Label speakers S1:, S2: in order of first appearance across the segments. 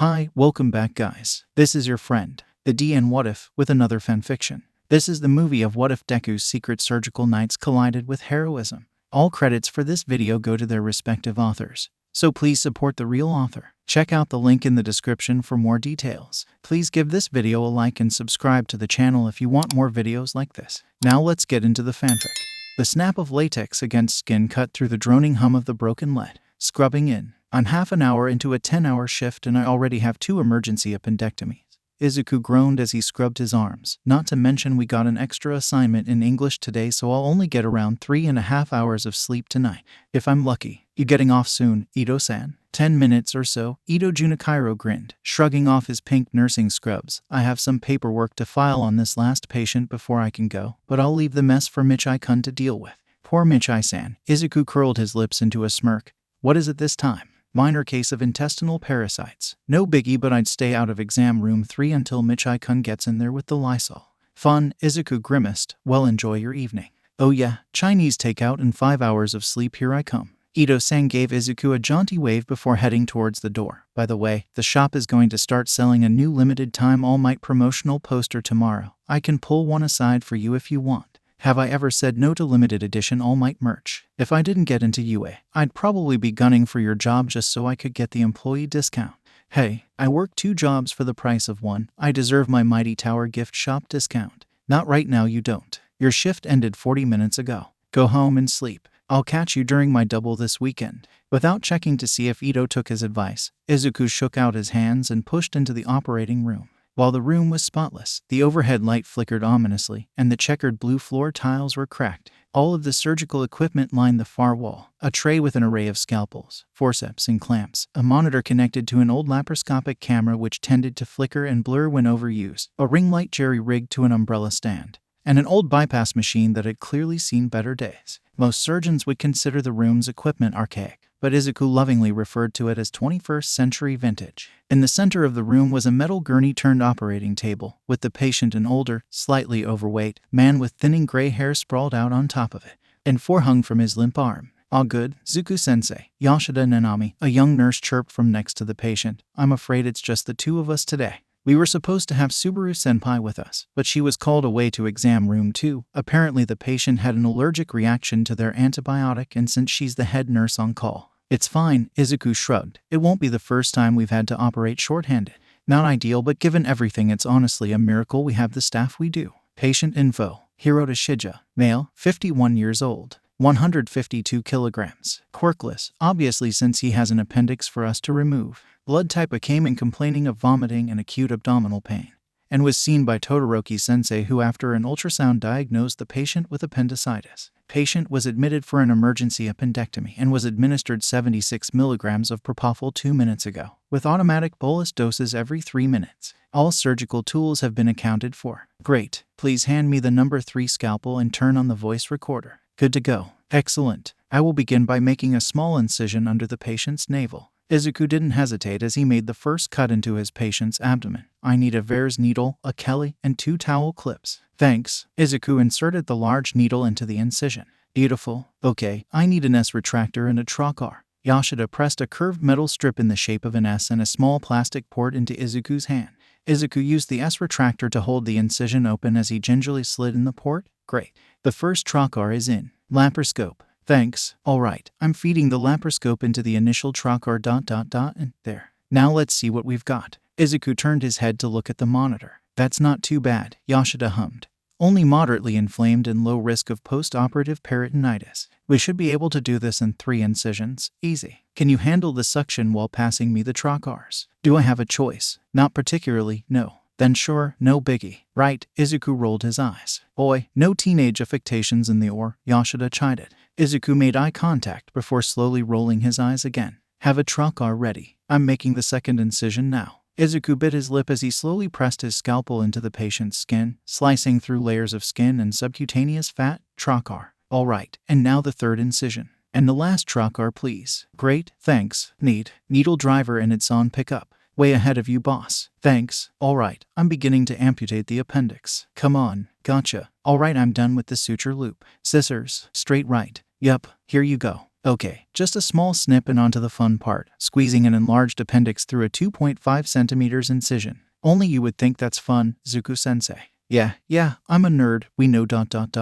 S1: Hi, welcome back guys. This is your friend, the D and WhatIf, with another fanfiction. This is the movie of what if Deku's secret surgical knights collided with heroism. All credits for this video go to their respective authors, so please support the real author. Check out the link in the description for more details. Please give this video a like and subscribe to the channel if you want more videos like this. Now let's get into the fanfic. The snap of latex against skin cut through the droning hum of the broken lead. Scrubbing in. I'm half an hour into a 10-hour shift and I already have 2 emergency appendectomies. Izuku groaned as he scrubbed his arms. Not to mention we got an extra assignment in English today, so I'll only get around 3.5 hours of sleep tonight. If I'm lucky. You getting off soon, Ito-san? 10 minutes or so, Ito Junikairo grinned, shrugging off his pink nursing scrubs. I have some paperwork to file on this last patient before I can go, but I'll leave the mess for Michai-kun to deal with. Poor Michai-san. Izuku curled his lips into a smirk. What is it this time? Minor case of intestinal parasites. No biggie, but I'd stay out of exam room 3 until Michai-kun gets in there with the Lysol. Fun, Izuku grimaced. Well, enjoy your evening. Oh yeah, Chinese takeout and 5 hours of sleep, here I come. Ito-san gave Izuku a jaunty wave before heading towards the door. By the way, the shop is going to start selling a new limited-time All Might promotional poster tomorrow. I can pull one aside for you if you want. Have I ever said no to limited edition All Might merch? If I didn't get into UA, I'd probably be gunning for your job just so I could get the employee discount. Hey, I work 2 jobs for the price of 1. I deserve my Mighty Tower gift shop discount. Not right now, you don't. Your shift ended 40 minutes ago. Go home and sleep. I'll catch you during my double this weekend. Without checking to see if Ito took his advice, Izuku shook out his hands and pushed into the operating room. While the room was spotless, the overhead light flickered ominously, and the checkered blue floor tiles were cracked. All of the surgical equipment lined the far wall. A tray with an array of scalpels, forceps, and clamps. A monitor connected to an old laparoscopic camera which tended to flicker and blur when overused. A ring light jerry-rigged to an umbrella stand. And an old bypass machine that had clearly seen better days. Most surgeons would consider the room's equipment archaic, but Izuku lovingly referred to it as 21st century vintage. In the center of the room was a metal gurney-turned-operating table, with the patient, an older, slightly overweight man with thinning gray hair sprawled out on top of it, and 4 hung from his limp arm. All good, Zuku-sensei, Yoshida Nanami, a young nurse chirped from next to the patient. I'm afraid it's just the 2 of us today. We were supposed to have Subaru-senpai with us, but she was called away to exam room 2. Apparently the patient had an allergic reaction to their antibiotic, and since she's the head nurse on call, it's fine, Izuku shrugged. It won't be the first time we've had to operate shorthanded. Not ideal, but given everything it's honestly a miracle we have the staff we do. Patient info. Hirota Shija, male, 51 years old, 152 kilograms, quirkless, obviously since he has an appendix for us to remove. Blood type A, came in complaining of vomiting and acute abdominal pain, and was seen by Todoroki-sensei, who after an ultrasound diagnosed the patient with appendicitis. Patient was admitted for an emergency appendectomy and was administered 76 milligrams of propofol 2 minutes ago, with automatic bolus doses every 3 minutes. All surgical tools have been accounted for. Great. Please hand me the number 3 scalpel and turn on the voice recorder. Good to go. Excellent. I will begin by making a small incision under the patient's navel. Izuku didn't hesitate as he made the first cut into his patient's abdomen. I need a Ver's needle, a Kelly, and 2 towel clips. Thanks. Izuku inserted the large needle into the incision. Beautiful. Okay, I need an S retractor and a trocar. Yoshida pressed a curved metal strip in the shape of an S and a small plastic port into Izuku's hand. Izuku used the S retractor to hold the incision open as he gingerly slid in the port. Great. The first trocar is in. Laparoscope. Thanks. Alright, I'm feeding the laparoscope into the initial trocar ... and there. Now let's see what we've got. Izuku turned his head to look at the monitor. That's not too bad, Yoshida hummed. Only moderately inflamed and low risk of post-operative peritonitis. We should be able to do this in 3 incisions. Easy. Can you handle the suction while passing me the trocars? Do I have a choice? Not particularly, no. Then sure, no biggie. Right, Izuku rolled his eyes. Boy, no teenage affectations in the ore, Yoshida chided. Izuku made eye contact before slowly rolling his eyes again. Have a trocar ready. I'm making the second incision now. Izuku bit his lip as he slowly pressed his scalpel into the patient's skin, slicing through layers of skin and subcutaneous fat. Trocar. Alright, and now the 3rd incision. And the last trocar, please. Great, thanks. Neat. Needle driver and it's on pickup. Way ahead of you, boss. Thanks. Alright, I'm beginning to amputate the appendix. Come on. Gotcha. Alright, I'm done with the suture loop. Scissors. Straight right. Yup, here you go. Okay, just a small snip and onto the fun part, squeezing an enlarged appendix through a 2.5 centimeters incision. Only you would think that's fun, Zuko-sensei. Yeah, I'm a nerd, we know ...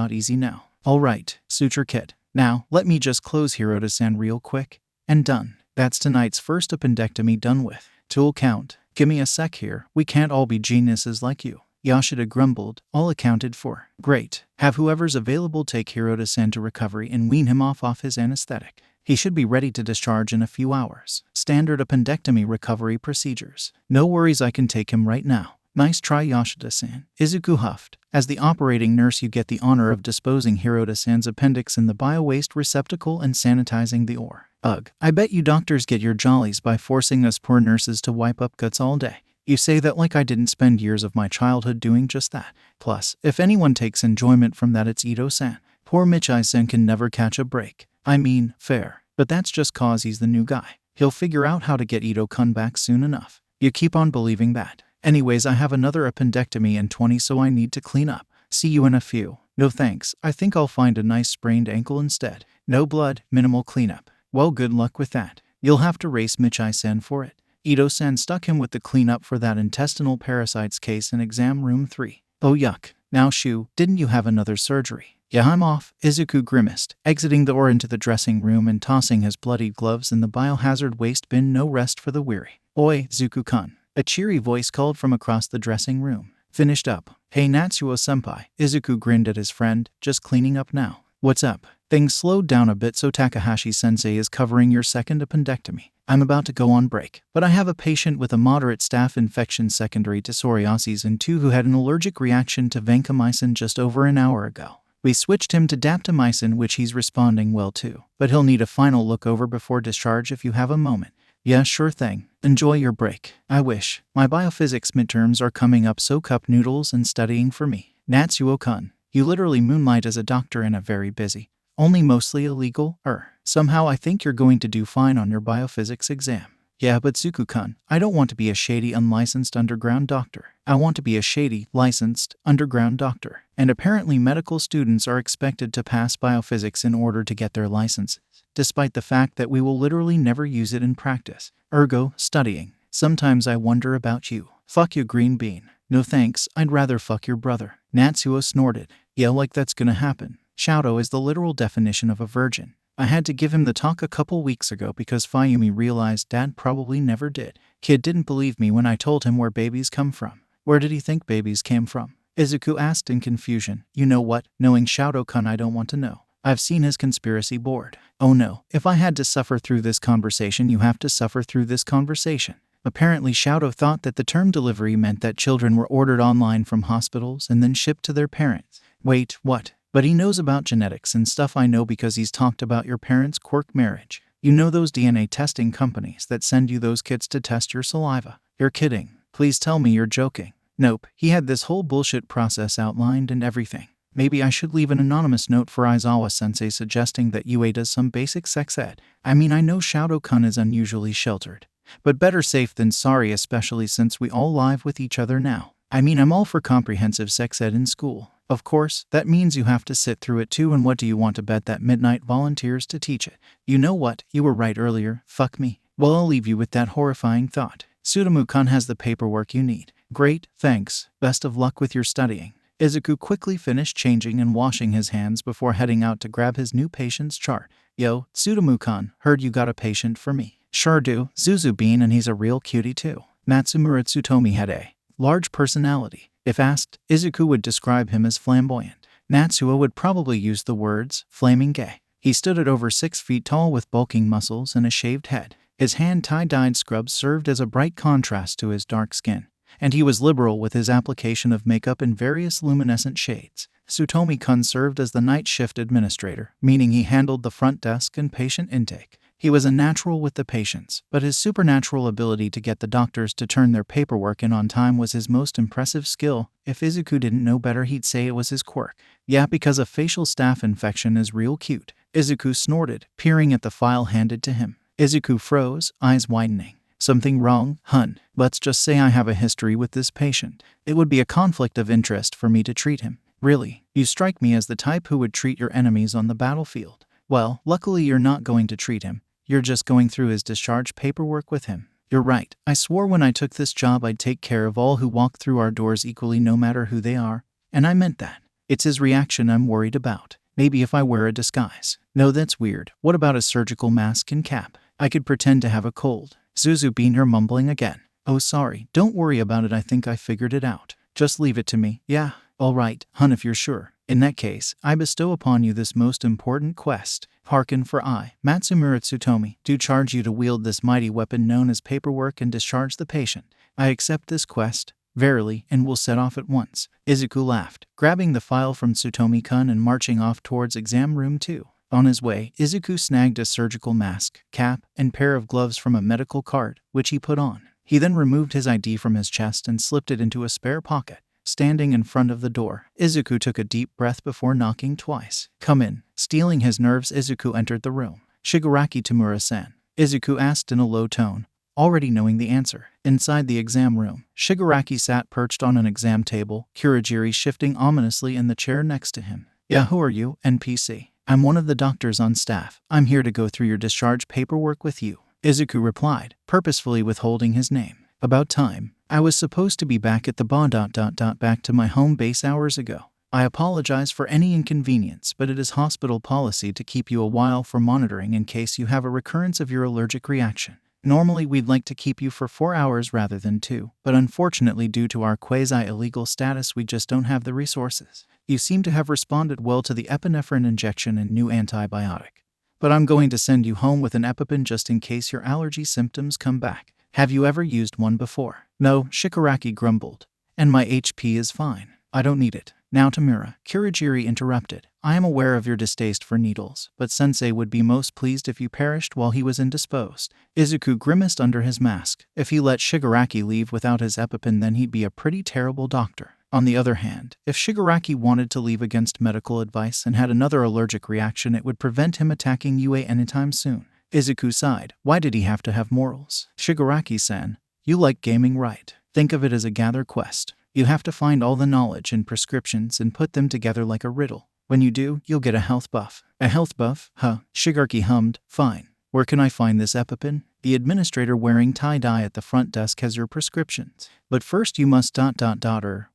S1: Easy now. Alright, suture kit. Now, let me just close Hiroda-san real quick. And done. That's tonight's first appendectomy done with. Tool count. Gimme a sec here, we can't all be geniuses like you. Yoshida grumbled, all accounted for. Great. Have whoever's available take Hiroda-san to recovery and wean him off his anesthetic. He should be ready to discharge in a few hours. Standard appendectomy recovery procedures. No worries, I can take him right now. Nice try, Yoshida-san. Izuku huffed. As the operating nurse, you get the honor of disposing Hiroda-san's appendix in the bio-waste receptacle and sanitizing the ore. Ugh, I bet you doctors get your jollies by forcing us poor nurses to wipe up guts all day. You say that like I didn't spend years of my childhood doing just that. Plus, if anyone takes enjoyment from that, it's Ito-san. Poor Michai-san can never catch a break. I mean, fair. But that's just cause he's the new guy. He'll figure out how to get Ito-kun back soon enough. You keep on believing that. Anyways, I have another appendectomy in 20, so I need to clean up. See you in a few. No thanks, I think I'll find a nice sprained ankle instead. No blood, minimal cleanup. Well, good luck with that. You'll have to race Michai-san for it. Ito-san stuck him with the cleanup for that intestinal parasites case in exam room 3. Oh yuck. Now Shu, didn't you have another surgery? Yeah, I'm off, Izuku grimaced, exiting the door into the dressing room and tossing his bloodied gloves in the biohazard waste bin. No rest for the weary. Oi, Zuku-kun. A cheery voice called from across the dressing room. Finished up. Hey Natsuo-senpai. Izuku grinned at his friend, just cleaning up now. What's up? Things slowed down a bit, so Takahashi-sensei is covering your second appendectomy. I'm about to go on break, but I have a patient with a moderate staph infection secondary to psoriasis and 2 who had an allergic reaction to vancomycin just over an hour ago. We switched him to daptomycin, which he's responding well to, but he'll need a final look over before discharge if you have a moment. Yeah, sure thing. Enjoy your break. I wish. My biophysics midterms are coming up, so cup noodles and studying for me. Natsuo-kun, you literally moonlight as a doctor in a very busy, only mostly illegal, somehow I think you're going to do fine on your biophysics exam. Yeah, but Zuku-kun, I don't want to be a shady, unlicensed underground doctor. I want to be a shady, licensed, underground doctor. And apparently medical students are expected to pass biophysics in order to get their licenses, despite the fact that we will literally never use it in practice. Ergo, studying. Sometimes I wonder about you. Fuck you, green bean. No thanks, I'd rather fuck your brother. Natsuo snorted. Yeah, like that's gonna happen. Shouto is the literal definition of a virgin. I had to give him the talk a couple weeks ago because Fayumi realized Dad probably never did. Kid didn't believe me when I told him where babies come from. Where did he think babies came from? Izuku asked in confusion. You know what? Knowing Shouto-kun, I don't want to know. I've seen his conspiracy board. Oh no, if I had to suffer through this conversation, you have to suffer through this conversation. Apparently Shouto thought that the term delivery meant that children were ordered online from hospitals and then shipped to their parents. Wait, what? But he knows about genetics and stuff. I know because he's talked about your parents' quirk marriage. You know those DNA testing companies that send you those kits to test your saliva. You're kidding. Please tell me you're joking. Nope, he had this whole bullshit process outlined and everything. Maybe I should leave an anonymous note for Aizawa-sensei suggesting that UA does some basic sex ed. I mean, I know Shouto-kun is unusually sheltered, but better safe than sorry, especially since we all live with each other now. I mean, I'm all for comprehensive sex ed in school. Of course, that means you have to sit through it too, and what do you want to bet that Midnight volunteers to teach it? You know what, you were right earlier, fuck me. Well, I'll leave you with that horrifying thought. Tsutomu-kun has the paperwork you need. Great, thanks. Best of luck with your studying. Izuku quickly finished changing and washing his hands before heading out to grab his new patient's chart. Yo, Tsutomu-kun, heard you got a patient for me. Sure do, Zuzu Bean, and he's a real cutie too. Matsumura Tsutomi had a large personality. If asked, Izuku would describe him as flamboyant. Natsuo would probably use the words flaming gay. He stood at over 6 feet tall with bulking muscles and a shaved head. His hand tie-dyed scrubs served as a bright contrast to his dark skin, and he was liberal with his application of makeup in various luminescent shades. Tsutomi-kun served as the night shift administrator, meaning he handled the front desk and patient intake. He was a natural with the patients, but his supernatural ability to get the doctors to turn their paperwork in on time was his most impressive skill. If Izuku didn't know better, he'd say it was his quirk. Yeah, because a facial staph infection is real cute. Izuku snorted, peering at the file handed to him. Izuku froze, eyes widening. Something wrong, hun? Let's just say I have a history with this patient. It would be a conflict of interest for me to treat him. Really, you strike me as the type who would treat your enemies on the battlefield. Well, luckily you're not going to treat him. You're just going through his discharge paperwork with him. You're right. I swore when I took this job I'd take care of all who walk through our doors equally no matter who they are. And I meant that. It's his reaction I'm worried about. Maybe if I wear a disguise. No, that's weird. What about a surgical mask and cap? I could pretend to have a cold. Zuzu bean her mumbling again. Oh, sorry. Don't worry about it. I think I figured it out. Just leave it to me. Yeah. All right, hun, if you're sure. In that case, I bestow upon you this most important quest. Hearken, for I, Matsumura Tsutomi, do charge you to wield this mighty weapon known as paperwork and discharge the patient. I accept this quest, verily, and will set off at once. Izuku laughed, grabbing the file from Tsutomi-kun and marching off towards exam room 2. On his way, Izuku snagged a surgical mask, cap, and pair of gloves from a medical cart, which he put on. He then removed his ID from his chest and slipped it into a spare pocket. Standing in front of the door, Izuku took a deep breath before knocking twice. Come in. Stealing his nerves, Izuku entered the room. Shigaraki Tamura-san, Izuku asked in a low tone, already knowing the answer. Inside the exam room, Shigaraki sat perched on an exam table, Kurogiri shifting ominously in the chair next to him. Yeah, who are you, NPC? I'm one of the doctors on staff. I'm here to go through your discharge paperwork with you, Izuku replied, purposefully withholding his name. About time. I was supposed to be back at the back to my home base hours ago. I apologize for any inconvenience, but it is hospital policy to keep you a while for monitoring in case you have a recurrence of your allergic reaction. Normally we'd like to keep you for 4 hours rather than 2, but unfortunately due to our quasi-illegal status we just don't have the resources. You seem to have responded well to the epinephrine injection and new antibiotic. But I'm going to send you home with an EpiPen just in case your allergy symptoms come back. Have you ever used one before? No, Shigaraki grumbled. And my HP is fine. I don't need it. Now Tamura, Kurogiri interrupted. I am aware of your distaste for needles, but Sensei would be most pleased if you perished while he was indisposed. Izuku grimaced under his mask. If he let Shigaraki leave without his EpiPen, then he'd be a pretty terrible doctor. On the other hand, if Shigaraki wanted to leave against medical advice and had another allergic reaction, it would prevent him attacking UA anytime soon. Izuku sighed. Why did he have to have morals? Shigaraki-san, you like gaming, right? Think of it as a gather quest. You have to find all the knowledge and prescriptions and put them together like a riddle. When you do, you'll get a health buff. A health buff? Huh. Shigaraki hummed. Fine. Where can I find this EpiPen? The administrator wearing tie-dye at the front desk has your prescriptions. But first you must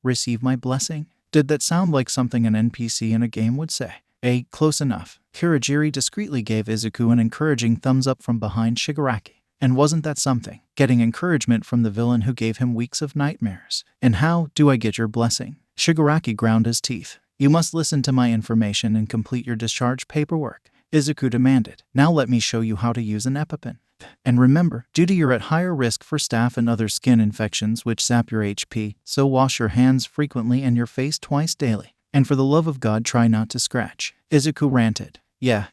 S1: receive my blessing. Did that sound like something an NPC in a game would say? Close enough. Kurogiri discreetly gave Izuku an encouraging thumbs up from behind Shigaraki. And wasn't that something? Getting encouragement from the villain who gave him weeks of nightmares. And how do I get your blessing? Shigaraki ground his teeth. You must listen to my information and complete your discharge paperwork, Izuku demanded. Now let me show you how to use an EpiPen. And remember, due to you're at higher risk for staph and other skin infections which sap your HP, so wash your hands frequently and your face twice daily. And for the love of God, try not to scratch. Izuku ranted. Yeah,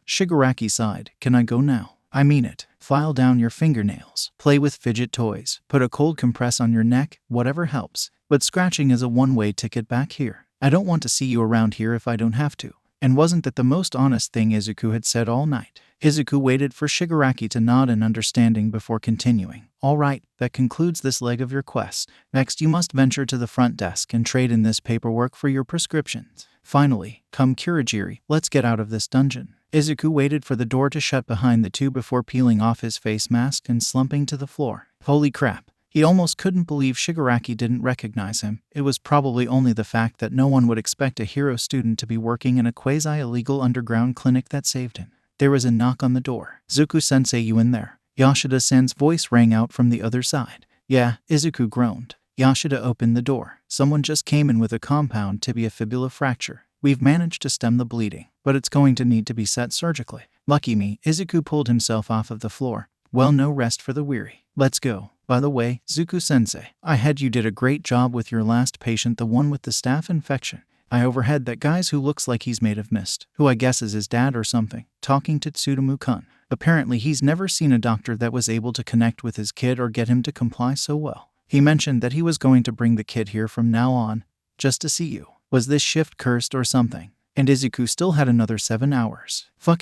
S1: Shigaraki sighed. Can I go now? I mean it. File down your fingernails. Play with fidget toys. Put a cold compress on your neck, whatever helps. But scratching is a one-way ticket back here. I don't want to see you around here if I don't have to. And wasn't that the most honest thing Izuku had said all night? Izuku waited for Shigaraki to nod in understanding before continuing. All right, that concludes this leg of your quest. Next, you must venture to the front desk and trade in this paperwork for your prescriptions. Finally, come Kurogiri, let's get out of this dungeon. Izuku waited for the door to shut behind the two before peeling off his face mask and slumping to the floor. Holy crap. He almost couldn't believe Shigaraki didn't recognize him. It was probably only the fact that no one would expect a hero student to be working in a quasi-illegal underground clinic that saved him. There was a knock on the door. Zuku-sensei, you in there? Yashida-san's voice rang out from the other side. Yeah, Izuku groaned. Yashida opened the door. Someone just came in with a compound tibia fibula fracture. We've managed to stem the bleeding, but it's going to need to be set surgically. Lucky me, Izuku pulled himself off of the floor. Well, no rest for the weary. Let's go. By the way, Zuku-sensei, I heard you did a great job with your last patient, the one with the staph infection. I overheard that guy's who looks like he's made of mist, who I guess is his dad or something, talking to Tsutomu-kun. Apparently he's never seen a doctor that was able to connect with his kid or get him to comply so well. He mentioned that he was going to bring the kid here from now on, just to see you. Was this shift cursed or something? And Izuku still had another 7 hours. Fuck.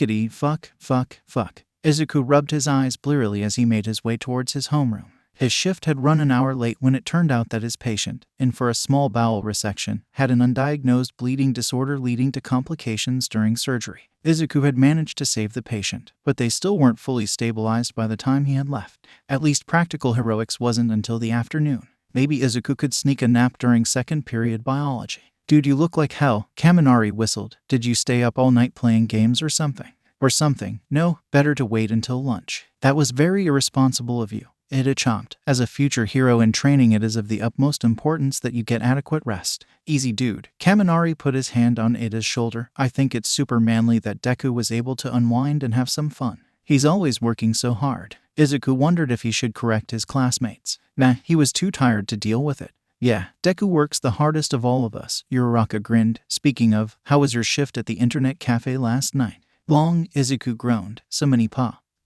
S1: Izuku rubbed his eyes blearily as he made his way towards his homeroom. His shift had run an hour late when it turned out that his patient, in for a small bowel resection, had an undiagnosed bleeding disorder leading to complications during surgery. Izuku had managed to save the patient, but they still weren't fully stabilized by the time he had left. At least practical heroics wasn't until the afternoon. Maybe Izuku could sneak a nap during second period biology. Dude, you look like hell, Kaminari whistled. Did you stay up all night playing games or something? No, better to wait until lunch. That was very irresponsible of you. Ida chomped. As a future hero in training, it is of the utmost importance that you get adequate rest. Easy, dude. Kaminari put his hand on Ida's shoulder. I think it's super manly that Deku was able to unwind and have some fun. He's always working so hard. Izuku wondered if he should correct his classmates. Nah, he was too tired to deal with it. Yeah, Deku works the hardest of all of us. Uraraka grinned. Speaking of, how was your shift at the internet cafe last night? Long, Izuku groaned. So many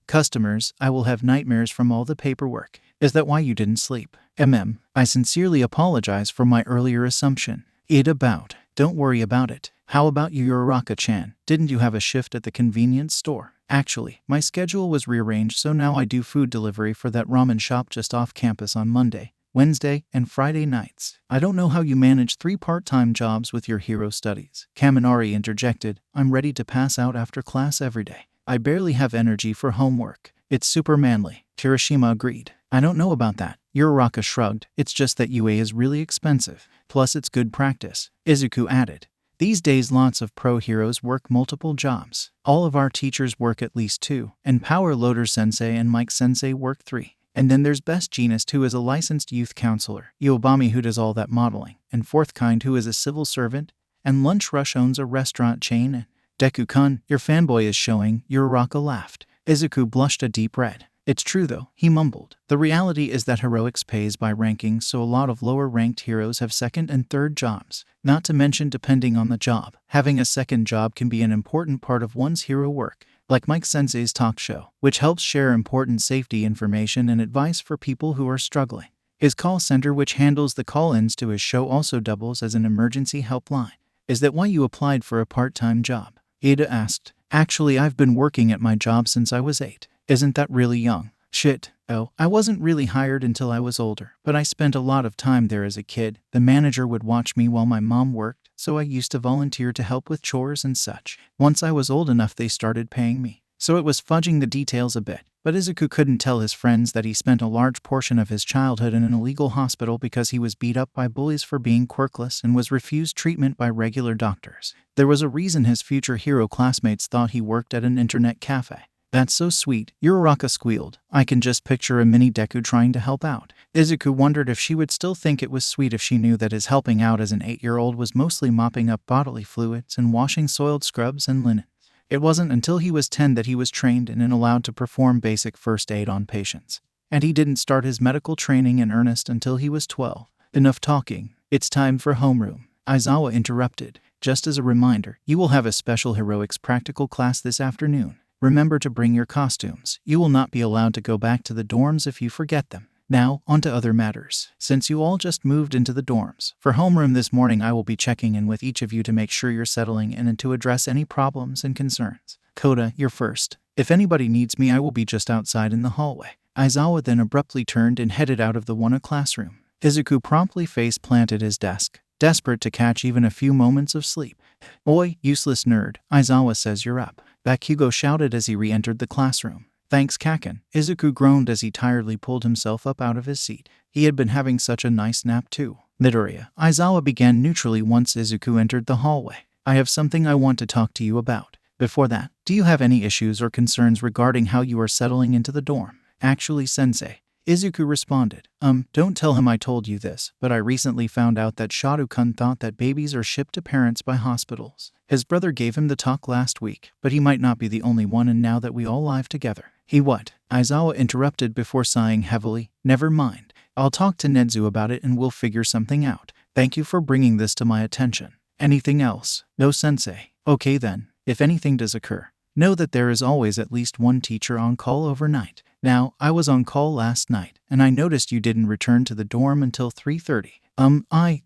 S1: customers, I will have nightmares from all the paperwork. Is that why you didn't sleep? I sincerely apologize for my earlier assumption. Ida bowed. Don't worry about it. How about you, Uraraka-chan? Didn't you have a shift at the convenience store? Actually, my schedule was rearranged, so now I do food delivery for that ramen shop just off campus on Monday, Wednesday, and Friday nights. I don't know how you manage 3 part-time jobs with your hero studies. Kaminari interjected. I'm ready to pass out after class every day. I barely have energy for homework. It's super manly. Kirishima agreed. I don't know about that. Uraraka shrugged. It's just that UA is really expensive. Plus it's good practice. Izuku added. These days lots of pro heroes work multiple jobs. All of our teachers work at least 2, and Power Loader Sensei and Mike Sensei work 3. And then there's Best Genist, who is a licensed youth counselor, Iobami, who does all that modeling, and Fourth Kind, who is a civil servant, and Lunch Rush owns a restaurant chain, and Deku-kun, your fanboy is showing. Uraraka laughed. Izuku blushed a deep red. It's true though, he mumbled. The reality is that heroics pays by ranking, so a lot of lower-ranked heroes have second and third jobs. Not to mention, depending on the job, having a second job can be an important part of one's hero work. Like Mike Sensei's talk show, which helps share important safety information and advice for people who are struggling. His call center, which handles the call-ins to his show, also doubles as an emergency helpline. Is that why you applied for a part-time job? Ida asked. Actually, I've been working at my job since I was 8. Isn't that really young? Shit. Oh, I wasn't really hired until I was older, but I spent a lot of time there as a kid. The manager would watch me while my mom worked, so I used to volunteer to help with chores and such. Once I was old enough, they started paying me. So it was fudging the details a bit. But Izuku couldn't tell his friends that he spent a large portion of his childhood in an illegal hospital because he was beat up by bullies for being quirkless and was refused treatment by regular doctors. There was a reason his future hero classmates thought he worked at an internet cafe. That's so sweet, Uraraka squealed. I can just picture a mini Deku trying to help out. Izuku wondered if she would still think it was sweet if she knew that his helping out as an 8-year-old was mostly mopping up bodily fluids and washing soiled scrubs and linen. It wasn't until he was 10 that he was trained in and allowed to perform basic first aid on patients. And he didn't start his medical training in earnest until he was 12. Enough talking. It's time for homeroom. Aizawa interrupted. Just as a reminder, you will have a special heroics practical class this afternoon. Remember to bring your costumes. You will not be allowed to go back to the dorms if you forget them. Now, on to other matters. Since you all just moved into the dorms, for homeroom this morning I will be checking in with each of you to make sure you're settling in and to address any problems and concerns. Koda, you're first. If anybody needs me, I will be just outside in the hallway. Aizawa then abruptly turned and headed out of the Wana classroom. Izuku promptly face-planted his desk, desperate to catch even a few moments of sleep. Oi, useless nerd, Aizawa says you're up. Bakugo shouted as he re-entered the classroom. Thanks, Kaken. Izuku groaned as he tiredly pulled himself up out of his seat. He had been having such a nice nap too. Midoriya, Aizawa began neutrally once Izuku entered the hallway. I have something I want to talk to you about. Before that, do you have any issues or concerns regarding how you are settling into the dorm? Actually, Sensei, Izuku responded. Don't tell him I told you this, but I recently found out that Sharu-kun thought that babies are shipped to parents by hospitals. His brother gave him the talk last week, but he might not be the only one, and now that we all live together. He what? Aizawa interrupted before sighing heavily. Never mind. I'll talk to Nedzu about it and we'll figure something out. Thank you for bringing this to my attention. Anything else? No, Sensei. Okay then. If anything does occur, know that there is always at least one teacher on call overnight. Now, I was on call last night, and I noticed you didn't return to the dorm until 3:30.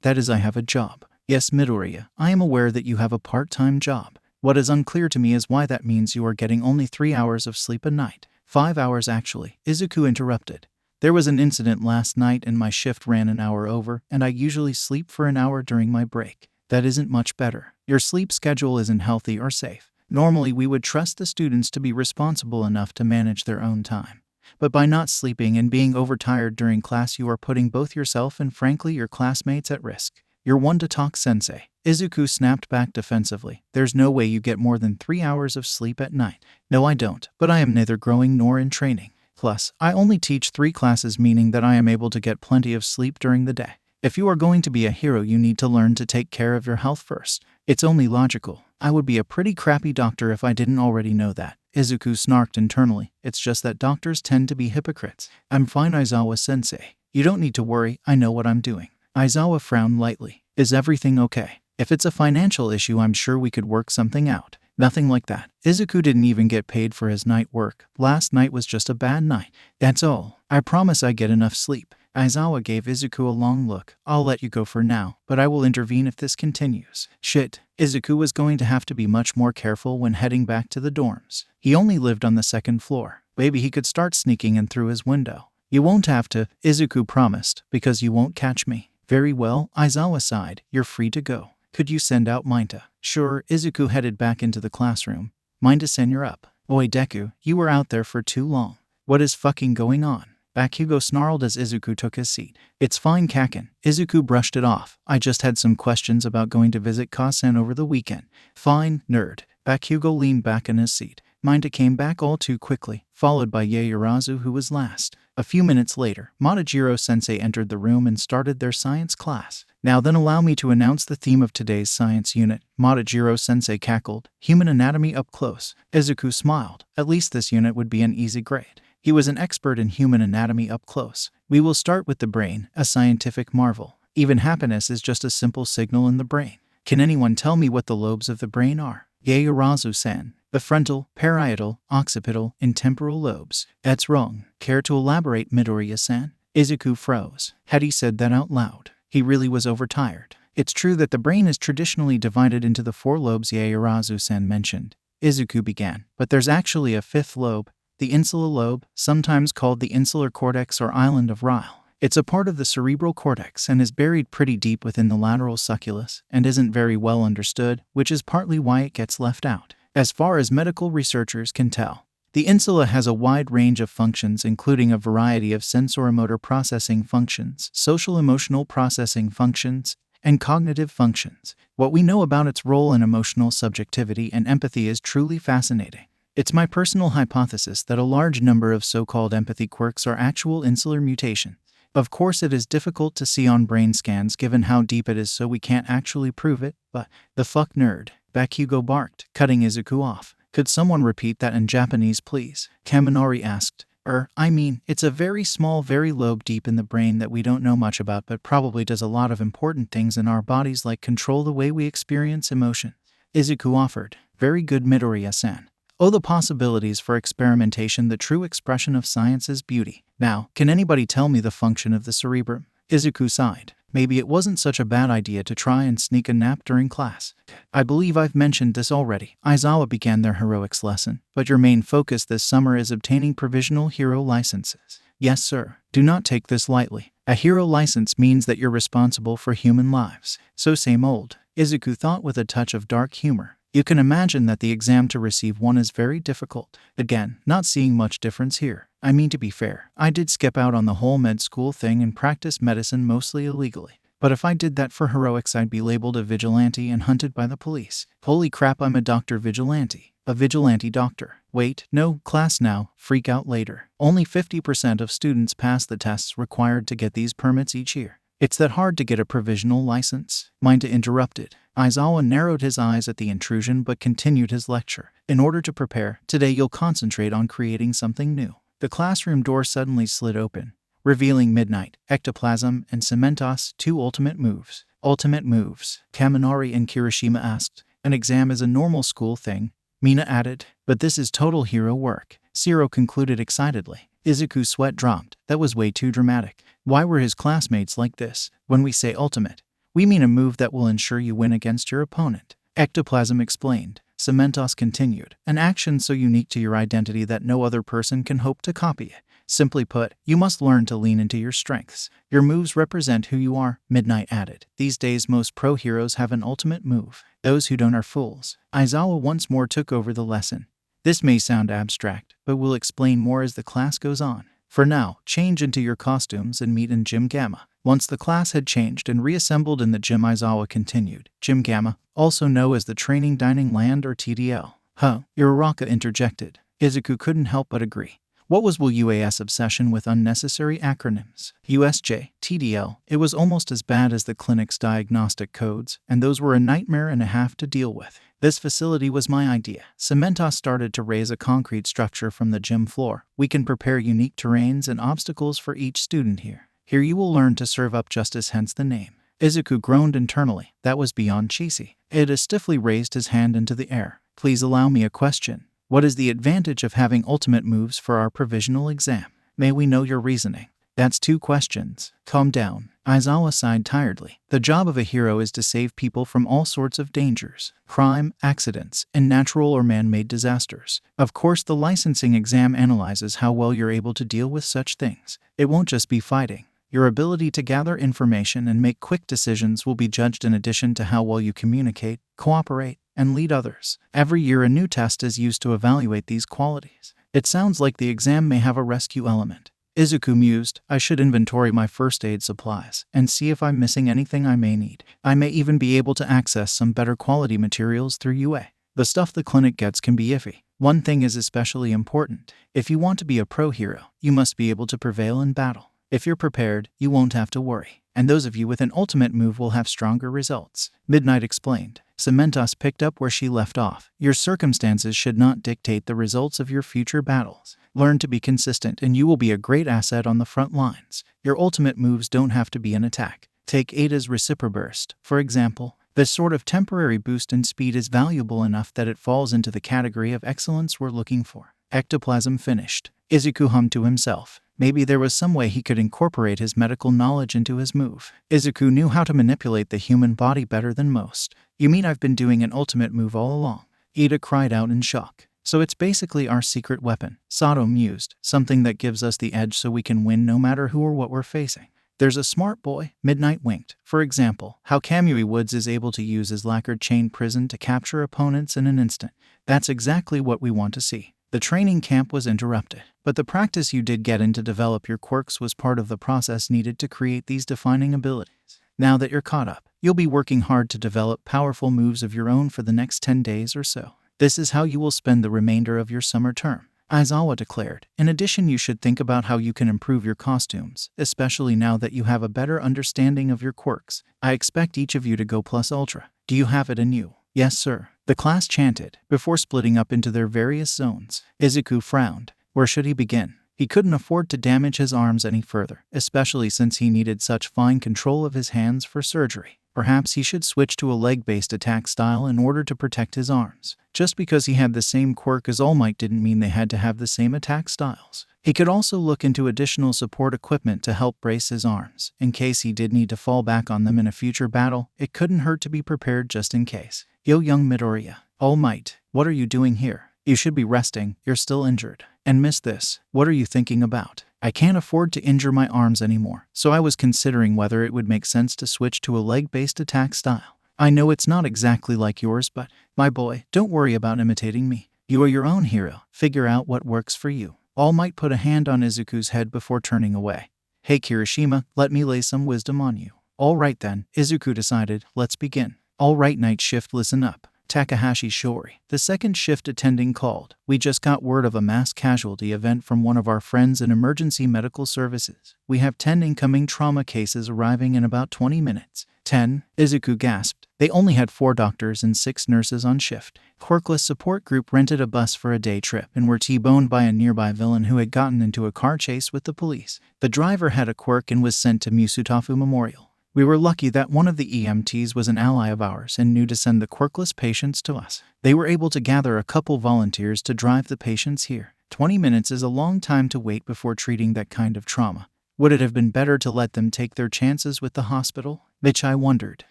S1: That is, I have a job. Yes, Midoriya, I am aware that you have a part-time job. What is unclear to me is why that means you are getting only 3 hours of sleep a night. 5 hours actually, Izuku interrupted. There was an incident last night and my shift ran an hour over, and I usually sleep for an hour during my break. That isn't much better. Your sleep schedule isn't healthy or safe. Normally, we would trust the students to be responsible enough to manage their own time. But by not sleeping and being overtired during class, you are putting both yourself and frankly your classmates at risk. You're one to talk, sensei. Izuku snapped back defensively. There's no way you get more than 3 hours of sleep at night. No, I don't, but I am neither growing nor in training. Plus, I only teach 3 classes, meaning that I am able to get plenty of sleep during the day. If you are going to be a hero, you need to learn to take care of your health first. It's only logical. I would be a pretty crappy doctor if I didn't already know that. Izuku snarked internally. It's just that doctors tend to be hypocrites. I'm fine, Aizawa-sensei. You don't need to worry, I know what I'm doing. Aizawa frowned lightly. Is everything okay? If it's a financial issue, I'm sure we could work something out. Nothing like that. Izuku didn't even get paid for his night work. Last night was just a bad night. That's all. I promise I get enough sleep. Aizawa gave Izuku a long look. I'll let you go for now, but I will intervene if this continues. Shit. Izuku was going to have to be much more careful when heading back to the dorms. He only lived on the 2nd floor. Maybe he could start sneaking in through his window. You won't have to, Izuku promised, because you won't catch me. Very well, Aizawa sighed. You're free to go. Could you send out Minta? Sure. Izuku headed back into the classroom. Minta-san, you're up. Oi, Deku, you were out there for too long. What is fucking going on? Bakugo snarled as Izuku took his seat. It's fine, Kaken. Izuku brushed it off. I just had some questions about going to visit Kasen over the weekend. Fine, nerd. Bakugo leaned back in his seat. Minta came back all too quickly, followed by Yaoyorozu, who was last. A few minutes later, Motojiro-sensei entered the room and started their science class. Now then, allow me to announce the theme of today's science unit. Motojiro-sensei cackled. Human anatomy up close. Izuku smiled. At least this unit would be an easy grade. He was an expert in human anatomy up close. We will start with the brain, a scientific marvel. Even happiness is just a simple signal in the brain. Can anyone tell me what the lobes of the brain are? Yaoyorozu-san. The frontal, parietal, occipital, and temporal lobes. That's wrong. Care to elaborate, Midoriya-san? Izuku froze. Had he said that out loud? He really was overtired. It's true that the brain is traditionally divided into the 4 lobes Yaoyorozu-san mentioned. Izuku began. But there's actually a 5th lobe. The insula lobe, sometimes called the insular cortex or island of Ryle. It's a part of the cerebral cortex and is buried pretty deep within the lateral sulcus and isn't very well understood, which is partly why it gets left out. As far as medical researchers can tell, the insula has a wide range of functions, including a variety of sensoromotor processing functions, social-emotional processing functions, and cognitive functions. What we know about its role in emotional subjectivity and empathy is truly fascinating. It's my personal hypothesis that a large number of so-called empathy quirks are actual insular mutations. Of course, it is difficult to see on brain scans given how deep it is, so we can't actually prove it, but the fuck, nerd, Bakugo barked, cutting Izuku off. Could someone repeat that in Japanese, please? Kaminari asked. It's a very small, very lobe deep in the brain that we don't know much about, but probably does a lot of important things in our bodies, like control the way we experience emotion. Izuku offered. Very good, Midoriya-san. Oh, the possibilities for experimentation, the true expression of science's beauty. Now, can anybody tell me the function of the cerebrum? Izuku sighed. Maybe it wasn't such a bad idea to try and sneak a nap during class. I believe I've mentioned this already. Aizawa began their heroics lesson, but your main focus this summer is obtaining provisional hero licenses. Yes, sir. Do not take this lightly. A hero license means that you're responsible for human lives. So same old, Izuku thought with a touch of dark humor. You can imagine that the exam to receive one is very difficult. Again, not seeing much difference here. I mean, to be fair, I did skip out on the whole med school thing and practice medicine mostly illegally. But if I did that for heroics, I'd be labeled a vigilante and hunted by the police. Holy crap, I'm a doctor vigilante. A vigilante doctor. Wait, no, class now, freak out later. Only 50% of students pass the tests required to get these permits each year. It's that hard to get a provisional license? Minta interrupted. Aizawa narrowed his eyes at the intrusion but continued his lecture. In order to prepare, today you'll concentrate on creating something new. The classroom door suddenly slid open, revealing Midnight, Ectoplasm, and Cementos, 2 ultimate moves. Ultimate moves? Kaminari and Kirishima asked. An exam is a normal school thing, Mina added. But this is total hero work, Zero concluded excitedly. Izuku's sweat dropped. That was way too dramatic. Why were his classmates like this? When we say ultimate, we mean a move that will ensure you win against your opponent. Ectoplasm explained. Cementos continued. An action so unique to your identity that no other person can hope to copy it. Simply put, you must learn to lean into your strengths. Your moves represent who you are, Midnight added. These days most pro heroes have an ultimate move. Those who don't are fools. Aizawa once more took over the lesson. This may sound abstract, but we'll explain more as the class goes on. For now, change into your costumes and meet in Gym Gamma. Once the class had changed and reassembled in the gym, Aizawa continued. Gym Gamma, also known as the Training Dining Land or TDL. Huh, Uraraka interjected. Izuku couldn't help but agree. What was UA's obsession with unnecessary acronyms? USJ, TDL, it was almost as bad as the clinic's diagnostic codes, and those were a nightmare and a half to deal with. This facility was my idea. Cementos started to raise a concrete structure from the gym floor. We can prepare unique terrains and obstacles for each student here. Here you will learn to serve up justice, hence the name. Izuku groaned internally. That was beyond cheesy. Ida stiffly raised his hand into the air. Please allow me a question. What is the advantage of having ultimate moves for our provisional exam? May we know your reasoning? That's 2 questions. Calm down. Aizawa sighed tiredly. The job of a hero is to save people from all sorts of dangers, crime, accidents, and natural or man-made disasters. Of course, the licensing exam analyzes how well you're able to deal with such things. It won't just be fighting. Your ability to gather information and make quick decisions will be judged in addition to how well you communicate, cooperate, and lead others. Every year a new test is used to evaluate these qualities. It sounds like the exam may have a rescue element. Izuku mused. I should inventory my first aid supplies and see if I'm missing anything I may need. I may even be able to access some better quality materials through UA. The stuff the clinic gets can be iffy. One thing is especially important. If you want to be a pro hero, you must be able to prevail in battle. If you're prepared, you won't have to worry. And those of you with an ultimate move will have stronger results. Midnight explained. Cementos picked up where she left off. Your circumstances should not dictate the results of your future battles. Learn to be consistent and you will be a great asset on the front lines. Your ultimate moves don't have to be an attack. Take Ada's Reciproburst, for example. This sort of temporary boost in speed is valuable enough that it falls into the category of excellence we're looking for. Ectoplasm finished. Izuku hummed to himself. Maybe there was some way he could incorporate his medical knowledge into his move. Izuku knew how to manipulate the human body better than most. You mean I've been doing an ultimate move all along? Ida cried out in shock. So it's basically our secret weapon. Sato mused. Something that gives us the edge so we can win no matter who or what we're facing. There's a smart boy, Midnight winked. For example, how Kamui Woods is able to use his lacquered chain prison to capture opponents in an instant. That's exactly what we want to see. The training camp was interrupted, but the practice you did get in to develop your quirks was part of the process needed to create these defining abilities. Now that you're caught up, you'll be working hard to develop powerful moves of your own for the next 10 days or so. This is how you will spend the remainder of your summer term, Aizawa declared. In addition, you should think about how you can improve your costumes, especially now that you have a better understanding of your quirks. I expect each of you to go plus ultra. Do you have it in you? Yes, sir. The class chanted, before splitting up into their various zones. Izuku frowned. Where should he begin? He couldn't afford to damage his arms any further, especially since he needed such fine control of his hands for surgery. Perhaps he should switch to a leg-based attack style in order to protect his arms. Just because he had the same quirk as All Might didn't mean they had to have the same attack styles. He could also look into additional support equipment to help brace his arms. In case he did need to fall back on them in a future battle, it couldn't hurt to be prepared just in case. Yo, young Midoriya. All Might, what are you doing here? You should be resting, you're still injured. And miss this, what are you thinking about? I can't afford to injure my arms anymore, so I was considering whether it would make sense to switch to a leg-based attack style. I know it's not exactly like yours, but, my boy, don't worry about imitating me. You are your own hero. Figure out what works for you. All Might put a hand on Izuku's head before turning away. Hey Kirishima, let me lay some wisdom on you. All right then, Izuku decided, let's begin. All right, night shift, listen up. Takahashi Shori, the second shift attending, called. We just got word of a mass casualty event from one of our friends in emergency medical services. We have 10 incoming trauma cases arriving in about 20 minutes. 10, Izuku gasped. They only had 4 doctors and 6 nurses on shift. Quirkless support group rented a bus for a day trip and were T-boned by a nearby villain who had gotten into a car chase with the police. The driver had a quirk and was sent to Musutafu Memorial. We were lucky that one of the EMTs was an ally of ours and knew to send the quirkless patients to us. They were able to gather a couple volunteers to drive the patients here. 20 minutes is a long time to wait before treating that kind of trauma. Would it have been better to let them take their chances with the hospital? Which I wondered.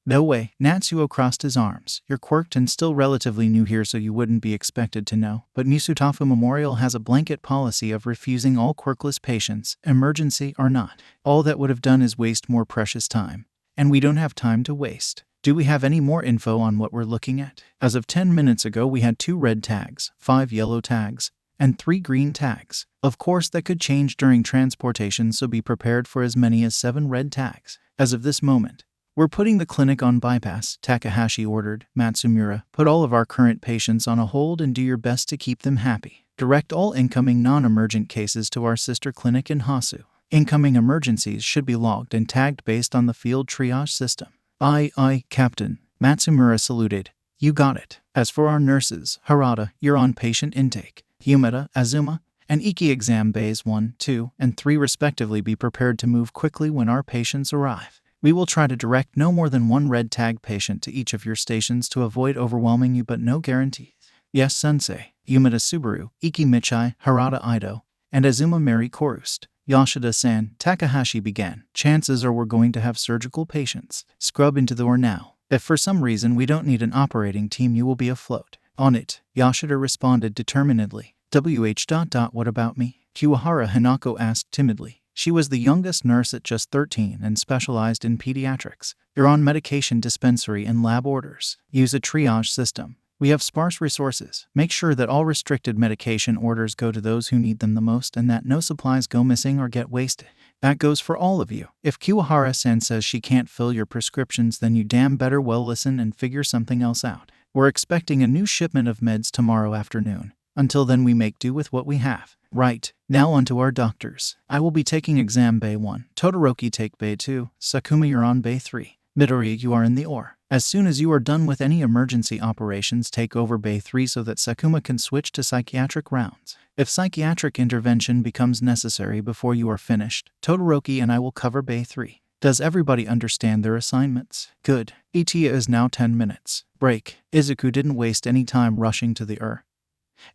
S1: No way. Natsuo crossed his arms. You're quirked and still relatively new here, so you wouldn't be expected to know. But Nisutafu Memorial has a blanket policy of refusing all quirkless patients, emergency or not. All that would have done is waste more precious time. And we don't have time to waste. Do we have any more info on what we're looking at? As of 10 minutes ago, we had 2 red tags, 5 yellow tags, and 3 green tags. Of course, that could change during transportation, so be prepared for as many as 7 red tags. As of this moment, we're putting the clinic on bypass, Takahashi ordered. Matsumura, put all of our current patients on a hold and do your best to keep them happy. Direct all incoming non-emergent cases to our sister clinic in Hasu. Incoming emergencies should be logged and tagged based on the field triage system. Aye, Captain. Matsumura saluted. You got it. As for our nurses, Harada, you're on patient intake. Yumeda, Azuma, and Iki exam bays 1, 2, and 3 respectively be prepared to move quickly when our patients arrive. We will try to direct no more than 1 red tag patient to each of your stations to avoid overwhelming you, but no guarantees. Yes, Sensei. Yumeda Subaru, Iki Michai, Harada Ido, and Azuma Mary Korust. Yoshida-san, Takahashi began. Chances are we're going to have surgical patients. Scrub into the door now. If for some reason we don't need an operating team, you will be afloat. On it, Yoshida responded determinedly. What about me? Kiwahara Hanako asked timidly. She was the youngest nurse at just 13 and specialized in pediatrics. You're on medication dispensary and lab orders. Use a triage system. We have sparse resources. Make sure that all restricted medication orders go to those who need them the most and that no supplies go missing or get wasted. That goes for all of you. If Kiwahara-san says she can't fill your prescriptions, then you damn better well listen and figure something else out. We're expecting a new shipment of meds tomorrow afternoon. Until then, we make do with what we have. Right, now on to our doctors. I will be taking exam bay 1. Todoroki take bay 2. Sakuma, you're on bay 3. Midori, you are in the OR. As soon as you are done with any emergency operations, take over bay 3 so that Sakuma can switch to psychiatric rounds. If psychiatric intervention becomes necessary before you are finished, Todoroki and I will cover bay 3. Does everybody understand their assignments? Good. ETA is now 10 minutes. Break. Izuku didn't waste any time rushing to the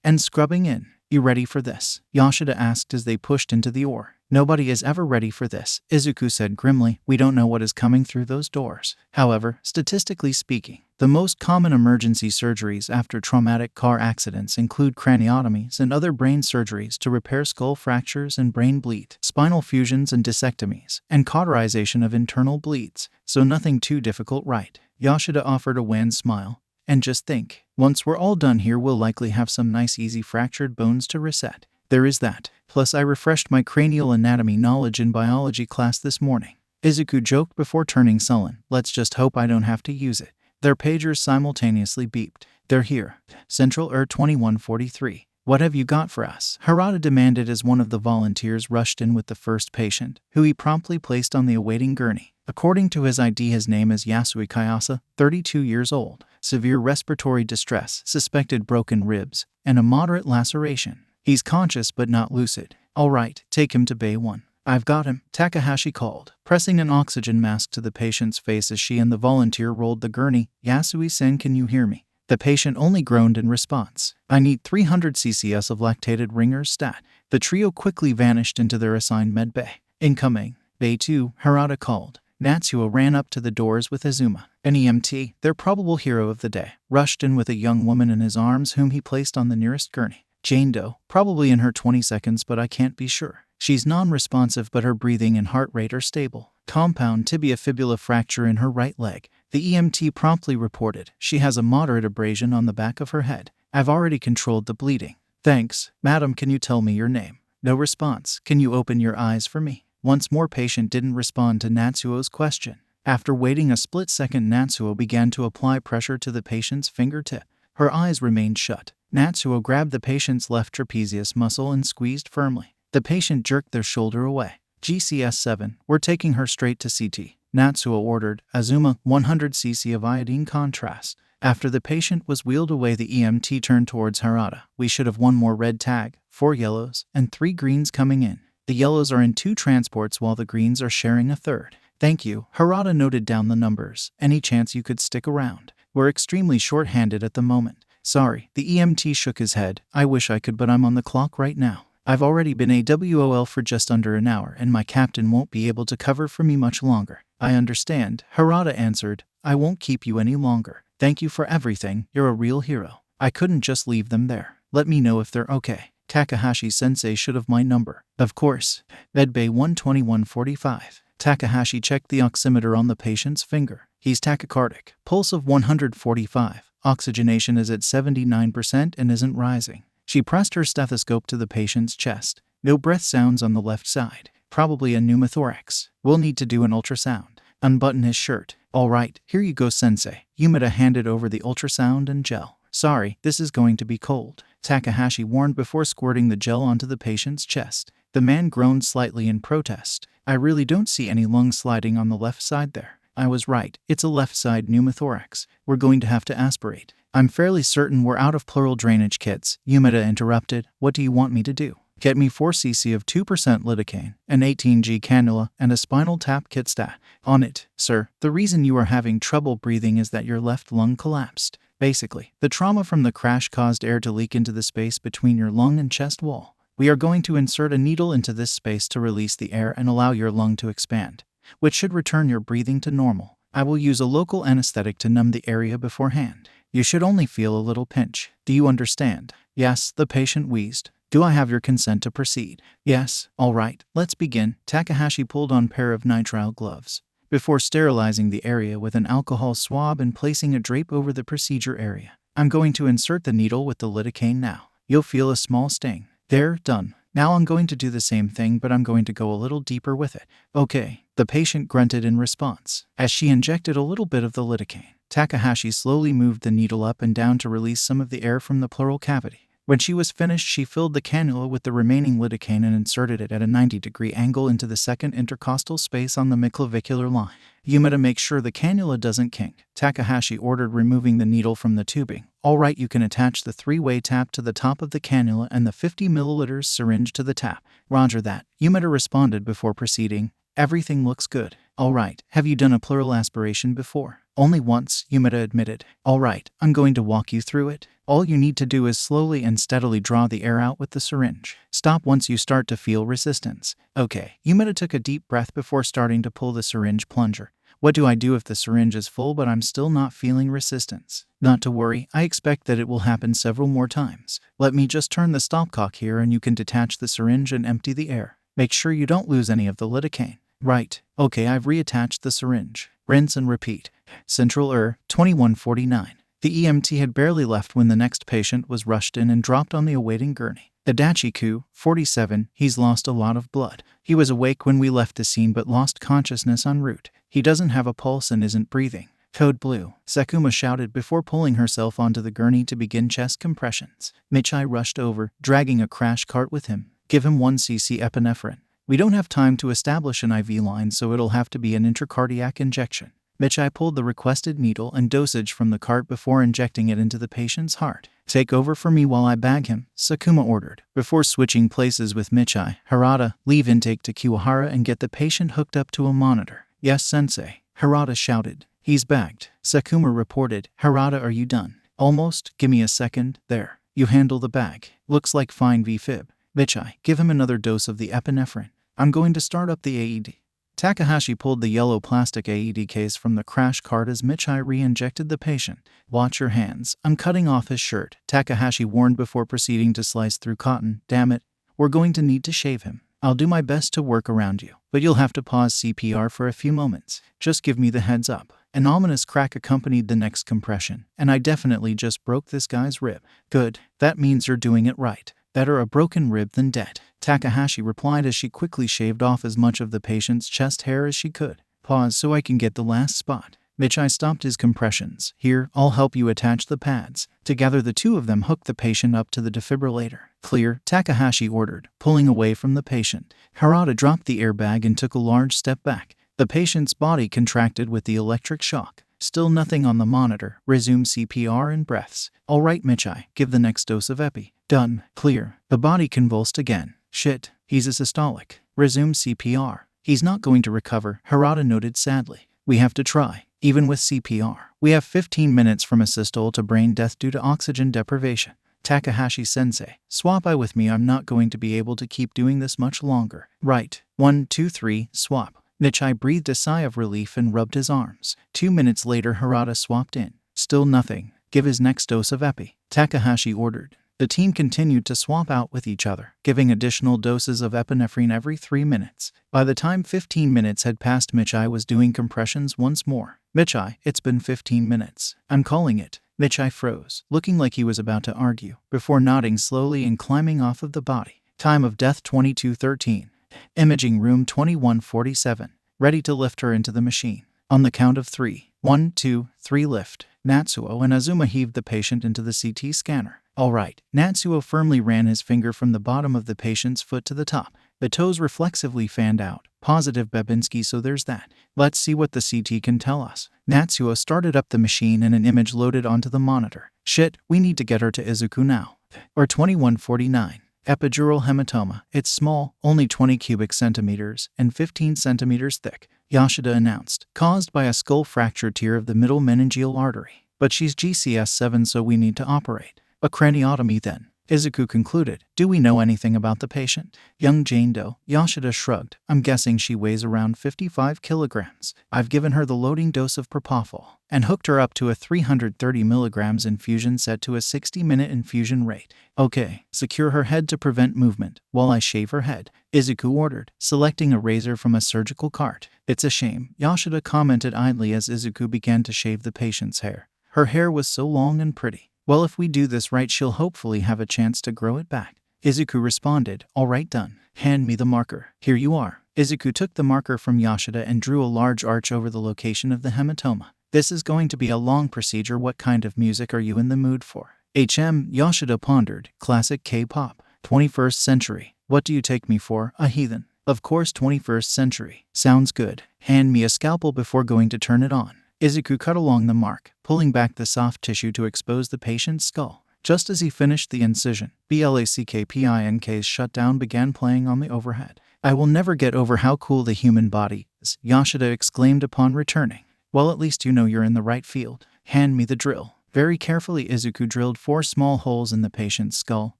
S1: and scrubbing in. You ready for this? Yoshida asked as they pushed into the OR. Nobody is ever ready for this, Izuku said grimly. We don't know what is coming through those doors. However, statistically speaking, the most common emergency surgeries after traumatic car accidents include craniotomies and other brain surgeries to repair skull fractures and brain bleed, spinal fusions and disectomies, and cauterization of internal bleeds. So nothing too difficult, right? Yoshida offered a wan smile. And just think, once we're all done here, we'll likely have some nice easy fractured bones to reset. There is that. Plus, I refreshed my cranial anatomy knowledge in biology class this morning. Izuku joked before turning sullen. Let's just hope I don't have to use it. Their pagers simultaneously beeped. They're here. Central 2143. What have you got for us? Harada demanded as one of the volunteers rushed in with the first patient, who he promptly placed on the awaiting gurney. According to his ID, his name is Yasui Kayasa, 32 years old. Severe respiratory distress, suspected broken ribs, and a moderate laceration. He's conscious but not lucid. All right, take him to bay 1. I've got him, Takahashi called, pressing an oxygen mask to the patient's face as she and the volunteer rolled the gurney. Yasui-sen, can you hear me? The patient only groaned in response. I need 300 ccs of lactated ringers stat. The trio quickly vanished into their assigned med bay. Incoming. Bay 2, Harada called. Natsuo ran up to the doors with Azuma. An EMT, their probable hero of the day, rushed in with a young woman in his arms whom he placed on the nearest gurney. Jane Doe, probably in her 20s, but I can't be sure. She's non-responsive, but her breathing and heart rate are stable. Compound tibia fibula fracture in her right leg. The EMT promptly reported. She has a moderate abrasion on the back of her head. I've already controlled the bleeding. Thanks. Madam, can you tell me your name? No response. Can you open your eyes for me? Once more, patient didn't respond to Natsuo's question. After waiting a split second, Natsuo began to apply pressure to the patient's fingertip. Her eyes remained shut. Natsuo grabbed the patient's left trapezius muscle and squeezed firmly. The patient jerked their shoulder away. GCS-7, we're taking her straight to CT. Natsuo ordered. Azuma, 100 cc of iodine contrast. After the patient was wheeled away, the EMT turned towards Harada. We should have 1 more red tag, 4 yellows, and 3 greens coming in. The yellows are in 2 transports while the greens are sharing a 3rd. Thank you. Harada noted down the numbers. Any chance you could stick around? We're extremely short-handed at the moment. Sorry. The EMT shook his head. I wish I could, but I'm on the clock right now. I've already been AWOL for just under an hour, and my captain won't be able to cover for me much longer. I understand, Harada answered. I won't keep you any longer. Thank you for everything. You're a real hero. I couldn't just leave them there. Let me know if they're okay. Takahashi-sensei should have my number. Of course. Medbay 12145. Takahashi checked the oximeter on the patient's finger. He's tachycardic. Pulse of 145. Oxygenation is at 79% and isn't rising. She pressed her stethoscope to the patient's chest. No breath sounds on the left side. Probably a pneumothorax. We'll need to do an ultrasound. Unbutton his shirt. All right, here you go, sensei. Yumeda handed over the ultrasound and gel. Sorry, this is going to be cold, Takahashi warned before squirting the gel onto the patient's chest. The man groaned slightly in protest. I really don't see any lung sliding on the left side there. I was right, it's a left side pneumothorax. We're going to have to aspirate. I'm fairly certain we're out of pleural drainage kits, Yumeda interrupted. What do you want me to do? Get me 4 cc of 2% lidocaine, an 18G cannula, and a spinal tap kit stat. On it, sir. The reason you are having trouble breathing is that your left lung collapsed. Basically, the trauma from the crash caused air to leak into the space between your lung and chest wall. We are going to insert a needle into this space to release the air and allow your lung to expand, which should return your breathing to normal. I will use a local anesthetic to numb the area beforehand. You should only feel a little pinch. Do you understand? Yes, the patient wheezed. Do I have your consent to proceed? Yes. All right, let's begin. Takahashi pulled on a pair of nitrile gloves before sterilizing the area with an alcohol swab and placing a drape over the procedure area. I'm going to insert the needle with the lidocaine now. You'll feel a small sting. There, done. Now I'm going to do the same thing, but I'm going to go a little deeper with it. Okay. The patient grunted in response. As she injected a little bit of the lidocaine, Takahashi slowly moved the needle up and down to release some of the air from the pleural cavity. When she was finished, she filled the cannula with the remaining lidocaine and inserted it at a 90-degree angle into the second intercostal space on the midclavicular line. Yumeda, make sure the cannula doesn't kink, Takahashi ordered, removing the needle from the tubing. All right, you can attach the 3-way tap to the top of the cannula and the 50 ml syringe to the tap. Roger that, Yumeda responded before proceeding. Everything looks good. All right, have you done a pleural aspiration before? Only once, Yumeda admitted. All right, I'm going to walk you through it. All you need to do is slowly and steadily draw the air out with the syringe. Stop once you start to feel resistance. Okay, Yumeda took a deep breath before starting to pull the syringe plunger. What do I do if the syringe is full but I'm still not feeling resistance? Not to worry, I expect that it will happen several more times. Let me just turn the stopcock here and you can detach the syringe and empty the air. Make sure you don't lose any of the lidocaine. Right. Okay, I've reattached the syringe. Rinse and repeat. Central 2149. The EMT had barely left when the next patient was rushed in and dropped on the awaiting gurney. Adachi-ku, 47, he's lost a lot of blood. He was awake when we left the scene but lost consciousness en route. He doesn't have a pulse and isn't breathing. Code blue, Sakuma shouted before pulling herself onto the gurney to begin chest compressions. Michai rushed over, dragging a crash cart with him. Give him 1 cc epinephrine. We don't have time to establish an IV line, so it'll have to be an intracardiac injection. Michai pulled the requested needle and dosage from the cart before injecting it into the patient's heart. Take over for me while I bag him, Sakuma ordered. Before switching places with Michai, Harada, leave intake to Kiwahara and get the patient hooked up to a monitor. Yes, sensei, Harada shouted. He's bagged, Sakuma reported. Harada, are you done? Almost. Give me a second. There. You handle the bag. Looks like fine V-fib. Michai, give him another dose of the epinephrine. I'm going to start up the AED. Takahashi pulled the yellow plastic AED case from the crash cart as Michai re-injected the patient. Watch your hands. I'm cutting off his shirt, Takahashi warned before proceeding to slice through cotton. Damn it. We're going to need to shave him. I'll do my best to work around you, but you'll have to pause CPR for a few moments. Just give me the heads up. An ominous crack accompanied the next compression, and I definitely just broke this guy's rib. Good. That means you're doing it right. Better a broken rib than dead, Takahashi replied as she quickly shaved off as much of the patient's chest hair as she could. Pause so I can get the last spot. Michai stopped his compressions. Here, I'll help you attach the pads. Together the two of them hooked the patient up to the defibrillator. Clear, Takahashi ordered, pulling away from the patient. Harada dropped the airbag and took a large step back. The patient's body contracted with the electric shock. Still nothing on the monitor. Resume CPR and breaths. All right, Michai, give the next dose of epi. Done. Clear. The body convulsed again. Shit, he's a systolic. Resume CPR. He's not going to recover, Harada noted sadly. We have to try. Even with CPR, we have 15 minutes from a systole to brain death due to oxygen deprivation. Takahashi-sensei, swap eye with me. I'm not going to be able to keep doing this much longer. Right. 1, 2, 3, swap. Nichai breathed a sigh of relief and rubbed his arms. 2 minutes later, Harada swapped in. Still nothing. Give his next dose of epi, Takahashi ordered. The team continued to swap out with each other, giving additional doses of epinephrine every 3 minutes. By the time 15 minutes had passed, Michai was doing compressions once more. Michai, it's been 15 minutes. I'm calling it. Michai froze, looking like he was about to argue, before nodding slowly and climbing off of the body. Time of death 22:13. Imaging room 21:47. Ready to lift her into the machine. On the count of 3. 1, 2, 3 lift. Natsuo and Azuma heaved the patient into the CT scanner. All right. Natsuo firmly ran his finger from the bottom of the patient's foot to the top. The toes reflexively fanned out. Positive Babinski, so there's that. Let's see what the CT can tell us. Natsuo started up the machine and an image loaded onto the monitor. Shit, we need to get her to Izuku now. Or 21:49. Epidural hematoma. It's small, only 20 cubic centimeters and 15 centimeters thick, Yoshida announced, caused by a skull fracture tear of the middle meningeal artery. But she's GCS 7, so we need to operate. A craniotomy then, Izuku concluded. Do we know anything about the patient? Young Jane Doe, Yoshida shrugged. I'm guessing she weighs around 55 kilograms. I've given her the loading dose of propofol and hooked her up to a 330 milligrams infusion set to a 60-minute infusion rate. Okay, secure her head to prevent movement while I shave her head, Izuku ordered, selecting a razor from a surgical cart. It's a shame, Yoshida commented idly as Izuku began to shave the patient's hair. Her hair was so long and pretty. Well, if we do this right, she'll hopefully have a chance to grow it back. Izuku responded, all right, done. Hand me the marker. Here you are. Izuku took the marker from Yoshida and drew a large arch over the location of the hematoma. This is going to be a long procedure. What kind of music are you in the mood for? Yoshida pondered. Classic K-pop. 21st century. What do you take me for, a heathen? Of course, 21st century. Sounds good. Hand me a scalpel before going to turn it on. Izuku cut along the mark, pulling back the soft tissue to expose the patient's skull. Just as he finished the incision, BLACKPINK's shutdown began playing on the overhead. I will never get over how cool the human body is, Yoshida exclaimed upon returning. Well, at least you know you're in the right field. Hand me the drill. Very carefully, Izuku drilled 4 small holes in the patient's skull,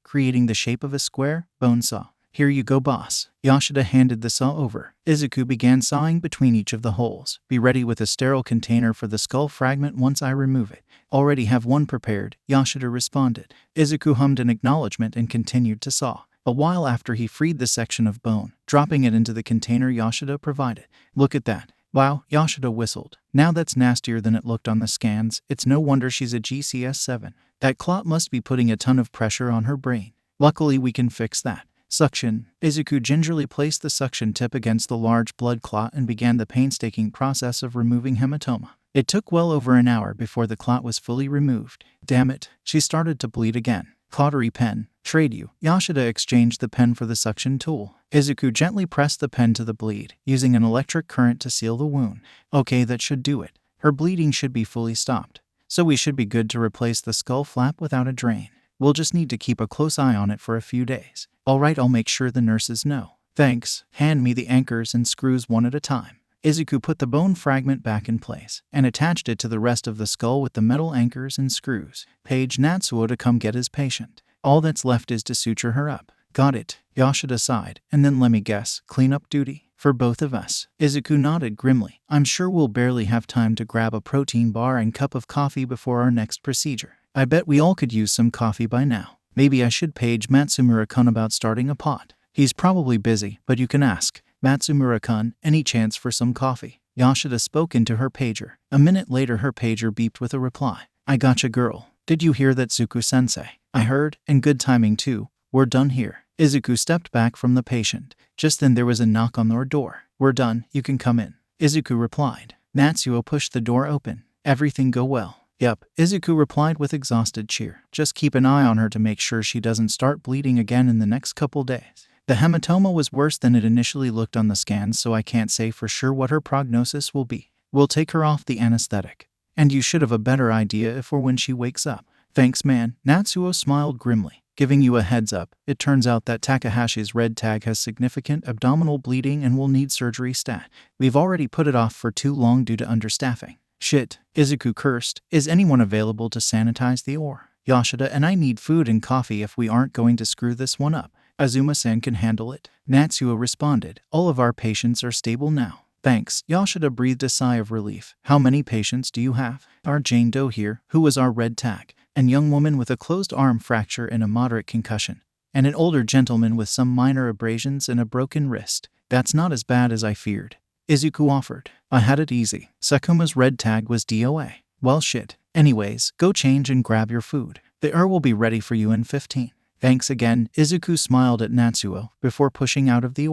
S1: creating the shape of a square bone saw. Here you go, boss. Yoshida handed the saw over. Izuku began sawing between each of the holes. Be ready with a sterile container for the skull fragment once I remove it. Already have one prepared, Yoshida responded. Izuku hummed an acknowledgement and continued to saw. A while after, he freed the section of bone, dropping it into the container Yoshida provided. Look at that. Wow, Yoshida whistled. Now that's nastier than it looked on the scans. It's no wonder she's a GCS 7. That clot must be putting a ton of pressure on her brain. Luckily, we can fix that. Suction. Izuku gingerly placed the suction tip against the large blood clot and began the painstaking process of removing hematoma. It took well over an hour before the clot was fully removed. Damn it, she started to bleed again. Cautery pen. Trade you. Yoshida exchanged the pen for the suction tool. Izuku gently pressed the pen to the bleed, using an electric current to seal the wound. Okay, that should do it. Her bleeding should be fully stopped. So we should be good to replace the skull flap without a drain. We'll just need to keep a close eye on it for a few days. All right, I'll make sure the nurses know. Thanks. Hand me the anchors and screws one at a time. Izuku put the bone fragment back in place and attached it to the rest of the skull with the metal anchors and screws. Page Natsuo to come get his patient. All that's left is to suture her up. Got it. Yoshida sighed. And then let me guess, cleanup duty? For both of us. Izuku nodded grimly. I'm sure we'll barely have time to grab a protein bar and cup of coffee before our next procedure. I bet we all could use some coffee by now. Maybe I should page Matsumura-kun about starting a pot. He's probably busy, but you can ask. Matsumura-kun, any chance for some coffee? Yoshida spoke into her pager. A minute later, her pager beeped with a reply. I gotcha, girl. Did you hear that, Tsuku-sensei? I heard, and good timing too. We're done here. Izuku stepped back from the patient. Just then there was a knock on their door. We're done, you can come in. Izuku replied. Natsuo pushed the door open. Everything go well? Yep, Izuku replied with exhausted cheer. Just keep an eye on her to make sure she doesn't start bleeding again in the next couple days. The hematoma was worse than it initially looked on the scans, so I can't say for sure what her prognosis will be. We'll take her off the anesthetic. And you should have a better idea if or when she wakes up. Thanks, man. Natsuo smiled grimly. Giving you a heads up, it turns out that Takahashi's red tag has significant abdominal bleeding and will need surgery stat. We've already put it off for too long due to understaffing. Shit, Izuku cursed. Is anyone available to sanitize the ore? Yoshida and I need food and coffee if we aren't going to screw this one up. Azuma-san can handle it. Natsuo responded. All of our patients are stable now. Thanks. Yoshida breathed a sigh of relief. How many patients do you have? Our Jane Doe here, who was our red tag, and young woman with a closed arm fracture and a moderate concussion, and an older gentleman with some minor abrasions and a broken wrist. That's not as bad as I feared, Izuku offered. I had it easy. Sakuma's red tag was DOA. Well shit. Anyways, go change and grab your food. The will be ready for you in 15. Thanks again, Izuku smiled at Natsuo before pushing out of the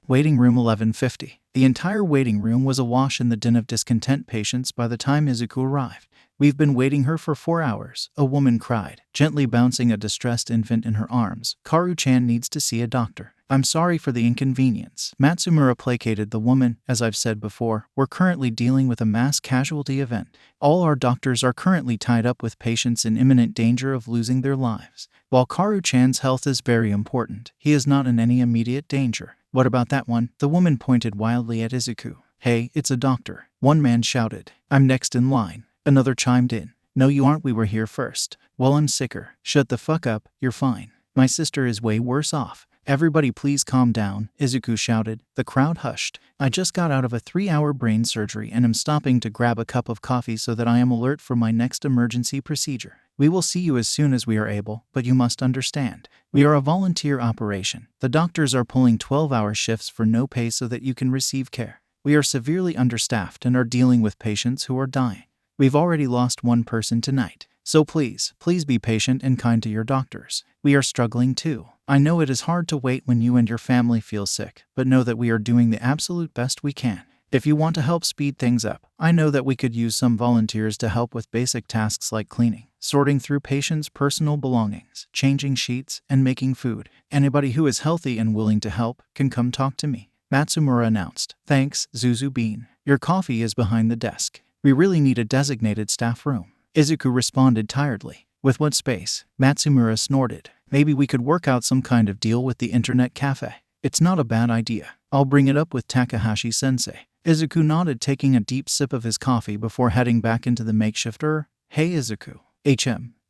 S1: Waiting room 1150. The entire waiting room was awash in the din of discontent patients by the time Izuku arrived. We've been waiting her for 4 hours, a woman cried, gently bouncing a distressed infant in her arms. Karu-chan needs to see a doctor. I'm sorry for the inconvenience. Matsumura placated the woman. As I've said before, we're currently dealing with a mass casualty event. All our doctors are currently tied up with patients in imminent danger of losing their lives. While Karu-chan's health is very important, he is not in any immediate danger. What about that one? The woman pointed wildly at Izuku. Hey, it's a doctor. One man shouted. I'm next in line. Another chimed in. No you aren't, we were here first. Well, I'm sicker. Shut the fuck up, you're fine. My sister is way worse off. Everybody please calm down, Izuku shouted. The crowd hushed. I just got out of a 3-hour brain surgery and am stopping to grab a cup of coffee so that I am alert for my next emergency procedure. We will see you as soon as we are able, but you must understand. We are a volunteer operation. The doctors are pulling 12-hour shifts for no pay so that you can receive care. We are severely understaffed and are dealing with patients who are dying. We've already lost one person tonight. So please be patient and kind to your doctors. We are struggling too. I know it is hard to wait when you and your family feel sick, but know that we are doing the absolute best we can. If you want to help speed things up, I know that we could use some volunteers to help with basic tasks like cleaning, sorting through patients' personal belongings, changing sheets, and making food. Anybody who is healthy and willing to help can come talk to me, Matsumura announced. Thanks, Zuzu Bean. Your coffee is behind the desk. We really need a designated staff room. Izuku responded tiredly. With what space? Matsumura snorted. Maybe we could work out some kind of deal with the internet cafe. It's not a bad idea. I'll bring it up with Takahashi-sensei. Izuku nodded, taking a deep sip of his coffee before heading back into the makeshift Hey Izuku.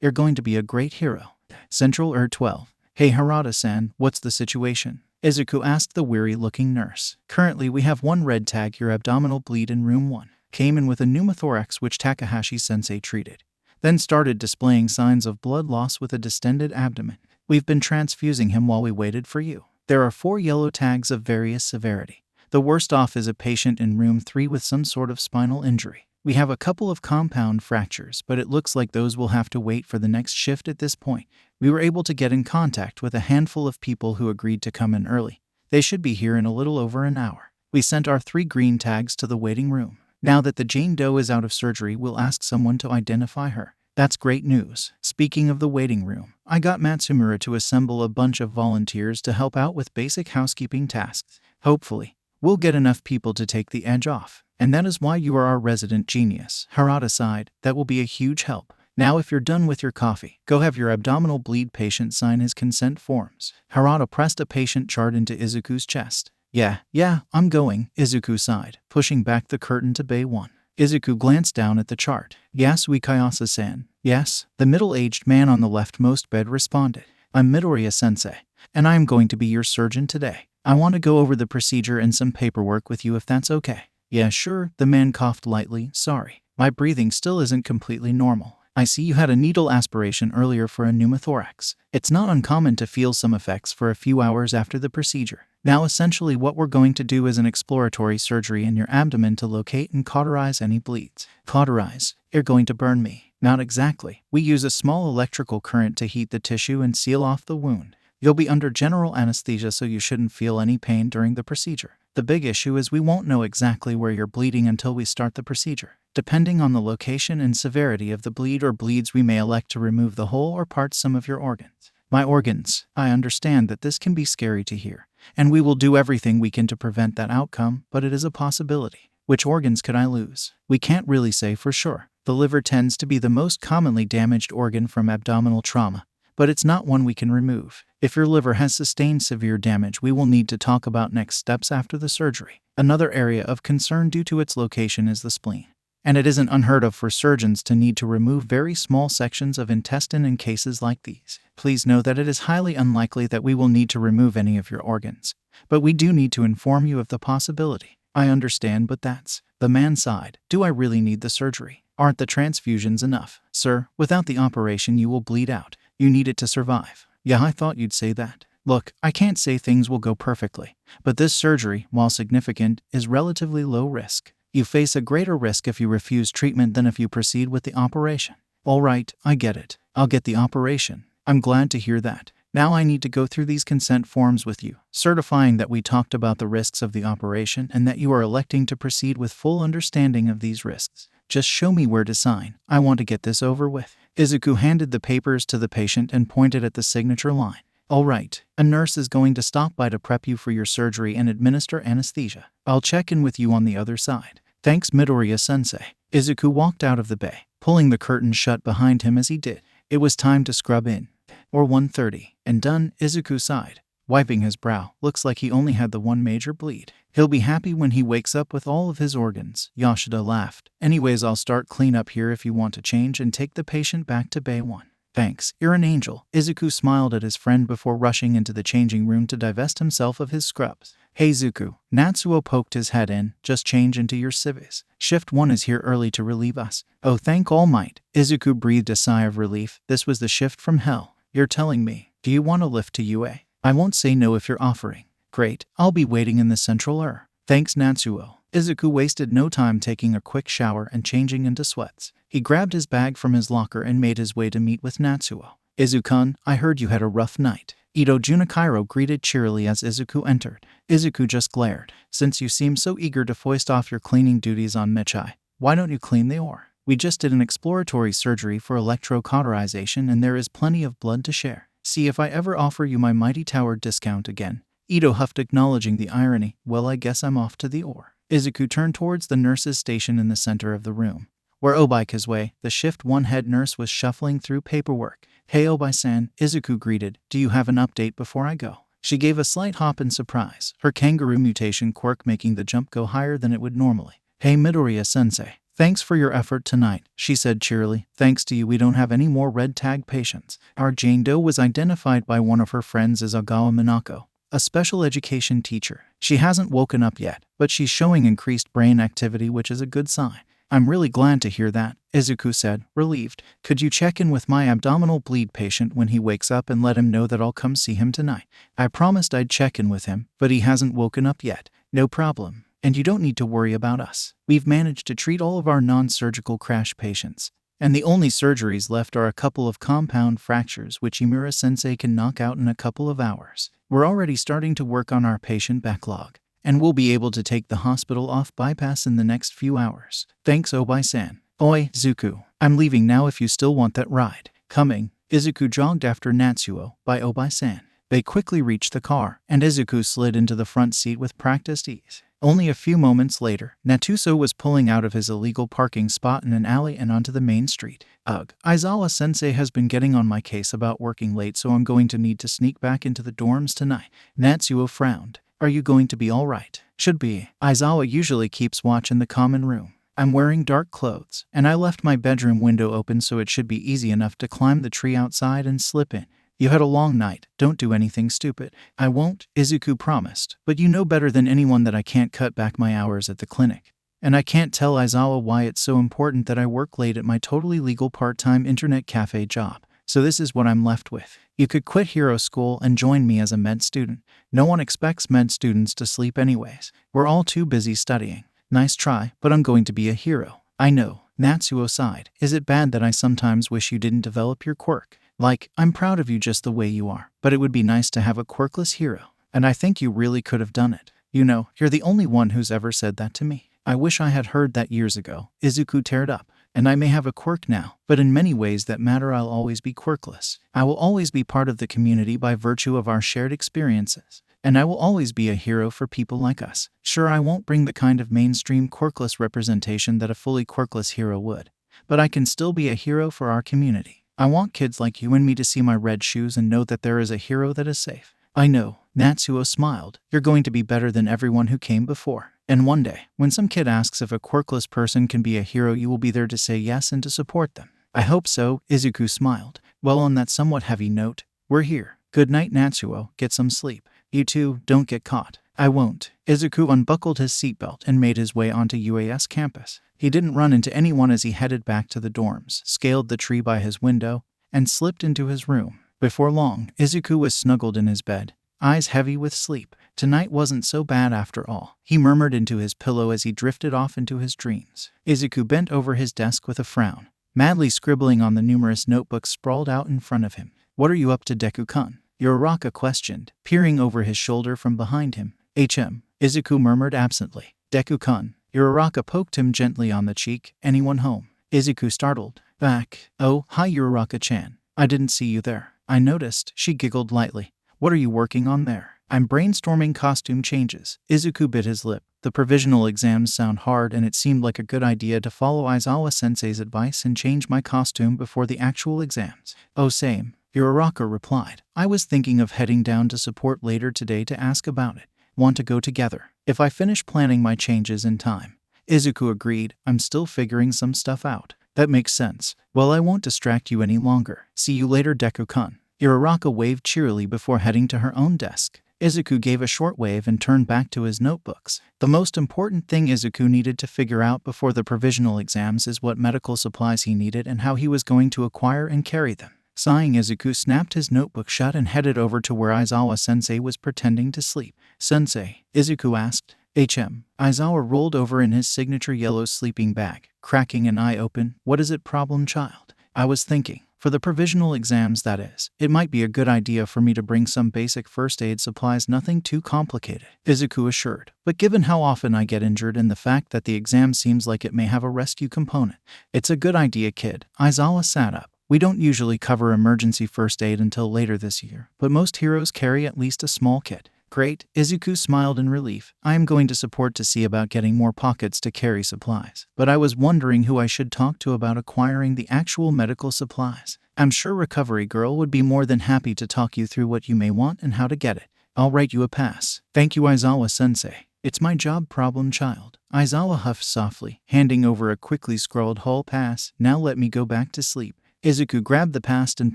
S1: You're going to be a great hero. Central 12. Hey Harada-san, what's the situation? Izuku asked the weary-looking nurse. Currently we have one red tag. Your abdominal bleed in room 1. Came in with a pneumothorax which Takahashi-sensei treated. Then started displaying signs of blood loss with a distended abdomen. We've been transfusing him while we waited for you. There are 4 yellow tags of various severity. The worst off is a patient in room 3 with some sort of spinal injury. We have a couple of compound fractures, but it looks like those will have to wait for the next shift at this point. We were able to get in contact with a handful of people who agreed to come in early. They should be here in a little over an hour. We sent our 3 green tags to the waiting room. Now that the Jane Doe is out of surgery, we'll ask someone to identify her. That's great news. Speaking of the waiting room, I got Matsumura to assemble a bunch of volunteers to help out with basic housekeeping tasks. Hopefully, we'll get enough people to take the edge off. And that is why you are our resident genius. Harada sighed. That will be a huge help. Now if you're done with your coffee, go have your abdominal bleed patient sign his consent forms. Harada pressed a patient chart into Izuku's chest. Yeah, I'm going, Izuku sighed, pushing back the curtain to Bay 1. Izuku glanced down at the chart. Yasui Kayase-san. Yes, the middle-aged man on the leftmost bed responded. I'm Midoriya-sensei, and I am going to be your surgeon today. I want to go over the procedure and some paperwork with you if that's okay. Yeah, sure, the man coughed lightly. Sorry, my breathing still isn't completely normal. I see you had a needle aspiration earlier for a pneumothorax. It's not uncommon to feel some effects for a few hours after the procedure. Now essentially what we're going to do is an exploratory surgery in your abdomen to locate and cauterize any bleeds. Cauterize? You're going to burn me. Not exactly. We use a small electrical current to heat the tissue and seal off the wound. You'll be under general anesthesia so you shouldn't feel any pain during the procedure. The big issue is we won't know exactly where you're bleeding until we start the procedure. Depending on the location and severity of the bleed or bleeds, we may elect to remove the whole or parts some of your organs. My organs. I understand that this can be scary to hear, and we will do everything we can to prevent that outcome, but it is a possibility. Which organs could I lose? We can't really say for sure. The liver tends to be the most commonly damaged organ from abdominal trauma, but it's not one we can remove. If your liver has sustained severe damage, we will need to talk about next steps after the surgery. Another area of concern due to its location is the spleen. And it isn't unheard of for surgeons to need to remove very small sections of intestine in cases like these. Please know that it is highly unlikely that we will need to remove any of your organs, but we do need to inform you of the possibility. I understand, but that's... The man sighed. Do I really need the surgery? Aren't the transfusions enough? Sir, without the operation you will bleed out. You need it to survive. Yeah, I thought you'd say that. Look, I can't say things will go perfectly, but this surgery, while significant, is relatively low risk. You face a greater risk if you refuse treatment than if you proceed with the operation. All right, I get it. I'll get the operation. I'm glad to hear that. Now I need to go through these consent forms with you, certifying that we talked about the risks of the operation and that you are electing to proceed with full understanding of these risks. Just show me where to sign. I want to get this over with. Izuku handed the papers to the patient and pointed at the signature line. All right, a nurse is going to stop by to prep you for your surgery and administer anesthesia. I'll check in with you on the other side. Thanks, Midoriya-sensei. Izuku walked out of the bay, pulling the curtain shut behind him as he did. It was time to scrub in. Or 1:30. And done, Izuku sighed, wiping his brow. Looks like he only had the one major bleed. He'll be happy when he wakes up with all of his organs. Yoshida laughed. Anyways, I'll start cleanup here if you want to change and take the patient back to Bay 1. Thanks, you're an angel. Izuku smiled at his friend before rushing into the changing room to divest himself of his scrubs. Hey Zuku, Natsuo poked his head in. Just change into your civvies. Shift 1 is here early to relieve us. Oh, thank All Might. Izuku breathed a sigh of relief. This was the shift from hell. You're telling me. Do you want a lift to UA? I won't say no if you're offering. Great, I'll be waiting in the central Thanks, Natsuo. Izuku wasted no time taking a quick shower and changing into sweats. He grabbed his bag from his locker and made his way to meet with Natsuo. Izuku-kun, I heard you had a rough night. Ito Junichiro greeted cheerily as Izuku entered. Izuku just glared. Since you seem so eager to foist off your cleaning duties on Michai, why don't you clean the ore? We just did an exploratory surgery for electrocauterization and there is plenty of blood to share. See if I ever offer you my Mighty Tower discount again. Ito huffed, acknowledging the irony. Well, I guess I'm off to the ore. Izuku turned towards the nurse's station in the center of the room, where Obai-Kazue, the Shift 1 head nurse, was shuffling through paperwork. Hey Obai-san, Izuku greeted. Do you have an update before I go? She gave a slight hop in surprise, her kangaroo mutation quirk making the jump go higher than it would normally. Hey Midoriya-sensei. Thanks for your effort tonight, she said cheerily. Thanks to you we don't have any more red tag patients. Our Jane Doe was identified by one of her friends as Agawa Minako, a special education teacher. She hasn't woken up yet, but she's showing increased brain activity, which is a good sign. I'm really glad to hear that, Izuku said, relieved. Could you check in with my abdominal bleed patient when he wakes up and let him know that I'll come see him tonight? I promised I'd check in with him, but he hasn't woken up yet. No problem. And you don't need to worry about us. We've managed to treat all of our non-surgical crash patients, and the only surgeries left are a couple of compound fractures which Imura-sensei can knock out in a couple of hours. We're already starting to work on our patient backlog, and we'll be able to take the hospital off bypass in the next few hours. Thanks, Obai-san. Oi, Zuku. I'm leaving now if you still want that ride. Coming. Izuku jogged after Natsuo by Obai-san. They quickly reached the car, and Izuku slid into the front seat with practiced ease. Only a few moments later, Natsuo was pulling out of his illegal parking spot in an alley and onto the main street. Ugh, Aizawa-sensei has been getting on my case about working late, so I'm going to need to sneak back into the dorms tonight. Natsuo frowned. Are you going to be alright? Should be. Aizawa usually keeps watch in the common room. I'm wearing dark clothes, and I left my bedroom window open so it should be easy enough to climb the tree outside and slip in. You had a long night. Don't do anything stupid. I won't, Izuku promised. But you know better than anyone that I can't cut back my hours at the clinic. And I can't tell Aizawa why it's so important that I work late at my totally legal part-time internet cafe job. So this is what I'm left with. You could quit hero school and join me as a med student. No one expects med students to sleep anyways. We're all too busy studying. Nice try, but I'm going to be a hero. I know. Natsuo sighed. Is it bad that I sometimes wish you didn't develop your quirk? Like, I'm proud of you just the way you are, but it would be nice to have a quirkless hero. And I think you really could have done it. You know, you're the only one who's ever said that to me. I wish I had heard that years ago. Izuku teared up. And I may have a quirk now, but in many ways that matter I'll always be quirkless. I will always be part of the community by virtue of our shared experiences. And I will always be a hero for people like us. Sure, I won't bring the kind of mainstream quirkless representation that a fully quirkless hero would, but I can still be a hero for our community. I want kids like you and me to see my red shoes and know that there is a hero that is safe. I know, Natsuo smiled. You're going to be better than everyone who came before. And one day, when some kid asks if a quirkless person can be a hero, you will be there to say yes and to support them. I hope so, Izuku smiled. Well, on that somewhat heavy note, we're here. Good night, Natsuo. Get some sleep. You too, don't get caught. I won't. Izuku unbuckled his seatbelt and made his way onto UAS campus. He didn't run into anyone as he headed back to the dorms, scaled the tree by his window, and slipped into his room. Before long, Izuku was snuggled in his bed, eyes heavy with sleep. Tonight wasn't so bad after all, he murmured into his pillow as he drifted off into his dreams. Izuku bent over his desk with a frown, madly scribbling on the numerous notebooks sprawled out in front of him. What are you up to, Deku-kun? Uraraka questioned, peering over his shoulder from behind him. Izuku murmured absently. Deku-kun. Uraraka poked him gently on the cheek. Anyone home? Izuku startled. Back. Oh, hi Uraraka-chan. I didn't see you there. I noticed, she giggled lightly. What are you working on there? I'm brainstorming costume changes. Izuku bit his lip. The provisional exams sound hard and it seemed like a good idea to follow Aizawa-sensei's advice and change my costume before the actual exams. Oh, same. Uraraka replied. I was thinking of heading down to support later today to ask about it. Want to go together? If I finish planning my changes in time. Izuku agreed. I'm still figuring some stuff out. That makes sense. Well, I won't distract you any longer. See you later, Deku-kun. Uraraka waved cheerily before heading to her own desk. Izuku gave a short wave and turned back to his notebooks. The most important thing Izuku needed to figure out before the provisional exams is what medical supplies he needed and how he was going to acquire and carry them. Sighing, Izuku snapped his notebook shut and headed over to where Aizawa-sensei was pretending to sleep. Sensei, Izuku asked. Aizawa rolled over in his signature yellow sleeping bag, cracking an eye open. What is it, problem child? I was thinking, for the provisional exams that is, it might be a good idea for me to bring some basic first aid supplies, nothing too complicated, Izuku assured. But given how often I get injured and the fact that the exam seems like it may have a rescue component, it's a good idea, kid. Aizawa sat up. We don't usually cover emergency first aid until later this year, but most heroes carry at least a small kit. Great, Izuku smiled in relief. I am going to support to see about getting more pockets to carry supplies, but I was wondering who I should talk to about acquiring the actual medical supplies. I'm sure Recovery Girl would be more than happy to talk you through what you may want and how to get it. I'll write you a pass. Thank you, Aizawa-sensei. It's my job, problem child. Aizawa huffed softly, handing over a quickly scrawled hall pass. Now let me go back to sleep. Izuku grabbed the pass and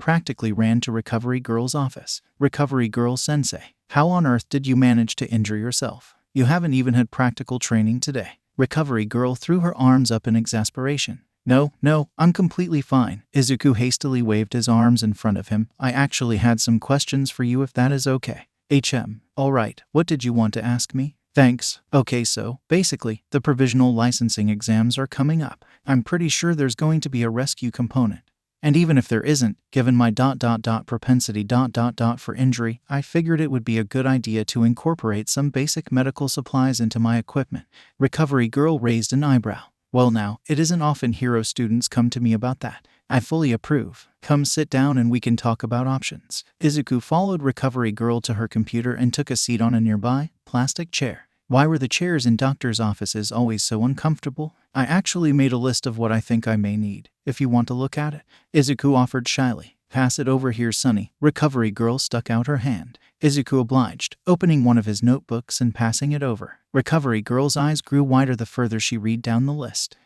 S1: practically ran to Recovery Girl's office. Recovery Girl sensei, how on earth did you manage to injure yourself? You haven't even had practical training today. Recovery Girl threw her arms up in exasperation. No, I'm completely fine. Izuku hastily waved his arms in front of him. I actually had some questions for you if that is okay. Alright, what did you want to ask me? Thanks. Okay, so, basically, the provisional licensing exams are coming up. I'm pretty sure there's going to be a rescue component. And even if there isn't, given my propensity for injury, I figured it would be a good idea to incorporate some basic medical supplies into my equipment. Recovery Girl raised an eyebrow. Well now, it isn't often hero students come to me about that. I fully approve. Come sit down and we can talk about options. Izuku followed Recovery Girl to her computer and took a seat on a nearby, plastic chair. Why were the chairs in doctors' offices always so uncomfortable? I actually made a list of what I think I may need, if you want to look at it. Izuku offered shyly. Pass it over here, Sonny. Recovery Girl stuck out her hand. Izuku obliged, opening one of his notebooks and passing it over. Recovery Girl's eyes grew wider the further she read down the list.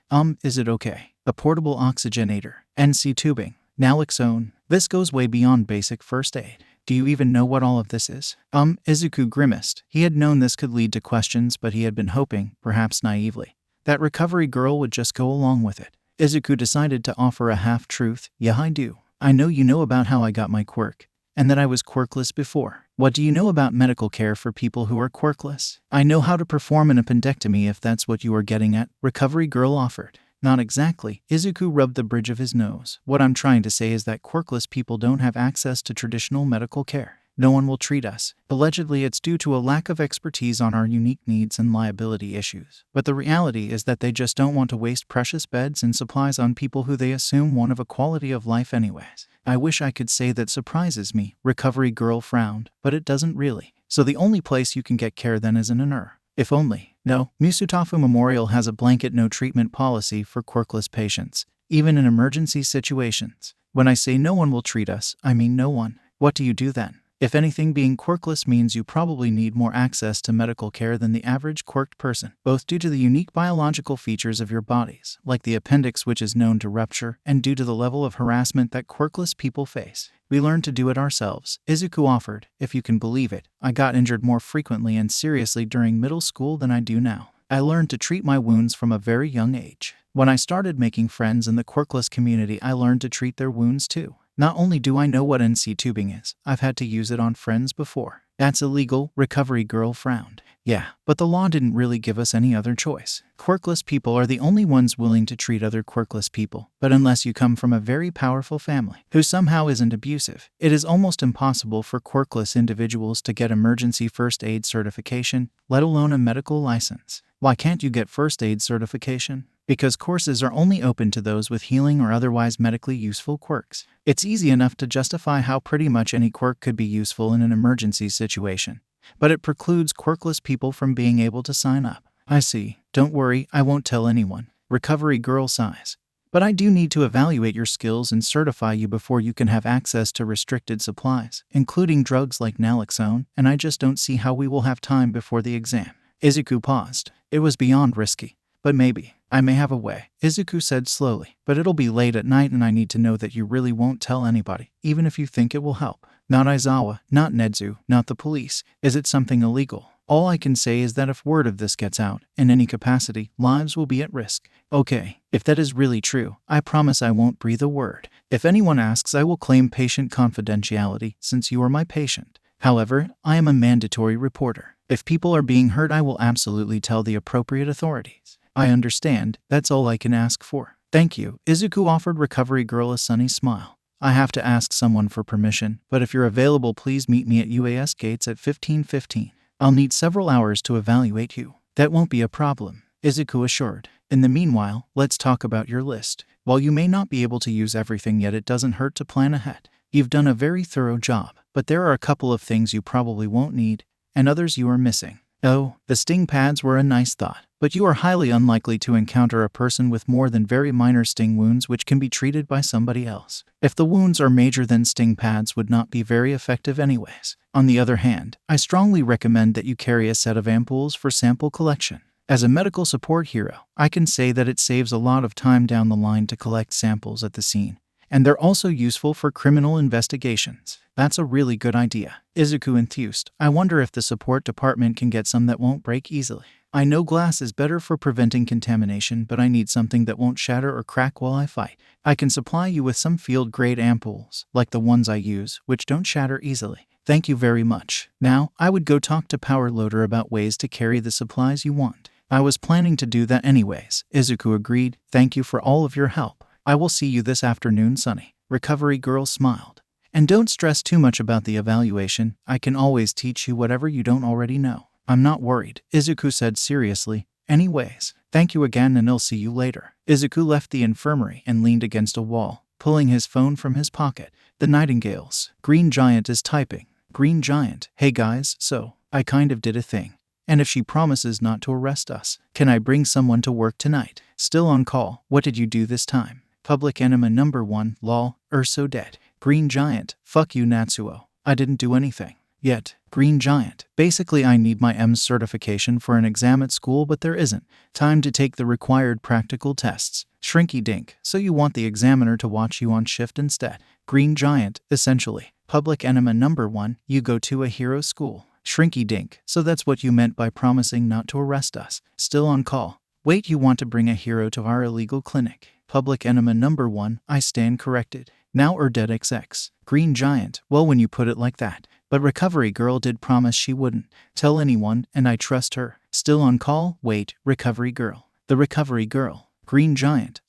S1: Is it okay? A portable oxygenator, NC tubing, naloxone. This goes way beyond basic first aid. Do you even know what all of this is? Izuku grimaced. He had known this could lead to questions, but he had been hoping, perhaps naively, that Recovery Girl would just go along with it. Izuku decided to offer a half-truth. Yeah, I do. I know you know about how I got my quirk, and that I was quirkless before. What do you know about medical care for people who are quirkless? I know how to perform an appendectomy if that's what you are getting at, Recovery Girl offered. Not exactly. Izuku rubbed the bridge of his nose. What I'm trying to say is that quirkless people don't have access to traditional medical care. No one will treat us. Allegedly, it's due to a lack of expertise on our unique needs and liability issues. But the reality is that they just don't want to waste precious beds and supplies on people who they assume want of a quality of life anyways. I wish I could say that surprises me, Recovery Girl frowned, but it doesn't really. So the only place you can get care then is in an ER. If only. No, Musutafu Memorial has a blanket no-treatment policy for quirkless patients, even in emergency situations. When I say no one will treat us, I mean no one. What do you do then? If anything, being quirkless means you probably need more access to medical care than the average quirked person, both due to the unique biological features of your bodies, like the appendix which is known to rupture, and due to the level of harassment that quirkless people face. We learned to do it ourselves, Izuku offered. If you can believe it, I got injured more frequently and seriously during middle school than I do now. I learned to treat my wounds from a very young age. When I started making friends in the quirkless community, I learned to treat their wounds too. Not only do I know what NC tubing is, I've had to use it on friends before. That's illegal, Recovery Girl frowned. Yeah, but the law didn't really give us any other choice. Quirkless people are the only ones willing to treat other quirkless people, but unless you come from a very powerful family who somehow isn't abusive, it is almost impossible for quirkless individuals to get emergency first aid certification, let alone a medical license. Why can't you get first aid certification? Because courses are only open to those with healing or otherwise medically useful quirks. It's easy enough to justify how pretty much any quirk could be useful in an emergency situation, but it precludes quirkless people from being able to sign up. I see. Don't worry, I won't tell anyone. Recovery Girl sighs. But I do need to evaluate your skills and certify you before you can have access to restricted supplies, including drugs like naloxone, and I just don't see how we will have time before the exam. Izuku paused. It was beyond risky. But maybe. I may have a way, Izuku said slowly. But it'll be late at night and I need to know that you really won't tell anybody, even if you think it will help. Not Aizawa, not Nedzu, not the police. Is it something illegal? All I can say is that if word of this gets out, in any capacity, lives will be at risk. Okay, if that is really true, I promise I won't breathe a word. If anyone asks, I will claim patient confidentiality, since you are my patient. However, I am a mandatory reporter. If people are being hurt, I will absolutely tell the appropriate authorities. I understand. That's all I can ask for. Thank you. Izuku offered Recovery Girl a sunny smile. I have to ask someone for permission, but if you're available, please meet me at UAS gates at 15:15. I'll need several hours to evaluate you. That won't be a problem, Izuku assured. In the meanwhile, let's talk about your list. While you may not be able to use everything yet, it doesn't hurt to plan ahead. You've done a very thorough job, but there are a couple of things you probably won't need, and others you are missing. Oh, the sting pads were a nice thought, but you are highly unlikely to encounter a person with more than very minor sting wounds which can be treated by somebody else. If the wounds are major, then sting pads would not be very effective anyways. On the other hand, I strongly recommend that you carry a set of ampoules for sample collection. As a medical support hero, I can say that it saves a lot of time down the line to collect samples at the scene, and they're also useful for criminal investigations. That's a really good idea, Izuku enthused. I wonder if the support department can get some that won't break easily. I know glass is better for preventing contamination, but I need something that won't shatter or crack while I fight. I can supply you with some field-grade ampoules, like the ones I use, which don't shatter easily. Thank you very much. Now, I would go talk to Power Loader about ways to carry the supplies you want. I was planning to do that anyways, Izuku agreed. Thank you for all of your help. I will see you this afternoon, Sonny. Recovery Girl smiled. And don't stress too much about the evaluation. I can always teach you whatever you don't already know. I'm not worried, Izuku said seriously. Anyways, thank you again and I'll see you later. Izuku left the infirmary and leaned against a wall, pulling his phone from his pocket. The Nightingales. Green Giant is typing. Green Giant. Hey guys, so, I kind of did a thing. And if she promises not to arrest us, can I bring someone to work tonight? Still on call. What did you do this time? Public enema number 1, lol, Urso dead. Green Giant, fuck you Natsuo. I didn't do anything. Yet. Green Giant. Basically I need my EMS certification for an exam at school, but there isn't time to take the required practical tests. Shrinky dink, so you want the examiner to watch you on shift instead. Green Giant, essentially. Public enema number 1, you go to a hero school. Shrinky dink, so that's what you meant by promising not to arrest us. Still on call. Wait, you want to bring a hero to our illegal clinic. Public enema number 1, I stand corrected. Now dead XX. Green Giant, well when you put it like that. But Recovery Girl did promise she wouldn't tell anyone, and I trust her. Still on call? Wait, Recovery Girl. The Recovery Girl. Green Giant,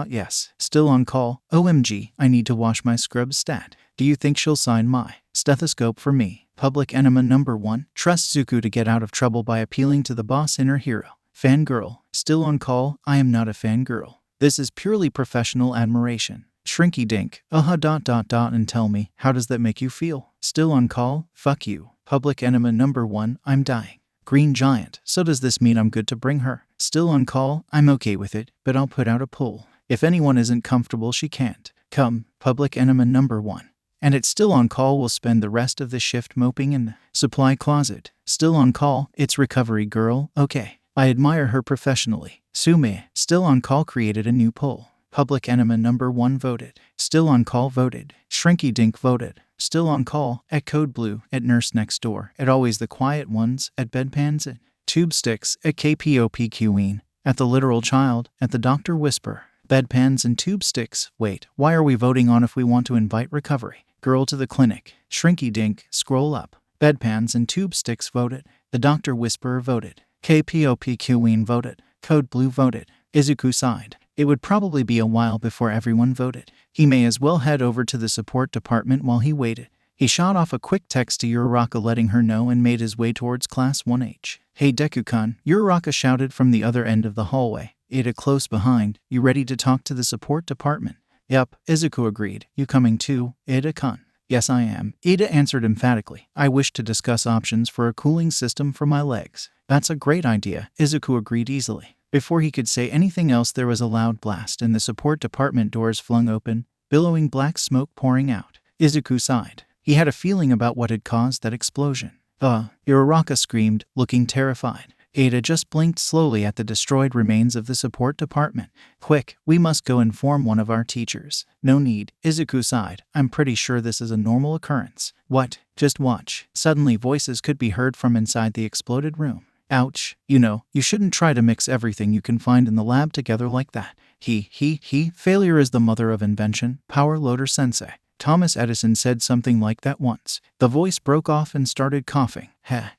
S1: yes. Still on call? OMG, I need to wash my scrub stat. Do you think she'll sign my stethoscope for me? Public enema number 1, trust Zuko to get out of trouble by appealing to the boss inner hero. Fangirl. Still on call? I am not a fangirl. This is purely professional admiration. Shrinky dink. And tell me, how does that make you feel? Still on call? Fuck you. Public enema number 1, I'm dying. Green Giant, so does this mean I'm good to bring her? Still on call? I'm okay with it, but I'll put out a poll. If anyone isn't comfortable, she can't come. Public enema number 1. And it's still on call will spend the rest of the shift moping in the supply closet. Still on call, it's recovery girl, okay. I admire her professionally. Sume, still on call created a new poll. Public enema number 1 voted. Still on call voted. Shrinky Dink voted. Still on call, at Code Blue, at Nurse Next Door, at Always the Quiet Ones, at Bedpans, at Tube Sticks, at KPOPQeen, at The Literal Child, at The Doctor Whisper, Bedpans and Tube Sticks. Wait, why are we voting on if we want to invite recovery girl to the clinic? Shrinky Dink, scroll up. Bedpans and Tube Sticks voted. The Doctor Whisperer voted. KPOPQeen voted. Code Blue voted. Izuku sighed. It would probably be a while before everyone voted. He may as well head over to the support department while he waited. He shot off a quick text to Uraraka letting her know and made his way towards Class 1H. Hey Deku-kun, Uraraka shouted from the other end of the hallway. Ada close behind. You ready to talk to the support department? Yup, Izuku agreed. You coming too, Ada-kun? Yes I am, Ada answered emphatically. I wish to discuss options for a cooling system for my legs. That's a great idea, Izuku agreed easily. Before he could say anything else there was a loud blast and the support department doors flung open, billowing black smoke pouring out. Izuku sighed. He had a feeling about what had caused that explosion. Uraraka screamed, looking terrified. Ada just blinked slowly at the destroyed remains of the support department. Quick, we must go inform one of our teachers. No need, Izuku sighed. I'm pretty sure this is a normal occurrence. What? Just watch. Suddenly voices could be heard from inside the exploded room. Ouch. You know, you shouldn't try to mix everything you can find in the lab together like that. Failure is the mother of invention, Power Loader Sensei. Thomas Edison said something like that once. The voice broke off and started coughing.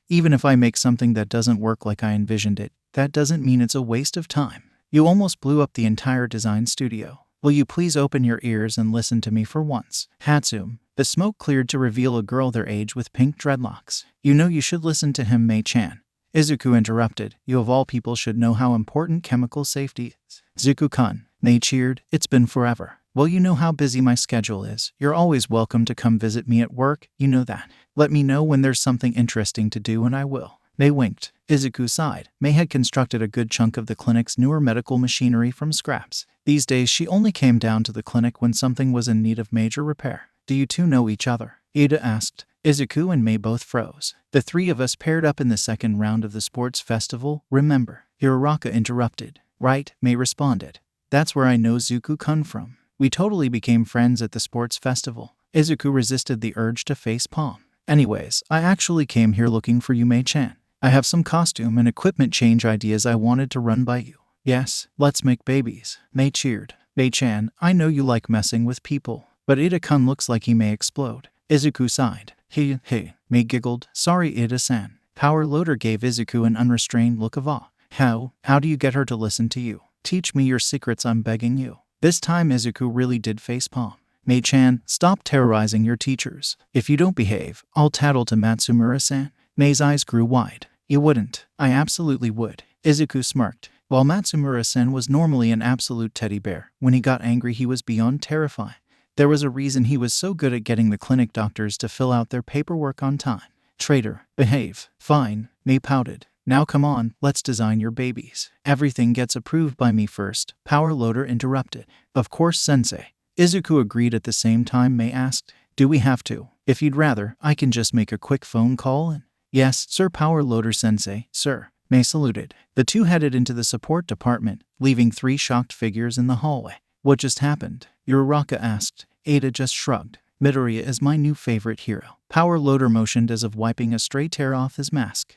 S1: Even if I make something that doesn't work like I envisioned it, that doesn't mean it's a waste of time. You almost blew up the entire design studio. Will you please open your ears and listen to me for once? Hatsum. The smoke cleared to reveal a girl their age with pink dreadlocks. You know you should listen to him, Mei-chan. Izuku interrupted. You of all people should know how important chemical safety is. Zuku-kun. Mei cheered. It's been forever. Well, you know how busy my schedule is. You're always welcome to come visit me at work, you know that. Let me know when there's something interesting to do and I will. Mei winked. Izuku sighed. Mei had constructed a good chunk of the clinic's newer medical machinery from scraps. These days she only came down to the clinic when something was in need of major repair. Do you two know each other? Ada asked. Izuku and Mei both froze. The three of us paired up in the second round of the sports festival, remember? Uraraka interrupted. Right, Mei responded. That's where I know Zuku-kun from. We totally became friends at the sports festival. Izuku resisted the urge to face palm. Anyways, I actually came here looking for you, Mei-chan. I have some costume and equipment change ideas I wanted to run by you. Yes, let's make babies. Mei cheered. Mei-chan, I know you like messing with people, but Ida-kun looks like he may explode. Izuku sighed. Hey, Mei giggled. Sorry, Ida-san. Power Loader gave Izuku an unrestrained look of awe. How do you get her to listen to you? Teach me your secrets, I'm begging you. This time Izuku really did facepalm. Mei-chan, stop terrorizing your teachers. If you don't behave, I'll tattle to Matsumura-san. Mei's eyes grew wide. You wouldn't. I absolutely would. Izuku smirked. While Matsumura-san was normally an absolute teddy bear, when he got angry he was beyond terrifying. There was a reason he was so good at getting the clinic doctors to fill out their paperwork on time. Traitor, behave. Fine, Mei pouted. Now come on, let's design your babies. Everything gets approved by me first, Power Loader interrupted. Of course, Sensei. Izuku agreed at the same time. Mei asked, do we have to? If you'd rather, I can just make a quick phone call and... Yes, Sir Power Loader Sensei, sir. Mei saluted. The two headed into the support department, leaving three shocked figures in the hallway. What just happened? Uraraka asked. Ada just shrugged. Midoriya is my new favorite hero. Power Loader motioned as if wiping a stray tear off his mask.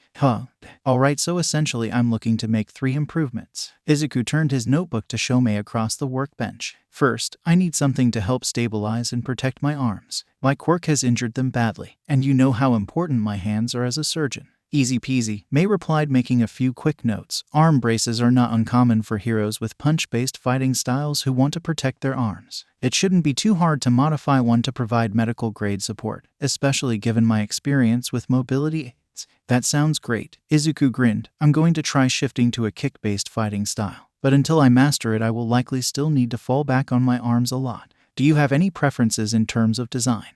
S1: Alright, so essentially I'm looking to make 3 improvements. Izuku turned his notebook to show Mei across the workbench. First, I need something to help stabilize and protect my arms. My quirk has injured them badly, and you know how important my hands are as a surgeon. Easy peasy, Mei replied, making a few quick notes. Arm braces are not uncommon for heroes with punch-based fighting styles who want to protect their arms. It shouldn't be too hard to modify one to provide medical-grade support, especially given my experience with mobility aids. That sounds great. Izuku grinned. I'm going to try shifting to a kick-based fighting style, but until I master it I will likely still need to fall back on my arms a lot. Do you have any preferences in terms of design?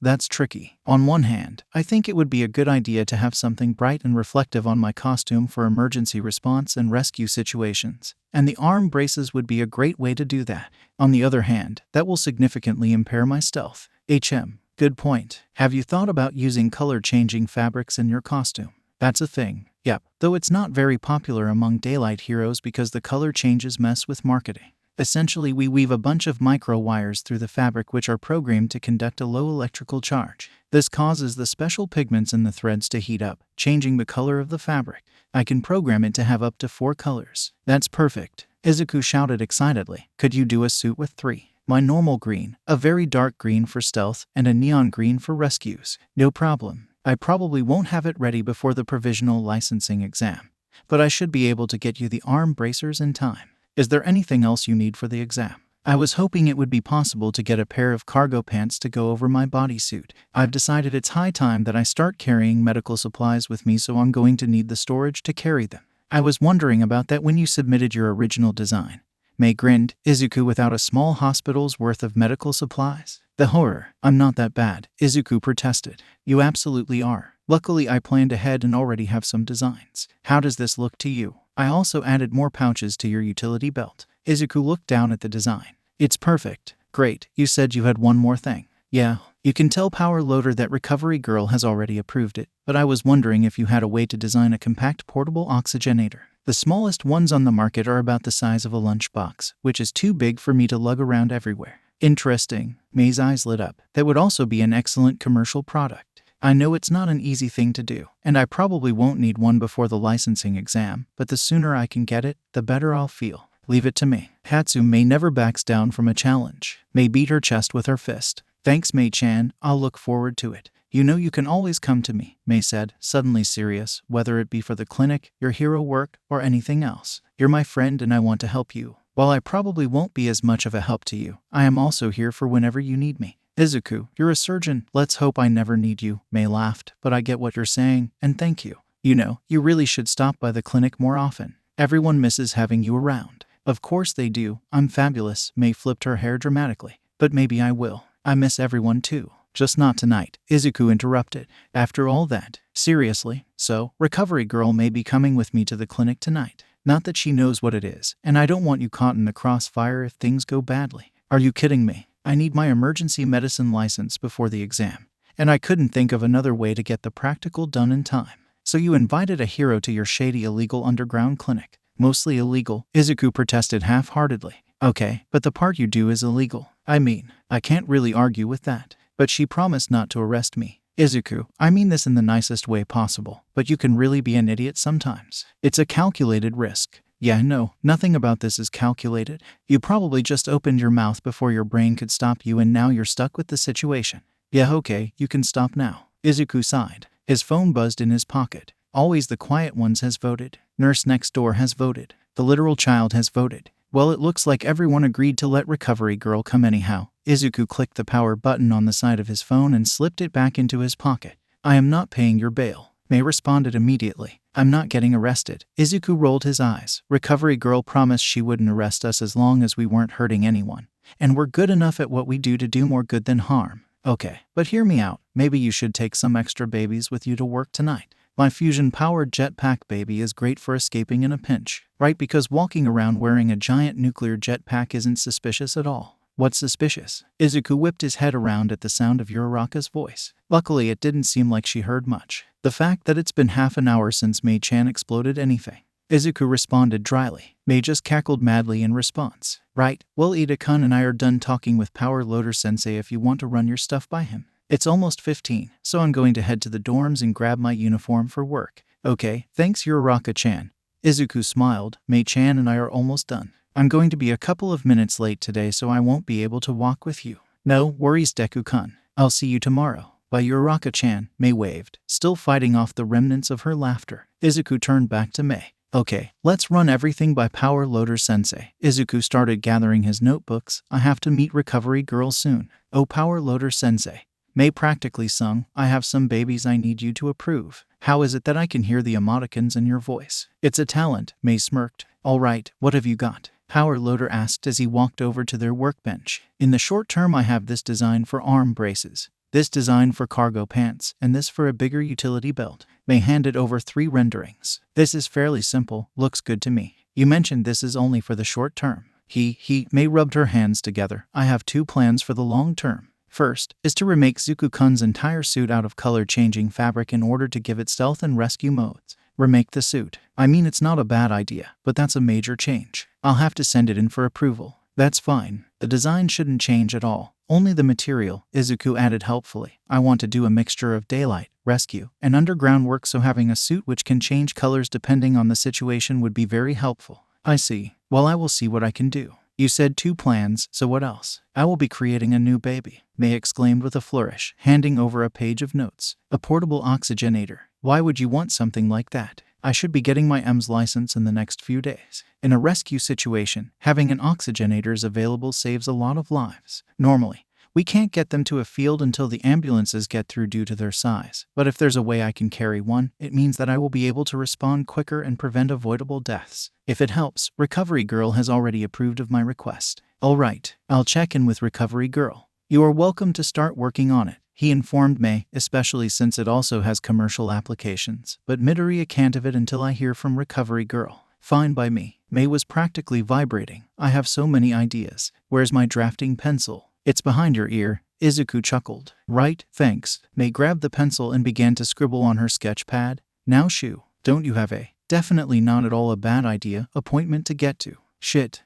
S1: That's tricky. On one hand, I think it would be a good idea to have something bright and reflective on my costume for emergency response and rescue situations, and the arm braces would be a great way to do that. On the other hand, that will significantly impair my stealth. Good point. Have you thought about using color-changing fabrics in your costume? That's a thing. Yep, though it's not very popular among daylight heroes because the color changes mess with marketing. Essentially, we weave a bunch of micro wires through the fabric which are programmed to conduct a low electrical charge. This causes the special pigments in the threads to heat up, changing the color of the fabric. I can program it to have up to 4 colors. That's perfect. Izuku shouted excitedly. Could you do a suit with 3? My normal green, a very dark green for stealth, and a neon green for rescues. No problem. I probably won't have it ready before the provisional licensing exam, but I should be able to get you the arm bracers in time. Is there anything else you need for the exam? I was hoping it would be possible to get a pair of cargo pants to go over my bodysuit. I've decided it's high time that I start carrying medical supplies with me, so I'm going to need the storage to carry them. I was wondering about that when you submitted your original design. Mei grinned. Izuku without a small hospital's worth of medical supplies? The horror. I'm not that bad, Izuku protested. You absolutely are. Luckily I planned ahead and already have some designs. How does this look to you? I also added more pouches to your utility belt. Izuku looked down at the design. It's perfect. Great, you said you had one more thing. Yeah, you can tell Power Loader that Recovery Girl has already approved it, but I was wondering if you had a way to design a compact portable oxygenator. The smallest ones on the market are about the size of a lunchbox, which is too big for me to lug around everywhere. Interesting. Mei's eyes lit up. That would also be an excellent commercial product. I know it's not an easy thing to do, and I probably won't need one before the licensing exam, but the sooner I can get it, the better I'll feel. Leave it to me. Mei never backs down from a challenge. Mei beat her chest with her fist. Thanks, Mei-chan. I'll look forward to it. You know you can always come to me, Mei said, suddenly serious, whether it be for the clinic, your hero work, or anything else. You're my friend and I want to help you. While I probably won't be as much of a help to you, I am also here for whenever you need me. Izuku, you're a surgeon. Let's hope I never need you, Mei laughed, but I get what you're saying, and thank you. You know, you really should stop by the clinic more often. Everyone misses having you around. Of course they do. I'm fabulous, Mei flipped her hair dramatically. But maybe I will. I miss everyone too. Just not tonight, Izuku interrupted. After all that, seriously, so, Recovery Girl may be coming with me to the clinic tonight. Not that she knows what it is, and I don't want you caught in the crossfire if things go badly. Are you kidding me? I need my emergency medicine license before the exam, and I couldn't think of another way to get the practical done in time. So you invited a hero to your shady illegal underground clinic. Mostly illegal, Izuku protested half-heartedly. Okay, but the part you do is illegal. I mean, I can't really argue with that. But she promised not to arrest me. Izuku, I mean this in the nicest way possible, but you can really be an idiot sometimes. It's a calculated risk. Yeah, no, nothing about this is calculated. You probably just opened your mouth before your brain could stop you and now you're stuck with the situation. Yeah, okay, you can stop now. Izuku sighed. His phone buzzed in his pocket. Always the quiet ones has voted. Nurse next door has voted. The literal child has voted. Well, it looks like everyone agreed to let Recovery Girl come anyhow. Izuku clicked the power button on the side of his phone and slipped it back into his pocket. I am not paying your bail. Mei responded immediately. I'm not getting arrested. Izuku rolled his eyes. Recovery Girl promised she wouldn't arrest us as long as we weren't hurting anyone. And we're good enough at what we do to do more good than harm. Okay, but hear me out. Maybe you should take some extra babies with you to work tonight. My fusion-powered jetpack baby is great for escaping in a pinch, right? Because walking around wearing a giant nuclear jetpack isn't suspicious at all. What's suspicious? Izuku whipped his head around at the sound of Uraraka's voice. Luckily, it didn't seem like she heard much. The fact that it's been half an hour since Mei-chan exploded anything. Izuku responded dryly. Mei just cackled madly in response. Right, well, Ida-kun and I are done talking with Power Loader Sensei if you want to run your stuff by him. It's almost 15, so I'm going to head to the dorms and grab my uniform for work. Okay, thanks Uraraka-chan. Izuku smiled. Mei-chan and I are almost done. I'm going to be a couple of minutes late today, so I won't be able to walk with you. No worries, Deku-kun. I'll see you tomorrow. Bye, Uraraka-chan, Mei waved, still fighting off the remnants of her laughter. Izuku turned back to Mei. Okay, let's run everything by Power Loader Sensei. Izuku started gathering his notebooks. I have to meet Recovery Girl soon. Oh, Power Loader Sensei. Mei practically sung, I have some babies I need you to approve. How is it that I can hear the emoticons in your voice? It's a talent, Mei smirked. All right, what have you got? Power Loader asked as he walked over to their workbench. In the short term I have this design for arm braces. this designed for cargo pants, and this for a bigger utility belt. May handed over 3 renderings. This is fairly simple, looks good to me. You mentioned this is only for the short term. May rubbed her hands together. I have 2 plans for the long term. First is to remake Zuko-kun's entire suit out of color-changing fabric in order to give it stealth and rescue modes. Remake the suit. I mean, it's not a bad idea, but that's a major change. I'll have to send it in for approval. That's fine. The design shouldn't change at all. Only the material, Izuku added helpfully. I want to do a mixture of daylight, rescue, and underground work, so having a suit which can change colors depending on the situation would be very helpful. I see. Well, I will see what I can do. You said 2 plans, so what else? I will be creating a new baby, May exclaimed with a flourish, handing over a page of notes. A portable oxygenator. Why would you want something like that? I should be getting my EMS license in the next few days. In a rescue situation, having an oxygenator available saves a lot of lives. Normally, we can't get them to a field until the ambulances get through due to their size. But if there's a way I can carry one, it means that I will be able to respond quicker and prevent avoidable deaths. If it helps, Recovery Girl has already approved of my request. All right, I'll check in with Recovery Girl. You are welcome to start working on it, he informed May, especially since it also has commercial applications. But Midoriya can't have it until I hear from Recovery Girl. Fine by me. May was practically vibrating. I have so many ideas. Where's my drafting pencil? It's behind your ear, Izuku chuckled. Right, thanks. May grabbed the pencil and began to scribble on her sketch pad. Now shoo, don't you have a definitely not at all a bad idea appointment to get to? Shoot,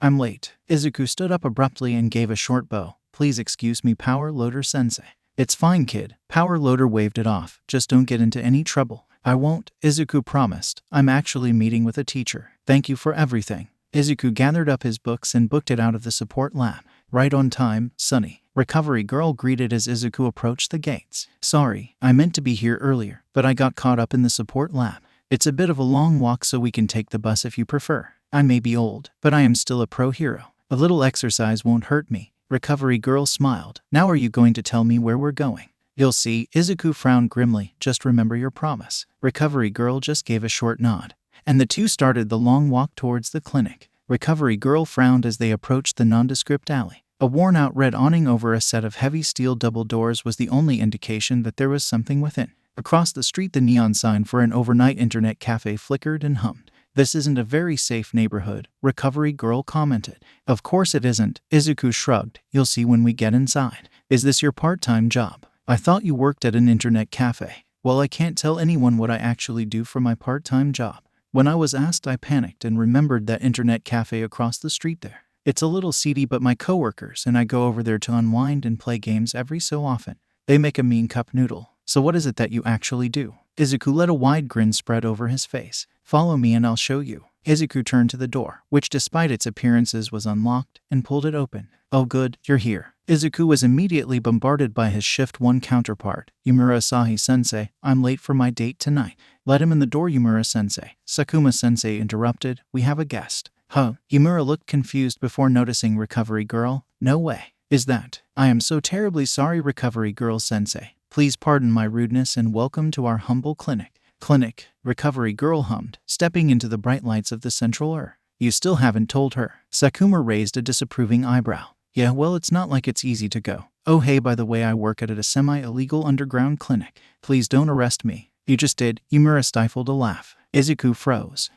S1: I'm late. Izuku stood up abruptly and gave a short bow. Please excuse me, Power Loader Sensei. It's fine, kid. Power Loader waved it off. Just don't get into any trouble. I won't, Izuku promised. I'm actually meeting with a teacher. Thank you for everything. Izuku gathered up his books and booked it out of the support lab. Right on time, Sonny. Recovery Girl greeted as Izuku approached the gates. Sorry, I meant to be here earlier, but I got caught up in the support lab. It's a bit of a long walk, so we can take the bus if you prefer. I may be old, but I am still a pro hero. A little exercise won't hurt me. Recovery Girl smiled. Now are you going to tell me where we're going? You'll see, Izuku frowned grimly. Just remember your promise. Recovery Girl just gave a short nod, and the two started the long walk towards the clinic. Recovery Girl frowned as they approached the nondescript alley. A worn-out red awning over a set of heavy steel double doors was the only indication that there was something within. Across the street, the neon sign for an overnight internet cafe flickered and hummed. This isn't a very safe neighborhood, Recovery Girl commented. Of course it isn't, Izuku shrugged. You'll see when we get inside. Is this your part-time job? I thought you worked at an internet cafe. Well, I can't tell anyone what I actually do for my part-time job. When I was asked, I panicked and remembered that internet cafe across the street there. It's a little seedy, but my coworkers and I go over there to unwind and play games every so often. They make a mean cup noodle. So what is it that you actually do? Izuku let a wide grin spread over his face. Follow me and I'll show you. Izuku turned to the door, which despite its appearances was unlocked, and pulled it open. Oh good, you're here. Izuku was immediately bombarded by his Shift 1 counterpart, Yumura Asahi-sensei. I'm late for my date tonight. Let him in the door, Yumura-sensei. Sakuma-sensei interrupted. We have a guest. Huh? Yumura looked confused before noticing Recovery Girl. No way. Is that? I am so terribly sorry, Recovery Girl Sensei. Please pardon my rudeness and welcome to our humble clinic. Clinic, Recovery Girl hummed, stepping into the bright lights of the central You still haven't told her. Sakuma raised a disapproving eyebrow. Yeah, well, it's not like it's easy to go. Oh hey, by the way, I work at a semi-illegal underground clinic. Please don't arrest me. You just did. Yumura stifled a laugh. Izuku froze.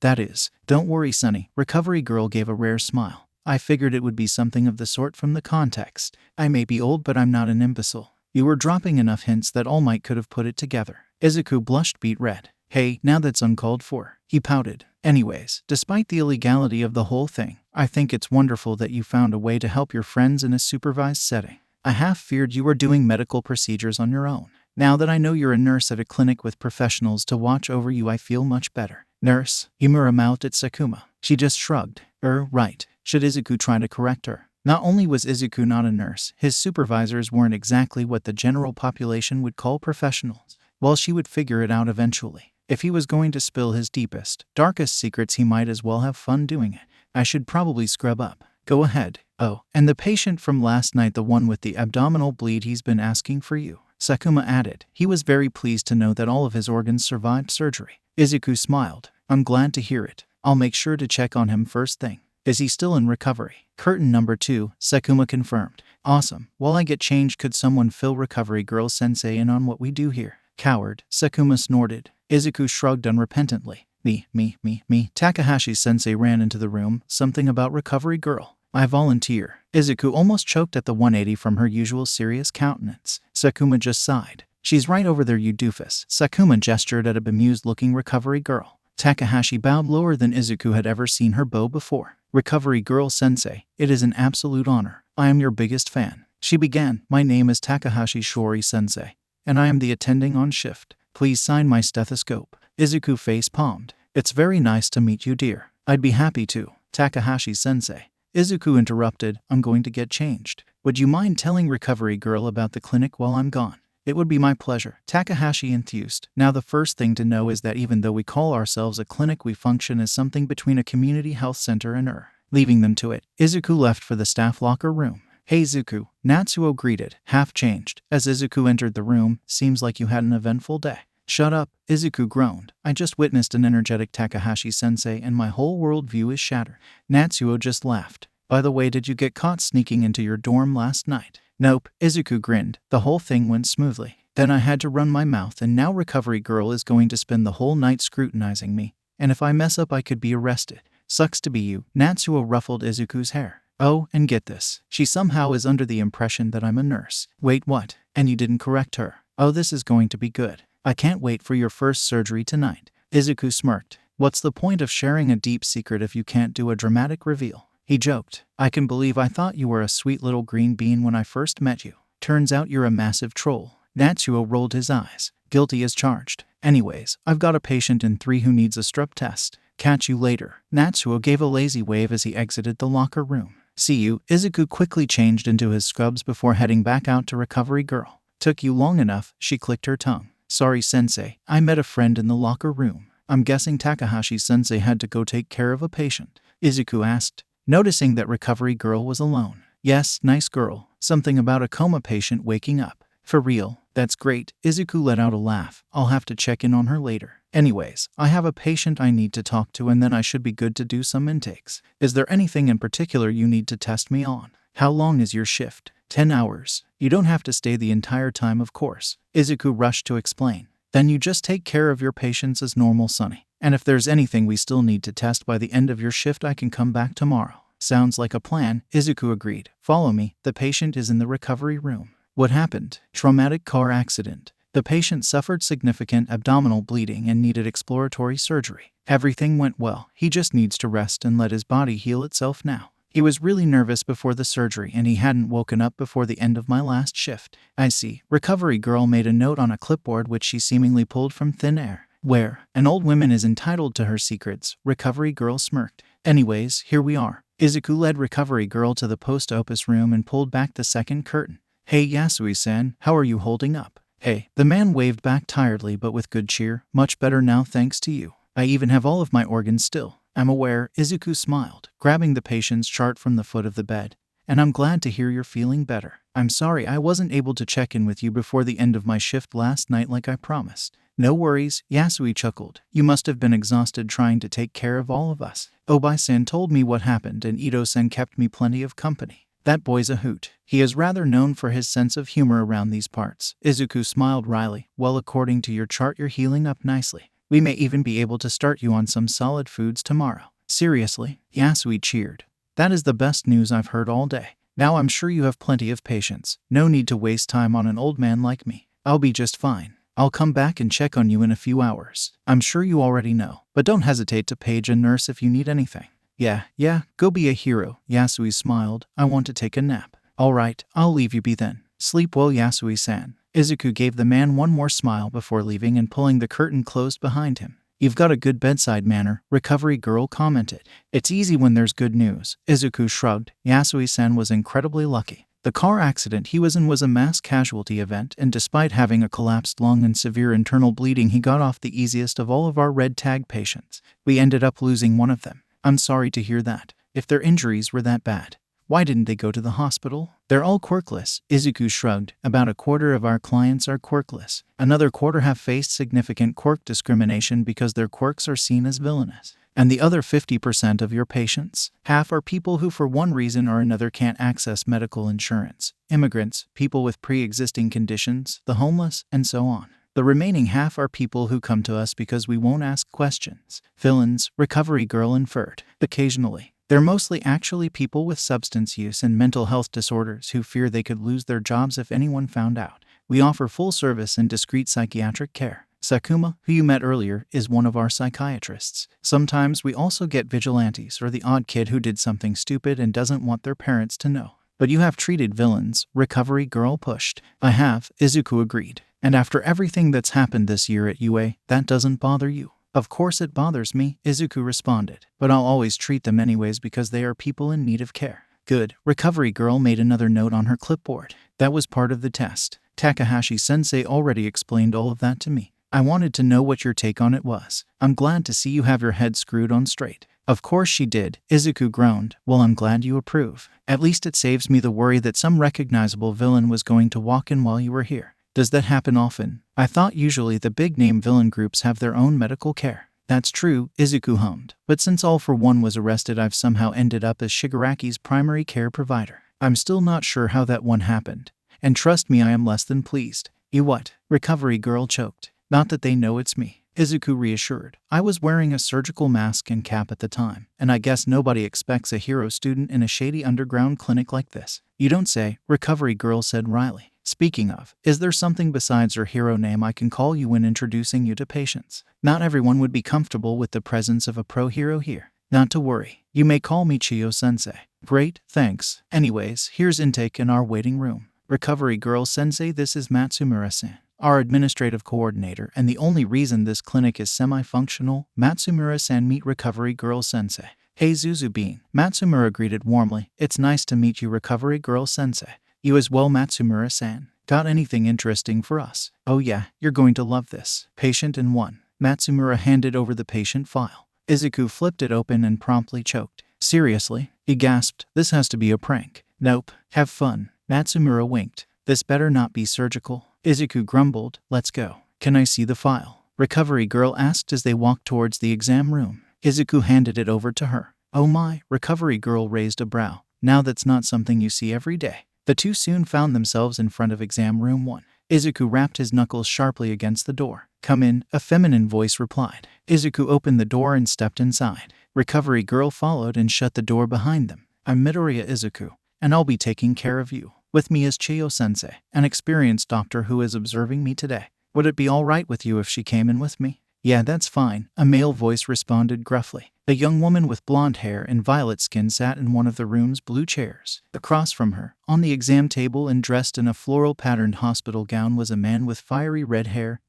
S1: That is. Don't worry, Sonny. Recovery Girl gave a rare smile. I figured it would be something of the sort from the context. I may be old, but I'm not an imbecile. You were dropping enough hints that All Might could have put it together. Izuku blushed beet red. Hey, now that's uncalled for. He pouted. Anyways, despite the illegality of the whole thing, I think it's wonderful that you found a way to help your friends in a supervised setting. I half feared you were doing medical procedures on your own. Now that I know you're a nurse at a clinic with professionals to watch over you, I feel much better. Nurse? Yumura mouthed at Sakuma. She just shrugged. Right. Should Izuku try to correct her? Not only was Izuku not a nurse, his supervisors weren't exactly what the general population would call professionals. Well, she would figure it out eventually. If he was going to spill his deepest, darkest secrets, he might as well have fun doing it. I should probably scrub up. Go ahead. Oh, and the patient from last night, the one with the abdominal bleed, he's been asking for you, Sakuma added. He was very pleased to know that all of his organs survived surgery. Izuku smiled. I'm glad to hear it. I'll make sure to check on him first thing. Is he still in recovery? Curtain number 2, Sakuma confirmed. Awesome. While I get changed, could someone fill Recovery Girl Sensei in on what we do here? Coward, Sakuma snorted. Izuku shrugged unrepentantly. Me. Takahashi Sensei ran into the room. Something about Recovery Girl. I volunteer. Izuku almost choked at the 180 from her usual serious countenance. Sakuma just sighed. She's right over there, you doofus. Sakuma gestured at a bemused-looking Recovery Girl. Takahashi bowed lower than Izuku had ever seen her bow before. Recovery Girl Sensei, it is an absolute honor. I am your biggest fan. She began. My name is Takahashi Shori Sensei, and I am the attending on shift. Please sign my stethoscope. Izuku face-palmed. It's very nice to meet you, dear. I'd be happy to. Takahashi Sensei. Izuku interrupted. I'm going to get changed. Would you mind telling Recovery Girl about the clinic while I'm gone? It would be my pleasure. Takahashi enthused. Now the first thing to know is that even though we call ourselves a clinic, we function as something between a community health center and Leaving them to it, Izuku left for the staff locker room. Hey Zuku, Natsuo greeted, half changed. As Izuku entered the room, seems like you had an eventful day. Shut up, Izuku groaned. I just witnessed an energetic Takahashi Sensei and my whole worldview is shattered. Natsuo just laughed. By the way, did you get caught sneaking into your dorm last night? Nope, Izuku grinned. The whole thing went smoothly. Then I had to run my mouth and now Recovery Girl is going to spend the whole night scrutinizing me. And if I mess up I could be arrested. Sucks to be you. Natsuo ruffled Izuku's hair. Oh, and get this. She somehow is under the impression that I'm a nurse. Wait, what? And you didn't correct her? Oh, this is going to be good. I can't wait for your first surgery tonight. Izuku smirked. What's the point of sharing a deep secret if you can't do a dramatic reveal? He joked. I can believe I thought you were a sweet little green bean when I first met you. Turns out you're a massive troll. Natsuo rolled his eyes. Guilty as charged. Anyways, I've got a patient in 3 who needs a strep test. Catch you later. Natsuo gave a lazy wave as he exited the locker room. See you. Izuku quickly changed into his scrubs before heading back out to Recovery Girl. Took you long enough, she clicked her tongue. Sorry, Sensei. I met a friend in the locker room. I'm guessing Takahashi Sensei had to go take care of a patient. Izuku asked, noticing that Recovery Girl was alone. Yes, nice girl. Something about a coma patient waking up. For real? That's great. Izuku let out a laugh. I'll have to check in on her later. Anyways, I have a patient I need to talk to and then I should be good to do some intakes. Is there anything in particular you need to test me on? How long is your shift? 10 hours. You don't have to stay the entire time, of course. Izuku rushed to explain. Then you just take care of your patients as normal, Sonny. And if there's anything we still need to test by the end of your shift, I can come back tomorrow. Sounds like a plan, Izuku agreed. Follow me. The patient is in the recovery room. What happened? Traumatic car accident. The patient suffered significant abdominal bleeding and needed exploratory surgery. Everything went well. He just needs to rest and let his body heal itself now. He was really nervous before the surgery and he hadn't woken up before the end of my last shift. I see. Recovery Girl made a note on a clipboard which she seemingly pulled from thin air. Where? An old woman is entitled to her secrets. Recovery Girl smirked. Anyways, here we are. Izuku led Recovery Girl to the post-opus room and pulled back the second curtain. Hey Yasui-san, how are you holding up? Hey, the man waved back tiredly but with good cheer. Much better now thanks to you. I even have all of my organs still. I'm aware, Izuku smiled, grabbing the patient's chart from the foot of the bed. And I'm glad to hear you're feeling better. I'm sorry I wasn't able to check in with you before the end of my shift last night like I promised. No worries, Yasui chuckled. You must have been exhausted trying to take care of all of us. Obai-san told me what happened and Ito-san kept me plenty of company. That boy's a hoot. He is rather known for his sense of humor around these parts. Izuku smiled wryly. Well, according to your chart, you're healing up nicely. We may even be able to start you on some solid foods tomorrow. Seriously? Yasui cheered. That is the best news I've heard all day. Now I'm sure you have plenty of patience. No need to waste time on an old man like me. I'll be just fine. I'll come back and check on you in a few hours. I'm sure you already know, but don't hesitate to page a nurse if you need anything. Yeah, go be a hero, Yasui smiled. I want to take a nap. Alright, I'll leave you be then. Sleep well, Yasui-san. Izuku gave the man one more smile before leaving and pulling the curtain closed behind him. You've got a good bedside manner, Recovery Girl commented. It's easy when there's good news. Izuku shrugged. Yasui-san was incredibly lucky. The car accident he was in was a mass casualty event, and despite having a collapsed lung and severe internal bleeding, he got off the easiest of all of our red tag patients. We ended up losing one of them. I'm sorry to hear that. If their injuries were that bad, why didn't they go to the hospital? They're all quirkless. Izuku shrugged. About a quarter of our clients are quirkless. Another quarter have faced significant quirk discrimination because their quirks are seen as villainous. And the other 50% of your patients? Half are people who for one reason or another can't access medical insurance, immigrants, people with pre-existing conditions, the homeless, and so on. The remaining half are people who come to us because we won't ask questions. Villains, recovery girl inferred. Occasionally. They're mostly actually people with substance use and mental health disorders who fear they could lose their jobs if anyone found out. We offer full service and discreet psychiatric care. Sakuma, who you met earlier, is one of our psychiatrists. Sometimes we also get vigilantes or the odd kid who did something stupid and doesn't want their parents to know. But you have treated villains, recovery girl pushed. I have, Izuku agreed. And after everything that's happened this year at UA, that doesn't bother you? Of course it bothers me, Izuku responded. But I'll always treat them anyways because they are people in need of care. Good. Recovery girl made another note on her clipboard. That was part of the test. Takahashi-sensei already explained all of that to me. I wanted to know what your take on it was. I'm glad to see you have your head screwed on straight. Of course she did, Izuku groaned. Well, I'm glad you approve. At least it saves me the worry that some recognizable villain was going to walk in while you were here. Does that happen often? I thought usually the big-name villain groups have their own medical care. That's true, Izuku hummed. But since All for One was arrested, I've somehow ended up as Shigaraki's primary care provider. I'm still not sure how that one happened. And trust me, I am less than pleased. You what? Recovery girl choked. Not that they know it's me, Izuku reassured. I was wearing a surgical mask and cap at the time, and I guess nobody expects a hero student in a shady underground clinic like this. You don't say, Recovery girl said wryly. Speaking of, is there something besides your hero name I can call you when introducing you to patients? Not everyone would be comfortable with the presence of a pro hero here. Not to worry. You may call me Chiyo-sensei. Great, thanks. Anyways, here's intake in our waiting room. Recovery girl sensei, this is Matsumura-san, our administrative coordinator, and the only reason this clinic is semi-functional. Matsumura-san, meet Recovery girl sensei. Hey Zuzubin. Matsumura greeted warmly. It's nice to meet you, Recovery girl sensei. You as well, Matsumura-san. Got anything interesting for us? Oh yeah, you're going to love this. Patient in 1. Matsumura handed over the patient file. Izuku flipped it open and promptly choked. Seriously? He gasped. This has to be a prank. Nope. Have fun. Matsumura winked. This better not be surgical. Izuku grumbled. Let's go. Can I see the file? Recovery girl asked as they walked towards the exam room. Izuku handed it over to her. Oh my, Recovery girl raised a brow. Now that's not something you see every day. The two soon found themselves in front of exam room 1. Izuku rapped his knuckles sharply against the door. Come in, a feminine voice replied. Izuku opened the door and stepped inside. Recovery girl followed and shut the door behind them. I'm Midoriya Izuku, and I'll be taking care of you. With me is Chiyo-sensei, an experienced doctor who is observing me today. Would it be all right with you if she came in with me? Yeah, that's fine, a male voice responded gruffly. A young woman with blonde hair and violet skin sat in one of the room's blue chairs. Across from her, on the exam table and dressed in a floral-patterned hospital gown, was a man with fiery red hair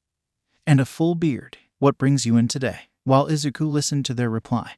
S1: and a full beard. What brings you in today? While Izuku listened to their reply,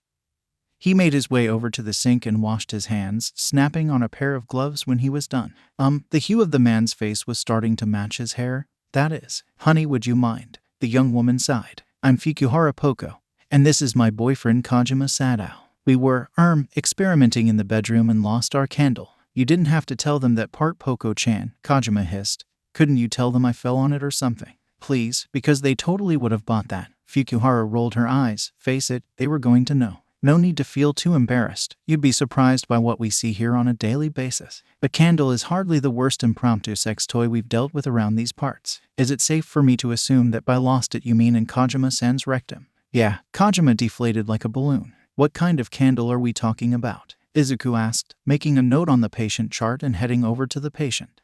S1: he made his way over to the sink and washed his hands, snapping on a pair of gloves when he was done. The hue of the man's face was starting to match his hair. That is. Honey, would you mind? The young woman sighed. I'm Fukuhara Poko, and this is my boyfriend Kajima Sadao. We were, experimenting in the bedroom and lost our candle. You didn't have to tell them that part, Poko-chan, Kajima hissed. Couldn't you tell them I fell on it or something? Please, because they totally would have bought that. Fukuhara rolled her eyes. Face it, they were going to know. No need to feel too embarrassed. You'd be surprised by what we see here on a daily basis. The candle is hardly the worst impromptu sex toy we've dealt with around these parts. Is it safe for me to assume that by lost it you mean in Kajima-san's rectum? Yeah, Kajima deflated like a balloon. What kind of candle are we talking about? Izuku asked, making a note on the patient chart and heading over to the patient.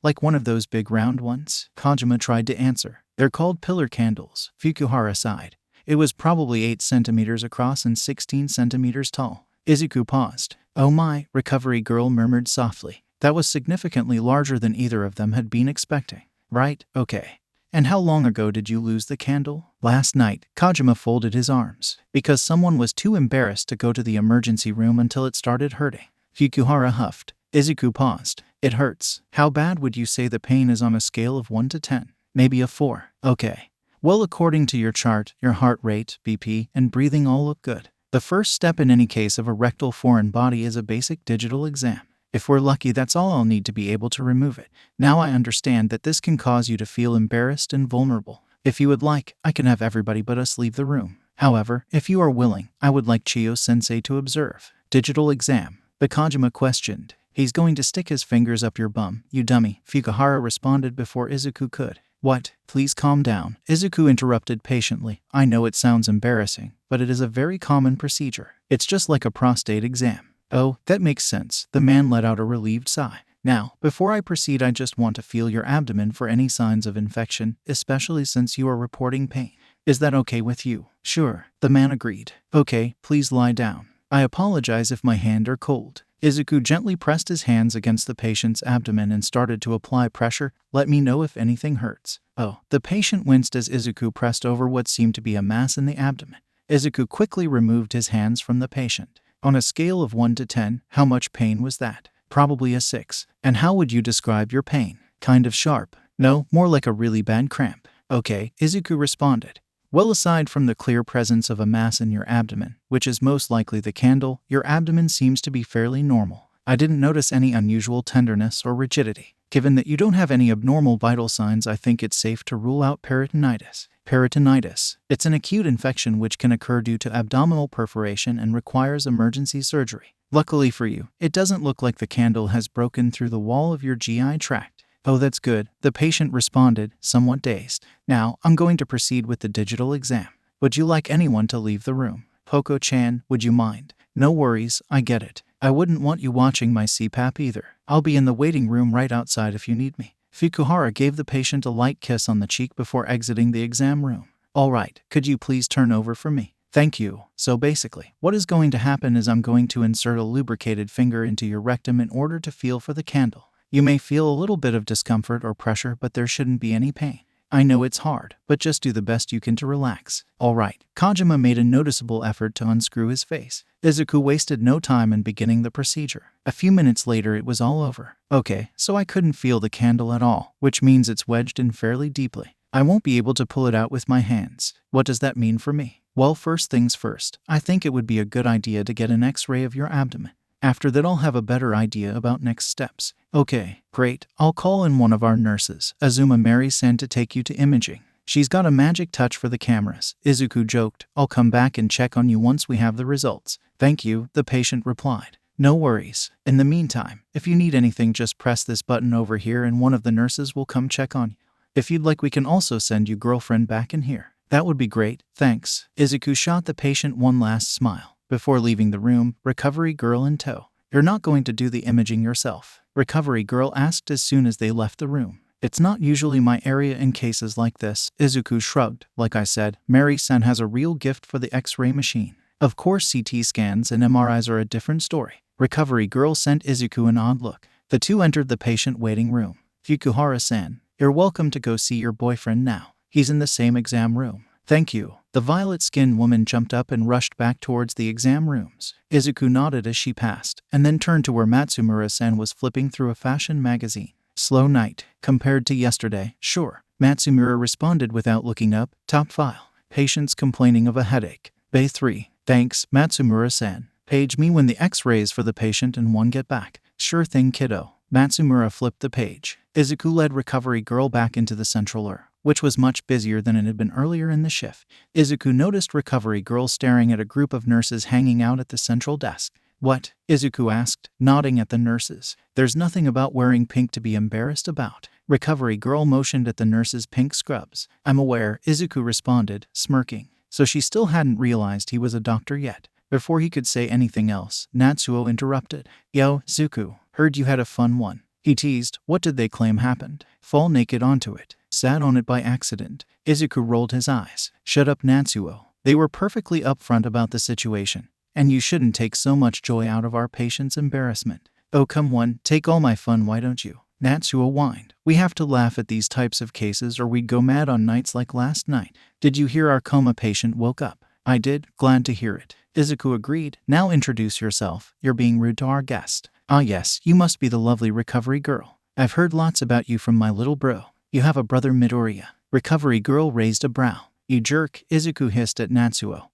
S1: Like one of those big round ones? Kajima tried to answer. They're called pillar candles, Fukuhara sighed. It was probably 8 centimeters across and 16 centimeters tall. Izuku paused. Oh my, Recovery girl murmured softly. That was significantly larger than either of them had been expecting. Right, okay. And how long ago did you lose the candle? Last night. Kajima folded his arms. Because someone was too embarrassed to go to the emergency room until it started hurting. Fukuhara huffed. Izuku paused. It hurts. How bad would you say the pain is on a scale of 1 to 10? Maybe a 4. Okay. Well, according to your chart, your heart rate, BP, and breathing all look good. The first step in any case of a rectal foreign body is a basic digital exam. If we're lucky, that's all I'll need to be able to remove it. Now I understand that this can cause you to feel embarrassed and vulnerable. If you would like, I can have everybody but us leave the room. However, if you are willing, I would like Chiyo-sensei to observe. Digital exam. Kajima questioned. He's going to stick his fingers up your bum, you dummy, Fukuhara responded before Izuku could. What? Please calm down. Izuku interrupted patiently. I know it sounds embarrassing, but it is a very common procedure. It's just like a prostate exam. Oh, that makes sense. The man let out a relieved sigh. Now, before I proceed, I just want to feel your abdomen for any signs of infection, especially since you are reporting pain. Is that okay with you? Sure, the man agreed. Okay, please lie down. I apologize if my hands are cold. Izuku gently pressed his hands against the patient's abdomen and started to apply pressure. Let me know if anything hurts. Oh, the patient winced as Izuku pressed over what seemed to be a mass in the abdomen. Izuku quickly removed his hands from the patient. On a scale of 1 to 10, how much pain was that? Probably a 6. And how would you describe your pain? Kind of sharp. No, more like a really bad cramp. Okay, Izuku responded. Well, aside from the clear presence of a mass in your abdomen, which is most likely the candle, your abdomen seems to be fairly normal. I didn't notice any unusual tenderness or rigidity. Given that you don't have any abnormal vital signs, I think it's safe to rule out peritonitis. Peritonitis. It's an acute infection which can occur due to abdominal perforation and requires emergency surgery. Luckily for you, it doesn't look like the candle has broken through the wall of your GI tract. Oh, that's good, the patient responded, somewhat dazed. Now, I'm going to proceed with the digital exam. Would you like anyone to leave the room? Poko-chan, would you mind? No worries, I get it. I wouldn't want you watching my CPAP either. I'll be in the waiting room right outside if you need me. Fukuhara gave the patient a light kiss on the cheek before exiting the exam room. All right, could you please turn over for me? Thank you. So basically, what is going to happen is I'm going to insert a lubricated finger into your rectum in order to feel for the candle. You may feel a little bit of discomfort or pressure, but there shouldn't be any pain. I know it's hard, but just do the best you can to relax. All right. Kajima made a noticeable effort to unscrew his face. Izuku wasted no time in beginning the procedure. A few minutes later, it was all over. Okay, so I couldn't feel the candle at all, which means it's wedged in fairly deeply. I won't be able to pull it out with my hands. What does that mean for me? Well, first things first, I think it would be a good idea to get an X-ray of your abdomen. After that, I'll have a better idea about next steps. Okay, great. I'll call in one of our nurses, Azuma Mary-san, to take you to imaging. She's got a magic touch for the cameras. Izuku joked. I'll come back and check on you once we have the results. Thank you, the patient replied. No worries. In the meantime, if you need anything, just press this button over here and one of the nurses will come check on you. If you'd like, we can also send you girlfriend back in here. That would be great, thanks. Izuku shot the patient one last smile. Before leaving the room, recovery girl in tow. You're not going to do the imaging yourself? Recovery girl asked as soon as they left the room. It's not usually my area in cases like this. Izuku shrugged. Like I said, Mary-san has a real gift for the X-ray machine. Of course, CT scans and MRIs are a different story. Recovery girl sent Izuku an odd look. The two entered the patient waiting room. Fukuhara-san, you're welcome to go see your boyfriend now. He's in the same exam room. Thank you. The violet-skinned woman jumped up and rushed back towards the exam rooms. Izuku nodded as she passed, and then turned to where Matsumura-san was flipping through a fashion magazine. Slow night, compared to yesterday, sure. Matsumura responded without looking up. Top file. Patients complaining of a headache. Bay 3. Thanks, Matsumura-san. Page me when the X-rays for the patient and one get back. Sure thing, kiddo. Matsumura flipped the page. Izuku led recovery girl back into the central ER, which was much busier than it had been earlier in the shift. Izuku noticed recovery girl staring at a group of nurses hanging out at the central desk. What? Izuku asked, nodding at the nurses. There's nothing about wearing pink to be embarrassed about. Recovery girl motioned at the nurses' pink scrubs. I'm aware, Izuku responded, smirking. So she still hadn't realized he was a doctor yet. Before he could say anything else, Natsuo interrupted. Yo, Zuku, heard you had a fun one. He teased. What did they claim happened? Fall naked onto it. Sat on it by accident. Izuku rolled his eyes. Shut up, Natsuo. They were perfectly upfront about the situation. And you shouldn't take so much joy out of our patient's embarrassment. Oh, come on, take all my fun, why don't you? Natsuo whined. We have to laugh at these types of cases or we'd go mad on nights like last night. Did you hear our coma patient woke up? I did, glad to hear it. Izuku agreed. Now introduce yourself. You're being rude to our guest. Ah yes, you must be the lovely recovery girl. I've heard lots about you from my little bro. You have a brother, Midoriya. Recovery girl raised a brow. You jerk, Izuku hissed at Natsuo.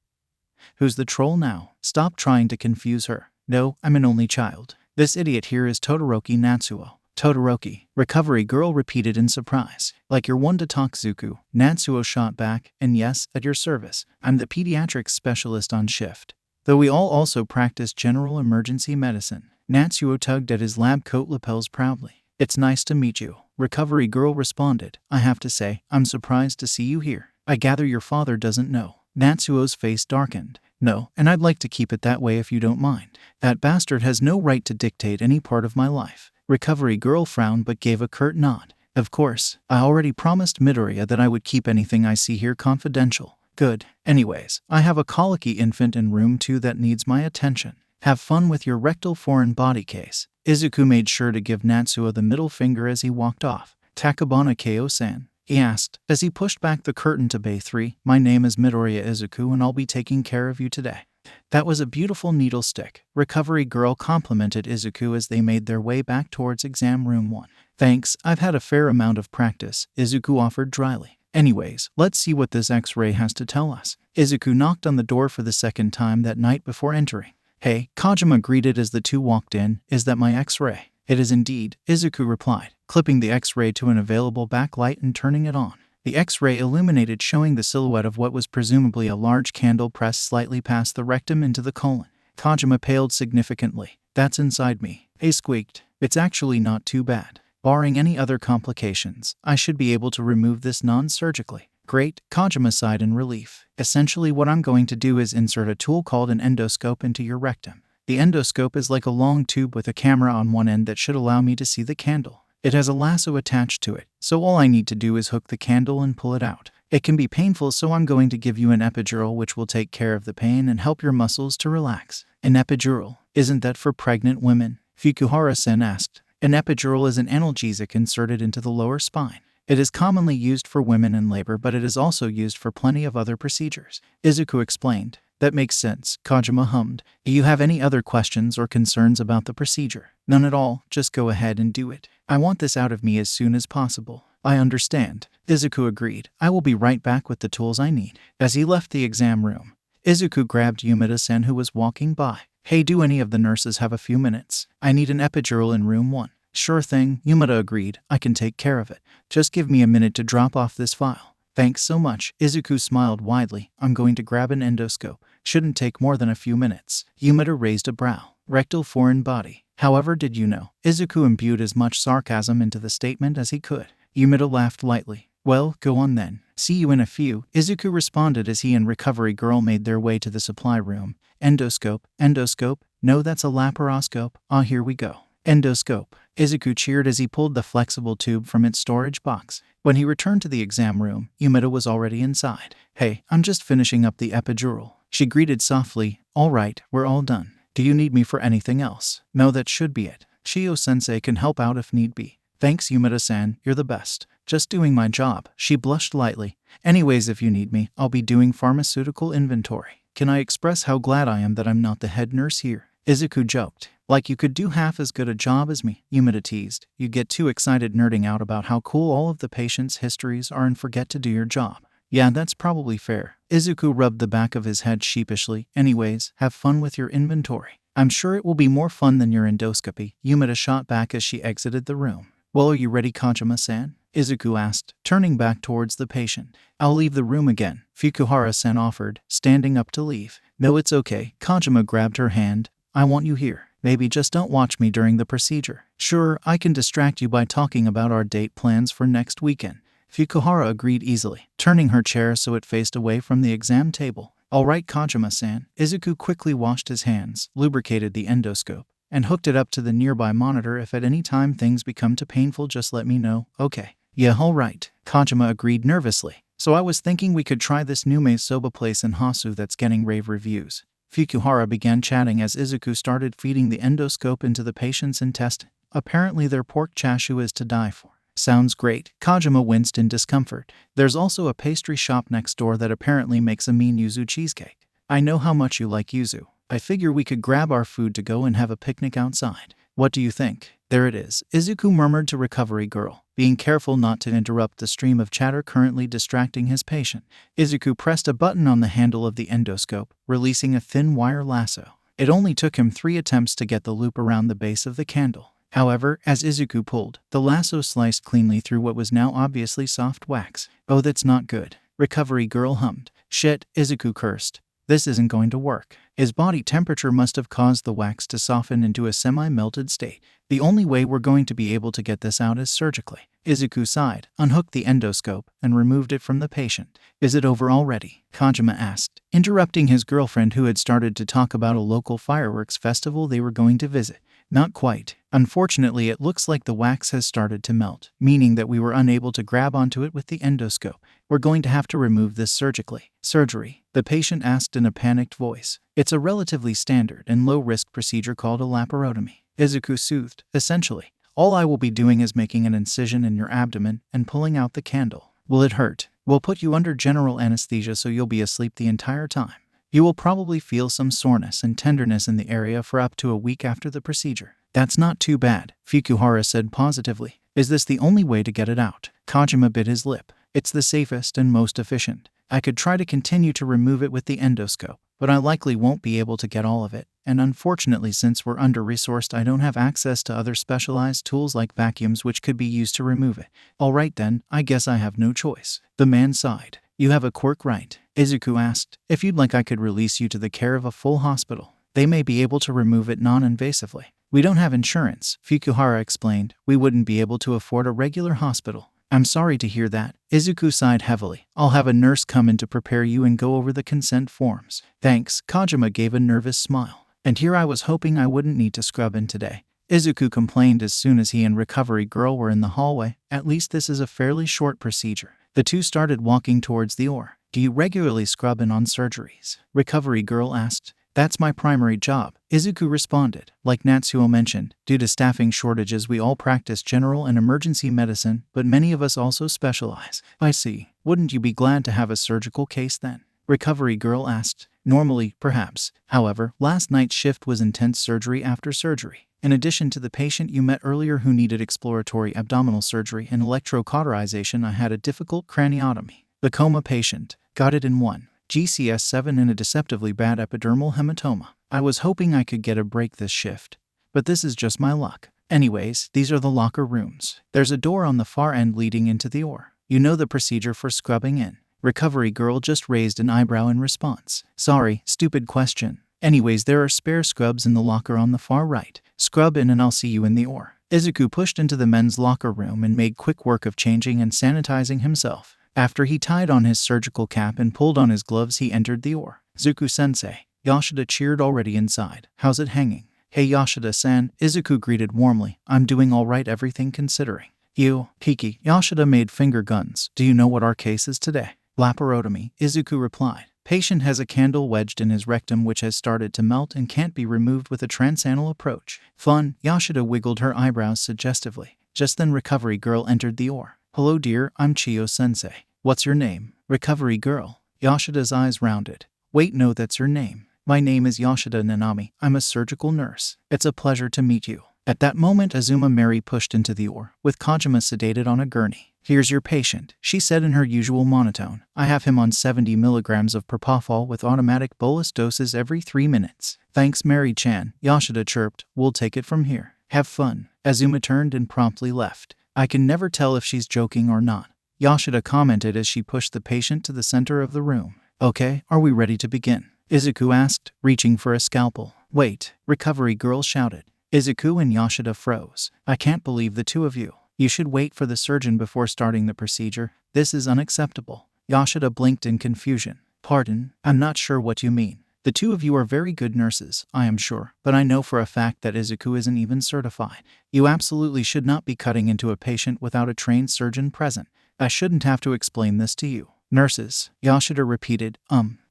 S1: Who's the troll now? Stop trying to confuse her. No, I'm an only child. This idiot here is Todoroki Natsuo. Todoroki, recovery girl repeated in surprise. Like you're one to talk, Zuko. Natsuo shot back, and yes, at your service. I'm the pediatrics specialist on shift. Though we all also practice general emergency medicine. Natsuo tugged at his lab coat lapels proudly. It's nice to meet you. Recovery girl responded. I have to say, I'm surprised to see you here. I gather your father doesn't know. Natsuo's face darkened. No, and I'd like to keep it that way if you don't mind. That bastard has no right to dictate any part of my life. Recovery girl frowned but gave a curt nod. Of course, I already promised Midoriya that I would keep anything I see here confidential. Good. Anyways, I have a colicky infant in room 2 that needs my attention. Have fun with your rectal foreign body case. Izuku made sure to give Natsuo the middle finger as he walked off. Takabana Ko-san, he asked, as he pushed back the curtain to Bay 3. My name is Midoriya Izuku and I'll be taking care of you today. That was a beautiful needle stick. Recovery girl complimented Izuku as they made their way back towards exam room 1. Thanks, I've had a fair amount of practice, Izuku offered dryly. Anyways, let's see what this X-ray has to tell us. Izuku knocked on the door for the second time that night before entering. Hey, Kajima greeted as the two walked in. Is that my X-ray? It is indeed, Izuku replied, clipping the X-ray to an available backlight and turning it on. The X-ray illuminated, showing the silhouette of what was presumably a large candle pressed slightly past the rectum into the colon. Kajima paled significantly. That's inside me. He squeaked. It's actually not too bad. Barring any other complications, I should be able to remove this non-surgically. Great, Kajima sighed in relief. Essentially what I'm going to do is insert a tool called an endoscope into your rectum. The endoscope is like a long tube with a camera on one end that should allow me to see the candle. It has a lasso attached to it, so all I need to do is hook the candle and pull it out. It can be painful, so I'm going to give you an epidural which will take care of the pain and help your muscles to relax. An epidural? Isn't that for pregnant women? Fukuhara-sen asked. An epidural is an analgesic inserted into the lower spine. It is commonly used for women in labor, but it is also used for plenty of other procedures. Izuku explained. That makes sense, Kajima hummed. Do you have any other questions or concerns about the procedure? None at all, just go ahead and do it. I want this out of me as soon as possible. I understand, Izuku agreed. I will be right back with the tools I need. As he left the exam room, Izuku grabbed Yumida-sen, who was walking by. Hey, do any of the nurses have a few minutes? I need an epidural in room 1. Sure thing, Yumida agreed. I can take care of it. Just give me a minute to drop off this file. Thanks so much. Izuku smiled widely. I'm going to grab an endoscope. Shouldn't take more than a few minutes. Yumida raised a brow. Rectal foreign body. However, did you know? Izuku imbued as much sarcasm into the statement as he could. Yumida laughed lightly. Well, go on then. See you in a few, Izuku responded as he and recovery girl made their way to the supply room. Endoscope, endoscope. No, that's a laparoscope. Ah, here we go. Endoscope. Izuku cheered as he pulled the flexible tube from its storage box. When he returned to the exam room, Yumida was already inside. Hey, I'm just finishing up the epidural. She greeted softly. All right, we're all done. Do you need me for anything else? No, that should be it. Shio-sensei can help out if need be. Thanks, Yumida-san, you're the best. Just doing my job. She blushed lightly. Anyways, if you need me, I'll be doing pharmaceutical inventory. Can I express how glad I am that I'm not the head nurse here? Izuku joked. Like you could do half as good a job as me, Yumida teased. You get too excited nerding out about how cool all of the patients' histories are and forget to do your job. Yeah, that's probably fair. Izuku rubbed the back of his head sheepishly. Anyways, have fun with your inventory. I'm sure it will be more fun than your endoscopy, Yumida shot back as she exited the room. Well, are you ready, Kajima-san? Izuku asked, turning back towards the patient. I'll leave the room again, Fukuhara-san offered, standing up to leave. No, it's okay. Kajima grabbed her hand. I want you here. Maybe just don't watch me during the procedure. Sure, I can distract you by talking about our date plans for next weekend. Fukuhara agreed easily, turning her chair so it faced away from the exam table. All right, Kajima-san. Izuku quickly washed his hands, lubricated the endoscope, and hooked it up to the nearby monitor. If at any time things become too painful, just let me know. Okay. Yeah, all right, Kajima agreed nervously. So I was thinking we could try this new soba place in Hasu that's getting rave reviews. Fukuhara began chatting as Izuku started feeding the endoscope into the patient's intestine. Apparently their pork chashu is to die for. Sounds great. Kajima winced in discomfort. There's also a pastry shop next door that apparently makes a mean yuzu cheesecake. I know how much you like yuzu. I figure we could grab our food to go and have a picnic outside. What do you think? There it is, Izuku murmured to recovery girl, being careful not to interrupt the stream of chatter currently distracting his patient. Izuku pressed a button on the handle of the endoscope, releasing a thin wire lasso. It only took him 3 attempts to get the loop around the base of the candle. However, as Izuku pulled, the lasso sliced cleanly through what was now obviously soft wax. "Oh, that's not good," Recovery Girl hummed. "Shit," Izuku cursed. "This isn't going to work." His body temperature must have caused the wax to soften into a semi-melted state. "The only way we're going to be able to get this out is surgically." Izuku sighed, unhooked the endoscope, and removed it from the patient. "Is it over already?" Kojima asked, interrupting his girlfriend who had started to talk about a local fireworks festival they were going to visit. "Not quite. Unfortunately, it looks like the wax has started to melt, meaning that we were unable to grab onto it with the endoscope. We're going to have to remove this surgically." "Surgery?" the patient asked in a panicked voice. "It's a relatively standard and low-risk procedure called a laparotomy," Izuku soothed. "Essentially, all I will be doing is making an incision in your abdomen and pulling out the candle." "Will it hurt?" "We'll put you under general anesthesia so you'll be asleep the entire time. You will probably feel some soreness and tenderness in the area for up to a week after the procedure." "That's not too bad," Fukuhara said positively. "Is this the only way to get it out?" Kojima bit his lip. "It's the safest and most efficient. I could try to continue to remove it with the endoscope, but I likely won't be able to get all of it, and unfortunately since we're under-resourced I don't have access to other specialized tools like vacuums which could be used to remove it." "Alright then, I guess I have no choice." The man sighed. "You have a quirk, right?" Izuku asked. "If you'd like I could release you to the care of a full hospital. They may be able to remove it non-invasively." "We don't have insurance," Fukuhara explained. "We wouldn't be able to afford a regular hospital." "I'm sorry to hear that." Izuku sighed heavily. "I'll have a nurse come in to prepare you and go over the consent forms." "Thanks." Kojima gave a nervous smile. "And here I was hoping I wouldn't need to scrub in today," Izuku complained as soon as he and Recovery Girl were in the hallway. "At least this is a fairly short procedure." The two started walking towards the OR. "Do you regularly scrub in on surgeries?" Recovery Girl asked. "That's my primary job," Izuku responded. "Like Natsuo mentioned, due to staffing shortages we all practice general and emergency medicine, but many of us also specialize." "I see. Wouldn't you be glad to have a surgical case then?" Recovery Girl asked. "Normally, perhaps. However, last night's shift was intense surgery after surgery. In addition to the patient you met earlier who needed exploratory abdominal surgery and electrocauterization, I had a difficult craniotomy. The coma patient got it in one. GCS7 and a deceptively bad epidermal hematoma. I was hoping I could get a break this shift, but this is just my luck. Anyways, these are the locker rooms. There's a door on the far end leading into the OR. You know the procedure for scrubbing in?" Recovery Girl just raised an eyebrow in response. "Sorry, stupid question. Anyways, there are spare scrubs in the locker on the far right. Scrub in and I'll see you in the OR." Izuku pushed into the men's locker room and made quick work of changing and sanitizing himself. After he tied on his surgical cap and pulled on his gloves, he entered the OR. "Zuku-sensei." Yoshida cheered already inside. "How's it hanging?" "Hey Yoshida-san," Izuku greeted warmly. "I'm doing alright, everything considering." "You, Kiki," Yoshida made finger guns. "Do you know what our case is today?" "Laparotomy," Izuku replied. "Patient has a candle wedged in his rectum which has started to melt and can't be removed with a transanal approach." "Fun." Yoshida wiggled her eyebrows suggestively. Just then Recovery Girl entered the OR. "Hello dear, I'm Chiyo-sensei. What's your name?" "Recovery Girl." Yoshida's eyes rounded. "Wait, no, that's your name." "My name is Yoshida Nanami. I'm a surgical nurse." "It's a pleasure to meet you." At that moment Azuma Mary pushed into the OR, with Kojima sedated on a gurney. "Here's your patient," she said in her usual monotone. "I have him on 70 milligrams of propofol with automatic bolus doses every 3 minutes. "Thanks Mary-chan," Yoshida chirped. "We'll take it from here. Have fun." Azuma turned and promptly left. "I can never tell if she's joking or not," Yoshida commented as she pushed the patient to the center of the room. "Okay, are we ready to begin?" Izuku asked, reaching for a scalpel. "Wait," Recovery Girl shouted. Izuku and Yoshida froze. "I can't believe the two of you. You should wait for the surgeon before starting the procedure. This is unacceptable." Yoshida blinked in confusion. "Pardon? I'm not sure what you mean." "The two of you are very good nurses, I am sure, but I know for a fact that Izuku isn't even certified. You absolutely should not be cutting into a patient without a trained surgeon present. I shouldn't have to explain this to you." "Nurses," Yoshida repeated.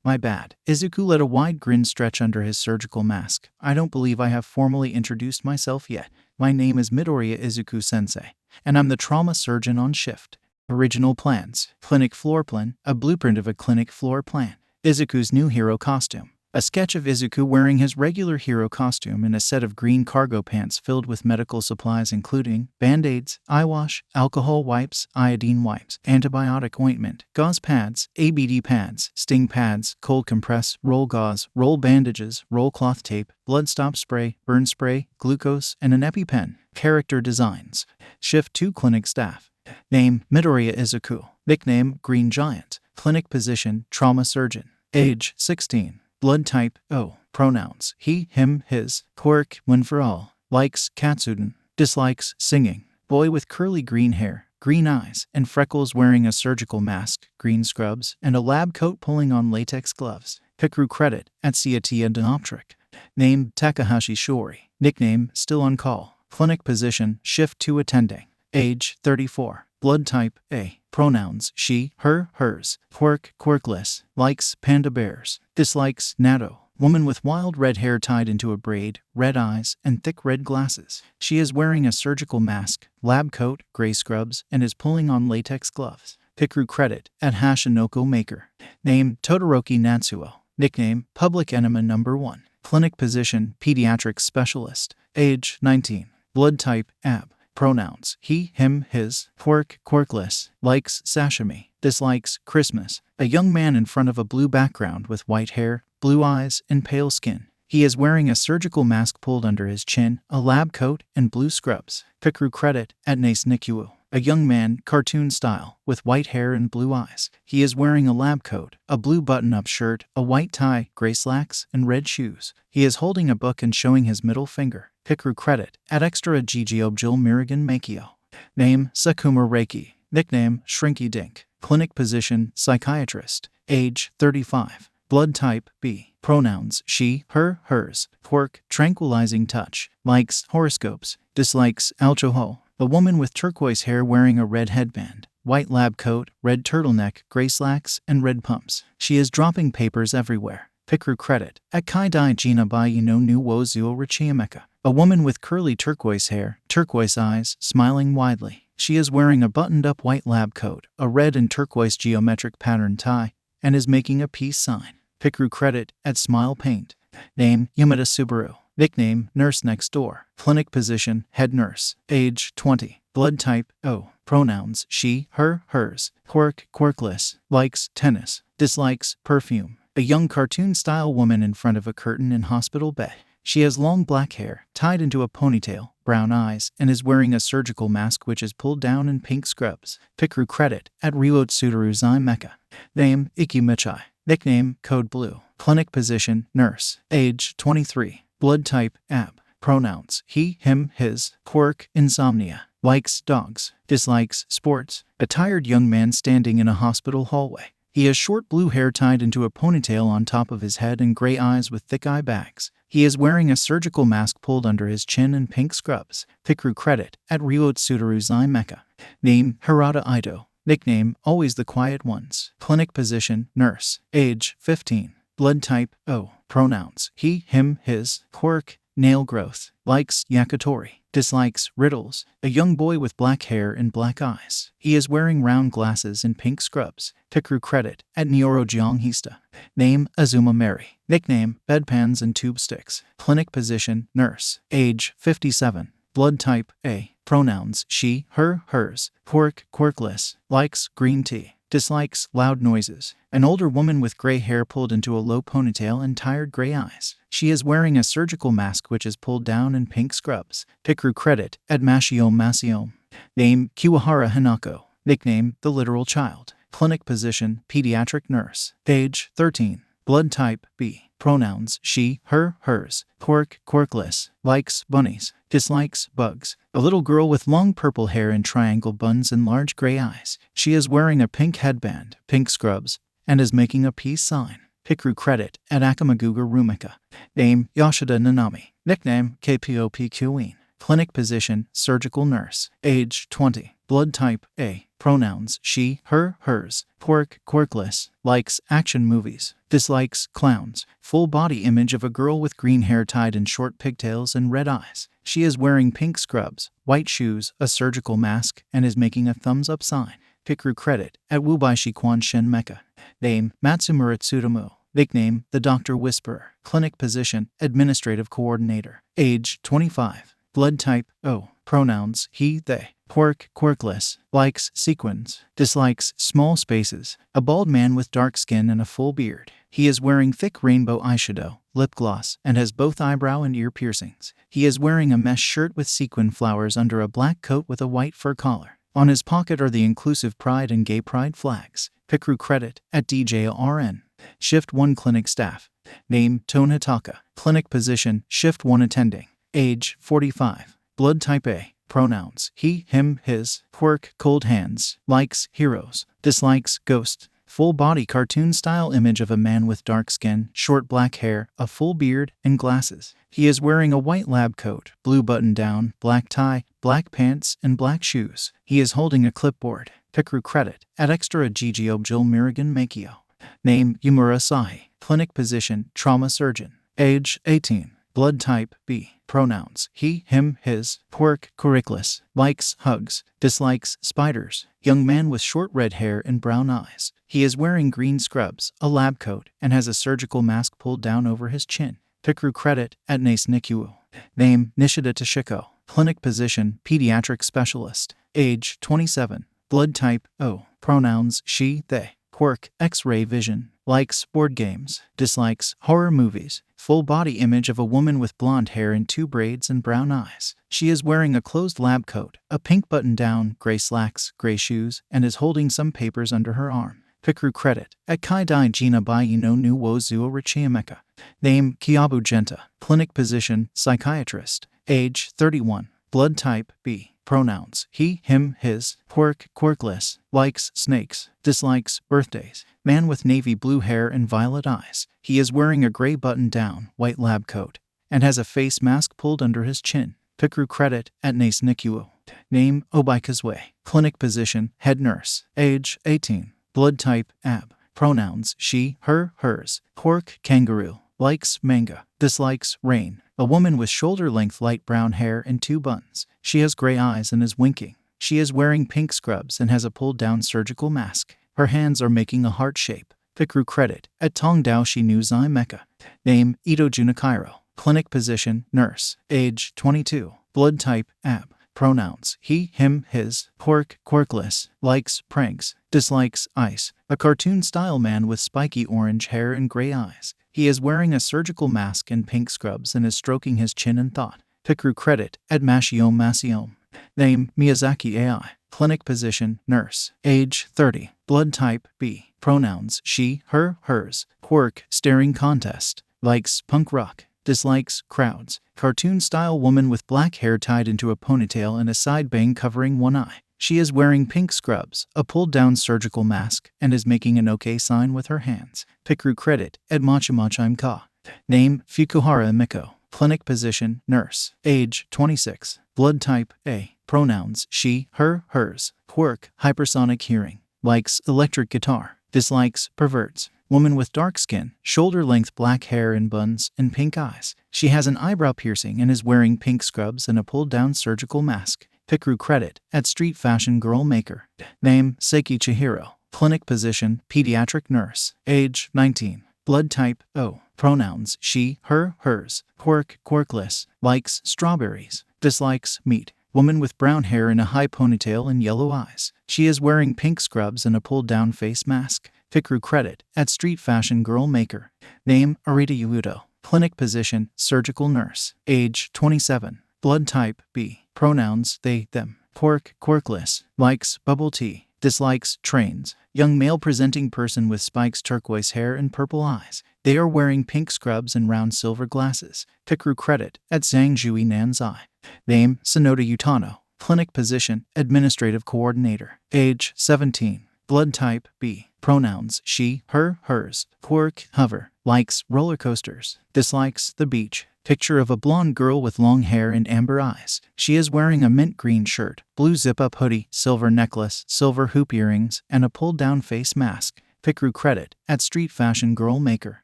S1: My bad." Izuku let a wide grin stretch under his surgical mask. "I don't believe I have formally introduced myself yet. My name is Midoriya Izuku-sensei, and I'm the trauma surgeon on shift." Original plans. Clinic floor plan. A blueprint of a clinic floor plan. Izuku's new hero costume. A sketch of Izuku wearing his regular hero costume and a set of green cargo pants filled with medical supplies including band-aids, eye wash, alcohol wipes, iodine wipes, antibiotic ointment, gauze pads, ABD pads, sting pads, cold compress, roll gauze, roll bandages, roll cloth tape, blood stop spray, burn spray, glucose, and an EpiPen. Character designs. Shift 2 clinic staff. Name: Midoriya Izuku. Nickname: Green Giant. Clinic position: trauma surgeon. Age: 16. Blood type: O. Pronouns: he, him, his. Quirk: one for all. Likes: Katsuden. Dislikes: singing. Boy with curly green hair, green eyes, and freckles wearing a surgical mask, green scrubs, and a lab coat pulling on latex gloves. Hikaru credit: at Ciatia Dioptric. Name: Takahashi Shori. Nickname: still on call. Clinic position: shift 2 attending. Age: 34. Blood type: A. Pronouns: she, her, hers. Quirk: quirkless. Likes: panda bears. Dislikes: natto. Woman with wild red hair tied into a braid, red eyes, and thick red glasses. She is wearing a surgical mask, lab coat, gray scrubs, and is pulling on latex gloves. Hikaru credit: at Hashinoko Maker. Name: Todoroki Natsuo. Nickname: Public Enema No. 1. Clinic position: pediatric specialist. Age: 19. Blood type: AB. Pronouns: he, him, his. Quirk: quirkless. Likes: sashimi. Dislikes: Christmas. A young man in front of a blue background with white hair, blue eyes, and pale skin. He is wearing a surgical mask pulled under his chin, a lab coat, and blue scrubs. Hikaru credit: at Nace Nikyu. A young man, cartoon style, with white hair and blue eyes. He is wearing a lab coat, a blue button-up shirt, a white tie, gray slacks, and red shoes. He is holding a book and showing his middle finger. Hikaru credit: at Extra Gigiobjil Mirigan Makio. Name: Sakuma Reiki. Nickname: Shrinky Dink. Clinic position: psychiatrist. Age: 35. Blood type: B. Pronouns: she, her, hers. Quirk: tranquilizing touch. Likes: horoscopes. Dislikes: alcohol. A woman with turquoise hair wearing a red headband, white lab coat, red turtleneck, gray slacks, and red pumps. She is dropping papers everywhere. Hikaru credit: at Kaidai Jina Bayi no Nu wo Zuo Richiameka. A woman with curly turquoise hair, turquoise eyes, smiling widely. She is wearing a buttoned-up white lab coat, a red and turquoise geometric pattern tie, and is making a peace sign. Hikaru credit: at Smile Paint. Name: Yamada Subaru. Nickname: Nurse Next Door. Clinic position: head nurse. Age: 20. Blood type: O. Pronouns: she, her, hers. Quirk: quirkless. Likes: tennis. Dislikes: perfume. A young cartoon-style woman in front of a curtain in hospital bed. She has long black hair, tied into a ponytail, brown eyes, and is wearing a surgical mask which is pulled down in pink scrubs. Hikaru credit: at Ryotsudaru Zai Mecha. Name: Iki Michai. Nickname: Code Blue. Clinic position: nurse. Age: 23. Blood type: AB. Pronouns: he, him, his. Quirk: insomnia. Likes: dogs. Dislikes: sports. A tired young man standing in a hospital hallway. He has short blue hair tied into a ponytail on top of his head and gray eyes with thick eye bags. He is wearing a surgical mask pulled under his chin and pink scrubs. Hikaru credit: at Ryotsudaru Zai Mecha. Name: Harada Ito. Nickname: Always the Quiet Ones. Clinic position: nurse. Age: 15. Blood type: O. Pronouns: he, him, his. Quirk: nail growth. Likes: yakitori. Dislikes: riddles. A young boy with black hair and black eyes. He is wearing round glasses and pink scrubs. Hikaru credit: at Nioro Hista. Name: Azuma Mary. Nickname: bedpans and tube sticks. Clinic position: nurse. Age: 57. Blood type: A. Pronouns: she, her, hers. Quirk: quirkless. Likes: green tea. Dislikes: loud noises. An older woman with gray hair pulled into a low ponytail and tired gray eyes. She is wearing a surgical mask which is pulled down in pink scrubs. Hikaru credit: at Mashio Masiom. Name: Kiwahara Hanako. Nickname: the literal child. Clinic position: pediatric nurse. Age: 13. Blood type: B. Pronouns: she, her, hers. Quirk: quirkless. Likes: bunnies. Dislikes: bugs. A little girl with long purple hair and triangle buns and large gray eyes. She is wearing a pink headband, pink scrubs, and is making a peace sign. Hikaru credit: at Akamaguga Rumika. Name: Yoshida Nanami. Nickname: KPOP Queen. Clinic position: surgical nurse. Age: 20. Blood type: A. Pronouns: she, her, hers. Quirk: quirkless. Likes: action movies. Dislikes: clowns. Full body image of a girl with green hair tied in short pigtails and red eyes. She is wearing pink scrubs, white shoes, a surgical mask, and is making a thumbs up sign. Hikaru credit: at Wubaishi Quan Shen Mecha. Name: Matsumura Tsutomu. Nickname, The Doctor Whisperer. Clinic position, Administrative Coordinator. Age, 25. Blood type, O. Pronouns, he, they. Quirkless. Likes sequins. Dislikes small spaces. A bald man with dark skin and a full beard. He is wearing thick rainbow eyeshadow, lip gloss, and has both eyebrow and ear piercings. He is wearing a mesh shirt with sequin flowers under a black coat with a white fur collar. On his pocket are the inclusive pride and gay pride flags. Hikaru credit, @DJRN. Shift 1 clinic staff. Name, Tone Hitaka. Clinic position, Shift 1 attending. Age, 45. Blood type A. Pronouns, he, him, his. Quirk, cold hands. Likes, heroes. Dislikes, ghost. Full body cartoon style image of a man with dark skin, short black hair, a full beard, and glasses. He is wearing a white lab coat, blue button down, black tie, black pants, and black shoes. He is holding a clipboard. Hikaru credit, @extra GGO Jill Mirigan Makio. Name, Yumura Sahi. Clinic position, trauma surgeon. Age, 18. Blood type, B. Pronouns, he, him, his. Quirkless. Likes, hugs. Dislikes, spiders. Young man with short red hair and brown eyes. He is wearing green scrubs, a lab coat, and has a surgical mask pulled down over his chin. Hikaru credit, @Nace Nikyu. Name, Nishida Toshiko. Clinic position, pediatric specialist. Age, 27. Blood type, O. Pronouns, she, they. Quirk, X-ray vision. Likes board games. Dislikes horror movies. Full body image of a woman with blonde hair and 2 braids and brown eyes. She is wearing a closed lab coat, a pink button down, gray slacks, gray shoes, and is holding some papers under her arm. Hikaru credit, @Kaidai Jina Bai no Nu wo Zuo Richiameka. Name, Kiabu Genta. Clinic position, psychiatrist. Age, 31. Blood type, B. Pronouns, he, him, his. Quirkless. Likes snakes. Dislikes birthdays. Man with navy blue hair and violet eyes. He is wearing a gray button-down, white lab coat, and has a face mask pulled under his chin. Hikaru credit, @Nace Nikyu. Name, Obaikazue. Clinic position, head nurse. Age, 18. Blood type, AB. Pronouns, she, her, hers. Quirk, kangaroo. Likes manga. Dislikes rain. A woman with shoulder-length light brown hair and 2 buns. She has gray eyes and is winking. She is wearing pink scrubs and has a pulled-down surgical mask. Her hands are making a heart shape. Hikaru credit, @Tongdao Shinuzai Mecha. Name, Ito Junakairo. Clinic position, nurse. Age, 22. Blood type, AB. Pronouns, he, him, his. Quirkless. Likes pranks. Dislikes ice. A cartoon-style man with spiky orange hair and gray eyes. He is wearing a surgical mask and pink scrubs and is stroking his chin in thought. Hikaru credit, @Mashiom. Name, Miyazaki AI. Clinic position, nurse. Age, 30. Blood type, B. Pronouns, she, her, hers. Quirk, staring contest. Likes punk rock. Dislikes crowds. Cartoon-style woman with black hair tied into a ponytail and a side bang covering one eye. She is wearing pink scrubs, a pulled-down surgical mask, and is making an OK sign with her hands. Hikaru credit, @Machimachi-ka. Name, Fukuhara Miko. Clinic position, nurse. Age, 26. Blood type, A. Pronouns, she, her, hers. Quirk, hypersonic hearing. Likes electric guitar. Dislikes perverts. Woman with dark skin, shoulder-length black hair and buns, and pink eyes. She has an eyebrow piercing and is wearing pink scrubs and a pulled-down surgical mask. Hikaru credit, @Street Fashion Girl Maker. Name, Seiki Chihiro. Clinic position, pediatric nurse. Age, 19. Blood type, O. Pronouns, she, her, hers. Quirkless. Likes strawberries. Dislikes meat. Woman with brown hair and a high ponytail and yellow eyes. She is wearing pink scrubs and a pulled-down face mask. Hikaru credit, @Street Fashion Girl Maker. Name, Arita Yuudo. Clinic position, surgical nurse. Age, 27. Blood type, B. Pronouns, they, them. Quirkless. Likes bubble tea. Dislikes trains. Young male presenting person with spikes, turquoise hair, and purple eyes. They are wearing pink scrubs and round silver glasses. Hikaru credit, @Zhangzhui Nanzai. Name, Sonoda Utano. Clinic position, administrative coordinator. Age, 17. Blood type, B. Pronouns, she, her, hers. Quirk, hover. Likes roller coasters. Dislikes the beach. Picture of a blonde girl with long hair and amber eyes. She is wearing a mint green shirt, blue zip-up hoodie, silver necklace, silver hoop earrings, and a pulled-down face mask. Hikaru credit, @Street Fashion Girl Maker.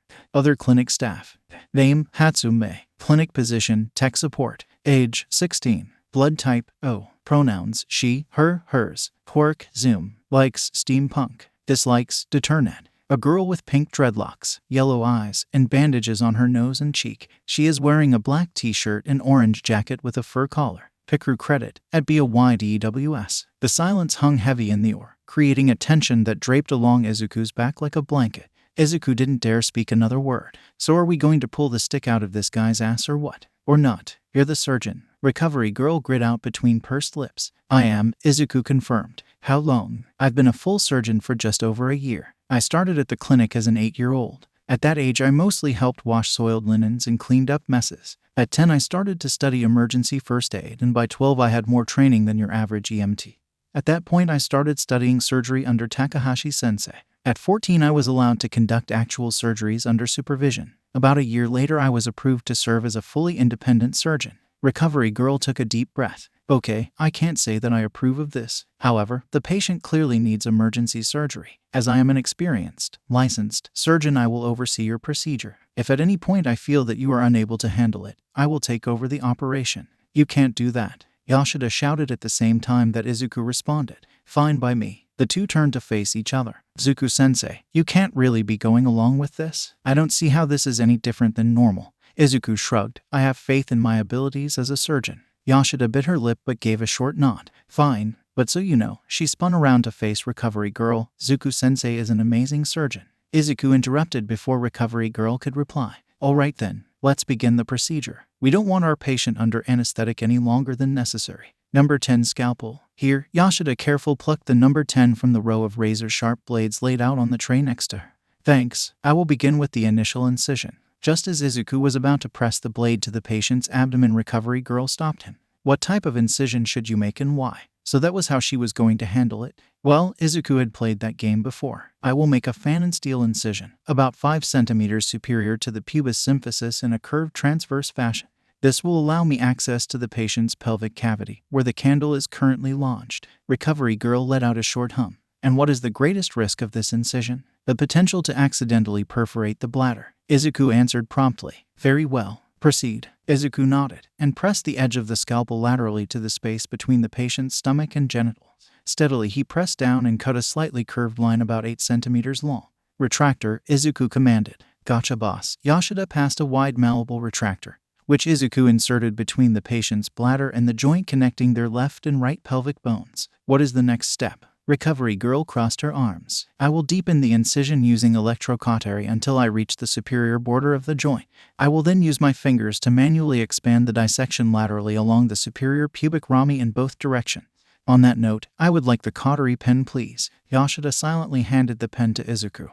S1: Other clinic staff. Name, Hatsume. Clinic position, tech support. Age, 16. Blood type, O. Pronouns, she, her, hers. Quirk, zoom. Likes steampunk. Dislikes deternet. A girl with pink dreadlocks, yellow eyes, and bandages on her nose and cheek. She is wearing a black t-shirt and orange jacket with a fur collar. Picker credit at BYDEWS. The silence hung heavy in the air, creating a tension that draped along Izuku's back like a blanket. Izuku didn't dare speak another word. So are we going to pull the stick out of this guy's ass or what? Or not? You're the surgeon. Recovery girl grit out between pursed lips. I am, Izuku confirmed. How long? I've been a full surgeon for just over a year. I started at the clinic as an 8-year-old. At that age, I mostly helped wash soiled linens and cleaned up messes. At 10, I started to study emergency first aid, and by 12, I had more training than your average EMT. At that point, I started studying surgery under Takahashi-sensei. At 14, I was allowed to conduct actual surgeries under supervision. About a year later, I was approved to serve as a fully independent surgeon. Recovery girl took a deep breath. Okay, I can't say that I approve of this. However, the patient clearly needs emergency surgery. As I am an experienced, licensed surgeon, I will oversee your procedure. If at any point I feel that you are unable to handle it, I will take over the operation. You can't do that, Yoshida shouted at the same time that Izuku responded. Fine by me. The two turned to face each other. Izuku-sensei, you can't really be going along with this? I don't see how this is any different than normal. Izuku shrugged. I have faith in my abilities as a surgeon. Yoshida bit her lip but gave a short nod. Fine, but so you know. She spun around to face Recovery Girl. Izuku-sensei is an amazing surgeon. Izuku interrupted before Recovery Girl could reply. All right then, let's begin the procedure. We don't want our patient under anesthetic any longer than necessary. Number 10 scalpel. Here, Yoshida carefully plucked the number 10 from the row of razor-sharp blades laid out on the tray next to her. Thanks. I will begin with the initial incision. Just as Izuku was about to press the blade to the patient's abdomen, Recovery Girl stopped him. What type of incision should you make and why? So that was how she was going to handle it? Well, Izuku had played that game before. I will make a fan and steel incision, about 5 centimeters superior to the pubis symphysis in a curved transverse fashion. This will allow me access to the patient's pelvic cavity, where the candle is currently lodged. Recovery Girl let out a short hum. And what is the greatest risk of this incision? The potential to accidentally perforate the bladder. Izuku answered promptly. Very well. Proceed. Izuku nodded and pressed the edge of the scalpel laterally to the space between the patient's stomach and genitals. Steadily, he pressed down and cut a slightly curved line about 8 centimeters long. Retractor, Izuku commanded. Gotcha, boss. Yoshida passed a wide malleable retractor, which Izuku inserted between the patient's bladder and the joint connecting their left and right pelvic bones. What is the next step? Recovery Girl crossed her arms. I will deepen the incision using electrocautery until I reach the superior border of the joint. I will then use my fingers to manually expand the dissection laterally along the superior pubic rami in both directions. On that note, I would like the cautery pen, please. Yoshida silently handed the pen to Izuku,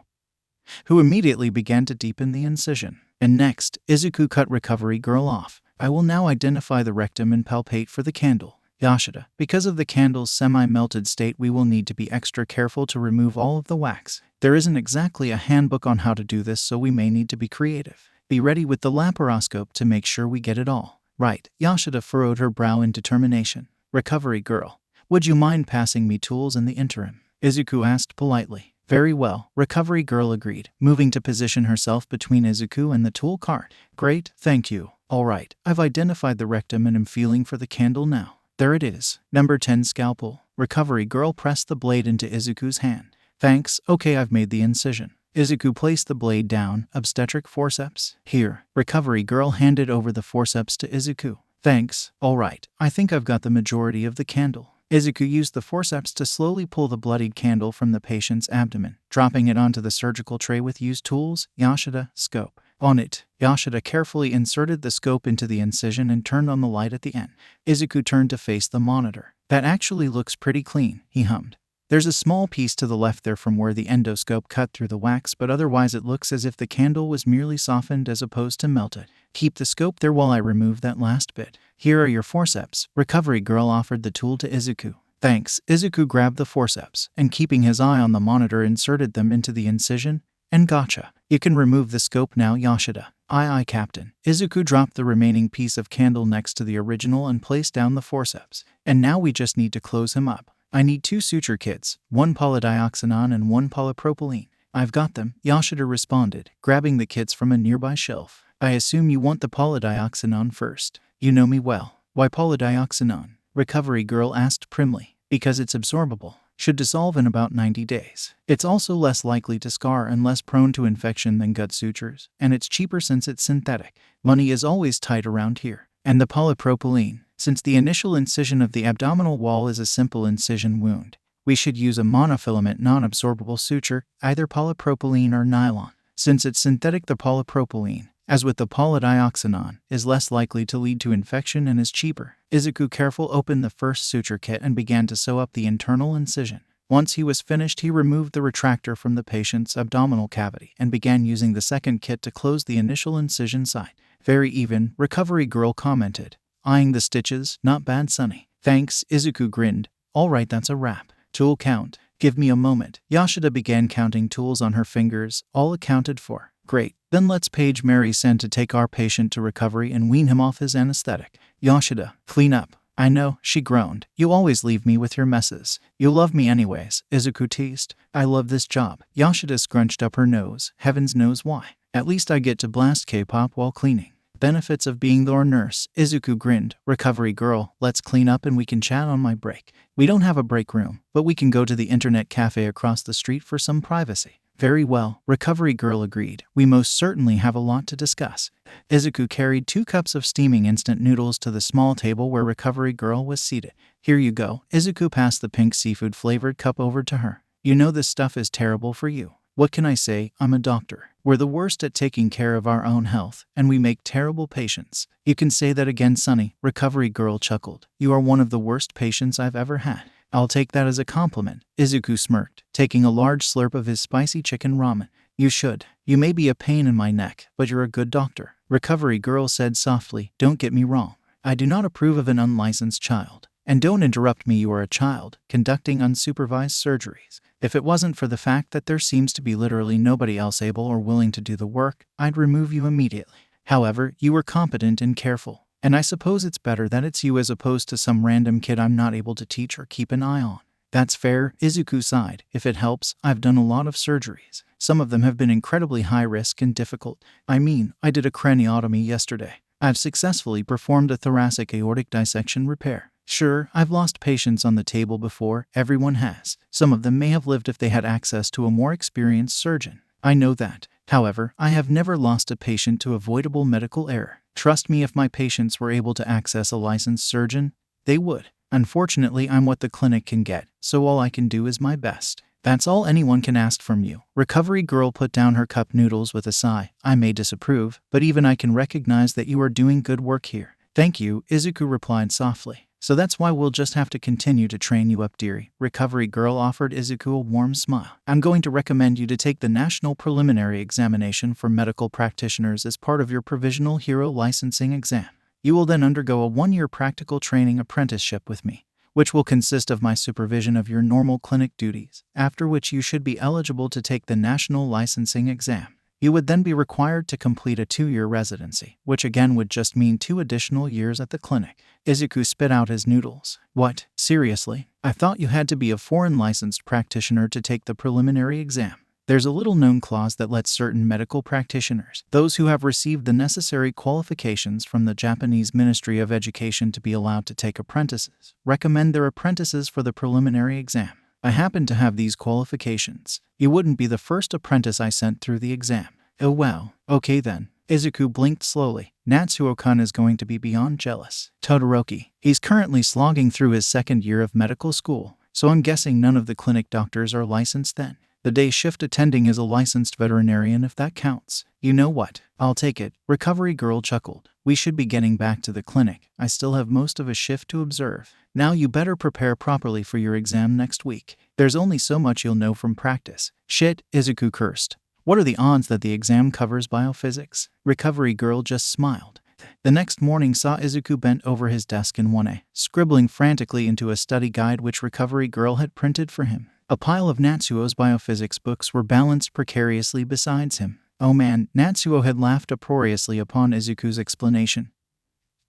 S1: who immediately began to deepen the incision. And next, Izuku cut Recovery Girl off. I will now identify the rectum and palpate for the candle. Yoshida, because of the candle's semi-melted state, we will need to be extra careful to remove all of the wax. There isn't exactly a handbook on how to do this, so we may need to be creative. Be ready with the laparoscope to make sure we get it all right. Yoshida furrowed her brow in determination. Recovery Girl, would you mind passing me tools in the interim? Izuku asked politely. Very well, Recovery Girl agreed, moving to position herself between Izuku and the tool cart. Great, thank you. All right, I've identified the rectum and am feeling for the candle now. There it is. Number 10 scalpel. Recovery Girl pressed the blade into Izuku's hand. Thanks, okay, I've made the incision. Izuku placed the blade down. Obstetric forceps. Here. Recovery Girl handed over the forceps to Izuku. Thanks. All right, I think I've got the majority of the candle. Izuku used the forceps to slowly pull the bloodied candle from the patient's abdomen, dropping it onto the surgical tray with used tools. Yoshida, scope. On it, Yoshida carefully inserted the scope into the incision and turned on the light at the end. Izuku turned to face the monitor. That actually looks pretty clean, he hummed. There's a small piece to the left there from where the endoscope cut through the wax, but otherwise it looks as if the candle was merely softened as opposed to melted. Keep the scope there while I remove that last bit. Here are your forceps. Recovery Girl offered the tool to Izuku. Thanks. Izuku grabbed the forceps and, keeping his eye on the monitor, inserted them into the incision. And gotcha. You can remove the scope now, Yoshida. Aye, Captain. Izuku dropped the remaining piece of candle next to the original and placed down the forceps. And now we just need to close him up. I need 2 suture kits, 1 polydioxanone and 1 polypropylene. I've got them, Yoshida responded, grabbing the kits from a nearby shelf. I assume you want the polydioxanone first. You know me well. Why polydioxanone? Recovery Girl asked primly. Because it's absorbable. should dissolve in about 90 days. It's also less likely to scar and less prone to infection than gut sutures, and it's cheaper since it's synthetic. Money is always tight around here. And the polypropylene. Since the initial incision of the abdominal wall is a simple incision wound, we should use a monofilament non-absorbable suture, either polypropylene or nylon. Since it's synthetic, the polypropylene, as with the polydioxanone, is less likely to lead to infection and is cheaper. Izuku carefully opened the first suture kit and began to sew up the internal incision. Once he was finished, he removed the retractor from the patient's abdominal cavity and began using the second kit to close the initial incision site. Very even, Recovery Girl commented, eyeing the stitches. Not bad, Sonny. Thanks, Izuku grinned. Alright, that's a wrap. Tool count. Give me a moment. Yoshida began counting tools on her fingers, all accounted for. Great. Then let's page Mary-san to take our patient to recovery and wean him off his anesthetic. Yoshida, clean up. I know, she groaned. You always leave me with your messes. You love me anyways, Izuku teased. I love this job. Yoshida scrunched up her nose. Heavens knows why. At least I get to blast K-pop while cleaning. Benefits of being the nurse. Izuku grinned. Recovery Girl, let's clean up and we can chat on my break. We don't have a break room, but we can go to the internet cafe across the street for some privacy. Very well, Recovery Girl agreed. We most certainly have a lot to discuss. Izuku carried 2 cups of steaming instant noodles to the small table where Recovery Girl was seated. Here you go. Izuku passed the pink seafood-flavored cup over to her. You know this stuff is terrible for you. What can I say? I'm a doctor. We're the worst at taking care of our own health, and we make terrible patients. You can say that again, Sonny. Recovery Girl chuckled. You are one of the worst patients I've ever had. I'll take that as a compliment. Izuku smirked, taking a large slurp of his spicy chicken ramen. You should. You may be a pain in my neck, but you're a good doctor. Recovery Girl said softly. Don't get me wrong. I do not approve of an unlicensed child. And don't interrupt me, you are a child, conducting unsupervised surgeries. If it wasn't for the fact that there seems to be literally nobody else able or willing to do the work, I'd remove you immediately. However, you were competent and careful. And I suppose it's better that it's you as opposed to some random kid I'm not able to teach or keep an eye on. That's fair, Izuku sighed. If it helps, I've done a lot of surgeries. Some of them have been incredibly high risk and difficult. I did a craniotomy yesterday. I've successfully performed a thoracic aortic dissection repair. Sure, I've lost patients on the table before, everyone has. Some of them may have lived if they had access to a more experienced surgeon. I know that. However, I have never lost a patient to avoidable medical error. Trust me, if my patients were able to access a licensed surgeon, they would. Unfortunately, I'm what the clinic can get, so all I can do is my best. That's all anyone can ask from you. Recovery Girl put down her cup noodles with a sigh. I may disapprove, but even I can recognize that you are doing good work here. Thank you, Izuku replied softly. So that's why we'll just have to continue to train you up, dearie. Recovery Girl offered Izuku a warm smile. I'm going to recommend you to take the National Preliminary Examination for Medical Practitioners as part of your Provisional Hero Licensing exam. You will then undergo a 1-year practical training apprenticeship with me, which will consist of my supervision of your normal clinic duties, after which you should be eligible to take the National Licensing exam. You would then be required to complete a 2-year residency, which again would just mean 2 additional years at the clinic. Izuku spit out his noodles. What? Seriously? I thought you had to be a foreign licensed practitioner to take the preliminary exam. There's a little-known clause that lets certain medical practitioners, those who have received the necessary qualifications from the Japanese Ministry of Education to be allowed to take apprentices, recommend their apprentices for the preliminary exam. I happen to have these qualifications. You wouldn't be the first apprentice I sent through the exam. Oh well, okay then. Izuku blinked slowly. Natsuo-kun is going to be beyond jealous. Todoroki. He's currently slogging through his 2nd year of medical school, so I'm guessing none of the clinic doctors are licensed then. The day shift attending is a licensed veterinarian if that counts. You know what? I'll take it. Recovery Girl chuckled. We should be getting back to the clinic. I still have most of a shift to observe. Now you better prepare properly for your exam next week. There's only so much you'll know from practice. Shit, Izuku cursed. What are the odds that the exam covers biophysics? Recovery Girl just smiled. The next morning saw Izuku bent over his desk in 1A, scribbling frantically into a study guide which Recovery Girl had printed for him. A pile of Natsuo's biophysics books were balanced precariously beside him. Oh man, Natsuo had laughed uproariously upon Izuku's explanation.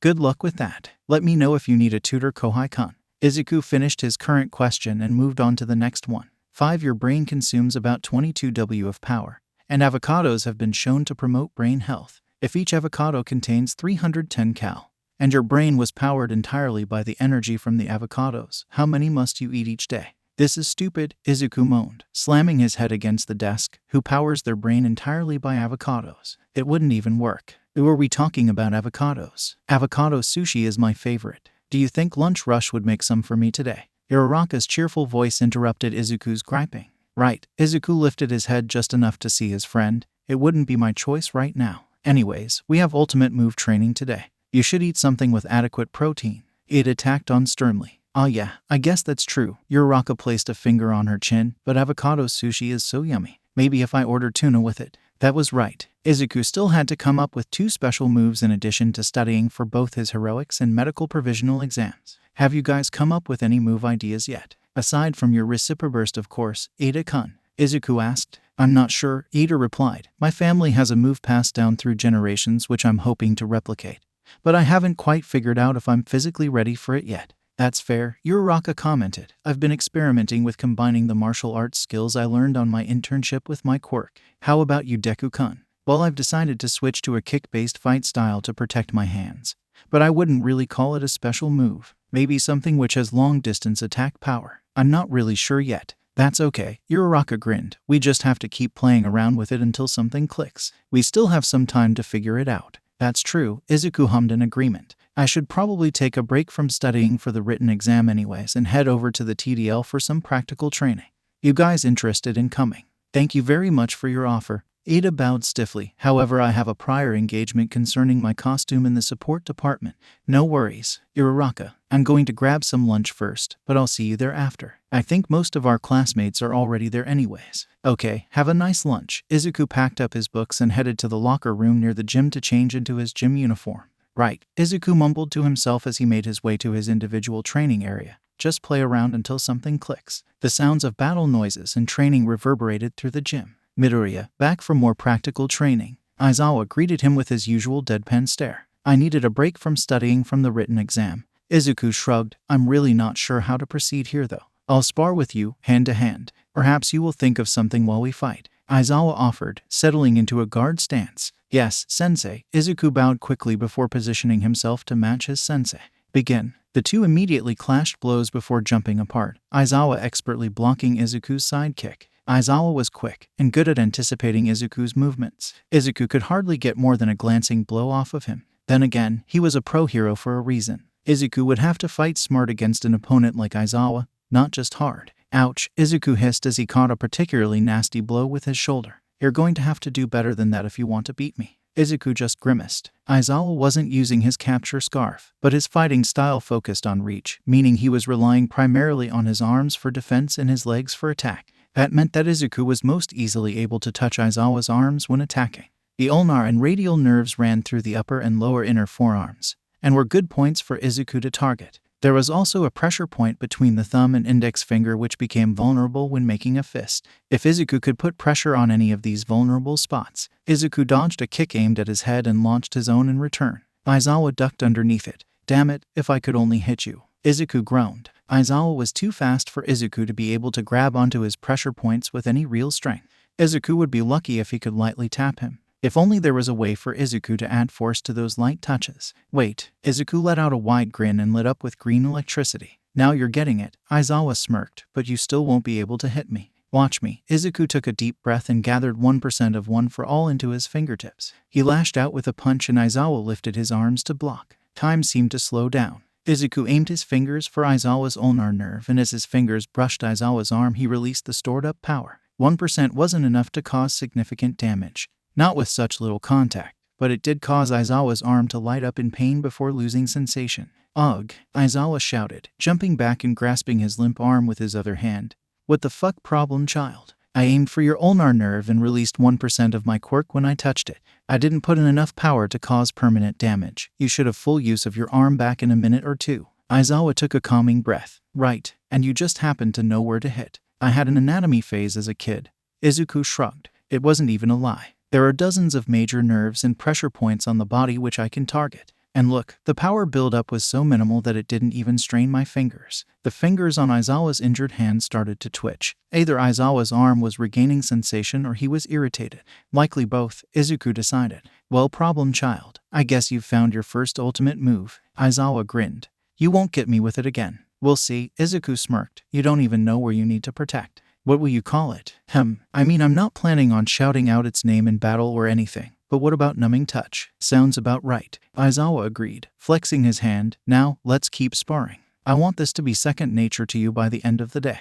S1: Good luck with that. Let me know if you need a tutor, Kohai-kun. Izuku finished his current question and moved on to the next one. 5. Your brain consumes about 22 W of power, and avocados have been shown to promote brain health. If each avocado contains 310 cal, and your brain was powered entirely by the energy from the avocados, how many must you eat each day? This is stupid, Izuku moaned, slamming his head against the desk. Who powers their brain entirely by avocados? It wouldn't even work. Were we talking about avocados? Avocado sushi is my favorite. Do you think Lunch Rush would make some for me today? Uraraka's cheerful voice interrupted Izuku's griping. Right, Izuku lifted his head just enough to see his friend. It wouldn't be my choice right now. Anyways, we have ultimate move training today. You should eat something with adequate protein. It attacked on sternly. Oh yeah, I guess that's true. Uraraka placed a finger on her chin, but avocado sushi is so yummy. Maybe if I order tuna with it. That was right. Izuku still had to come up with 2 special moves in addition to studying for both his heroics and medical provisional exams. Have you guys come up with any move ideas yet? Aside from your reciproburst, of course, Ada-kun. Izuku asked. I'm not sure, Ada replied. My family has a move passed down through generations which I'm hoping to replicate. But I haven't quite figured out if I'm physically ready for it yet. That's fair, Uraraka commented. I've been experimenting with combining the martial arts skills I learned on my internship with my quirk. How about you, Deku-kun? Well, I've decided to switch to a kick-based fight style to protect my hands. But I wouldn't really call it a special move. Maybe something which has long-distance attack power. I'm not really sure yet. That's okay, Uraraka grinned. We just have to keep playing around with it until something clicks. We still have some time to figure it out. That's true, Izuku hummed in agreement. I should probably take a break from studying for the written exam anyways and head over to the TDL for some practical training. You guys interested in coming? Thank you very much for your offer. Ada bowed stiffly. However, I have a prior engagement concerning my costume in the support department. No worries, Uraraka. I'm going to grab some lunch first, but I'll see you there after. I think most of our classmates are already there anyways. Okay, have a nice lunch. Izuku packed up his books and headed to the locker room near the gym to change into his gym uniform. Right, Izuku mumbled to himself as he made his way to his individual training area. Just play around until something clicks. The sounds of battle noises and training reverberated through the gym. Midoriya, back for more practical training. Aizawa greeted him with his usual deadpan stare. I needed a break from studying from the written exam. Izuku shrugged. I'm really not sure how to proceed here though. I'll spar with you, hand to hand. Perhaps you will think of something while we fight. Aizawa offered, settling into a guard stance. Yes, sensei. Izuku bowed quickly before positioning himself to match his sensei. Begin. The two immediately clashed blows before jumping apart, Aizawa expertly blocking Izuku's sidekick. Aizawa was quick and good at anticipating Izuku's movements. Izuku could hardly get more than a glancing blow off of him. Then again, he was a pro hero for a reason. Izuku would have to fight smart against an opponent like Aizawa, not just hard. Ouch, Izuku hissed as he caught a particularly nasty blow with his shoulder. You're going to have to do better than that if you want to beat me. Izuku just grimaced. Aizawa wasn't using his capture scarf, but his fighting style focused on reach, meaning he was relying primarily on his arms for defense and his legs for attack. That meant that Izuku was most easily able to touch Aizawa's arms when attacking. The ulnar and radial nerves ran through the upper and lower inner forearms, and were good points for Izuku to target. There was also a pressure point between the thumb and index finger which became vulnerable when making a fist. If Izuku could put pressure on any of these vulnerable spots, Izuku dodged a kick aimed at his head and launched his own in return. Aizawa ducked underneath it. Damn it, if I could only hit you. Izuku groaned. Aizawa was too fast for Izuku to be able to grab onto his pressure points with any real strength. Izuku would be lucky if he could lightly tap him. If only there was a way for Izuku to add force to those light touches. Wait, Izuku let out a wide grin and lit up with green electricity. Now you're getting it, Aizawa smirked, but you still won't be able to hit me. Watch me. Izuku took a deep breath and gathered 1% of one for all into his fingertips. He lashed out with a punch and Aizawa lifted his arms to block. Time seemed to slow down. Izuku aimed his fingers for Aizawa's ulnar nerve, and as his fingers brushed Aizawa's arm, he released the stored-up power. 1% wasn't enough to cause significant damage. Not with such little contact, but it did cause Aizawa's arm to light up in pain before losing sensation. Ugh, Aizawa shouted, jumping back and grasping his limp arm with his other hand. What the fuck problem, child? I aimed for your ulnar nerve and released 1% of my quirk when I touched it. I didn't put in enough power to cause permanent damage. You should have full use of your arm back in a minute or two. Aizawa took a calming breath. Right, and you just happened to know where to hit. I had an anatomy phase as a kid. Izuku shrugged. It wasn't even a lie. There are dozens of major nerves and pressure points on the body which I can target. And look, the power buildup was so minimal that it didn't even strain my fingers. The fingers on Aizawa's injured hand started to twitch. Either Aizawa's arm was regaining sensation or he was irritated. Likely both, Izuku decided. Well, problem child. I guess you've found your first ultimate move. Aizawa grinned. You won't get me with it again. We'll see, Izuku smirked. You don't even know where you need to protect. What will you call it? I mean, I'm not planning on shouting out its name in battle or anything. But what about numbing touch? Sounds about right. Aizawa agreed, flexing his hand. Now, let's keep sparring. I want this to be second nature to you by the end of the day.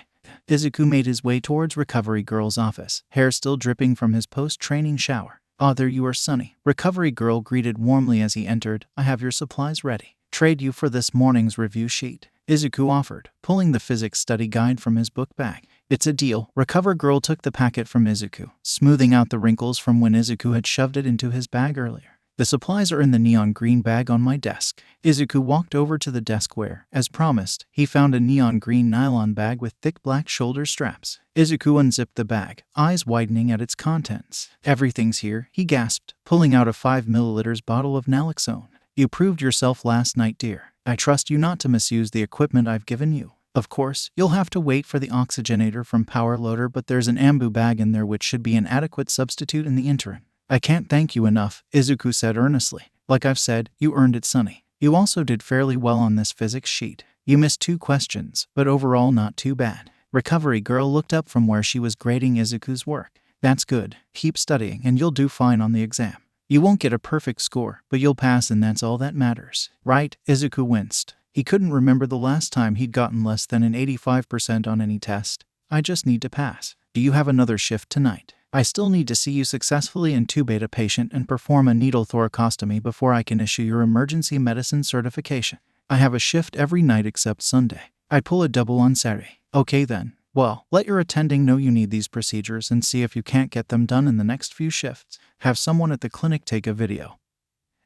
S1: Izuku made his way towards Recovery Girl's office, hair still dripping from his post-training shower. Ah, there you are, Sonny. Recovery Girl greeted warmly as he entered. I have your supplies ready. Trade you for this morning's review sheet, Izuku offered, pulling the physics study guide from his book bag. It's a deal. Recover Girl took the packet from Izuku, smoothing out the wrinkles from when Izuku had shoved it into his bag earlier. The supplies are in the neon green bag on my desk. Izuku walked over to the desk where, as promised, he found a neon green nylon bag with thick black shoulder straps. Izuku unzipped the bag, eyes widening at its contents. Everything's here, he gasped, pulling out a 5 ml bottle of naloxone. You proved yourself last night, dear. I trust you not to misuse the equipment I've given you. Of course, you'll have to wait for the oxygenator from Power Loader, but there's an ambu bag in there which should be an adequate substitute in the interim. I can't thank you enough, Izuku said earnestly. Like I've said, you earned it, Sonny. You also did fairly well on this physics sheet. You missed 2 questions, but overall not too bad. Recovery Girl looked up from where she was grading Izuku's work. That's good. Keep studying and you'll do fine on the exam. You won't get a perfect score, but you'll pass and that's all that matters. Right? Izuku winced. He couldn't remember the last time he'd gotten less than an 85% on any test. I just need to pass. Do you have another shift tonight? I still need to see you successfully intubate a patient and perform a needle thoracostomy before I can issue your emergency medicine certification. I have a shift every night except Sunday. I pull a double on Saturday. Okay then. Well, let your attending know you need these procedures and see if you can't get them done in the next few shifts. Have someone at the clinic take a video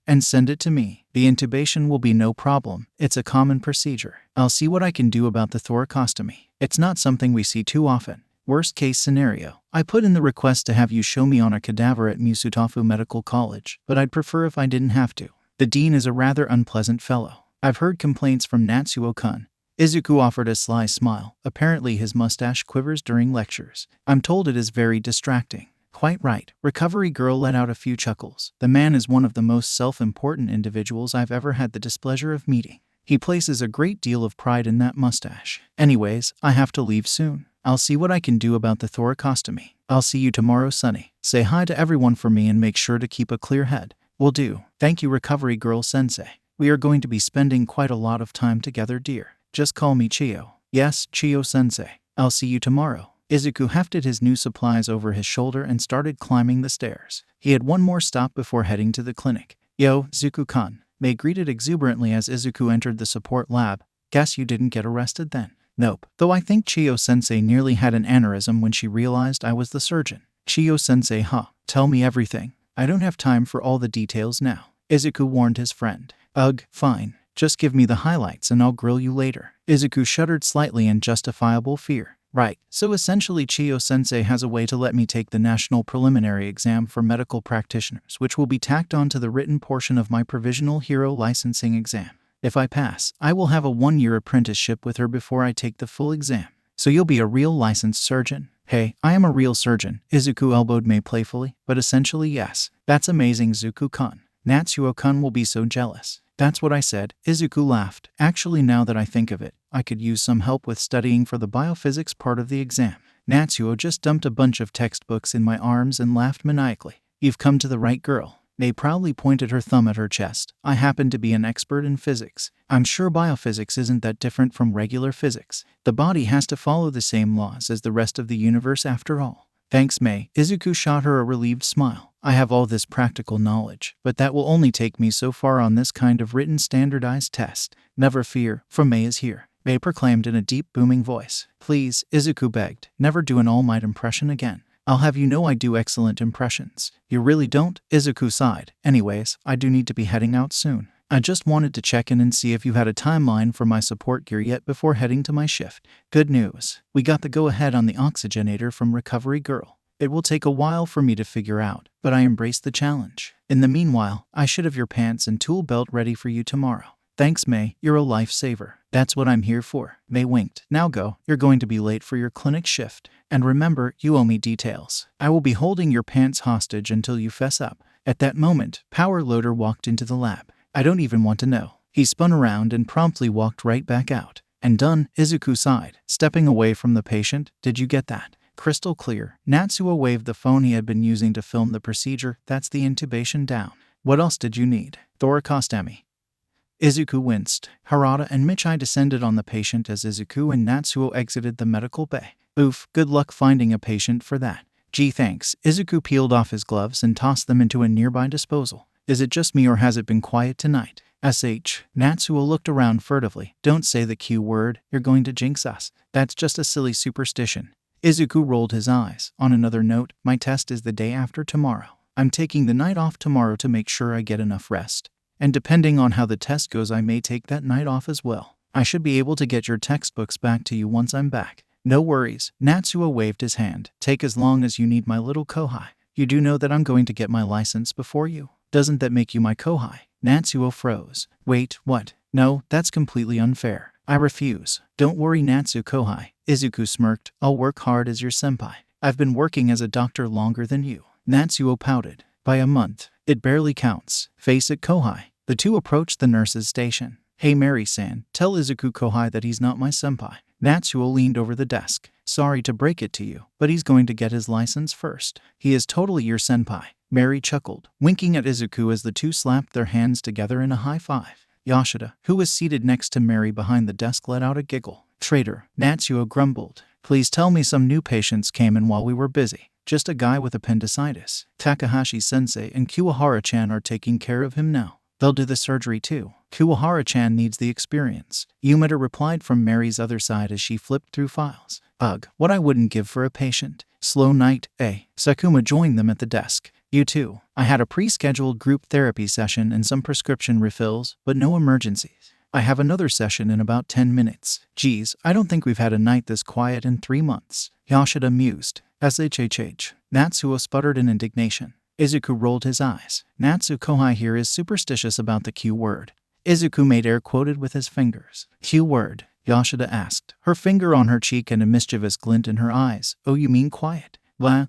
S1: and send it to me. The intubation will be no problem. It's a common procedure. I'll see what I can do about the thoracostomy. It's not something we see too often. Worst case scenario, I put in the request to have you show me on a cadaver at Musutafu Medical College, but I'd prefer if I didn't have to. The dean is a rather unpleasant fellow. I've heard complaints from Natsuo-kun. Izuku offered a sly smile. Apparently his mustache quivers during lectures. I'm told it is very distracting. Quite right. Recovery Girl let out a few chuckles. The man is one of the most self-important individuals I've ever had the displeasure of meeting. He places a great deal of pride in that mustache. Anyways, I have to leave soon. I'll see what I can do about the thoracostomy. I'll see you tomorrow, Sonny. Say hi to everyone for me and make sure to keep a clear head. Will do. Thank you, Recovery Girl Sensei. We are going to be spending quite a lot of time together, dear. Just call me Chiyo. Yes, Chiyo Sensei. I'll see you tomorrow. Izuku hefted his new supplies over his shoulder and started climbing the stairs. He had one more stop before heading to the clinic. Yo, Zuku-kun. May greeted exuberantly as Izuku entered the support lab. Guess you didn't get arrested then. Nope. Though I think Chiyo-sensei nearly had an aneurysm when she realized I was the surgeon. Chiyo-sensei, tell me everything. I don't have time for all the details now. Izuku warned his friend. Ugh, fine. Just give me the highlights and I'll grill you later. Izuku shuddered slightly in justifiable fear. Right, so essentially Chiyo-sensei has a way to let me take the national preliminary exam for medical practitioners, which will be tacked on to the written portion of my provisional hero licensing exam. If I pass, I will have a 1-year apprenticeship with her before I take the full exam. So you'll be a real licensed surgeon? Hey, I am a real surgeon, Izuku elbowed Mei playfully, but essentially yes. That's amazing, Zuku-kun. Natsuo-kun will be so jealous. That's what I said. Izuku laughed. Actually, now that I think of it, I could use some help with studying for the biophysics part of the exam. Natsuo just dumped a bunch of textbooks in my arms and laughed maniacally. You've come to the right girl. Mei proudly pointed her thumb at her chest. I happen to be an expert in physics. I'm sure biophysics isn't that different from regular physics. The body has to follow the same laws as the rest of the universe after all. Thanks, Mei. Izuku shot her a relieved smile. I have all this practical knowledge, but that will only take me so far on this kind of written standardized test. Never fear, for Mei is here, Mei proclaimed in a deep, booming voice. Please, Izuku begged, never do an All Might impression again. I'll have you know I do excellent impressions. You really don't? Izuku sighed. Anyways, I do need to be heading out soon. I just wanted to check in and see if you had a timeline for my support gear yet before heading to my shift. Good news. We got the go-ahead on the oxygenator from Recovery Girl. It will take a while for me to figure out, but I embrace the challenge. In the meanwhile, I should have your pants and tool belt ready for you tomorrow. Thanks, Mei. You're a lifesaver. That's what I'm here for. Mei winked. Now go. You're going to be late for your clinic shift. And remember, you owe me details. I will be holding your pants hostage until you fess up. At that moment, Power Loader walked into the lab. I don't even want to know. He spun around and promptly walked right back out. And done, Izuku sighed, stepping away from the patient. Did you get that? Crystal clear. Natsuo waved the phone he had been using to film the procedure. That's the intubation down. What else did you need? Thoracostomy. Izuku winced. Harada and Michai descended on the patient as Izuku and Natsuo exited the medical bay. Oof, good luck finding a patient for that. Gee, thanks. Izuku peeled off his gloves and tossed them into a nearby disposal. Is it just me or has it been quiet tonight? Natsuo looked around furtively. Don't say the Q word, you're going to jinx us. That's just a silly superstition. Izuku rolled his eyes. On another note, my test is the day after tomorrow. I'm taking the night off tomorrow to make sure I get enough rest. And depending on how the test goes, I may take that night off as well. I should be able to get your textbooks back to you once I'm back. No worries. Natsuo waved his hand. Take as long as you need, my little Kohai. You do know that I'm going to get my license before you. Doesn't that make you my Kohai? Natsuo froze. Wait, what? No, that's completely unfair. I refuse. Don't worry, Natsu Kohai. Izuku smirked. I'll work hard as your senpai. I've been working as a doctor longer than you. Natsuo pouted. By a month. It barely counts. Face it, Kohai. The two approached the nurse's station. Hey, Mary-san, tell Izuku Kohai that he's not my senpai. Natsuo leaned over the desk. Sorry to break it to you, but he's going to get his license first. He is totally your senpai. Mary chuckled, winking at Izuku as the two slapped their hands together in a high five. Yoshida, who was seated next to Mary behind the desk, let out a giggle. Traitor, Natsuo grumbled. Please tell me some new patients came in while we were busy. Just a guy with appendicitis. Takahashi-sensei and Kuwahara-chan are taking care of him now. They'll do the surgery too. Kuwahara-chan needs the experience. Yumeda replied from Mary's other side as she flipped through files. Ugh, what I wouldn't give for a patient. Slow night, eh? Sakuma joined them at the desk. You too. I had a pre-scheduled group therapy session and some prescription refills, but no emergencies. I have another session in about 10 minutes. Geez, I don't think we've had a night this quiet in 3 months. Yoshida mused. SHHH. Natsuo sputtered in indignation. Izuku rolled his eyes. Natsu Kohai here is superstitious about the Q word. Izuku made air quoted with his fingers. Q word? Yoshida asked, her finger on her cheek and a mischievous glint in her eyes. Oh, you mean quiet? La,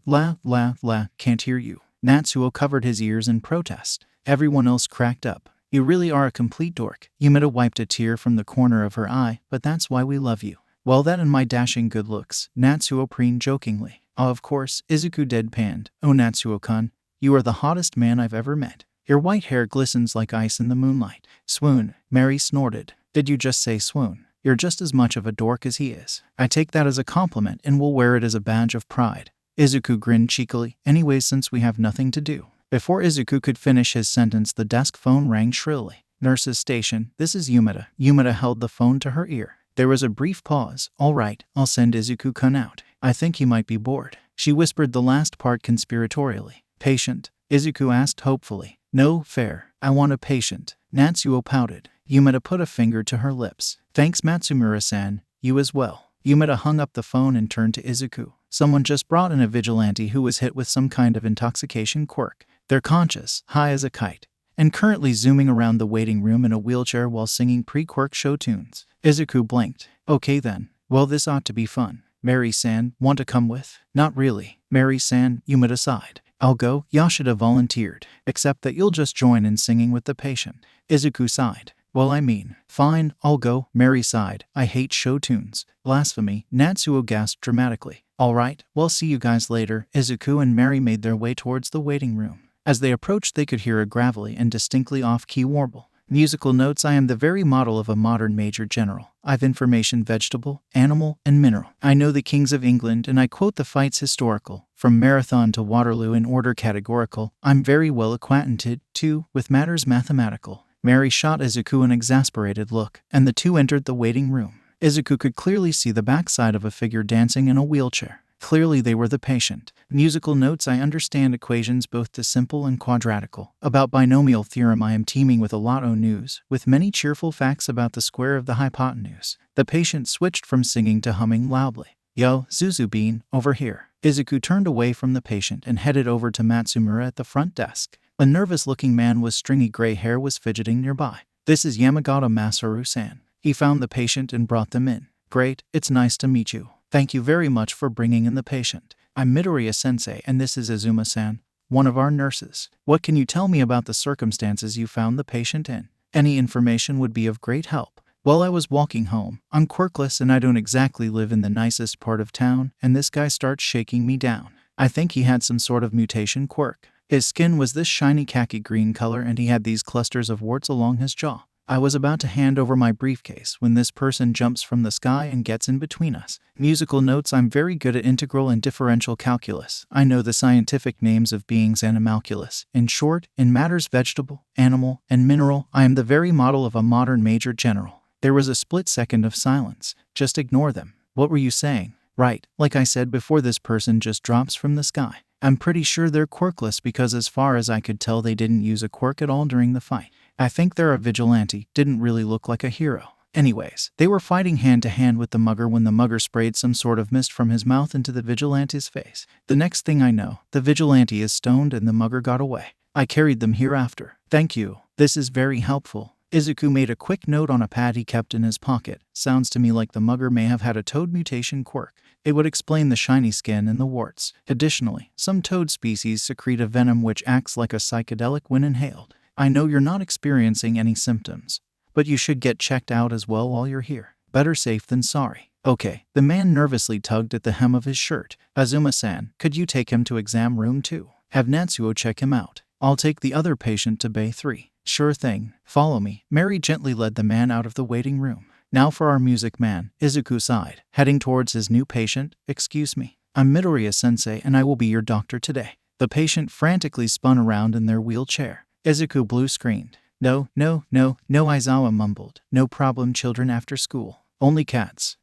S1: can't hear you. Natsuo covered his ears in protest. Everyone else cracked up. You really are a complete dork. Yumeda wiped a tear from the corner of her eye, but that's why we love you. Well, that and my dashing good looks, Natsuo preened jokingly. Oh, of course, Izuku deadpanned. Oh, Natsuo-kun, you are the hottest man I've ever met. Your white hair glistens like ice in the moonlight. Swoon, Mary snorted. Did you just say swoon? You're just as much of a dork as he is. I take that as a compliment and will wear it as a badge of pride. Izuku grinned cheekily. Anyways, since we have nothing to do. Before Izuku could finish his sentence, the desk phone rang shrilly. Nurse's station, this is Yumeda. Yumeda held the phone to her ear. There was a brief pause. All right, I'll send Izuku-kun out. I think he might be bored. She whispered the last part conspiratorially. Patient? Izuku asked hopefully. No, fair. I want a patient. Natsuo pouted. Yumeda put a finger to her lips. Thanks, Matsumura-san. You as well. Yumeda hung up the phone and turned to Izuku. Someone just brought in a vigilante who was hit with some kind of intoxication quirk. They're conscious, high as a kite, and currently zooming around the waiting room in a wheelchair while singing pre-quirk show tunes. Izuku blinked. Okay then. Well, this ought to be fun. Mary-san, want to come with? Not really. Mary-san, Yumeda sighed. I'll go, Yoshida volunteered, except that you'll just join in singing with the patient. Izuku sighed. Well, I mean, fine, I'll go, Mary sighed. I hate show tunes. Blasphemy, Natsuo gasped dramatically. All right, well, see you guys later. Izuku and Mary made their way towards the waiting room. As they approached, they could hear a gravelly and distinctly off-key warble. Musical notes. I am the very model of a modern major general. I've information vegetable, animal, and mineral. I know the kings of England, and I quote the fights historical. From Marathon to Waterloo in order categorical. I'm very well acquainted, too, with matters mathematical. Mary shot Izuku an exasperated look, and the two entered the waiting room. Izuku could clearly see the backside of a figure dancing in a wheelchair. Clearly they were the patient. Musical notes. I understand equations both to simple and quadratical. About binomial theorem I am teeming with a lot of news, with many cheerful facts about the square of the hypotenuse. The patient switched from singing to humming loudly. Yo, Zuzubin, over here. Izuku turned away from the patient and headed over to Matsumura at the front desk. A nervous-looking man with stringy gray hair was fidgeting nearby. This is Yamagata Masaru-san. He found the patient and brought them in. Great, it's nice to meet you. Thank you very much for bringing in the patient. I'm Midoriya-sensei and this is Azuma-san, one of our nurses. What can you tell me about the circumstances you found the patient in? Any information would be of great help. Well, I was walking home. I'm quirkless and I don't exactly live in the nicest part of town, and this guy starts shaking me down. I think he had some sort of mutation quirk. His skin was this shiny khaki green color and he had these clusters of warts along his jaw. I was about to hand over my briefcase when this person jumps from the sky and gets in between us. Musical notes: I'm very good at integral and differential calculus. I know the scientific names of beings and animalculus. In short, in matters vegetable, animal, and mineral, I am the very model of a modern major general. There was a split second of silence. Just ignore them. What were you saying? Right, like I said before, this person just drops from the sky. I'm pretty sure they're quirkless because as far as I could tell they didn't use a quirk at all during the fight. I think they're a vigilante, didn't really look like a hero. Anyways, they were fighting hand to hand with the mugger when the mugger sprayed some sort of mist from his mouth into the vigilante's face. The next thing I know, the vigilante is stoned and the mugger got away. I carried them here after. Thank you. This is very helpful. Izuku made a quick note on a pad he kept in his pocket. Sounds to me like the mugger may have had a toad mutation quirk. It would explain the shiny skin and the warts. Additionally, some toad species secrete a venom which acts like a psychedelic when inhaled. I know you're not experiencing any symptoms, but you should get checked out as well while you're here. Better safe than sorry. Okay. The man nervously tugged at the hem of his shirt. Azuma-san, could you take him to exam room 2? Have Natsuo check him out. I'll take the other patient to Bay 3. Sure thing. Follow me. Mary gently led the man out of the waiting room. Now for our music man. Izuku sighed, heading towards his new patient. Excuse me. I'm Midoriya-sensei and I will be your doctor today. The patient frantically spun around in their wheelchair. Izuku blue-screened. No, Aizawa mumbled. No problem, children after school. Only cats.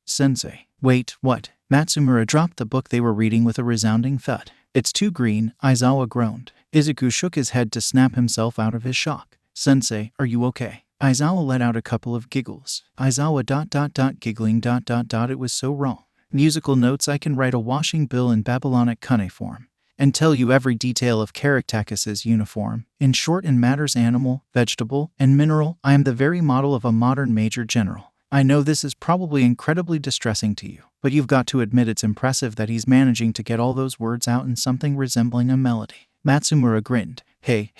S1: Sensei. Wait, what? Matsumura dropped the book they were reading with a resounding thud. It's too green, Aizawa groaned. Izuku shook his head to snap himself out of his shock. Sensei, are you okay? Aizawa let out a couple of giggles. Aizawa ... giggling ... it was so wrong. Musical notes: I can write a washing bill in Babylonic cuneiform and tell you every detail of Caractacus's uniform. In short, in matters animal, vegetable, and mineral, I am the very model of a modern major general. I know this is probably incredibly distressing to you, but you've got to admit it's impressive that he's managing to get all those words out in something resembling a melody. Matsumura grinned. Hey,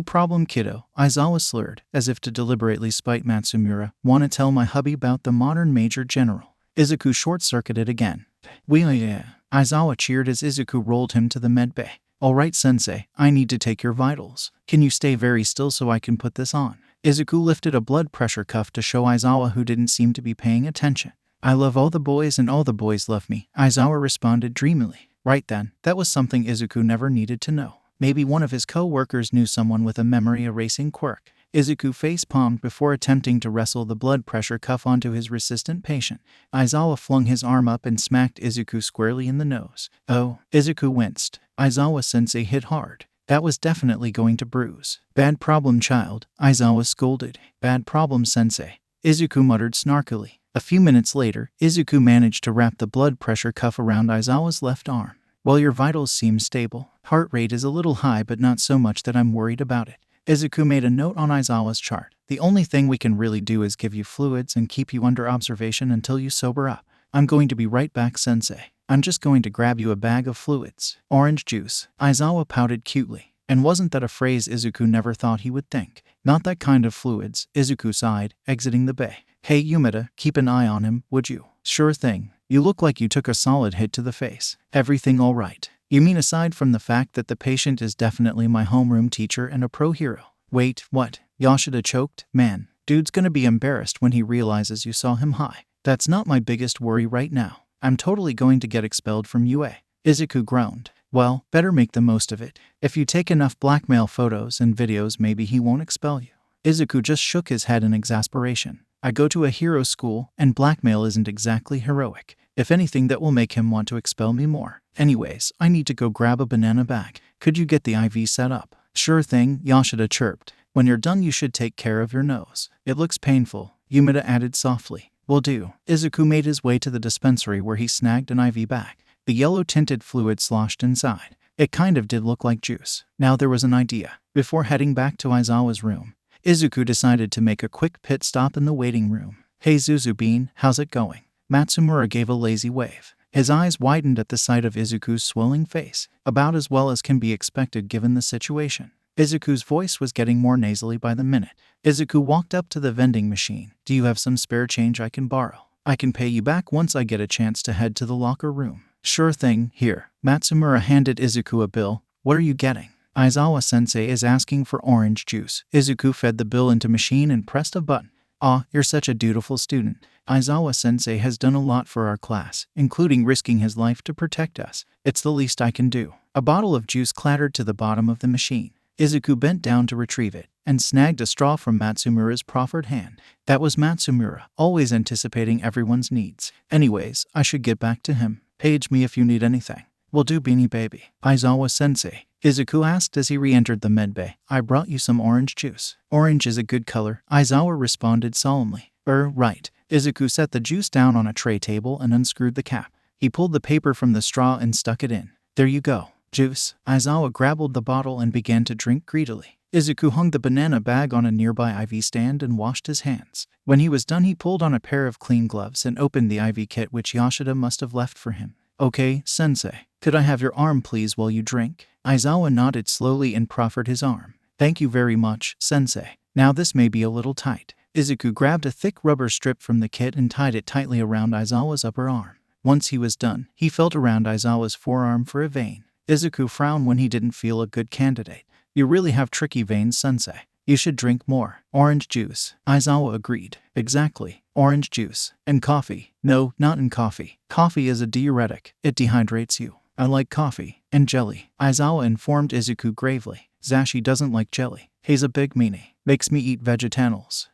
S1: problem kiddo. Aizawa slurred, as if to deliberately spite Matsumura. Wanna tell my hubby about the modern major general? Izuku short-circuited again. Yeah. Aizawa cheered as Izuku rolled him to the med bay. Alright, sensei, I need to take your vitals. Can you stay very still so I can put this on? Izuku lifted a blood pressure cuff to show Aizawa, who didn't seem to be paying attention. I love all the boys and all the boys love me, Aizawa responded dreamily. Right then, that was something Izuku never needed to know. Maybe one of his co-workers knew someone with a memory-erasing quirk. Izuku face-palmed before attempting to wrestle the blood pressure cuff onto his resistant patient. Aizawa flung his arm up and smacked Izuku squarely in the nose. Oh, Izuku winced. Aizawa-sensei hit hard. That was definitely going to bruise. Bad problem, child, Aizawa scolded. Bad problem, sensei, Izuku muttered snarkily. A few minutes later, Izuku managed to wrap the blood pressure cuff around Aizawa's left arm. Well, your vitals seem stable. Heart rate is a little high, but not so much that I'm worried about it. Izuku made a note on Aizawa's chart. The only thing we can really do is give you fluids and keep you under observation until you sober up. I'm going to be right back, sensei. I'm just going to grab you a bag of fluids. Orange juice. Aizawa pouted cutely. And wasn't that a phrase Izuku never thought he would think? Not that kind of fluids, Izuku sighed, exiting the bay. Hey Yumeda, keep an eye on him, would you? Sure thing. You look like you took a solid hit to the face. Everything all right? You mean aside from the fact that the patient is definitely my homeroom teacher and a pro hero? Wait, what? Yoshida choked. Man, dude's gonna be embarrassed when he realizes you saw him high. That's not my biggest worry right now. I'm totally going to get expelled from UA. Izuku groaned. Well, better make the most of it. If you take enough blackmail photos and videos, maybe he won't expel you. Izuku just shook his head in exasperation. I go to a hero school, and blackmail isn't exactly heroic. If anything, that will make him want to expel me more. Anyways, I need to go grab a banana bag. Could you get the IV set up? Sure thing, Yoshida chirped. When you're done, you should take care of your nose. It looks painful, Yumeda added softly. Will do. Izuku made his way to the dispensary where he snagged an IV bag. The yellow-tinted fluid sloshed inside. It kind of did look like juice. Now there was an idea. Before heading back to Aizawa's room, Izuku decided to make a quick pit stop in the waiting room. Hey Zuzubin, how's it going? Matsumura gave a lazy wave. His eyes widened at the sight of Izuku's swelling face, about as well as can be expected given the situation. Izuku's voice was getting more nasally by the minute. Izuku walked up to the vending machine. Do you have some spare change I can borrow? I can pay you back once I get a chance to head to the locker room. Sure thing, here. Matsumura handed Izuku a bill. What are you getting? Aizawa-sensei is asking for orange juice. Izuku fed the bill into machine and pressed a button. Aw, you're such a dutiful student. Aizawa-sensei has done a lot for our class, including risking his life to protect us. It's the least I can do. A bottle of juice clattered to the bottom of the machine. Izuku bent down to retrieve it, and snagged a straw from Matsumura's proffered hand. That was Matsumura, always anticipating everyone's needs. Anyways, I should get back to him. Page me if you need anything. Will do, Beanie Baby. Aizawa-sensei, Izuku asked as he re-entered the medbay. I brought you some orange juice. Orange is a good color, Aizawa responded solemnly. Right. Izuku set the juice down on a tray table and unscrewed the cap. He pulled the paper from the straw and stuck it in. There you go. Juice. Aizawa grabbed the bottle and began to drink greedily. Izuku hung the banana bag on a nearby IV stand and washed his hands. When he was done, he pulled on a pair of clean gloves and opened the IV kit which Yashida must have left for him. Okay, sensei. Could I have your arm please while you drink? Aizawa nodded slowly and proffered his arm. Thank you very much, sensei. Now this may be a little tight. Izuku grabbed a thick rubber strip from the kit and tied it tightly around Aizawa's upper arm. Once he was done, he felt around Aizawa's forearm for a vein. Izuku frowned when he didn't feel a good candidate. You really have tricky veins, sensei. You should drink more. Orange juice. Aizawa agreed. Exactly. Orange juice. And coffee. No, not in coffee. Coffee is a diuretic. It dehydrates you. I like coffee. And jelly. Aizawa informed Izuku gravely. Zashi doesn't like jelly. He's a big meanie. Makes me eat vegetables,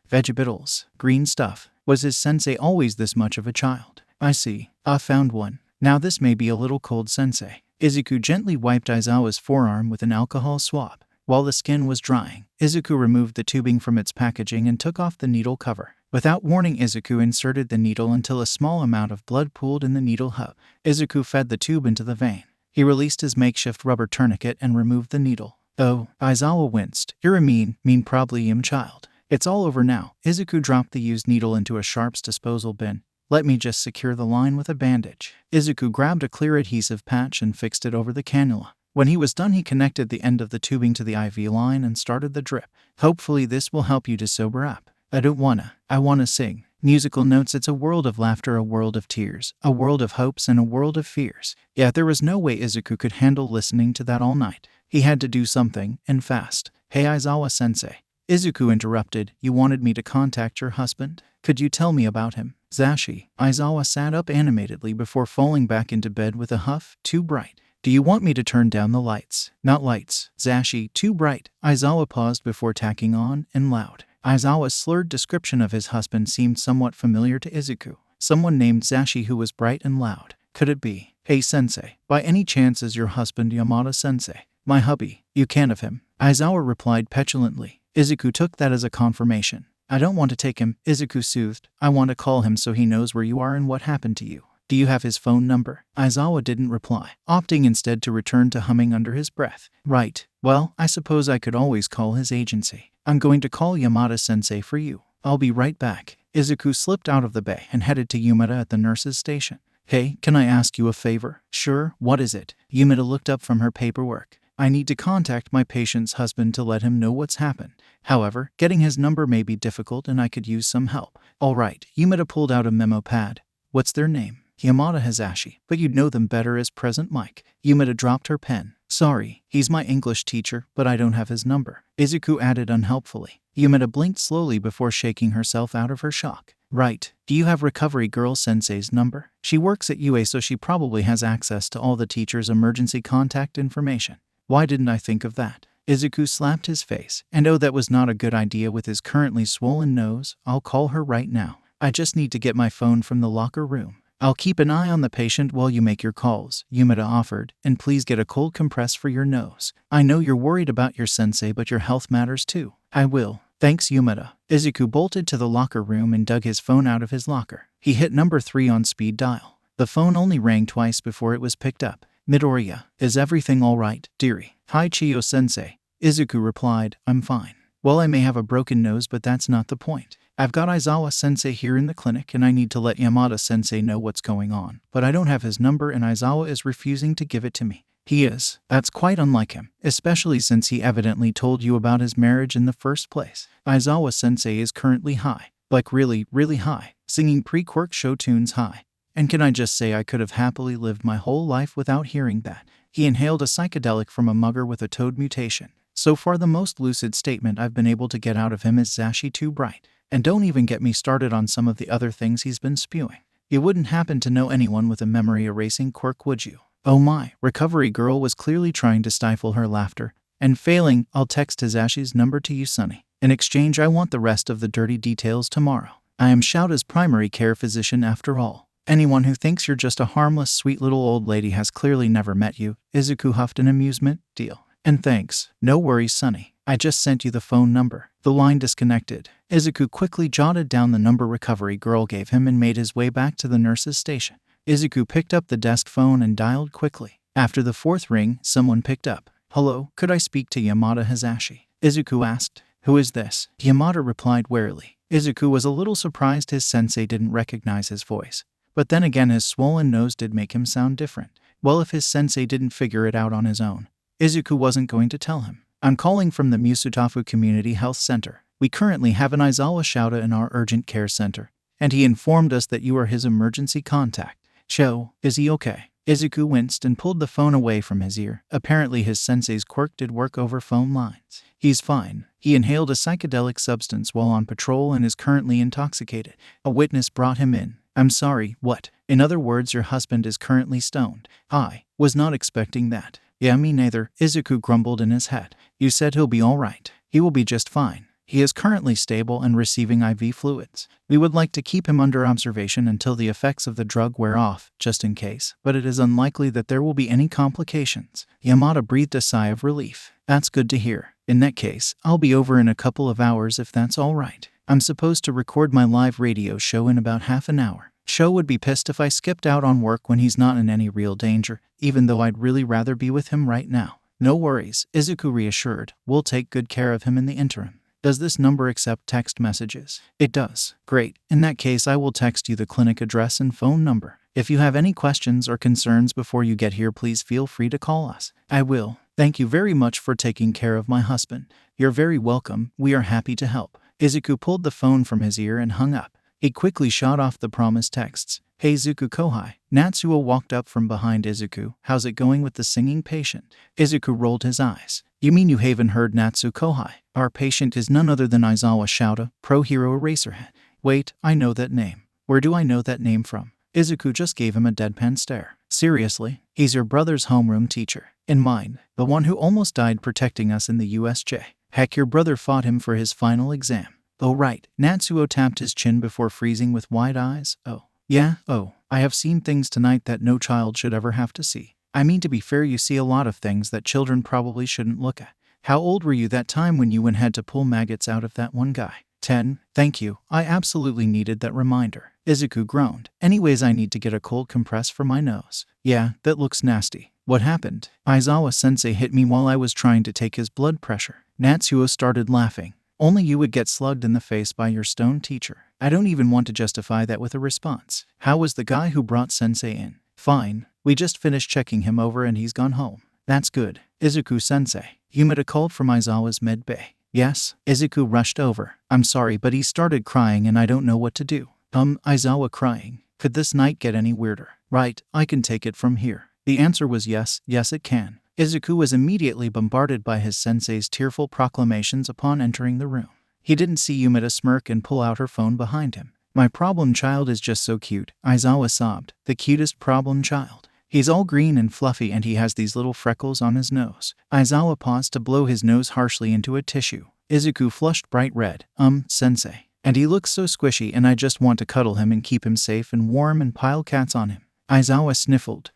S1: green stuff. Was his sensei always this much of a child? I see. I found one. Now this may be a little cold, sensei. Izuku gently wiped Aizawa's forearm with an alcohol swab. While the skin was drying, Izuku removed the tubing from its packaging and took off the needle cover. Without warning, Izuku inserted the needle until a small amount of blood pooled in the needle hub. Izuku fed the tube into the vein. He released his makeshift rubber tourniquet and removed the needle. Oh, Aizawa winced. You're a mean problem child. It's all over now. Izuku dropped the used needle into a sharps disposal bin. Let me just secure the line with a bandage. Izuku grabbed a clear adhesive patch and fixed it over the cannula. When he was done, he connected the end of the tubing to the IV line and started the drip. Hopefully this will help you to sober up. I wanna sing. Musical notes. It's a world of laughter, a world of tears, a world of hopes, and a world of fears. Yeah, there was no way Izuku could handle listening to that all night. He had to do something, and fast. Hey Aizawa-sensei. Izuku interrupted. You wanted me to contact your husband? Could you tell me about him? Zashi. Aizawa sat up animatedly before falling back into bed with a huff. Too bright. Do you want me to turn down the lights? Not lights. Zashi. Too bright. Aizawa paused before tacking on, and loud. Aizawa's slurred description of his husband seemed somewhat familiar to Izuku. Someone named Zashi who was bright and loud. Could it be? Hey sensei. By any chance is your husband Yamada-sensei? My hubby. You can't have him. Aizawa replied petulantly. Izuku took that as a confirmation. I don't want to take him, Izuku soothed. I want to call him so he knows where you are and what happened to you. Do you have his phone number? Aizawa didn't reply, opting instead to return to humming under his breath. Right. Well, I suppose I could always call his agency. I'm going to call Yamada-sensei for you. I'll be right back. Izuku slipped out of the bay and headed to Yumada at the nurse's station. Hey, can I ask you a favor? Sure, what is it? Yumada looked up from her paperwork. I need to contact my patient's husband to let him know what's happened. However, getting his number may be difficult and I could use some help. All right, Yumada pulled out a memo pad. What's their name? Yamada Hazashi, but you'd know them better as Present Mike. Yumada dropped her pen. Sorry, he's my English teacher, but I don't have his number. Izuku added unhelpfully. Yumada blinked slowly before shaking herself out of her shock. Right. Do you have Recovery Girl Sensei's number? She works at UA, so she probably has access to all the teacher's emergency contact information. Why didn't I think of that? Izuku slapped his face. And oh, that was not a good idea with his currently swollen nose. I'll call her right now. I just need to get my phone from the locker room. I'll keep an eye on the patient while you make your calls, Yumada offered, and please get a cold compress for your nose. I know you're worried about your sensei, but your health matters too. I will. Thanks, Yumada. Izuku bolted to the locker room and dug his phone out of his locker. He hit number 3 on speed dial. The phone only rang twice before it was picked up. Midoriya, is everything all right, dearie? Hi, Chiyo-sensei. Izuku replied, I'm fine. Well, I may have a broken nose, but that's not the point. I've got Aizawa-sensei here in the clinic and I need to let Yamada-sensei know what's going on, but I don't have his number and Aizawa is refusing to give it to me. He is. That's quite unlike him, especially since he evidently told you about his marriage in the first place. Aizawa-sensei is currently high. Like really, really high. Singing pre-quirk show tunes high. And can I just say I could have happily lived my whole life without hearing that. He inhaled a psychedelic from a mugger with a toad mutation. So far the most lucid statement I've been able to get out of him is Zashi too bright. And don't even get me started on some of the other things he's been spewing. You wouldn't happen to know anyone with a memory erasing quirk, would you? Oh my, recovery girl was clearly trying to stifle her laughter. And failing, I'll text Tazashi's number to you, Sonny. In exchange, I want the rest of the dirty details tomorrow. I am Shouta's primary care physician after all. Anyone who thinks you're just a harmless, sweet little old lady has clearly never met you. Izuku huffed in amusement. Deal. And thanks. No worries, Sonny. I just sent you the phone number. The line disconnected. Izuku quickly jotted down the number recovery girl gave him and made his way back to the nurse's station. Izuku picked up the desk phone and dialed quickly. After the fourth ring, someone picked up. Hello, could I speak to Yamada Hazashi? Izuku asked. Who is this? Yamada replied warily. Izuku was a little surprised his sensei didn't recognize his voice. But then again, his swollen nose did make him sound different. Well, if his sensei didn't figure it out on his own, Izuku wasn't going to tell him. I'm calling from the Musutafu Community Health Center. We currently have an Aizawa Shouta in our urgent care center, and he informed us that you are his emergency contact. Cho, is he okay? Izuku winced and pulled the phone away from his ear. Apparently his sensei's quirk did work over phone lines. He's fine. He inhaled a psychedelic substance while on patrol and is currently intoxicated. A witness brought him in. I'm sorry, what? In other words, your husband is currently stoned. I was not expecting that. Yeah, me neither, Izuku grumbled in his head. You said he'll be alright. He will be just fine. He is currently stable and receiving IV fluids. We would like to keep him under observation until the effects of the drug wear off, just in case, but it is unlikely that there will be any complications. Yamada breathed a sigh of relief. That's good to hear. In that case, I'll be over in a couple of hours if that's alright. I'm supposed to record my live radio show in about half an hour. Sho would be pissed if I skipped out on work when he's not in any real danger, even though I'd really rather be with him right now. No worries, Izuku reassured. We'll take good care of him in the interim. Does this number accept text messages? It does. Great. In that case, I will text you the clinic address and phone number. If you have any questions or concerns before you get here, please feel free to call us. I will. Thank you very much for taking care of my husband. You're very welcome. We are happy to help. Izuku pulled the phone from his ear and hung up. He quickly shot off the promised texts. Hey Zuku Kohai. Natsuo walked up from behind Izuku. How's it going with the singing patient? Izuku rolled his eyes. You mean you haven't heard Natsu Kohai? Our patient is none other than Aizawa Shouta, pro hero Eraserhead. Wait, I know that name. Where do I know that name from? Izuku just gave him a deadpan stare. Seriously? He's your brother's homeroom teacher. And mine, the one who almost died protecting us in the USJ. Heck, your brother fought him for his final exam. Oh right. Natsuo tapped his chin before freezing with wide eyes. Oh. Yeah, oh. I have seen things tonight that no child should ever have to see. I mean, to be fair, you see a lot of things that children probably shouldn't look at. How old were you that time when you had to pull maggots out of that one guy? 10. Thank you. I absolutely needed that reminder. Izuku groaned. Anyways, I need to get a cold compress for my nose. Yeah, that looks nasty. What happened? Aizawa-sensei hit me while I was trying to take his blood pressure. Natsuo started laughing. Only you would get slugged in the face by your stone teacher. I don't even want to justify that with a response. How was the guy who brought sensei in? Fine. We just finished checking him over and he's gone home. That's good. Izuku-sensei. Yumada called from Aizawa's med bay. Yes? Izuku rushed over. I'm sorry, but he started crying and I don't know what to do. Aizawa crying. Could this night get any weirder? Right, I can take it from here. The answer was yes, yes it can. Izuku was immediately bombarded by his sensei's tearful proclamations upon entering the room. He didn't see Yumada smirk and pull out her phone behind him. My problem child is just so cute, Aizawa sobbed. The cutest problem child. He's all green and fluffy and he has these little freckles on his nose. Aizawa paused to blow his nose harshly into a tissue. Izuku flushed bright red. Sensei. And he looks so squishy and I just want to cuddle him and keep him safe and warm and pile cats on him. Aizawa sniffled.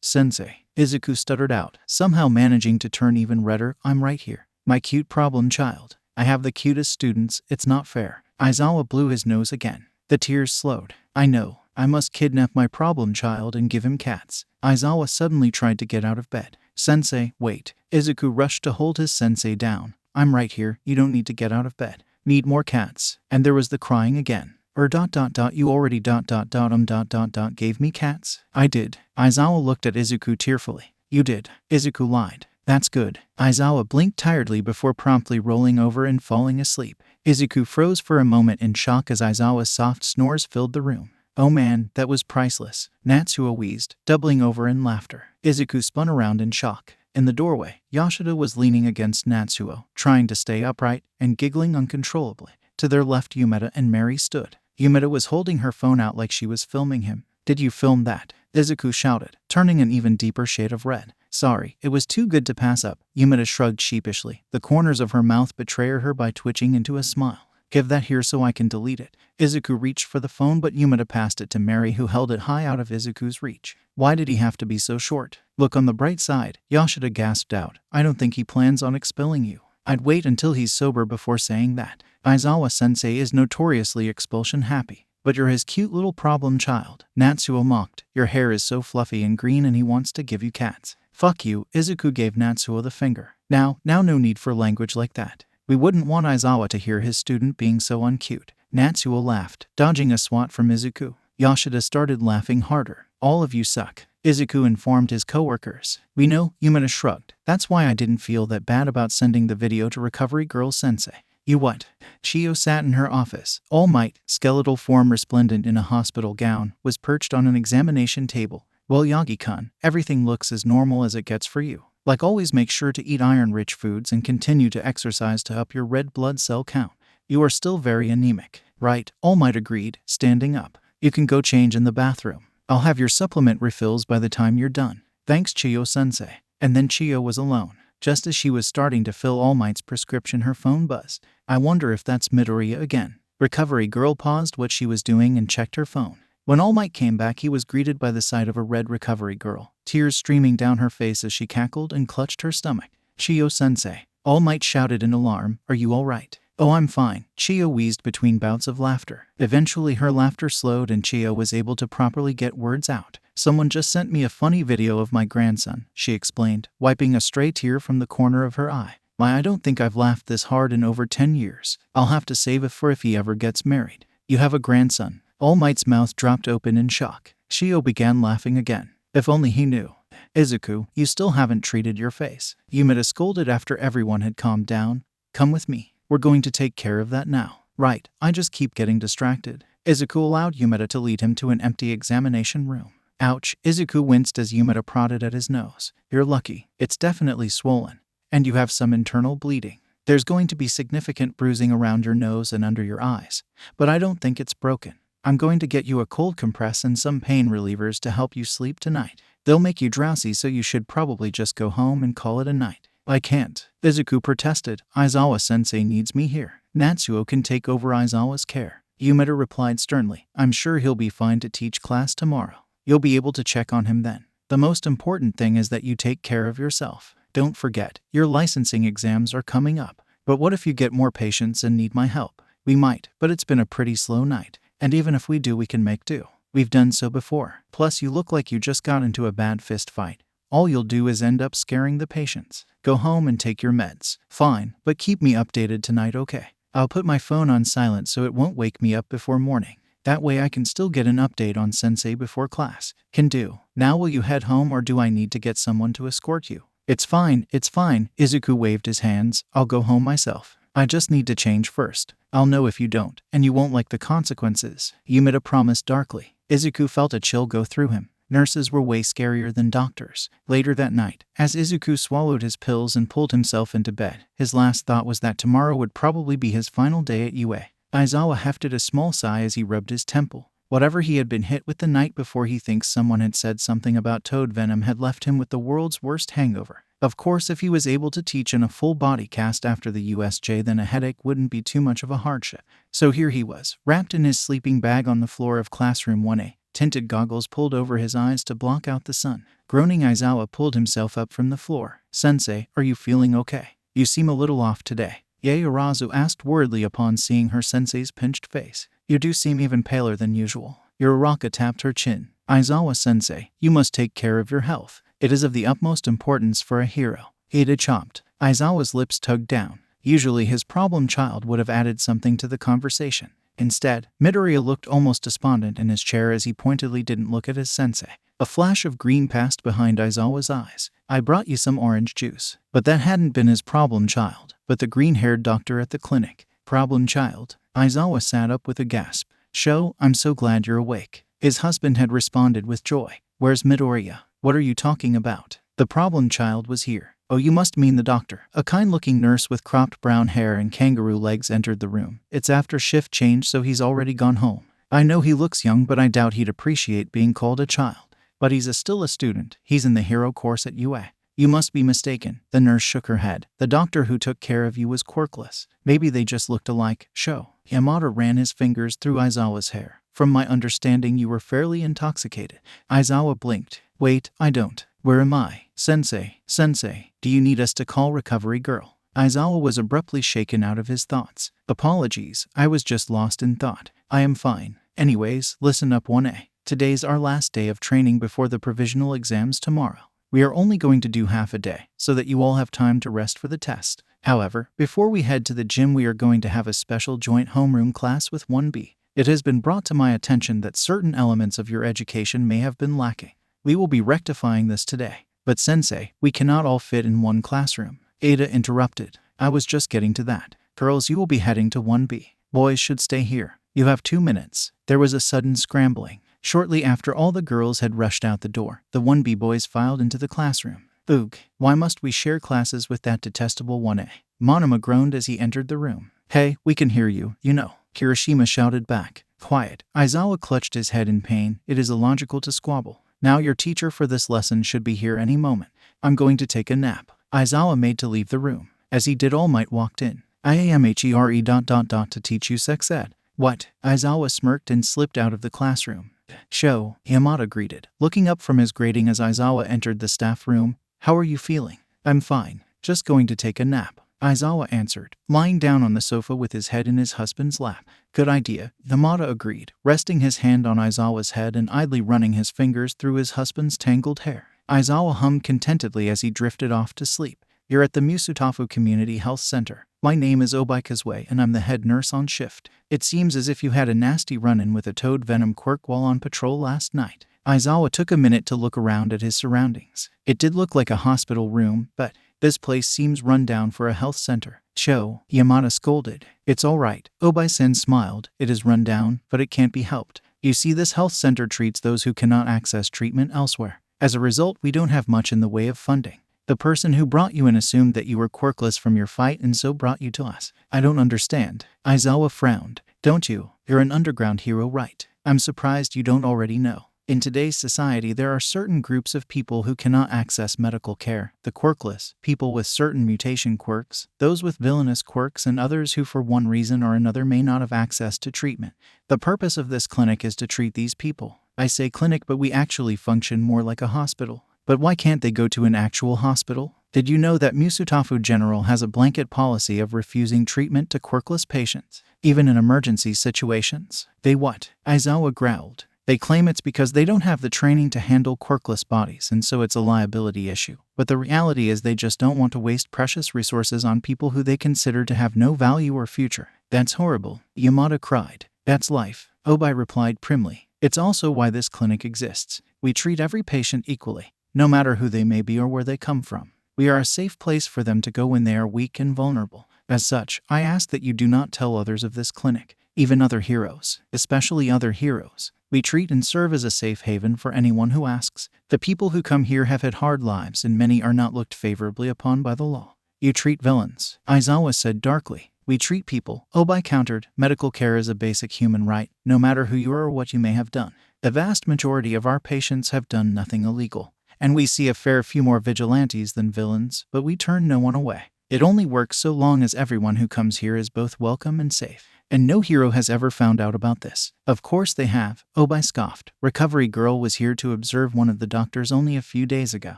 S1: Sensei. Izuku stuttered out, somehow managing to turn even redder. I'm right here. My cute problem child. I have the cutest students, it's not fair. Aizawa blew his nose again. The tears slowed. I know. I must kidnap my problem child and give him cats. Aizawa suddenly tried to get out of bed. Sensei, wait. Izuku rushed to hold his sensei down. I'm right here. You don't need to get out of bed. Need more cats. And there was the crying again. You already gave me cats? I did. Aizawa looked at Izuku tearfully. You did. Izuku lied. That's good. Aizawa blinked tiredly before promptly rolling over and falling asleep. Izuku froze for a moment in shock as Aizawa's soft snores filled the room. Oh man, that was priceless. Natsuo wheezed, doubling over in laughter. Izuku spun around in shock. In the doorway, Yoshida was leaning against Natsuo, trying to stay upright and giggling uncontrollably. To their left, Yumeta and Mary stood. Yumeta was holding her phone out like she was filming him. Did you film that? Izuku shouted, turning an even deeper shade of red. Sorry, it was too good to pass up. Yumeta shrugged sheepishly, the corners of her mouth betraying her by twitching into a smile. Give that here so I can delete it. Izuku reached for the phone, but Yumeta passed it to Mary, who held it high out of Izuku's reach. Why did he have to be so short? Look on the bright side, Yoshida gasped out. I don't think he plans on expelling you. I'd wait until he's sober before saying that. Aizawa-sensei is notoriously expulsion happy. But you're his cute little problem child. Natsuo mocked. Your hair is so fluffy and green and he wants to give you cats. Fuck you. Izuku gave Natsuo the finger. Now no need for language like that. We wouldn't want Aizawa to hear his student being so uncute. Natsuo laughed, dodging a swat from Izuku. Yoshida started laughing harder. All of you suck. Izuku informed his coworkers. We know, Yumeta shrugged. That's why I didn't feel that bad about sending the video to Recovery Girl Sensei. You what? Chiyo sat in her office. All Might, skeletal form resplendent in a hospital gown, was perched on an examination table. Well, Yagi-kun, everything looks as normal as it gets for you. Like always, make sure to eat iron-rich foods and continue to exercise to up your red blood cell count. You are still very anemic. Right, All Might agreed, standing up. You can go change in the bathroom. I'll have your supplement refills by the time you're done. Thanks, Chiyo-sensei. And then Chiyo was alone. Just as she was starting to fill All Might's prescription, her phone buzzed. I wonder if that's Midoriya again. Recovery Girl paused what she was doing and checked her phone. When All Might came back, he was greeted by the sight of a red Recovery Girl, tears streaming down her face as she cackled and clutched her stomach. Chiyo-sensei. All Might shouted in alarm, are you all right? Oh, I'm fine. Chiyo wheezed between bouts of laughter. Eventually her laughter slowed and Chiyo was able to properly get words out. Someone just sent me a funny video of my grandson, she explained, wiping a stray tear from the corner of her eye. I don't think I've laughed this hard in over 10 years. I'll have to save it for if he ever gets married. You have a grandson. All Might's mouth dropped open in shock. Chiyo began laughing again. If only he knew. Izuku, you still haven't treated your face. Yumeta scolded after everyone had calmed down. Come with me. We're going to take care of that now. Right, I just keep getting distracted. Izuku allowed Yumeta to lead him to an empty examination room. Ouch, Izuku winced as Yumeta prodded at his nose. You're lucky. It's definitely swollen. And you have some internal bleeding. There's going to be significant bruising around your nose and under your eyes. But I don't think it's broken. I'm going to get you a cold compress and some pain relievers to help you sleep tonight. They'll make you drowsy, so you should probably just go home and call it a night. I can't. Izuku protested. Aizawa-sensei needs me here. Natsuo can take over Aizawa's care. Yumeta replied sternly. I'm sure he'll be fine to teach class tomorrow. You'll be able to check on him then. The most important thing is that you take care of yourself. Don't forget, your licensing exams are coming up. But what if you get more patients and need my help? We might, but it's been a pretty slow night. And even if we do, we can make do. We've done so before. Plus, you look like you just got into a bad fist fight. All you'll do is end up scaring the patients. Go home and take your meds. Fine, but keep me updated tonight, okay? I'll put my phone on silent so it won't wake me up before morning. That way I can still get an update on Sensei before class. Can do. Now will you head home, or do I need to get someone to escort you? It's fine. Izuku waved his hands. I'll go home myself. I just need to change first. I'll know if you don't, and you won't like the consequences. Yumeta promised darkly. Izuku felt a chill go through him. Nurses were way scarier than doctors. Later that night, as Izuku swallowed his pills and pulled himself into bed, his last thought was that tomorrow would probably be his final day at UA. Aizawa hefted a small sigh as he rubbed his temple. Whatever he had been hit with the night before, he thinks someone had said something about toad venom had left him with the world's worst hangover. Of course, if he was able to teach in a full body cast after the USJ, then a headache wouldn't be too much of a hardship. So here he was, wrapped in his sleeping bag on the floor of classroom 1A. Tinted goggles pulled over his eyes to block out the sun. Groaning, Aizawa pulled himself up from the floor. Sensei, are you feeling okay? You seem a little off today. Yaoyorozu asked worriedly upon seeing her sensei's pinched face. You do seem even paler than usual. Uraraka tapped her chin. Aizawa-sensei, you must take care of your health. It is of the utmost importance for a hero. Ada chomped. Aizawa's lips tugged down. Usually his problem child would have added something to the conversation. Instead, Midoriya looked almost despondent in his chair as he pointedly didn't look at his sensei. A flash of green passed behind Aizawa's eyes. I brought you some orange juice. But that hadn't been his problem child, but the green-haired doctor at the clinic. Problem child? Aizawa sat up with a gasp. Sho, I'm so glad you're awake. His husband had responded with joy. Where's Midoriya? What are you talking about? The problem child was here. Oh, you must mean the doctor. A kind-looking nurse with cropped brown hair and kangaroo legs entered the room. It's after shift change, so he's already gone home. I know he looks young, but I doubt he'd appreciate being called a child. But he's still a student. He's in the hero course at UA. You must be mistaken. The nurse shook her head. The doctor who took care of you was quirkless. Maybe they just looked alike. Sho. Yamada ran his fingers through Aizawa's hair. From my understanding, you were fairly intoxicated. Aizawa blinked. Wait, I don't. Where am I? Sensei, do you need us to call recovery girl? Aizawa was abruptly shaken out of his thoughts. Apologies, I was just lost in thought. I am fine. Anyways, listen up 1A. Today's our last day of training before the provisional exams tomorrow. We are only going to do half a day, so that you all have time to rest for the test. However, before we head to the gym, we are going to have a special joint homeroom class with 1B. It has been brought to my attention that certain elements of your education may have been lacking. We will be rectifying this today. But Sensei, we cannot all fit in one classroom. Ada interrupted. I was just getting to that. Girls, you will be heading to 1B. Boys should stay here. You have 2 minutes. There was a sudden scrambling. Shortly after all the girls had rushed out the door, the 1B boys filed into the classroom. Oog, why must we share classes with that detestable 1A? Monoma groaned as he entered the room. Hey, we can hear you, you know. Kirishima shouted back. Quiet. Aizawa clutched his head in pain. It is illogical to squabble. Now your teacher for this lesson should be here any moment. I'm going to take a nap. Aizawa made to leave the room. As he did, All Might walked in. I am HERE... to teach you sex ed. What? Aizawa smirked and slipped out of the classroom. Sho, Yamada greeted, looking up from his grating as Aizawa entered the staff room. How are you feeling? I'm fine. Just going to take a nap. Aizawa answered, lying down on the sofa with his head in his husband's lap. Good idea, Yamada agreed, resting his hand on Aizawa's head and idly running his fingers through his husband's tangled hair. Aizawa hummed contentedly as he drifted off to sleep. You're at the Musutafu Community Health Center. My name is Obaikazue and I'm the head nurse on shift. It seems as if you had a nasty run-in with a toad venom quirk while on patrol last night. Aizawa took a minute to look around at his surroundings. It did look like a hospital room, but this place seems run down for a health center. Cho, Yamada scolded. It's all right. Obai-sen smiled. It is run down, but it can't be helped. You see, this health center treats those who cannot access treatment elsewhere. As a result, we don't have much in the way of funding. The person who brought you in assumed that you were quirkless from your fight and so brought you to us. I don't understand. Aizawa frowned. Don't you? You're an underground hero, right? I'm surprised you don't already know. In today's society, there are certain groups of people who cannot access medical care. The quirkless, people with certain mutation quirks, those with villainous quirks, and others who for one reason or another may not have access to treatment. The purpose of this clinic is to treat these people. I say clinic, but we actually function more like a hospital. But why can't they go to an actual hospital? Did you know that Musutafu General has a blanket policy of refusing treatment to quirkless patients, even in emergency situations? They what? Aizawa growled. They claim it's because they don't have the training to handle quirkless bodies, and so it's a liability issue. But the reality is they just don't want to waste precious resources on people who they consider to have no value or future. That's horrible, Yamada cried. That's life, Obai replied primly. It's also why this clinic exists. We treat every patient equally, no matter who they may be or where they come from. We are a safe place for them to go when they are weak and vulnerable. As such, I ask that you do not tell others of this clinic, even other heroes, especially other heroes. We treat and serve as a safe haven for anyone who asks. The people who come here have had hard lives and many are not looked favorably upon by the law. You treat villains, Aizawa said darkly. We treat people, Obai countered. Medical care is a basic human right, no matter who you are or what you may have done. The vast majority of our patients have done nothing illegal, and we see a fair few more vigilantes than villains, but we turn no one away. It only works so long as everyone who comes here is both welcome and safe. And no hero has ever found out about this. Of course they have, Obai scoffed. Recovery Girl was here to observe one of the doctors only a few days ago.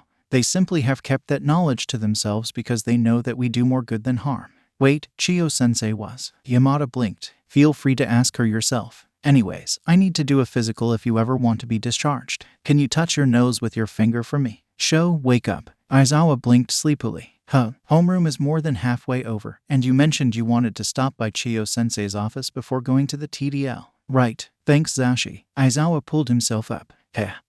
S1: They simply have kept that knowledge to themselves because they know that we do more good than harm. Wait, Chiyo-sensei was. Yamada blinked. Feel free to ask her yourself. Anyways, I need to do a physical if you ever want to be discharged. Can you touch your nose with your finger for me? Sho, wake up. Aizawa blinked sleepily. Homeroom is more than halfway over, and you mentioned you wanted to stop by Chiyo-sensei's office before going to the TDL. Right, thanks Zashi. Aizawa pulled himself up.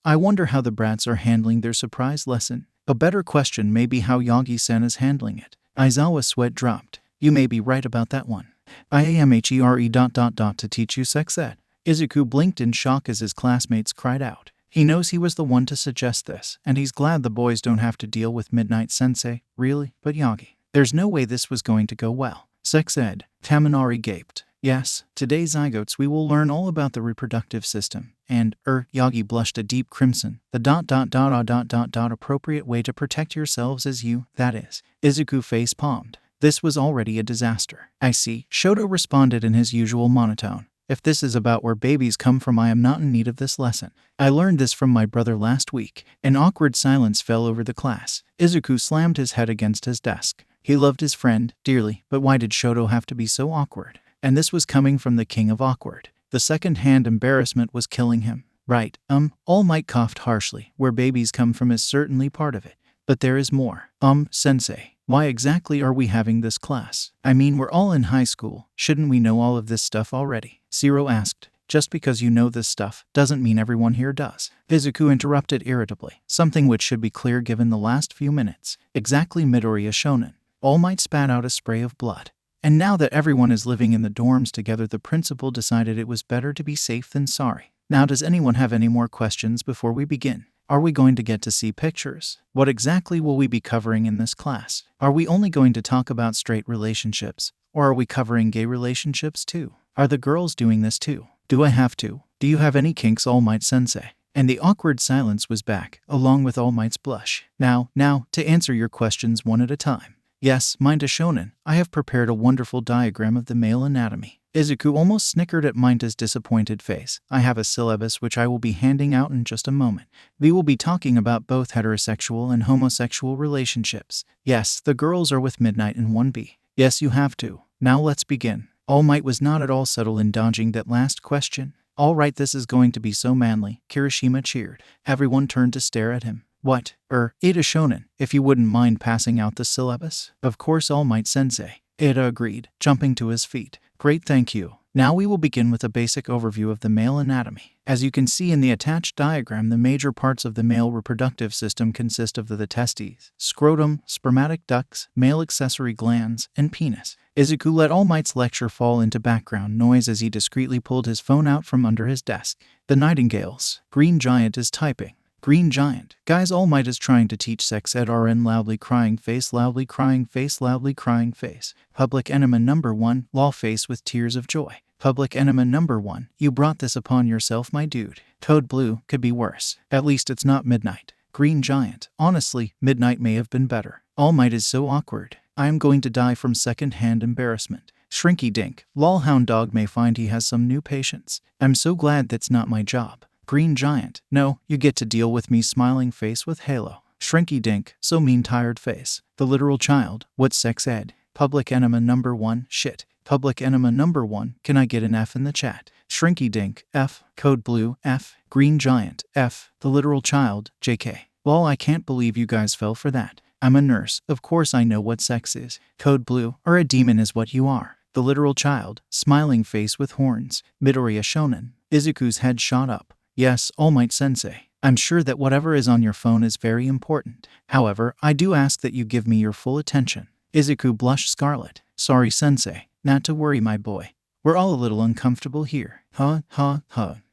S1: I wonder how the brats are handling their surprise lesson. A better question may be how Yagi-san is handling it. Aizawa's sweat dropped. You may be right about that one. IAMHERE ... to teach you sex ed. Izuku blinked in shock as his classmates cried out. He knows he was the one to suggest this, and he's glad the boys don't have to deal with Midnight Sensei, really, but Yagi. There's no way this was going to go well. Sex ed. Tamanari gaped. Yes, today zygotes we will learn all about the reproductive system, and, Yagi blushed a deep crimson. The ... appropriate way to protect yourselves as you, that is. Izuku face palmed. This was already a disaster. I see, Shoto responded in his usual monotone. If this is about where babies come from, I am not in need of this lesson. I learned this from my brother last week. An awkward silence fell over the class. Izuku slammed his head against his desk. He loved his friend dearly, but why did Shoto have to be so awkward? And this was coming from the king of awkward. The second-hand embarrassment was killing him. Right, All Might coughed harshly. Where babies come from is certainly part of it. But there is more. Sensei, why exactly are we having this class? I mean, we're all in high school. Shouldn't we know all of this stuff already? Zero asked. Just because you know this stuff doesn't mean everyone here does. Izuku interrupted irritably, something which should be clear given the last few minutes. Exactly, Midoriya Shonen. All Might spat out a spray of blood. And now that everyone is living in the dorms together, the principal decided it was better to be safe than sorry. Now, does anyone have any more questions before we begin? Are we going to get to see pictures? What exactly will we be covering in this class? Are we only going to talk about straight relationships? Or are we covering gay relationships too? Are the girls doing this too? Do I have to? Do you have any kinks, All Might Sensei? And the awkward silence was back, along with All Might's blush. Now, to answer your questions one at a time. Yes, Minta Shonen, I have prepared a wonderful diagram of the male anatomy. Izuku almost snickered at Minta's disappointed face. I have a syllabus which I will be handing out in just a moment. We will be talking about both heterosexual and homosexual relationships. Yes, the girls are with Midnight in 1B. Yes, you have to. Now let's begin. All Might was not at all subtle in dodging that last question. All right, this is going to be so manly. Kirishima cheered. Everyone turned to stare at him. What? Ada Shonen, if you wouldn't mind passing out the syllabus. Of course, All Might Sensei. Ada agreed, jumping to his feet. Great, thank you. Now we will begin with a basic overview of the male anatomy. As you can see in the attached diagram, the major parts of the male reproductive system consist of the testes, scrotum, spermatic ducts, male accessory glands, and penis. Izuku let All Might's lecture fall into background noise as he discreetly pulled his phone out from under his desk. The Nightingales. Green Giant is typing. Green Giant. Guys, All Might is trying to teach sex ed. RN loudly crying face, loudly crying face, loudly crying face. Public enema number 1, law face with tears of joy. Public enema number 1, you brought this upon yourself, my dude. Code Blue, could be worse. At least it's not Midnight. Green Giant. Honestly, Midnight may have been better. All Might is so awkward. I am going to die from second-hand embarrassment. Shrinky Dink. Lol, Hound Dog may find he has some new patients. I'm so glad that's not my job. Green Giant. No, you get to deal with me, smiling face with halo. Shrinky Dink. So mean, tired face. The literal child. What's sex ed? Public enema number 1. Shit. Public enema number 1. Can I get an F in the chat? Shrinky Dink. F. Code Blue. F. Green Giant. F. The literal child. JK. Lol, I can't believe you guys fell for that. I'm a nurse. Of course I know what sex is. Code Blue. Or a demon is what you are. The literal child. Smiling face with horns. Midoriya Shonen. Izuku's head shot up. Yes, All Might Sensei. I'm sure that whatever is on your phone is very important. However, I do ask that you give me your full attention. Izuku blushed scarlet. Sorry, Sensei. Not to worry, my boy. We're all a little uncomfortable here. Huh.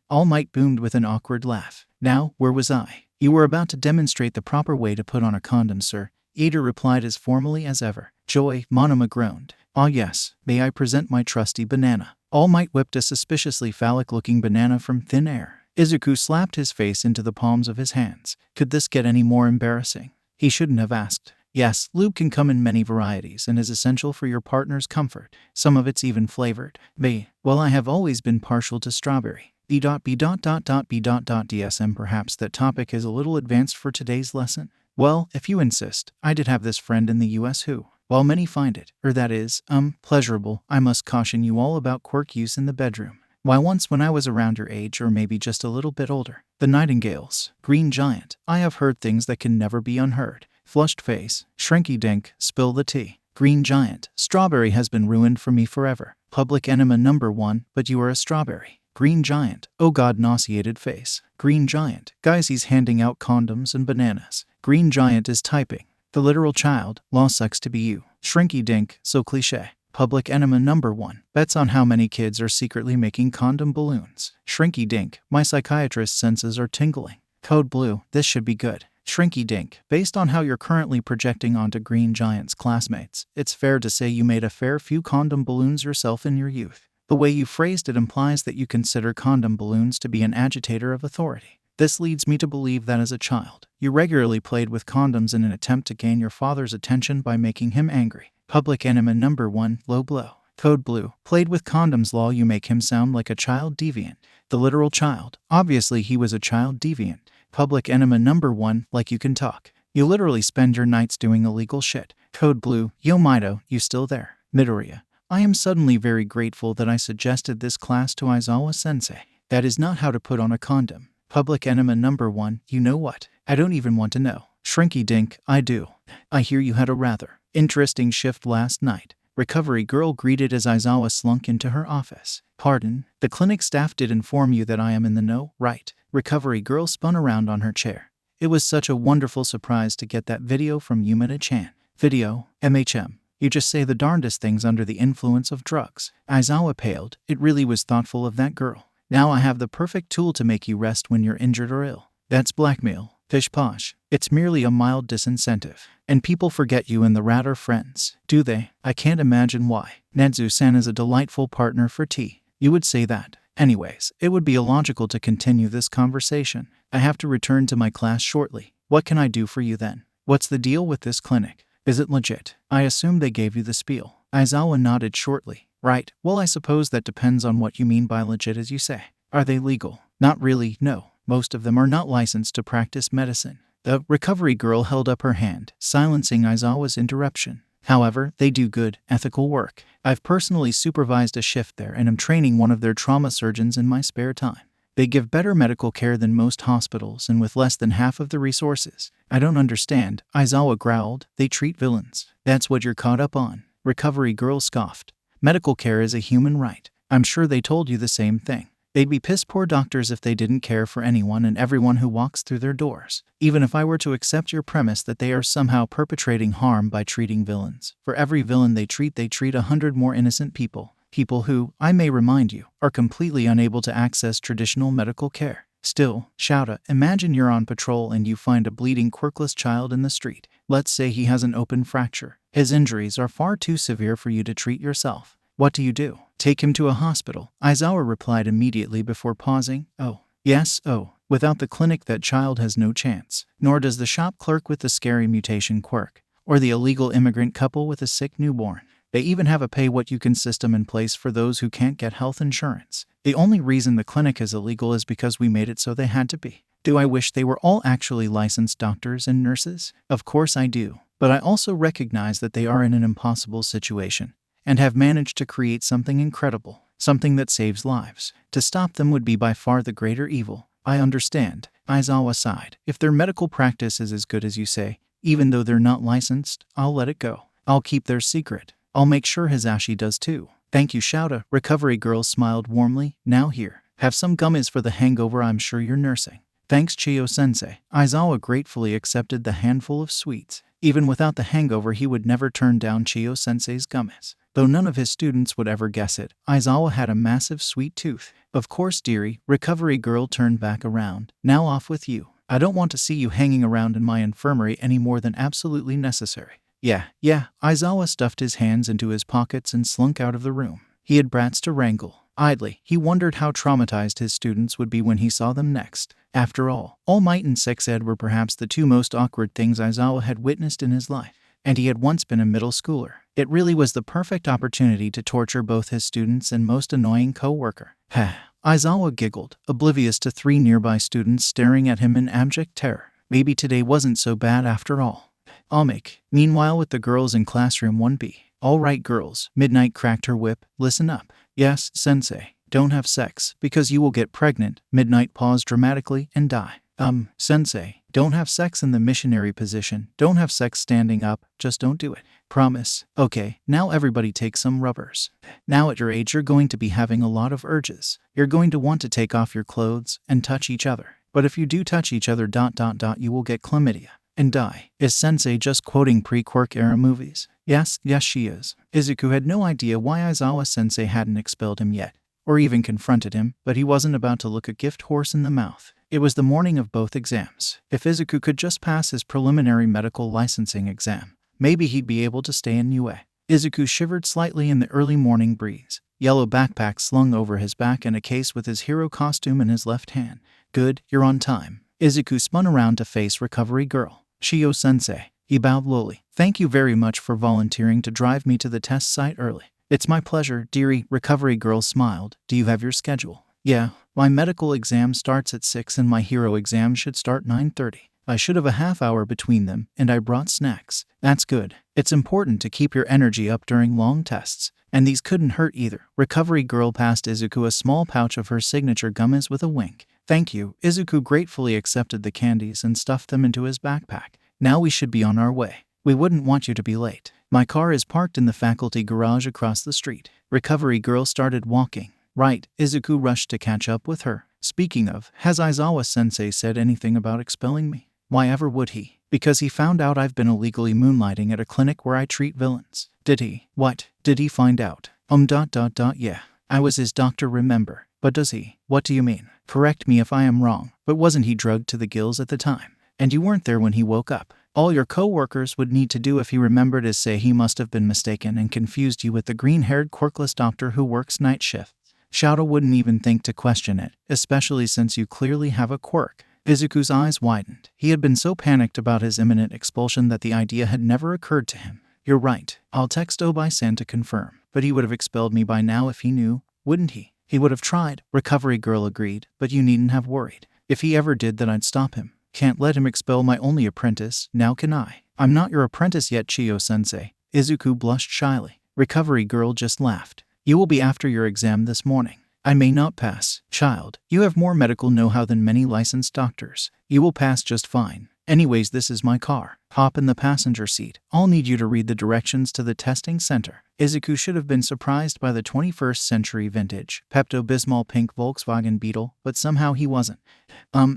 S1: All Might boomed with an awkward laugh. Now, where was I? You were about to demonstrate the proper way to put on a condom, sir. Ida replied as formally as ever. Joy, Monoma groaned. Ah yes, may I present my trusty banana? All Might whipped a suspiciously phallic-looking banana from thin air. Izuku slapped his face into the palms of his hands. Could this get any more embarrassing? He shouldn't have asked. Yes, lube can come in many varieties and is essential for your partner's comfort. Some of it's even flavored. Well, I have always been partial to strawberry. DSM. Perhaps that topic is a little advanced for today's lesson. Well, if you insist, I did have this friend in the US who, while many find it, pleasurable, I must caution you all about quirk use in the bedroom. Why, once when I was around your age or maybe just a little bit older, the Nightingales, Green Giant, I have heard things that can never be unheard. Flushed face, Shrinky Dink, spill the tea. Green Giant, strawberry has been ruined for me forever. Public enema number 1, but you are a strawberry. Green Giant, oh god, nauseated face. Green Giant, guys, he's handing out condoms and bananas. Green Giant is typing. The literal child, law sucks to be you. Shrinky dink, so cliche. Public enema number 1. Bets on how many kids are secretly making condom balloons. Shrinky dink, my psychiatrist's senses are tingling. Code blue, this should be good. Shrinky dink, based on how you're currently projecting onto Green Giant's classmates, it's fair to say you made a fair few condom balloons yourself in your youth. The way you phrased it implies that you consider condom balloons to be an agitator of authority. This leads me to believe that as a child, you regularly played with condoms in an attempt to gain your father's attention by making him angry. Public enema number 1, low blow. Code blue, played with condoms law you make him sound like a child deviant. The literal child, obviously he was a child deviant. Public enema number 1, like you can talk. You literally spend your nights doing illegal shit. Code blue, yo Mido, you still there? Midoriya, I am suddenly very grateful that I suggested this class to Aizawa-sensei. That is not how to put on a condom. Public enema number 1, you know what? I don't even want to know. Shrinky dink, I do. I hear you had a rather interesting shift last night. Recovery girl greeted as Aizawa slunk into her office. Pardon, the clinic staff did inform you that I am in the know, right? Recovery girl spun around on her chair. It was such a wonderful surprise to get that video from Yumina-chan. Video, you just say the darndest things under the influence of drugs. Aizawa paled. It really was thoughtful of that girl. Now I have the perfect tool to make you rest when you're injured or ill. That's blackmail. Pish posh. It's merely a mild disincentive. And people forget you and the rat are friends. Do they? I can't imagine why. Nedzu-san is a delightful partner for tea. You would say that. Anyways, it would be illogical to continue this conversation. I have to return to my class shortly. What can I do for you then? What's the deal with this clinic? Is it legit? I assume they gave you the spiel. Aizawa nodded shortly. Right, well I suppose that depends on what you mean by legit as you say. Are they legal? Not really, no. Most of them are not licensed to practice medicine. The recovery girl held up her hand, silencing Aizawa's interruption. However, they do good, ethical work. I've personally supervised a shift there and am training one of their trauma surgeons in my spare time. They give better medical care than most hospitals and with less than half of the resources. I don't understand, Aizawa growled. They treat villains. That's what you're caught up on. Recovery girl scoffed. Medical care is a human right. I'm sure they told you the same thing. They'd be piss-poor doctors if they didn't care for anyone and everyone who walks through their doors. Even if I were to accept your premise that they are somehow perpetrating harm by treating villains. For every villain they treat 100 more innocent people. People who, I may remind you, are completely unable to access traditional medical care. Still, Shouta, imagine you're on patrol and you find a bleeding quirkless child in the street. Let's say he has an open fracture. His injuries are far too severe for you to treat yourself. What do? Take him to a hospital. Aizawa replied immediately before pausing. Oh, yes, oh. Without the clinic that child has no chance. Nor does the shop clerk with the scary mutation quirk. Or the illegal immigrant couple with a sick newborn. They even have a pay-what-you-can system in place for those who can't get health insurance. The only reason the clinic is illegal is because we made it so they had to be. Do I wish they were all actually licensed doctors and nurses? Of course I do. But I also recognize that they are in an impossible situation. And have managed to create something incredible, something that saves lives. To stop them would be by far the greater evil. I understand, Aizawa sighed. If their medical practice is as good as you say, even though they're not licensed, I'll let it go. I'll keep their secret. I'll make sure Hisashi does too. Thank you, Shouta. Recovery girl smiled warmly. Now here, have some gummies for the hangover I'm sure you're nursing. Thanks, Chiyo-sensei. Aizawa gratefully accepted the handful of sweets. Even without the hangover he would never turn down Chiyo-sensei's gummies. Though none of his students would ever guess it, Aizawa had a massive sweet tooth. Of course, dearie, recovery girl turned back around. Now off with you. I don't want to see you hanging around in my infirmary any more than absolutely necessary. Yeah, Aizawa stuffed his hands into his pockets and slunk out of the room. He had brats to wrangle. Idly, he wondered how traumatized his students would be when he saw them next. After all might and sex ed were perhaps the two most awkward things Aizawa had witnessed in his life. And he had once been a middle schooler. It really was the perfect opportunity to torture both his students and most annoying co-worker. Aizawa giggled, oblivious to 3 nearby students staring at him in abject terror. Maybe today wasn't so bad after all. Meanwhile, with the girls in classroom 1B. All right, girls, Midnight cracked her whip. Listen up. Yes, sensei. Don't have sex, because you will get pregnant. Midnight paused dramatically and die. Sensei, don't have sex in the missionary position. Don't have sex standing up. Just don't do it. Promise. Okay, now everybody take some rubbers. Now at your age you're going to be having a lot of urges. You're going to want to take off your clothes and touch each other. But if you do touch each other ... you will get chlamydia. and die. Is Sensei just quoting pre-quirk era movies? Yes, she is. Izuku had no idea why Aizawa-sensei hadn't expelled him yet, or even confronted him, but he wasn't about to look a gift horse in the mouth. It was the morning of both exams. If Izuku could just pass his preliminary medical licensing exam, maybe he'd be able to stay in UA. Izuku shivered slightly in the early morning breeze. Yellow backpack slung over his back and a case with his hero costume in his left hand. Good, you're on time. Izuku spun around to face Recovery Girl. Shio-sensei. He bowed lowly. Thank you very much for volunteering to drive me to the test site early. It's my pleasure, dearie. Recovery Girl smiled. Do you have your schedule? Yeah, my medical exam starts at 6 and my hero exam should start 9:30. I should have a half hour between them, and I brought snacks. That's good. It's important to keep your energy up during long tests. And these couldn't hurt either. Recovery Girl passed Izuku a small pouch of her signature gummies with a wink. Thank you. Izuku gratefully accepted the candies and stuffed them into his backpack. Now we should be on our way. We wouldn't want you to be late. My car is parked in the faculty garage across the street. Recovery Girl started walking. Right, Izuku rushed to catch up with her. Speaking of, has Aizawa-sensei said anything about expelling me? Why ever would he? Because he found out I've been illegally moonlighting at a clinic where I treat villains. Did he? What? Did he find out? Yeah. I was his doctor, remember. But does he? What do you mean? Correct me if I am wrong, but wasn't he drugged to the gills at the time? And you weren't there when he woke up. All your co-workers would need to do if he remembered is say he must have been mistaken and confused you with the green-haired quirkless doctor who works night shift. Shadow wouldn't even think to question it, especially since you clearly have a quirk. Izuku's eyes widened. He had been so panicked about his imminent expulsion that the idea had never occurred to him. You're right. I'll text Obai-san to confirm. But he would have expelled me by now if he knew, wouldn't he? He would have tried, Recovery Girl agreed, but you needn't have worried. If he ever did, then I'd stop him. Can't let him expel my only apprentice, now can I? I'm not your apprentice yet, Chiyo-sensei. Izuku blushed shyly. Recovery Girl just laughed. You will be after your exam this morning. I may not pass. Child, you have more medical know-how than many licensed doctors. You will pass just fine. Anyways, this is my car. Hop in the passenger seat. I'll need you to read the directions to the testing center. Izuku should have been surprised by the 21st century vintage Pepto-Bismol pink Volkswagen Beetle, but somehow he wasn't.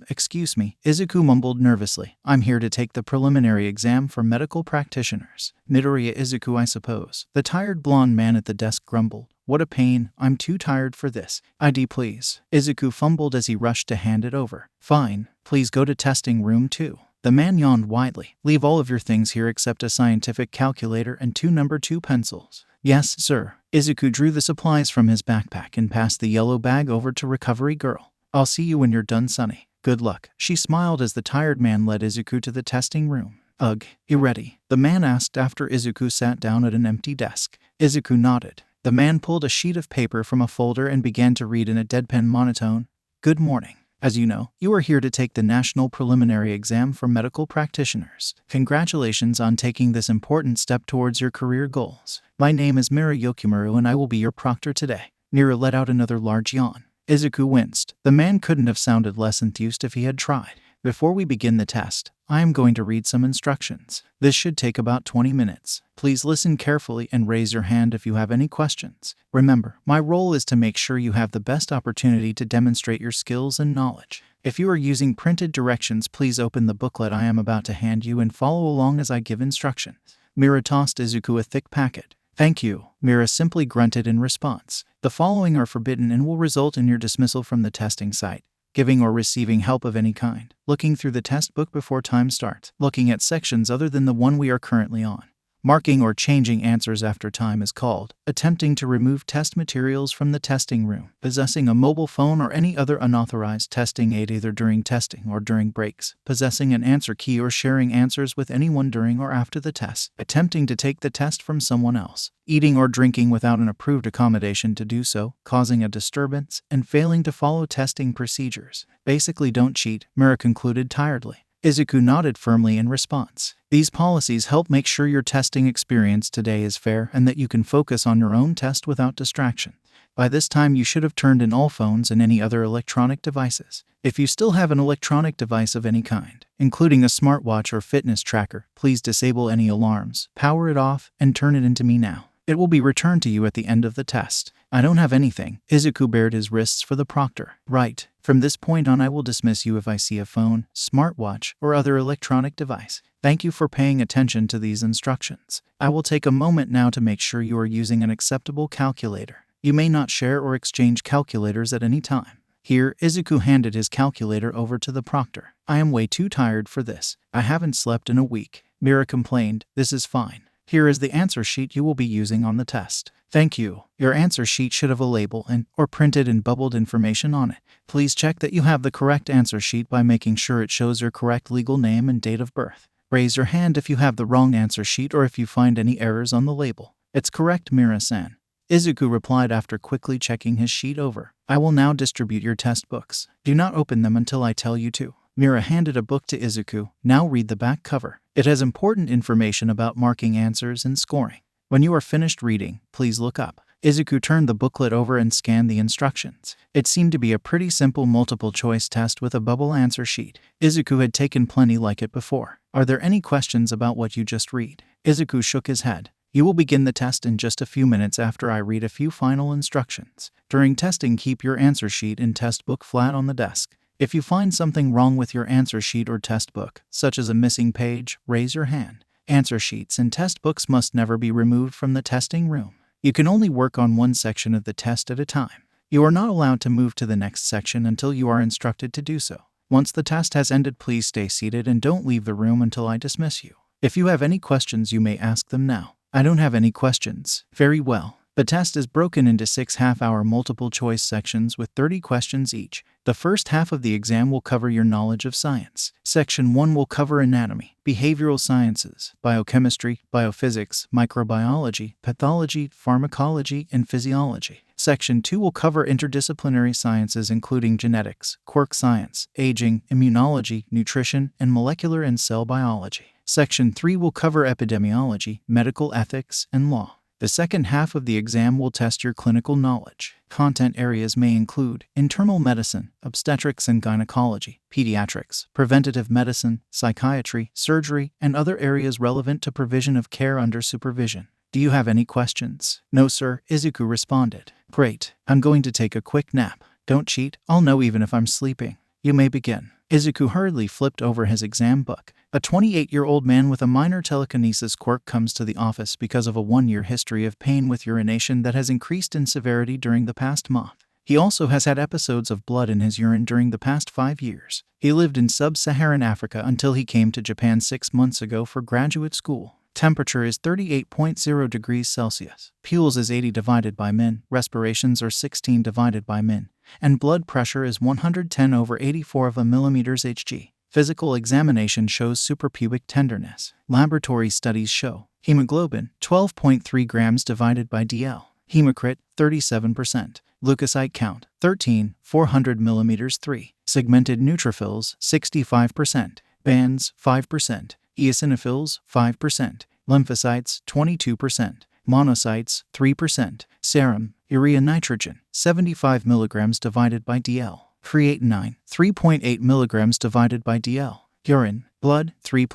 S1: Excuse me, Izuku mumbled nervously. I'm here to take the preliminary exam for medical practitioners. Midoriya Izuku, I suppose. The tired blonde man at the desk grumbled. What a pain, I'm too tired for this. ID please. Izuku fumbled as he rushed to hand it over. Fine, please go to testing room 2. The man yawned widely. Leave all of your things here except a scientific calculator and 2 number 2 pencils. Yes, sir. Izuku drew the supplies from his backpack and passed the yellow bag over to Recovery Girl. I'll see you when you're done, Sonny. Good luck. She smiled as the tired man led Izuku to the testing room. Ugh, you ready? The man asked after Izuku sat down at an empty desk. Izuku nodded. The man pulled a sheet of paper from a folder and began to read in a deadpan monotone. Good morning. As you know, you are here to take the National Preliminary Exam for Medical Practitioners. Congratulations on taking this important step towards your career goals. My name is Mira Yokimaru and I will be your proctor today. Mira let out another large yawn. Izuku winced. The man couldn't have sounded less enthused if he had tried. Before we begin the test, I am going to read some instructions. This should take about 20 minutes. Please listen carefully and raise your hand if you have any questions. Remember, my role is to make sure you have the best opportunity to demonstrate your skills and knowledge. If you are using printed directions, please open the booklet I am about to hand you and follow along as I give instructions. Mira tossed Izuku a thick packet. Thank you. Mira simply grunted in response. The following are forbidden and will result in your dismissal from the testing site. Giving or receiving help of any kind, looking through the test book before time starts, looking at sections other than the one we are currently on, marking or changing answers after time is called, attempting to remove test materials from the testing room, possessing a mobile phone or any other unauthorized testing aid either during testing or during breaks, possessing an answer key or sharing answers with anyone during or after the test, attempting to take the test from someone else, eating or drinking without an approved accommodation to do so, causing a disturbance, and failing to follow testing procedures. Basically don't cheat, Mira concluded tiredly. Izuku nodded firmly in response. These policies help make sure your testing experience today is fair and that you can focus on your own test without distraction. By this time you should have turned in all phones and any other electronic devices. If you still have an electronic device of any kind, including a smartwatch or fitness tracker, please disable any alarms, power it off, and turn it into me now. It will be returned to you at the end of the test. I don't have anything. Izuku bared his wrists for the proctor. Right. From this point on, I will dismiss you if I see a phone, smartwatch, or other electronic device. Thank you for paying attention to these instructions. I will take a moment now to make sure you are using an acceptable calculator. You may not share or exchange calculators at any time. Here, Izuku handed his calculator over to the proctor. I am way too tired for this. I haven't slept in a week. Mira complained. This is fine. Here is the answer sheet you will be using on the test. Thank you. Your answer sheet should have a label or printed and bubbled information on it. Please check that you have the correct answer sheet by making sure it shows your correct legal name and date of birth. Raise your hand if you have the wrong answer sheet or if you find any errors on the label. It's correct, Mira-san. Izuku replied after quickly checking his sheet over. I will now distribute your test books. Do not open them until I tell you to. Mira handed a book to Izuku. Now read the back cover. It has important information about marking answers and scoring. When you are finished reading, please look up. Izuku turned the booklet over and scanned the instructions. It seemed to be a pretty simple multiple-choice test with a bubble answer sheet. Izuku had taken plenty like it before. Are there any questions about what you just read? Izuku shook his head. You will begin the test in just a few minutes after I read a few final instructions. During testing, keep your answer sheet and test book flat on the desk. If you find something wrong with your answer sheet or test book, such as a missing page, raise your hand. Answer sheets and test books must never be removed from the testing room. You can only work on one section of the test at a time. You are not allowed to move to the next section until you are instructed to do so. Once the test has ended, please stay seated and don't leave the room until I dismiss you. If you have any questions, you may ask them now. I don't have any questions. Very well. The test is broken into 6 half-hour multiple-choice sections with 30 questions each. The first half of the exam will cover your knowledge of science. Section 1 will cover anatomy, behavioral sciences, biochemistry, biophysics, microbiology, pathology, pharmacology, and physiology. Section 2 will cover interdisciplinary sciences including genetics, quirk science, aging, immunology, nutrition, and molecular and cell biology. Section 3 will cover epidemiology, medical ethics, and law. The second half of the exam will test your clinical knowledge. Content areas may include internal medicine, obstetrics and gynecology, pediatrics, preventative medicine, psychiatry, surgery, and other areas relevant to provision of care under supervision. Do you have any questions? No, sir, Izuku responded. Great. I'm going to take a quick nap. Don't cheat. I'll know even if I'm sleeping. You may begin. Izuku hurriedly flipped over his exam book. A 28-year-old man with a minor telekinesis quirk comes to the office because of a 1-year history of pain with urination that has increased in severity during the past month. He also has had episodes of blood in his urine during the past 5 years. He lived in sub-Saharan Africa until he came to Japan 6 months ago for graduate school. Temperature is 38.0 degrees Celsius. Pulse is 80 divided by min. Respirations are 16 divided by min. And blood pressure is 110/84 of a millimeters Hg. Physical examination shows suprapubic tenderness. Laboratory studies show hemoglobin 12.3 grams divided by dl. Hematocrit 37%. Leukocyte count 13, 400 millimeters 3. Segmented neutrophils 65%. Bands 5%. Eosinophils 5%. Lymphocytes 22%. Monocytes 3%. Serum, urea nitrogen 75 mg divided by dl. Creatinine 3.8 mg divided by dl. Urine, blood 3+.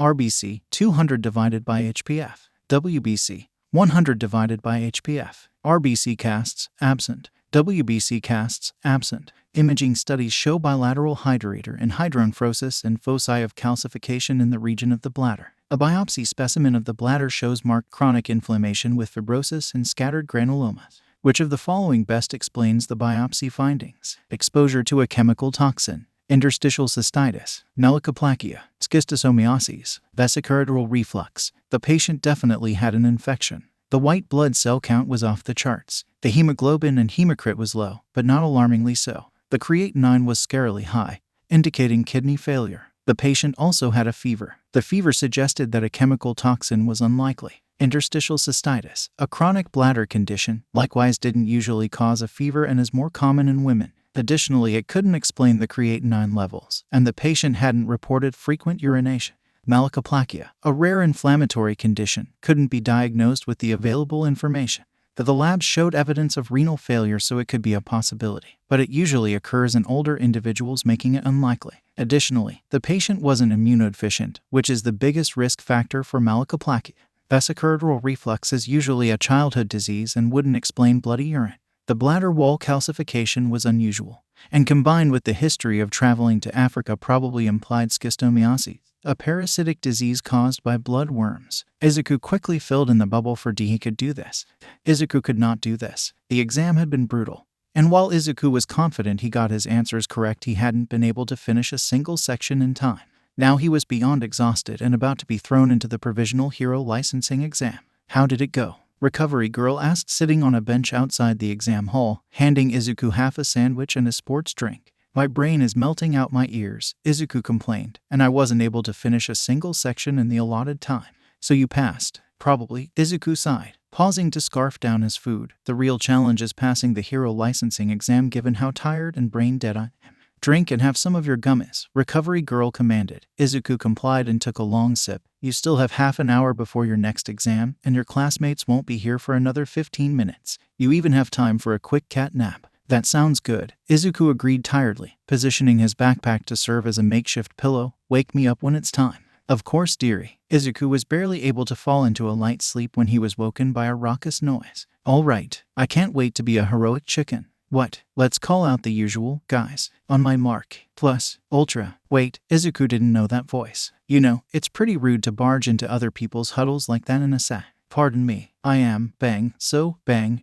S1: RBC 200 divided by HPF. WBC 100 divided by HPF. RBC casts absent. WBC casts absent. Imaging studies show bilateral hydrator and hydronephrosis and foci of calcification in the region of the bladder. A biopsy specimen of the bladder shows marked chronic inflammation with fibrosis and scattered granulomas. Which of the following best explains the biopsy findings? Exposure to a chemical toxin, interstitial cystitis, melocoplakia, schistosomiasis, vesicoureteral reflux. The patient definitely had an infection. The white blood cell count was off the charts. The hemoglobin and hematocrit was low, but not alarmingly so. The creatinine was scarily high, indicating kidney failure. The patient also had a fever. The fever suggested that a chemical toxin was unlikely. Interstitial cystitis, a chronic bladder condition, likewise didn't usually cause a fever and is more common in women. Additionally, it couldn't explain the creatinine levels, and the patient hadn't reported frequent urination. Melocoplakia, a rare inflammatory condition, couldn't be diagnosed with the available information. The labs showed evidence of renal failure, so it could be a possibility, but it usually occurs in older individuals, making it unlikely. Additionally, the patient wasn't immunodeficient, which is the biggest risk factor for melocoplakia. Vesicoureteral reflux is usually a childhood disease and wouldn't explain bloody urine. The bladder wall calcification was unusual. and combined with the history of traveling to Africa probably implied schistomiasis, a parasitic disease caused by blood worms. Izuku quickly filled in the bubble for D. He could do this. Izuku could not do this. The exam had been brutal. And while Izuku was confident he got his answers correct, he hadn't been able to finish a single section in time. Now he was beyond exhausted and about to be thrown into the provisional hero licensing exam. How did it go? Recovery girl asked, sitting on a bench outside the exam hall, handing Izuku half a sandwich and a sports drink. My brain is melting out my ears, Izuku complained, and I wasn't able to finish a single section in the allotted time. So you passed. Probably, Izuku sighed, pausing to scarf down his food. The real challenge is passing the hero licensing exam given how tired and brain dead I am. Drink and have some of your gummies, Recovery girl commanded. Izuku complied and took a long sip. You still have half an hour before your next exam, and your classmates won't be here for another 15 minutes. You even have time for a quick cat nap. That sounds good, Izuku agreed tiredly, positioning his backpack to serve as a makeshift pillow. Wake me up when it's time. Of course, dearie. Izuku was barely able to fall into a light sleep when he was woken by a raucous noise. All right, I can't wait to be a heroic chicken. What? Let's call out the usual, guys. On my mark. Plus, ultra. Wait, Izuku didn't know that voice. You know, it's pretty rude to barge into other people's huddles like that in a set. Pardon me. I am,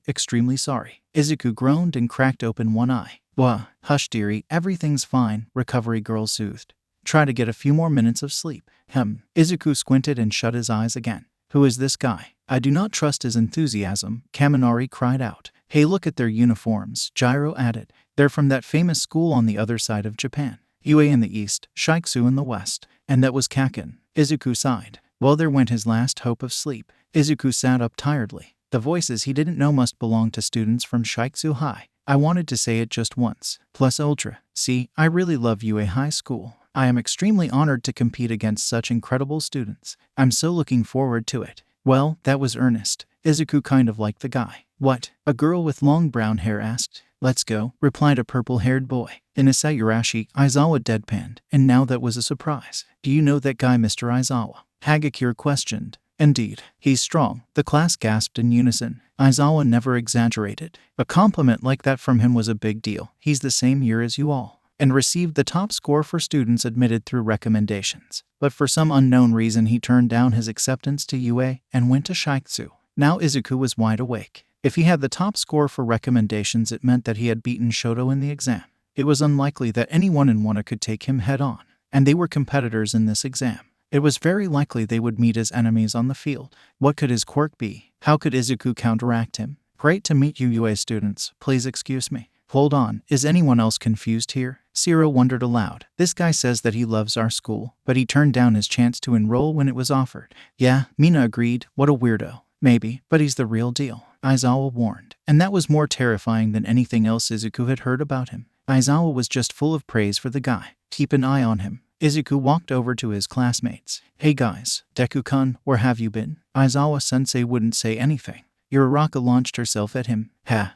S1: extremely sorry. Izuku groaned and cracked open one eye. Wah, hush dearie, everything's fine, Recovery girl soothed. Try to get a few more minutes of sleep. Izuku squinted and shut his eyes again. Who is this guy? I do not trust his enthusiasm, Kaminari cried out. Hey, look at their uniforms, Gyro added. They're from that famous school on the other side of Japan. UA in the east, Shiksu in the west. And that was Kaken. Izuku sighed. Well, there went his last hope of sleep. Izuku sat up tiredly. The voices he didn't know must belong to students from Shiksu High. I wanted to say it just once. Plus ultra. See, I really love UA High School. I am extremely honored to compete against such incredible students. I'm so looking forward to it. Well, that was earnest. Izuku kind of liked the guy. What? A girl with long brown hair asked. Let's go, replied a purple-haired boy. In a Sayurashi, Aizawa deadpanned, and now that was a surprise. Do you know that guy, Mr. Aizawa? Hagakure questioned. Indeed, he's strong, the class gasped in unison. Aizawa never exaggerated. A compliment like that from him was a big deal. He's the same year as you all, and received the top score for students admitted through recommendations. But for some unknown reason he turned down his acceptance to UA and went to Shiksu. Now Izuku was wide awake. If he had the top score for recommendations, it meant that he had beaten Shoto in the exam. It was unlikely that anyone in Wano could take him head-on, and they were competitors in this exam. It was very likely they would meet as enemies on the field. What could his quirk be? How could Izuku counteract him? Great to meet you, UA students. Please excuse me. Hold on, is anyone else confused here? Siro wondered aloud. This guy says that he loves our school, but he turned down his chance to enroll when it was offered. Yeah, Mina agreed. What a weirdo. Maybe, but he's the real deal, Aizawa warned. And that was more terrifying than anything else Izuku had heard about him. Aizawa was just full of praise for the guy. Keep an eye on him. Izuku walked over to his classmates. Hey guys, Deku-kun, where have you been? Aizawa-sensei wouldn't say anything. Uraraka launched herself at him.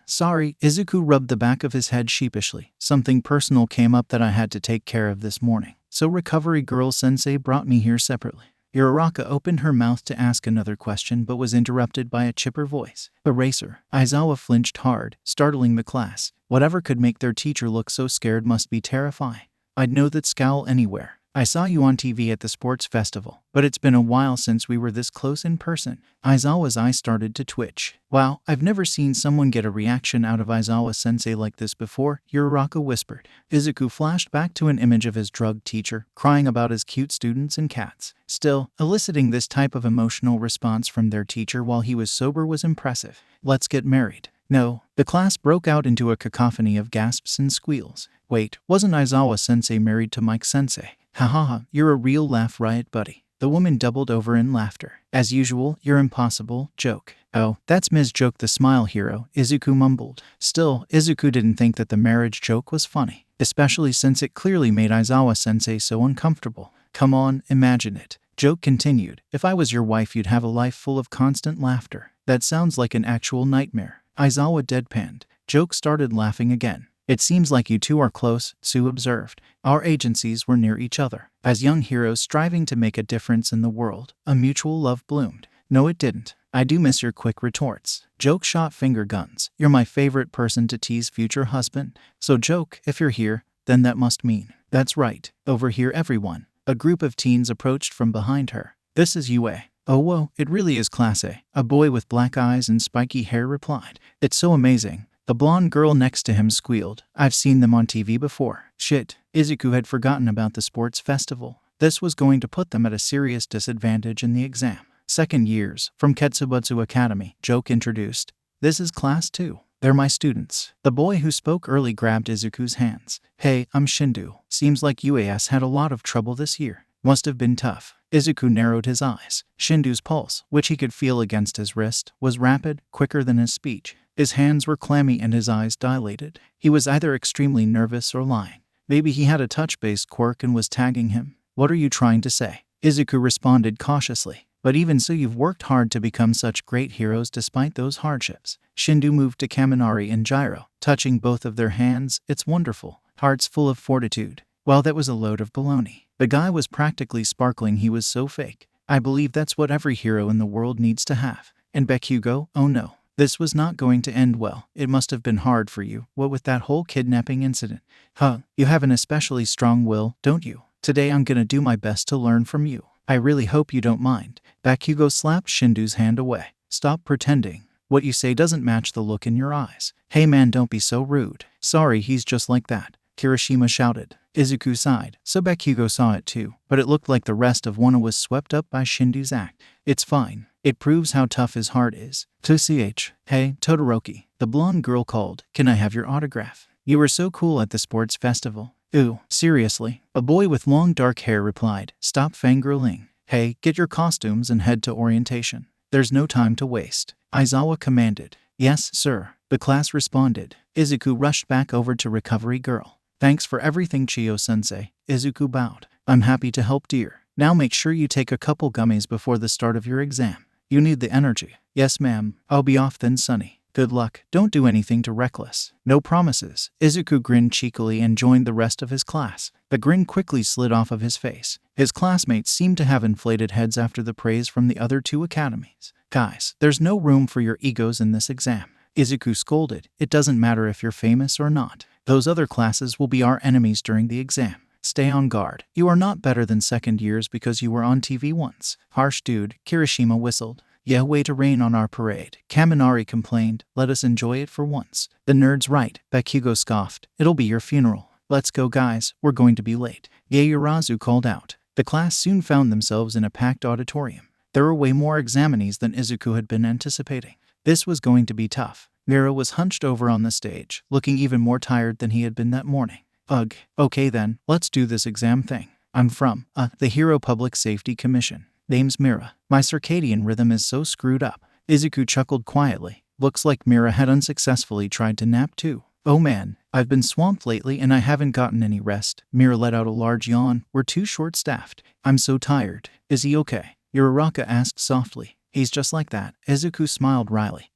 S1: Sorry. Izuku rubbed the back of his head sheepishly. Something personal came up that I had to take care of this morning. So Recovery Girl Sensei brought me here separately. Uraraka opened her mouth to ask another question but was interrupted by a chipper voice. Eraser. Aizawa flinched hard, startling the class. Whatever could make their teacher look so scared must be terrifying. I'd know that scowl anywhere. I saw you on TV at the sports festival, but it's been a while since we were this close in person. Aizawa's eye started to twitch. Wow, I've never seen someone get a reaction out of Aizawa-sensei like this before, Uraraka whispered. Izuku flashed back to an image of his drugged teacher, crying about his cute students and cats. Still, eliciting this type of emotional response from their teacher while he was sober was impressive. Let's get married. No. The class broke out into a cacophony of gasps and squeals. Wait, wasn't Aizawa-sensei married to Mike-sensei? Ha ha ha, you're a real laugh riot, buddy. The woman doubled over in laughter. As usual, you're impossible, joke. Oh, that's Ms. Joke the Smile Hero, Izuku mumbled. Still, Izuku didn't think that the marriage joke was funny, especially since it clearly made Aizawa-sensei so uncomfortable. Come on, imagine it. Joke continued. If I was your wife, you'd have a life full of constant laughter. That sounds like an actual nightmare. Aizawa deadpanned. Joke started laughing again. It seems like you two are close, Sue observed. Our agencies were near each other. As young heroes striving to make a difference in the world, a mutual love bloomed. No, it didn't. I do miss your quick retorts. Joke shot finger guns. You're my favorite person to tease future husband. So Joke, if you're here, then that must mean. That's right. Over here everyone. A group of teens approached from behind her. This is UA. Oh whoa, it really is class A. A boy with black eyes and spiky hair replied. It's so amazing. The blonde girl next to him squealed. I've seen them on TV before. Shit. Izuku had forgotten about the sports festival. This was going to put them at a serious disadvantage in the exam. Second years, from Ketsubutsu Academy, Joke introduced. This is class 2. They're my students. The boy who spoke early grabbed Izuku's hands. Hey, I'm Shindu. Seems like UAS had a lot of trouble this year. Must have been tough. Izuku narrowed his eyes. Shindu's pulse, which he could feel against his wrist, was rapid, quicker than his speech. His hands were clammy and his eyes dilated. He was either extremely nervous or lying. Maybe he had a touch-based quirk and was tagging him. What are you trying to say? Izuku responded cautiously. But even so, you've worked hard to become such great heroes despite those hardships. Shindu moved to Kaminari and Gyro, touching both of their hands. It's wonderful. Hearts full of fortitude. Well, that was a load of baloney. The guy was practically sparkling. He was so fake. I believe that's what every hero in the world needs to have. And Bakugo, oh no. This was not going to end well. It must have been hard for you, what with that whole kidnapping incident. Huh, you have an especially strong will, don't you? Today I'm gonna do my best to learn from you. I really hope you don't mind. Bakugo slapped Shindu's hand away. Stop pretending. What you say doesn't match the look in your eyes. Hey man, don't be so rude. Sorry, he's just like that. Kirishima shouted. Izuku sighed, so Bakugo saw it too, but it looked like the rest of Wano was swept up by Shindu's act. It's fine. It proves how tough his heart is. To CH. Hey, Todoroki. The blonde girl called. Can I have your autograph? You were so cool at the sports festival. Ooh, seriously? A boy with long dark hair replied. Stop fangirling. Hey, get your costumes and head to orientation. There's no time to waste. Aizawa commanded. Yes, sir. The class responded. Izuku rushed back over to Recovery Girl. Thanks for everything, Chiyo-sensei. Izuku bowed. I'm happy to help, dear. Now make sure you take a couple gummies before the start of your exam. You need the energy. Yes, ma'am. I'll be off then, Sonny. Good luck. Don't do anything too reckless. No promises. Izuku grinned cheekily and joined the rest of his class. The grin quickly slid off of his face. His classmates seemed to have inflated heads after the praise from the other two academies. Guys, there's no room for your egos in this exam. Izuku scolded. It doesn't matter if you're famous or not. Those other classes will be our enemies during the exam. Stay on guard. You are not better than second years because you were on TV once. Harsh dude, Kirishima whistled. Yeah, way to rain on our parade. Kaminari complained. Let us enjoy it for once. The nerd's right, Bakugo scoffed. It'll be your funeral. Let's go, guys. We're going to be late. Yaoyorozu called out. The class soon found themselves in a packed auditorium. There were way more examinees than Izuku had been anticipating. This was going to be tough. Mira was hunched over on the stage, looking even more tired than he had been that morning. Ugh. Okay then, let's do this exam thing. I'm from, the Hero Public Safety Commission. Name's Mira. My circadian rhythm is so screwed up. Izuku chuckled quietly. Looks like Mira had unsuccessfully tried to nap too. Oh man, I've been swamped lately and I haven't gotten any rest. Mira let out a large yawn. We're too short-staffed. I'm so tired. Is he okay? Uraraka asked softly. He's just like that. Izuku smiled wryly.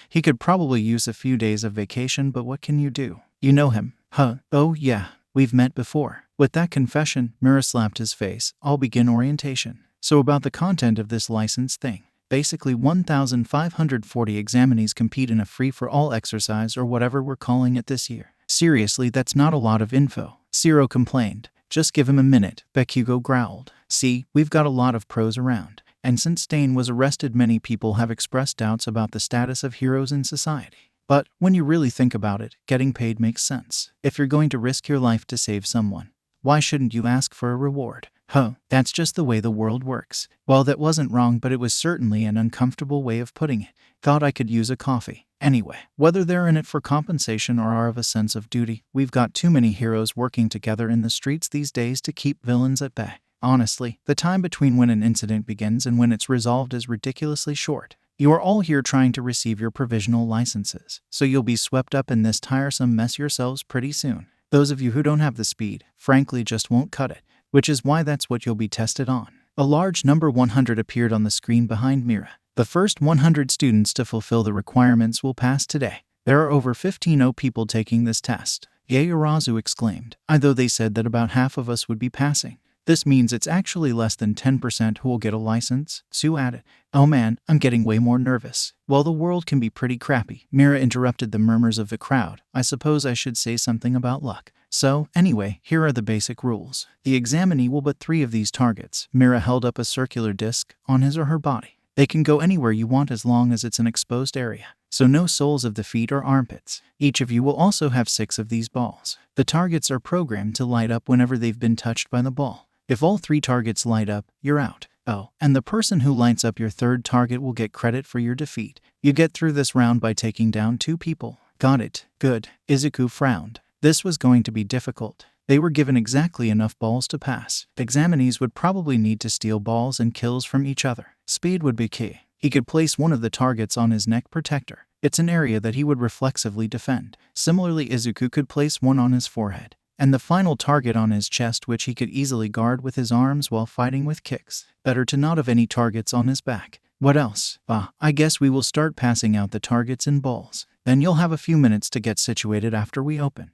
S1: He could probably use a few days of vacation, but what can you do? You know him. Huh? Oh yeah, we've met before. With that confession, Mira slapped his face. I'll begin orientation. So about the content of this license thing. Basically 1,540 examinees compete in a free-for-all exercise or whatever we're calling it this year. Seriously, that's not a lot of info. Zero complained. Just give him a minute, Bakugo growled. See, we've got a lot of pros around. And since Stain was arrested, many people have expressed doubts about the status of heroes in society. But when you really think about it, getting paid makes sense. If you're going to risk your life to save someone, why shouldn't you ask for a reward? Huh, that's just the way the world works. Well, that wasn't wrong, but it was certainly an uncomfortable way of putting it. Thought I could use a coffee. Anyway, whether they're in it for compensation or are of a sense of duty, we've got too many heroes working together in the streets these days to keep villains at bay. Honestly, the time between when an incident begins and when it's resolved is ridiculously short. You are all here trying to receive your provisional licenses, so you'll be swept up in this tiresome mess yourselves pretty soon. Those of you who don't have the speed, frankly, just won't cut it. Which is why that's what you'll be tested on. A large number 100 appeared on the screen behind Mira. The first 100 students to fulfill the requirements will pass today. There are over 15 people taking this test. Yaoyorozu exclaimed. Although they said that about half of us would be passing. This means it's actually less than 10% who will get a license, Sue added. Oh man, I'm getting way more nervous. Well, the world can be pretty crappy. Mira interrupted the murmurs of the crowd. I suppose I should say something about luck. So, anyway, here are the basic rules. The examinee will put 3 of these targets. Mira held up a circular disc on his or her body. They can go anywhere you want as long as it's an exposed area. So no soles of the feet or armpits. Each of you will also have 6 of these balls. The targets are programmed to light up whenever they've been touched by the ball. If all 3 targets light up, you're out. Oh, and the person who lights up your 3rd target will get credit for your defeat. You get through this round by taking down 2 people. Got it. Good. Izuku frowned. This was going to be difficult. They were given exactly enough balls to pass. Examinees would probably need to steal balls and kills from each other. Speed would be key. He could place one of the targets on his neck protector. It's an area that he would reflexively defend. Similarly, Izuku could place one on his forehead, and the final target on his chest, which he could easily guard with his arms while fighting with kicks. Better to not have any targets on his back. What else? I guess we will start passing out the targets in balls. Then you'll have a few minutes to get situated after we open.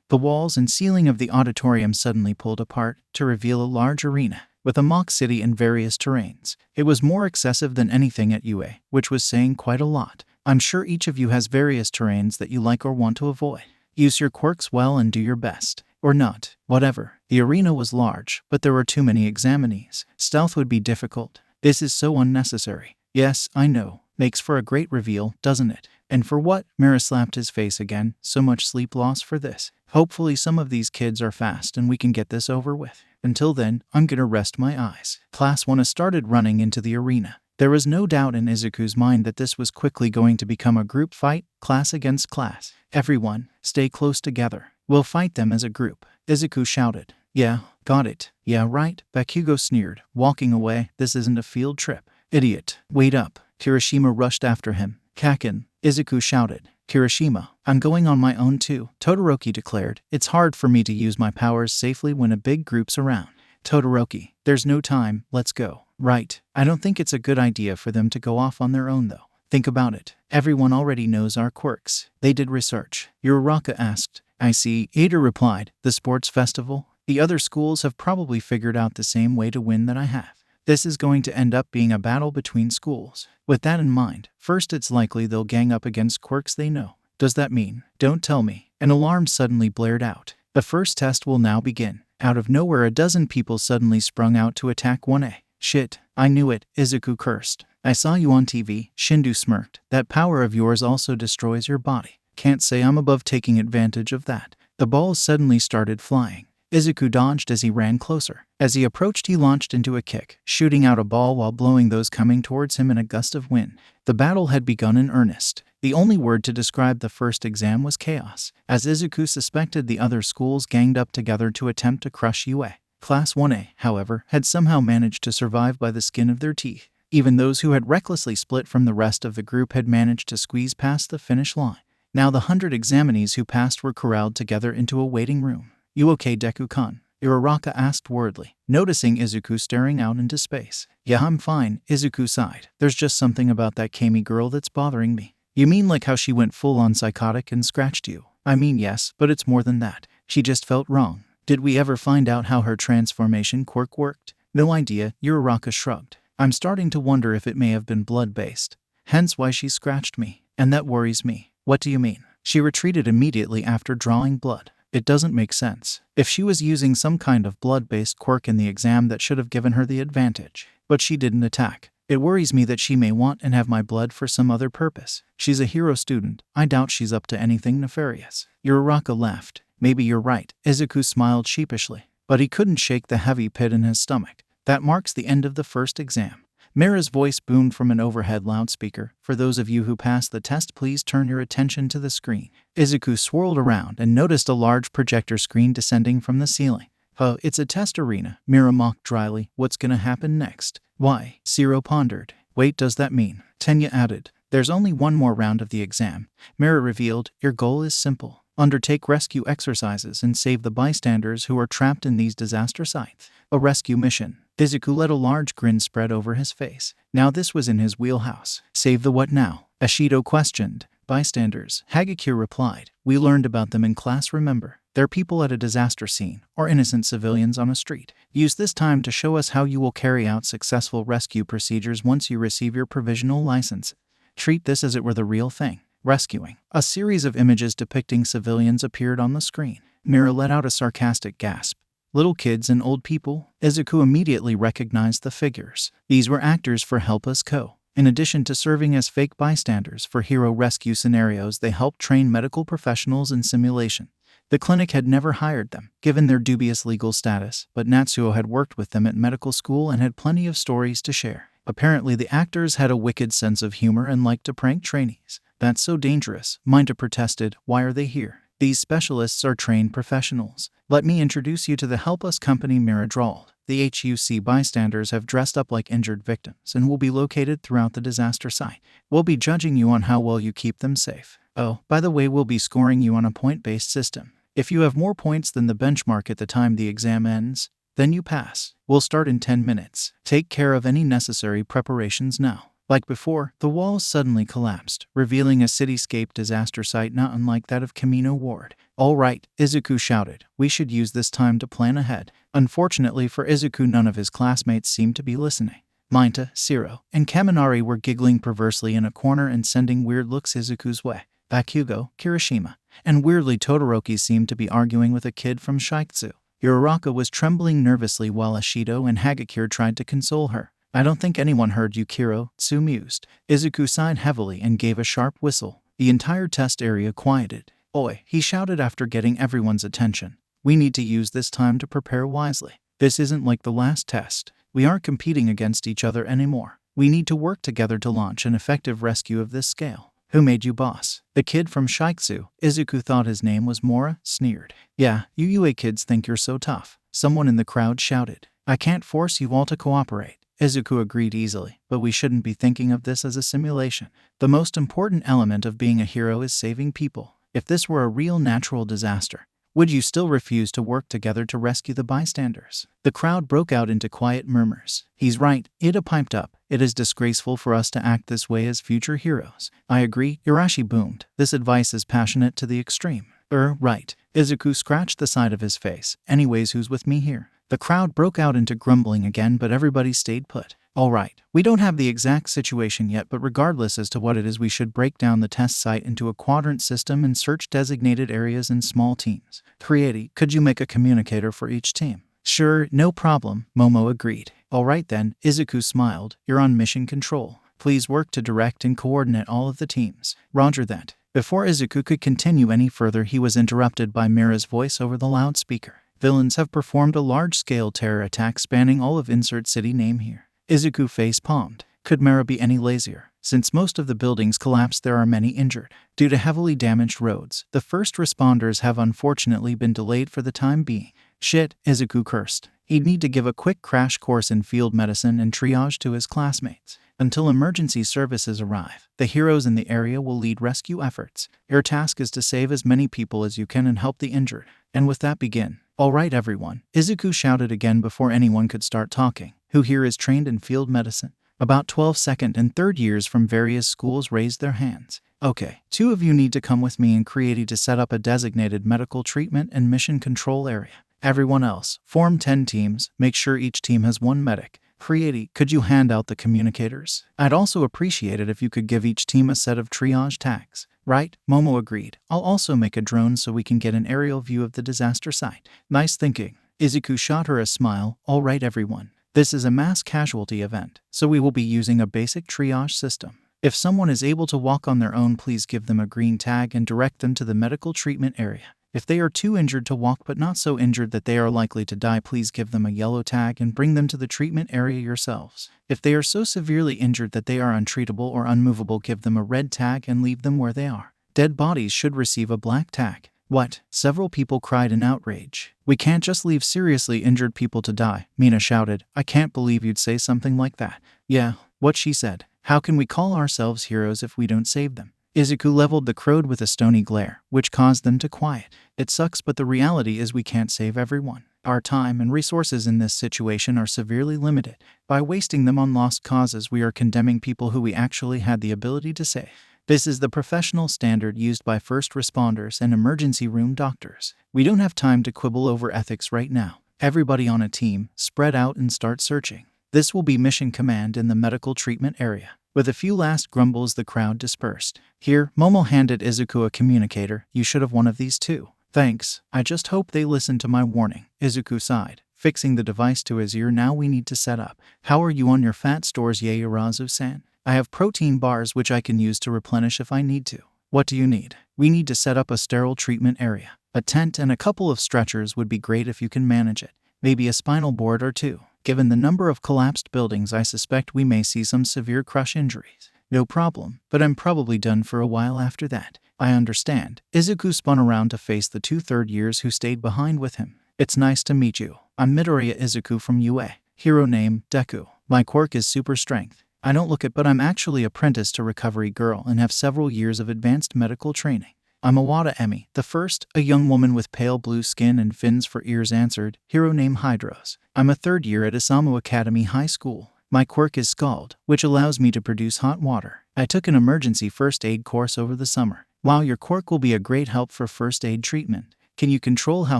S1: The walls and ceiling of the auditorium suddenly pulled apart to reveal a large arena with a mock city and various terrains. It was more excessive than anything at UA, which was saying quite a lot. I'm sure each of you has various terrains that you like or want to avoid. Use your quirks well and do your best. Or not. Whatever. The arena was large, but there were too many examinees. Stealth would be difficult. This is so unnecessary. Yes, I know. Makes for a great reveal, doesn't it? And for what? Mira slapped his face again. So much sleep loss for this. Hopefully some of these kids are fast and we can get this over with. Until then, I'm gonna rest my eyes. Class 1 started running into the arena. There was no doubt in Izuku's mind that this was quickly going to become a group fight, class against class. Everyone, stay close together. We'll fight them as a group. Izuku shouted. Yeah, got it. Yeah, right, Bakugo sneered, walking away. This isn't a field trip. Idiot. Wait up. Kirishima rushed after him. Kaken, Izuku shouted. Kirishima, I'm going on my own too, Todoroki declared. It's hard for me to use my powers safely when a big group's around. Todoroki, there's no time, let's go. Right, I don't think it's a good idea for them to go off on their own though. Think about it. Everyone already knows our quirks. They did research. Uraraka asked. I see, Ada replied. The sports festival? The other schools have probably figured out the same way to win that I have. This is going to end up being a battle between schools. With that in mind, first it's likely they'll gang up against quirks they know. Does that mean? Don't tell me. An alarm suddenly blared out. The first test will now begin. Out of nowhere, a dozen people suddenly sprung out to attack 1A. Shit, I knew it, Izuku cursed. I saw you on TV, Shindu smirked. That power of yours also destroys your body. Can't say I'm above taking advantage of that. The balls suddenly started flying. Izuku dodged as he ran closer. As he approached, he launched into a kick, shooting out a ball while blowing those coming towards him in a gust of wind. The battle had begun in earnest. The only word to describe the first exam was chaos, as Izuku suspected the other schools ganged up together to attempt to crush UA. Class 1A, however, had somehow managed to survive by the skin of their teeth. Even those who had recklessly split from the rest of the group had managed to squeeze past the finish line. Now the 100 examinees who passed were corralled together into a waiting room. You okay, Deku-kun? Uraraka asked worriedly, noticing Izuku staring out into space. Yeah, I'm fine, Izuku sighed. There's just something about that Kami girl that's bothering me. You mean like how she went full-on psychotic and scratched you? I mean, yes, but it's more than that. She just felt wrong. Did we ever find out how her transformation quirk worked? No idea, Uraraka shrugged. I'm starting to wonder if it may have been blood-based. Hence why she scratched me. And that worries me. What do you mean? She retreated immediately after drawing blood. It doesn't make sense. If she was using some kind of blood-based quirk in the exam, that should have given her the advantage. But she didn't attack. It worries me that she may want and have my blood for some other purpose. She's a hero student. I doubt she's up to anything nefarious. Uraraka laughed. Maybe you're right. Izuku smiled sheepishly. But he couldn't shake the heavy pit in his stomach. That marks the end of the first exam. Mira's voice boomed from an overhead loudspeaker. For those of you who passed the test, please turn your attention to the screen. Izuku swirled around and noticed a large projector screen descending from the ceiling. Oh, it's a test arena, Mira mocked dryly. What's gonna happen next? Why? Zero pondered. Wait, does that mean? Tenya added. There's only one more round of the exam. Mira revealed, your goal is simple. Undertake rescue exercises and save the bystanders who are trapped in these disaster sites. A rescue mission. Izuku let a large grin spread over his face. Now this was in his wheelhouse. Save the what now? Ashido questioned. Bystanders, Hagakure replied. We learned about them in class, remember? They're people at a disaster scene, or innocent civilians on a street. Use this time to show us how you will carry out successful rescue procedures once you receive your provisional license. Treat this as it were the real thing. Rescuing. A series of images depicting civilians appeared on the screen. Mira let out a sarcastic gasp. Little kids and old people. Izuku immediately recognized the figures. These were actors for Help Us Co. In addition to serving as fake bystanders for hero rescue scenarios, they helped train medical professionals in simulation. The clinic had never hired them, given their dubious legal status, but Natsuo had worked with them at medical school and had plenty of stories to share. Apparently, the actors had a wicked sense of humor and liked to prank trainees. That's so dangerous, Minta protested. Why are they here? These specialists are trained professionals. Let me introduce you to the Help Us company, Mira drawled. The HUC bystanders have dressed up like injured victims and will be located throughout the disaster site. We'll be judging you on how well you keep them safe. Oh, by the way, we'll be scoring you on a point-based system. If you have more points than the benchmark at the time the exam ends, then you pass. We'll start in 10 minutes. Take care of any necessary preparations now. Like before, the walls suddenly collapsed, revealing a cityscape disaster site not unlike that of Kamino Ward. All right, Izuku shouted. We should use this time to plan ahead. Unfortunately for Izuku, none of his classmates seemed to be listening. Minta, Shiro, and Kaminari were giggling perversely in a corner and sending weird looks Izuku's way. Bakugo, Kirishima, and weirdly Todoroki seemed to be arguing with a kid from Shigatsu. Uraraka was trembling nervously while Ashido and Hagakure tried to console her. I don't think anyone heard you, Kiro, Tsu mused. Izuku sighed heavily and gave a sharp whistle. The entire test area quieted. Oi, he shouted after getting everyone's attention. We need to use this time to prepare wisely. This isn't like the last test. We aren't competing against each other anymore. We need to work together to launch an effective rescue of this scale. Who made you boss? The kid from Shigatsu. Izuku thought his name was Mora, sneered. Yeah, you UA kids think you're so tough. Someone in the crowd shouted. I can't force you all to cooperate. Izuku agreed easily, but we shouldn't be thinking of this as a simulation. The most important element of being a hero is saving people. If this were a real natural disaster, would you still refuse to work together to rescue the bystanders? The crowd broke out into quiet murmurs. He's right, Ida piped up. It is disgraceful for us to act this way as future heroes. I agree, Irashi boomed. This advice is passionate to the extreme. Right. Izuku scratched the side of his face. Anyways, who's with me here? The crowd broke out into grumbling again, but everybody stayed put. All right, we don't have the exact situation yet, but regardless as to what it is, we should break down the test site into a quadrant system and search designated areas in small teams. Creati, could you make a communicator for each team? Sure, no problem, Momo agreed. All right then, Izuku smiled. You're on mission control. Please work to direct and coordinate all of the teams. Roger that. Before Izuku could continue any further, he was interrupted by Mira's voice over the loudspeaker. Villains have performed a large-scale terror attack spanning all of insert city name here. Izuku face-palmed. Could Mira be any lazier? Since most of the buildings collapsed, there are many injured. Due to heavily damaged roads, the first responders have unfortunately been delayed for the time being. Shit, Izuku cursed. He'd need to give a quick crash course in field medicine and triage to his classmates. Until emergency services arrive, the heroes in the area will lead rescue efforts. Your task is to save as many people as you can and help the injured. And with that, begin. All right, everyone, Izuku shouted again before anyone could start talking. Who here is trained in field medicine? About 12 second and third years from various schools raised their hands. Okay, 2 of you need to come with me in Creati to set up a designated medical treatment and mission control area. Everyone else, form 10 teams, make sure each team has 1 medic. Creati, could you hand out the communicators? I'd also appreciate it if you could give each team a set of triage tags. Right, Momo agreed. I'll also make a drone so we can get an aerial view of the disaster site. Nice thinking. Izuku shot her a smile. All right, everyone. This is a mass casualty event, so we will be using a basic triage system. If someone is able to walk on their own, please give them a green tag and direct them to the medical treatment area. If they are too injured to walk but not so injured that they are likely to die, please give them a yellow tag and bring them to the treatment area yourselves. If they are so severely injured that they are untreatable or unmovable, give them a red tag and leave them where they are. Dead bodies should receive a black tag. What? Several people cried in outrage. We can't just leave seriously injured people to die, Mina shouted. I can't believe you'd say something like that. Yeah, what she said. How can we call ourselves heroes if we don't save them? Izuku leveled the crowd with a stony glare, which caused them to quiet. It sucks, but the reality is we can't save everyone. Our time and resources in this situation are severely limited. By wasting them on lost causes, we are condemning people who we actually had the ability to save. This is the professional standard used by first responders and emergency room doctors. We don't have time to quibble over ethics right now. Everybody on a team, spread out and start searching. This will be mission command in the medical treatment area. With a few last grumbles, the crowd dispersed. Here, Momo handed Izuku a communicator. You should have one of these too. Thanks. I just hope they listen to my warning. Izuku sighed, fixing the device to his ear. Now we need to set up. How are you on your fat stores, Yaoyorozu-san? I have protein bars which I can use to replenish if I need to. What do you need? We need to set up a sterile treatment area. A tent and a couple of stretchers would be great if you can manage it. Maybe a spinal board or two. Given the number of collapsed buildings, I suspect we may see some severe crush injuries. No problem, but I'm probably done for a while after that. I understand. Izuku spun around to face the 2 third-years who stayed behind with him. It's nice to meet you. I'm Midoriya Izuku from UA. Hero name, Deku. My quirk is super strength. I don't look it, but I'm actually apprenticed to Recovery Girl and have several years of advanced medical training. I'm Awada Emi, the first, a young woman with pale blue skin and fins for ears answered. Hero name Hydros. I'm a 3rd year at Isamu Academy High School. My quirk is Scald, which allows me to produce hot water. I took an emergency first aid course over the summer. Wow, your quirk will be a great help for first aid treatment. Can you control how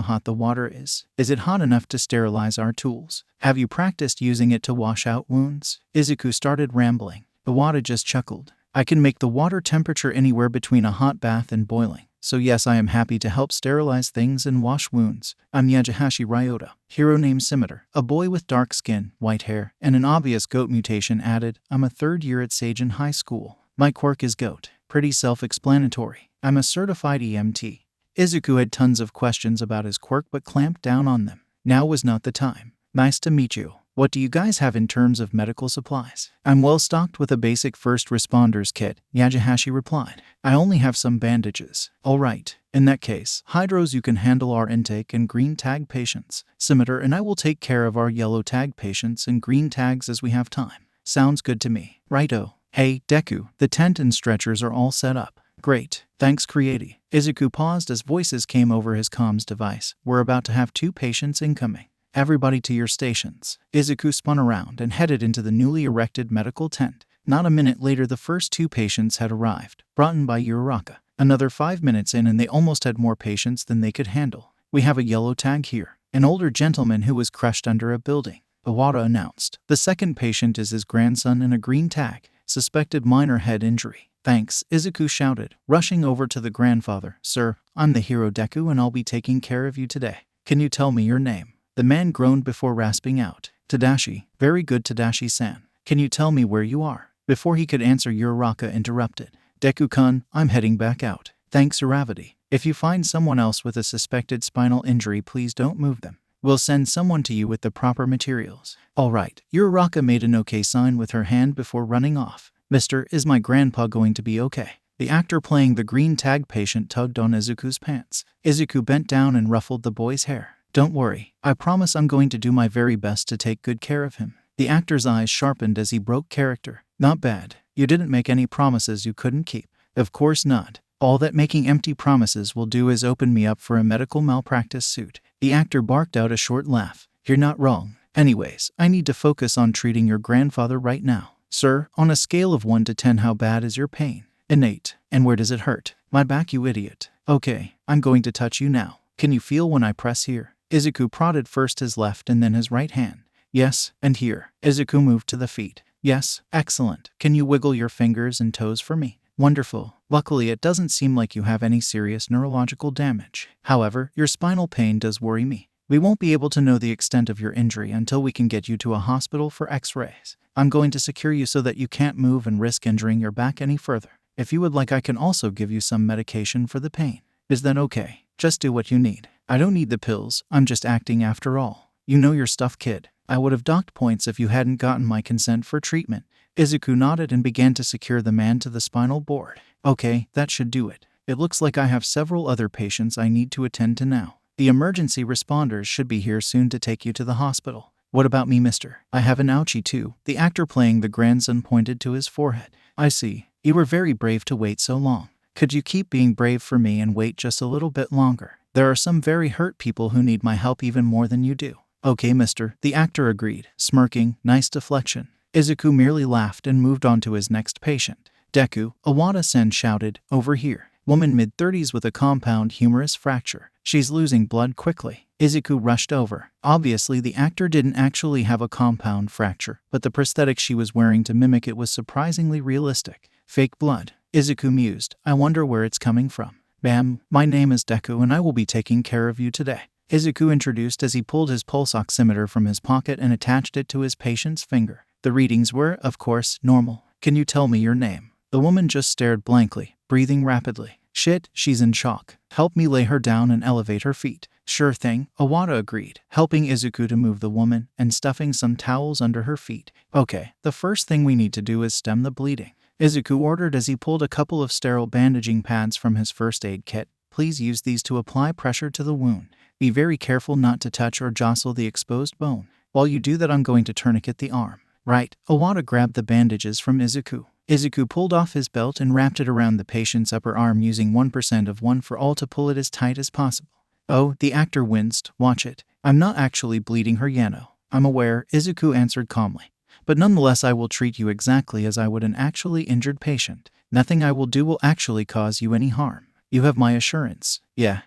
S1: hot the water is? Is it hot enough to sterilize our tools? Have you practiced using it to wash out wounds? Izuku started rambling. Awada just chuckled. I can make the water temperature anywhere between a hot bath and boiling. So yes, I am happy to help sterilize things and wash wounds. I'm Yajahashi Ryota. Hero name Scimitar. A boy with dark skin, white hair, and an obvious goat mutation added. I'm a 3rd year at Seijin High School. My quirk is goat. Pretty self-explanatory. I'm a certified EMT. Izuku had tons of questions about his quirk but clamped down on them. Now was not the time. Nice to meet you. What do you guys have in terms of medical supplies? I'm well stocked with a basic first responders kit, Yajahashi replied. I only have some bandages. Alright, in that case, Hydros, you can handle our intake and green tag patients. Scimitar and I will take care of our yellow tag patients and green tags as we have time. Sounds good to me. Righto. Hey, Deku, the tent and stretchers are all set up. Great. Thanks, Creati. Izuku paused as voices came over his comms device. We're about to have 2 patients incoming. Everybody to your stations. Izuku spun around and headed into the newly erected medical tent. Not a minute later, the first 2 patients had arrived, brought in by Uraraka. Another 5 minutes in and they almost had more patients than they could handle. We have a yellow tag here. An older gentleman who was crushed under a building. Awada announced. The second patient is his grandson in a green tag. Suspected minor head injury. Thanks, Izuku shouted, rushing over to the grandfather. Sir, I'm the hero Deku and I'll be taking care of you today. Can you tell me your name? The man groaned before rasping out. Tadashi. Very good, Tadashi-san. Can you tell me where you are? Before he could answer, Uraraka interrupted. Deku-kun, I'm heading back out. Thanks, Uravati. If you find someone else with a suspected spinal injury, please don't move them. We'll send someone to you with the proper materials. Alright. Uraraka made an okay sign with her hand before running off. Mister, is my grandpa going to be okay? The actor playing the green tag patient tugged on Izuku's pants. Izuku bent down and ruffled the boy's hair. Don't worry. I promise I'm going to do my very best to take good care of him. The actor's eyes sharpened as he broke character. Not bad. You didn't make any promises you couldn't keep. Of course not. All that making empty promises will do is open me up for a medical malpractice suit. The actor barked out a short laugh. You're not wrong. Anyways, I need to focus on treating your grandfather right now. Sir, on a scale of 1 to 10, how bad is your pain? An 8. And where does it hurt? My back, you idiot. Okay, I'm going to touch you now. Can you feel when I press here? Izuku prodded first his left and then his right hand. Yes, and here. Izuku moved to the feet. Yes, excellent. Can you wiggle your fingers and toes for me? Wonderful. Luckily, it doesn't seem like you have any serious neurological damage. However, your spinal pain does worry me. We won't be able to know the extent of your injury until we can get you to a hospital for x-rays. I'm going to secure you so that you can't move and risk injuring your back any further. If you would like, I can also give you some medication for the pain. Is that okay? Just do what you need. I don't need the pills. I'm just acting after all. You know your stuff, kid. I would have docked points if you hadn't gotten my consent for treatment. Izuku nodded and began to secure the man to the spinal board. Okay, that should do it. It looks like I have several other patients I need to attend to now. The emergency responders should be here soon to take you to the hospital. What about me, mister? I have an ouchie too. The actor playing the grandson pointed to his forehead. I see. You were very brave to wait so long. Could you keep being brave for me and wait just a little bit longer? There are some very hurt people who need my help even more than you do. Okay, mister. The actor agreed, smirking. Nice deflection. Izuku merely laughed and moved on to his next patient. Deku, Iwata-sen shouted, over here. Woman mid-30s with a compound humerus fracture. She's losing blood quickly. Izuku rushed over. Obviously, the actor didn't actually have a compound fracture, but the prosthetic she was wearing to mimic it was surprisingly realistic. Fake blood. Izuku mused. I wonder where it's coming from. Bam, my name is Deku and I will be taking care of you today. Izuku introduced as he pulled his pulse oximeter from his pocket and attached it to his patient's finger. The readings were, of course, normal. Can you tell me your name? The woman just stared blankly, breathing rapidly. Shit, she's in shock. Help me lay her down and elevate her feet. Sure thing, Iwata agreed, helping Izuku to move the woman and stuffing some towels under her feet. Okay, the first thing we need to do is stem the bleeding, Izuku ordered as he pulled a couple of sterile bandaging pads from his first aid kit. Please use these to apply pressure to the wound. Be very careful not to touch or jostle the exposed bone. While you do that, I'm going to tourniquet the arm. Right. Iwata grabbed the bandages from Izuku. Izuku pulled off his belt and wrapped it around the patient's upper arm using 1% of 1 for all to pull it as tight as possible. Oh, the actor winced. Watch it. I'm not actually bleeding her, Yano. I'm aware, Izuku answered calmly. But nonetheless, I will treat you exactly as I would an actually injured patient. Nothing I will do will actually cause you any harm. You have my assurance. Yeah,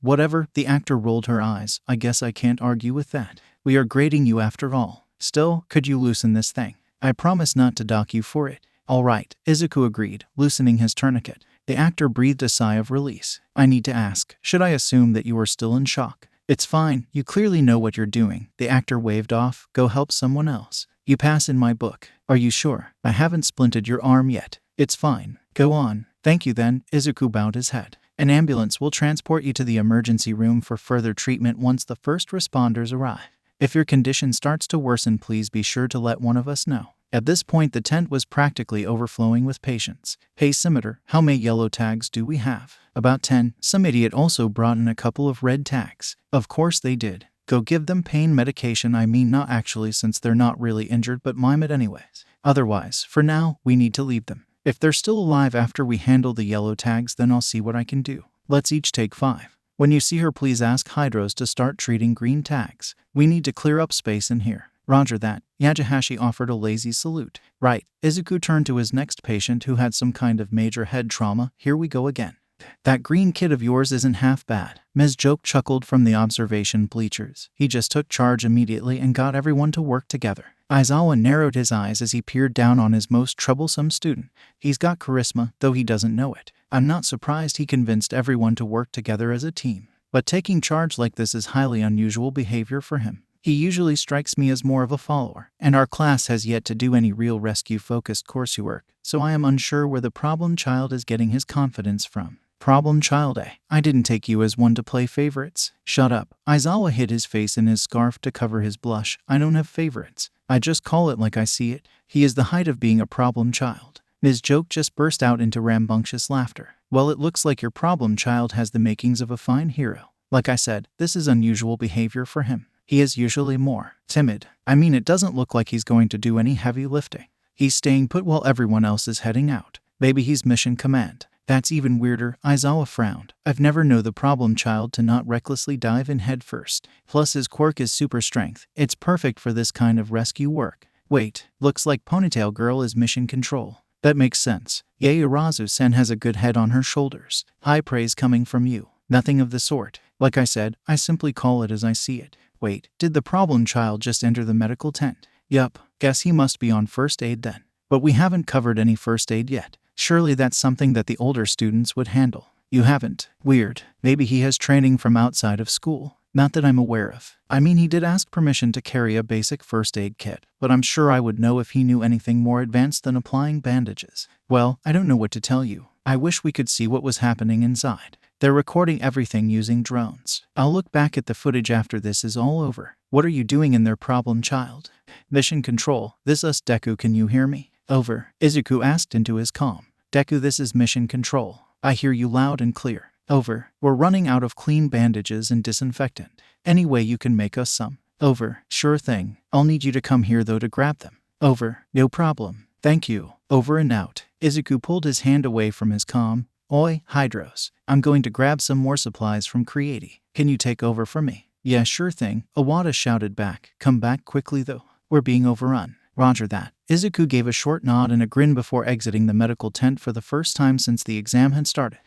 S1: whatever. The actor rolled her eyes. I guess I can't argue with that. We are grading you after all. Still, could you loosen this thing? I promise not to dock you for it. All right, Izuku agreed, loosening his tourniquet. The actor breathed a sigh of release. I need to ask, should I assume that you are still in shock? It's fine, you clearly know what you're doing. The actor waved off. Go help someone else. You pass in my book. Are you sure? I haven't splinted your arm yet. It's fine. Go on. Thank you then. Izuku bowed his head. An ambulance will transport you to the emergency room for further treatment once the first responders arrive. If your condition starts to worsen, please be sure to let one of us know. At this point, the tent was practically overflowing with patients. Hey Scimitar, how many yellow tags do we have? About 10. Some idiot also brought in a couple of red tags. Of course they did. Go give them pain medication. I mean, not actually, since they're not really injured, but mime it anyways. Otherwise, for now, we need to leave them. If they're still alive after we handle the yellow tags, then I'll see what I can do. Let's each take 5. When you see her, please ask Hydros to start treating green tags. We need to clear up space in here. Roger that. Yajahashi offered a lazy salute. Right. Izuku turned to his next patient who had some kind of major head trauma. Here we go again. That green kid of yours isn't half bad. Ms. Joke chuckled from the observation bleachers. He just took charge immediately and got everyone to work together. Aizawa narrowed his eyes as he peered down on his most troublesome student. He's got charisma, though he doesn't know it. I'm not surprised he convinced everyone to work together as a team. But taking charge like this is highly unusual behavior for him. He usually strikes me as more of a follower, and our class has yet to do any real rescue-focused coursework, so I am unsure where the problem child is getting his confidence from. Problem child, eh? I didn't take you as one to play favorites. Shut up. Aizawa hid his face in his scarf to cover his blush. I don't have favorites. I just call it like I see it. He is the height of being a problem child. Ms. Joke just burst out into rambunctious laughter. Well, it looks like your problem child has the makings of a fine hero. Like I said, this is unusual behavior for him. He is usually more timid. I mean, it doesn't look like he's going to do any heavy lifting. He's staying put while everyone else is heading out. Maybe he's mission command. That's even weirder. Aizawa frowned. I've never known the problem child to not recklessly dive in head first. Plus his quirk is super strength. It's perfect for this kind of rescue work. Wait, looks like Ponytail Girl is mission control. That makes sense. Yaoyorozu-sen has a good head on her shoulders. High praise coming from you. Nothing of the sort. Like I said, I simply call it as I see it. Wait, did the problem child just enter the medical tent? Yup, guess he must be on first aid then. But we haven't covered any first aid yet. Surely that's something that the older students would handle. You haven't? Weird. Maybe he has training from outside of school. Not that I'm aware of. I mean, he did ask permission to carry a basic first aid kit, but I'm sure I would know if he knew anything more advanced than applying bandages. Well, I don't know what to tell you. I wish we could see what was happening inside. They're recording everything using drones. I'll look back at the footage after this is all over. What are you doing in there, problem child? Mission control. This us Deku, can you hear me? Over. Izuku asked into his comm. Deku, this is mission control. I hear you loud and clear. Over. We're running out of clean bandages and disinfectant. Any way you can make us some? Over. Sure thing. I'll need you to come here though to grab them. Over. No problem. Thank you. Over and out. Izuku pulled his hand away from his comm. Oi, Hydros. I'm going to grab some more supplies from Creati. Can you take over for me? Yeah, sure thing. Iwata shouted back. Come back quickly though. We're being overrun. Roger that. Izuku gave a short nod and a grin before exiting the medical tent for the first time since the exam had started.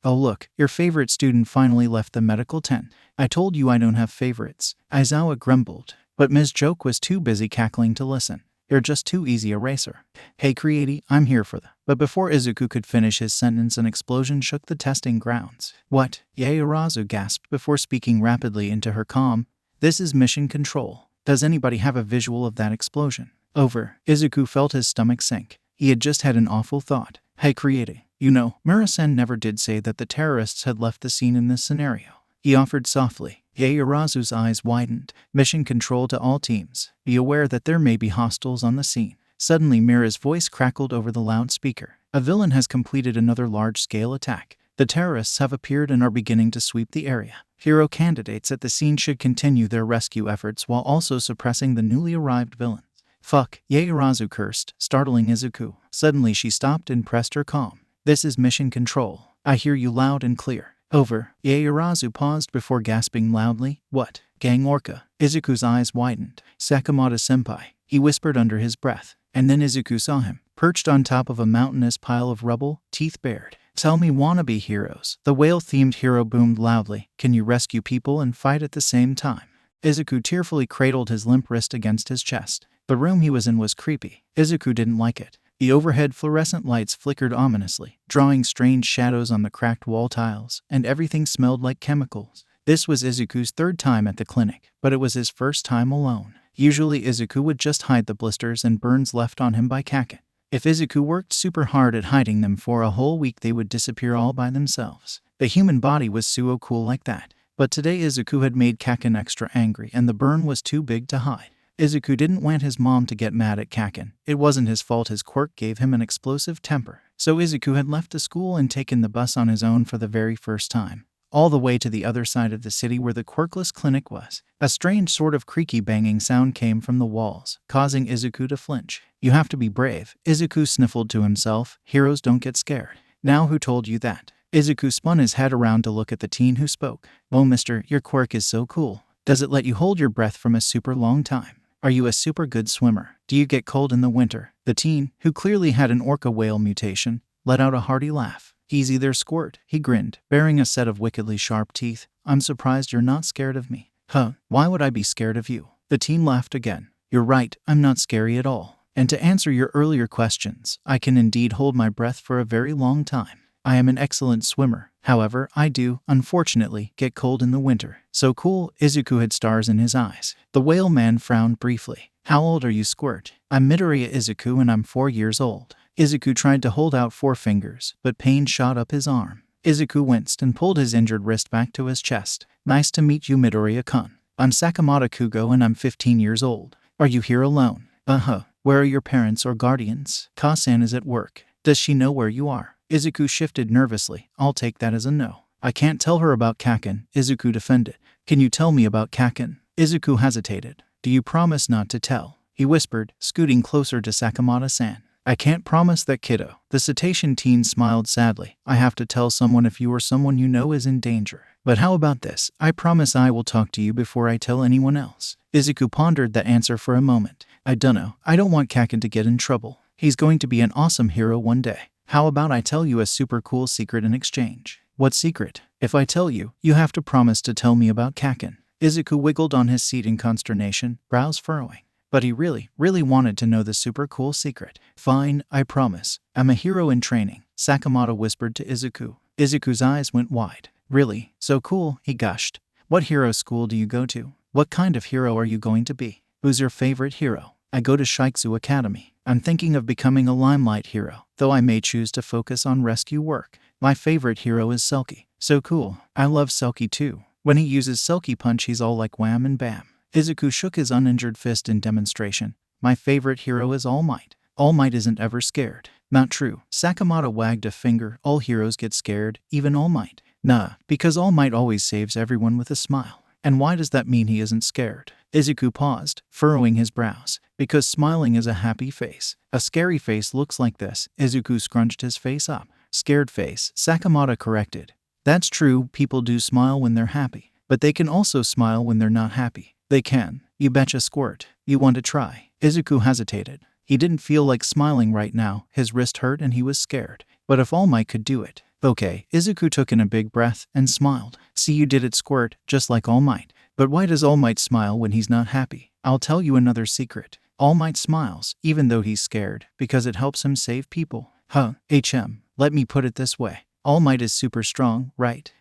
S1: Oh look, your favorite student finally left the medical tent. I told you I don't have favorites, Aizawa grumbled, but Ms. Joke was too busy cackling to listen. You're just too easy a racer. Hey Creati, I'm here for the... But before Izuku could finish his sentence, an explosion shook the testing grounds. What? Yaoyorozu gasped before speaking rapidly into her comm. This is mission control. Does anybody have a visual of that explosion? Over. Izuku felt his stomach sink. He had just had an awful thought. Hey Creati, you know, Murasen never did say that the terrorists had left the scene in this scenario. He offered softly. Yaoyorozu's eyes widened. Mission control to all teams. Be aware that there may be hostiles on the scene. Suddenly Mira's voice crackled over the loudspeaker. A villain has completed another large-scale attack. The terrorists have appeared and are beginning to sweep the area. Hero candidates at the scene should continue their rescue efforts while also suppressing the newly arrived villains. Fuck, Yaoyorozu cursed, startling Izuku. Suddenly she stopped and pressed her comm. This is mission control. I hear you loud and clear. Over. Yaoyorozu paused before gasping loudly. What? Gang Orca. Izuku's eyes widened. Sakamoto-senpai, he whispered under his breath. And then Izuku saw him, perched on top of a mountainous pile of rubble, teeth bared. Tell me wannabe heroes. The whale-themed hero boomed loudly. Can you rescue people and fight at the same time? Izuku tearfully cradled his limp wrist against his chest. The room he was in was creepy. Izuku didn't like it. The overhead fluorescent lights flickered ominously, drawing strange shadows on the cracked wall tiles, and everything smelled like chemicals. This was Izuku's third time at the clinic, but it was his first time alone. Usually Izuku would just hide the blisters and burns left on him by Kaken. If Izuku worked super hard at hiding them for a whole week, they would disappear all by themselves. The human body was so cool like that. But today Izuku had made Kaken extra angry and the burn was too big to hide. Izuku didn't want his mom to get mad at Kaken. It wasn't his fault his quirk gave him an explosive temper. So Izuku had left the school and taken the bus on his own for the very first time, all the way to the other side of the city where the quirkless clinic was. A strange sort of creaky banging sound came from the walls, causing Izuku to flinch. You have to be brave, Izuku sniffled to himself. Heroes don't get scared. Now who told you that? Izuku spun his head around to look at the teen who spoke. Oh mister, your quirk is so cool. Does it let you hold your breath from a super long time? Are you a super good swimmer? Do you get cold in the winter? The teen, who clearly had an orca whale mutation, let out a hearty laugh. Easy there, squirt, he grinned, baring a set of wickedly sharp teeth. I'm surprised you're not scared of me. Huh, why would I be scared of you? The teen laughed again. You're right, I'm not scary at all. And to answer your earlier questions, I can indeed hold my breath for a very long time. I am an excellent swimmer. However, I do, unfortunately, get cold in the winter. So cool, Izuku had stars in his eyes. The whale man frowned briefly. How old are you, Squirt? I'm Midoriya Izuku and I'm 4 years old. Izuku tried to hold out 4 fingers, but pain shot up his arm. Izuku winced and pulled his injured wrist back to his chest. Nice to meet you, Midoriya-kun. I'm Sakamoto Kugo and I'm 15 years old. Are you here alone? Where are your parents or guardians? Ka-san is at work. Does she know where you are? Izuku shifted nervously. I'll take that as a no. I can't tell her about Kaken, Izuku defended. Can you tell me about Kaken? Izuku hesitated. Do you promise not to tell? He whispered, scooting closer to Sakamoto-san. I can't promise that, kiddo. The cetacean teen smiled sadly. I have to tell someone if you or someone you know is in danger. But how about this? I promise I will talk to you before I tell anyone else. Izuku pondered that answer for a moment. I dunno. I don't want Kaken to get in trouble. He's going to be an awesome hero one day. How about I tell you a super cool secret in exchange? What secret? If I tell you, you have to promise to tell me about Kaken. Izuku wiggled on his seat in consternation, brows furrowing. But he really wanted to know the super cool secret. Fine, I promise. I'm a hero in training, Sakamoto whispered to Izuku. Izuku's eyes went wide. Really? So cool, he gushed. What hero school do you go to? What kind of hero are you going to be? Who's your favorite hero? I go to Shikzu Academy. I'm thinking of becoming a limelight hero, though I may choose to focus on rescue work. My favorite hero is Selkie. So cool. I love Selkie too. When he uses Selkie Punch, he's all like wham and bam. Izuku shook his uninjured fist in demonstration. My favorite hero is All Might. All Might isn't ever scared. Not true. Sakamoto wagged a finger. All heroes get scared, even All Might. Nah, because All Might always saves everyone with a smile. And why does that mean he isn't scared? Izuku paused, furrowing his brows. Because smiling is a happy face. A scary face looks like this. Izuku scrunched his face up. Scared face, Sakamoto corrected. That's true, people do smile when they're happy. But they can also smile when they're not happy. They can. You betcha, Squirt. You want to try? Izuku hesitated. He didn't feel like smiling right now. His wrist hurt and he was scared. But if All Might could do it. Okay, Izuku took in a big breath and smiled. See, you did it, Squirt, just like All Might. But why does All Might smile when he's not happy? I'll tell you another secret. All Might smiles, even though he's scared, because it helps him save people. Let me put it this way. All Might is super strong, right?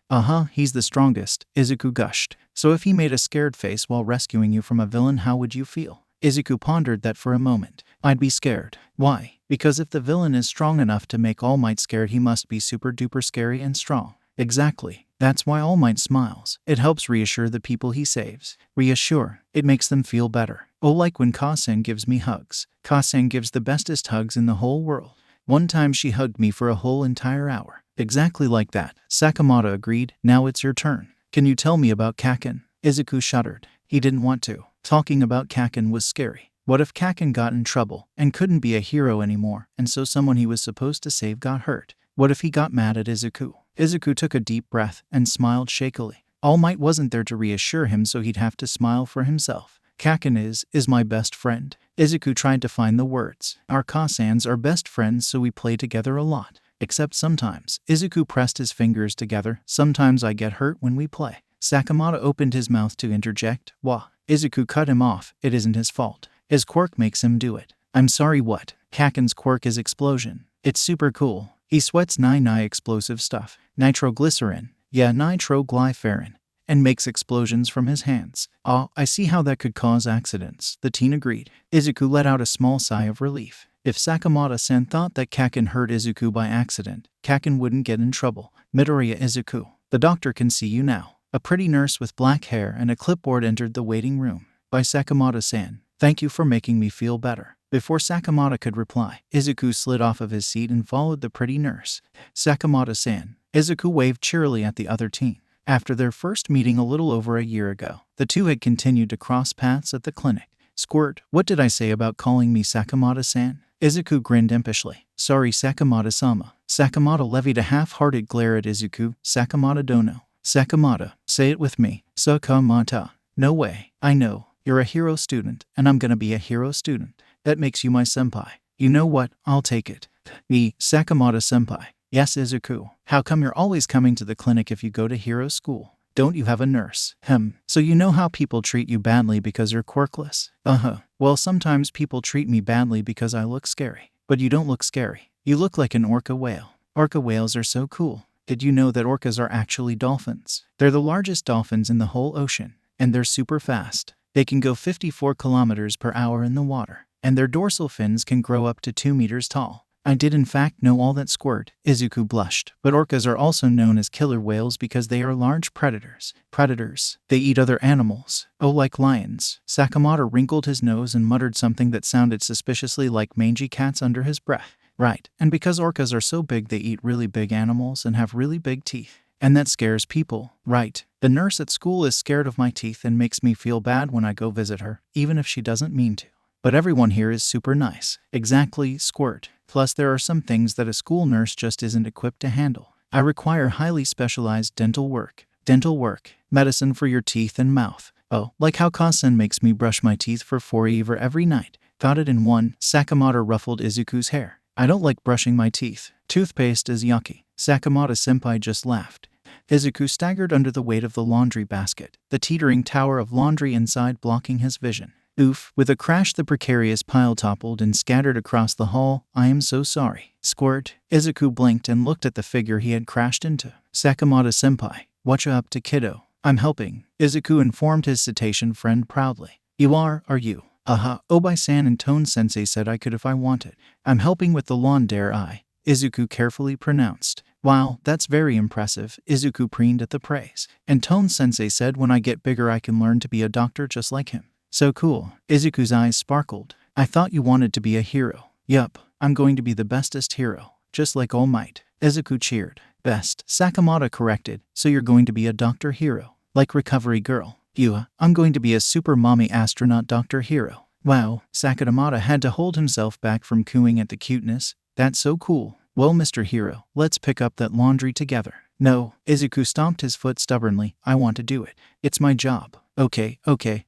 S1: He's the strongest, Izuku gushed. So if he made a scared face while rescuing you from a villain, how would you feel? Izuku pondered that for a moment. I'd be scared. Why? Because if the villain is strong enough to make All Might scared, he must be super duper scary and strong. Exactly. That's why All Might smiles. It helps reassure the people he saves. Reassure. It makes them feel better. Oh, like when Kasen gives me hugs. Kasen gives the bestest hugs in the whole world. One time she hugged me for a whole entire hour. Exactly like that. Sakamoto agreed. Now it's your turn. Can you tell me about Kaken? Izuku shuddered. He didn't want to. Talking about Kaken was scary. What if Kaken got in trouble and couldn't be a hero anymore, and so someone he was supposed to save got hurt? What if he got mad at Izuku? Izuku took a deep breath and smiled shakily. All Might wasn't there to reassure him, so he'd have to smile for himself. Kaken is my best friend. Izuku tried to find the words. Our Kasans are best friends, so we play together a lot. Except sometimes. Izuku pressed his fingers together. Sometimes I get hurt when we play. Sakamoto opened his mouth to interject. Wah. Izuku cut him off. It isn't his fault. His quirk makes him do it. I'm sorry, what? Kaken's quirk is explosion. It's super cool. He sweats explosive stuff. Nitroglycerin. Yeah, nitroglycerin. And makes explosions from his hands. I see how that could cause accidents, the teen agreed. Izuku let out a small sigh of relief. If Sakamoto-san thought that Kaken hurt Izuku by accident, Kaken wouldn't get in trouble. Midoriya, Izuku. The doctor can see you now. A pretty nurse with black hair and a clipboard entered the waiting room. By Sakamoto-san. Thank you for making me feel better. Before Sakamoto could reply, Izuku slid off of his seat and followed the pretty nurse. Sakamoto-san. Izuku waved cheerily at the other teen. After their first meeting a little over a year ago, the two had continued to cross paths at the clinic. Squirt, what did I say about calling me Sakamoto-san? Izuku grinned impishly. Sorry, Sakamoto-sama. Sakamoto levied a half-hearted glare at Izuku. Sakamoto dono. Sakamoto, say it with me. Sakamoto. No way. I know. You're a hero student, and I'm gonna be a hero student. That makes you my senpai. You know what? I'll take it. Sakamoto-senpai. Yes, Izuku. How come you're always coming to the clinic if you go to hero school? Don't you have a nurse? So you know how people treat you badly because you're quirkless? Well, sometimes people treat me badly because I look scary. But you don't look scary. You look like an orca whale. Orca whales are so cool. Did you know that orcas are actually dolphins? They're the largest dolphins in the whole ocean. And they're super fast. They can go 54 kilometers per hour in the water. And their dorsal fins can grow up to 2 meters tall. I did in fact know all that, Squirt. Izuku blushed. But orcas are also known as killer whales because they are large predators. Predators. They eat other animals. Oh, like lions. Sakamoto wrinkled his nose and muttered something that sounded suspiciously like mangy cats under his breath. Right. And because orcas are so big, they eat really big animals and have really big teeth. And that scares people. Right. The nurse at school is scared of my teeth and makes me feel bad when I go visit her, even if she doesn't mean to. But everyone here is super nice. Exactly, Squirt. Plus there are some things that a school nurse just isn't equipped to handle. I require highly specialized dental work. Dental work. Medicine for your teeth and mouth. Oh, like how Kasen makes me brush my teeth for 4 hours every night. Got it in one. Sakamoto ruffled Izuku's hair. I don't like brushing my teeth. Toothpaste is yucky. Sakamoto-senpai just laughed. Izuku staggered under the weight of the laundry basket, the teetering tower of laundry inside blocking his vision. Oof. With a crash, the precarious pile toppled and scattered across the hall. I am so sorry. Squirt. Izuku blinked and looked at the figure he had crashed into. Sakamoto-senpai. Whatcha up to, kiddo? I'm helping. Izuku informed his cetacean friend proudly. You are you? Obai-san and Tone-sensei said I could if I wanted. I'm helping with the lawn, dare I? Izuku carefully pronounced. Wow, that's very impressive. Izuku preened at the praise. And Tone-sensei said when I get bigger I can learn to be a doctor just like him. So cool. Izuku's eyes sparkled. I thought you wanted to be a hero. Yup, I'm going to be the bestest hero. Just like All Might. Izuku cheered. Best. Sakamoto corrected. So you're going to be a doctor hero. Like Recovery Girl. I'm going to be a super mommy astronaut doctor hero. Wow. Sakamoto had to hold himself back from cooing at the cuteness. That's so cool. Well, Mr. Hero, let's pick up that laundry together. No. Izuku stomped his foot stubbornly. I want to do it. It's my job. Okay,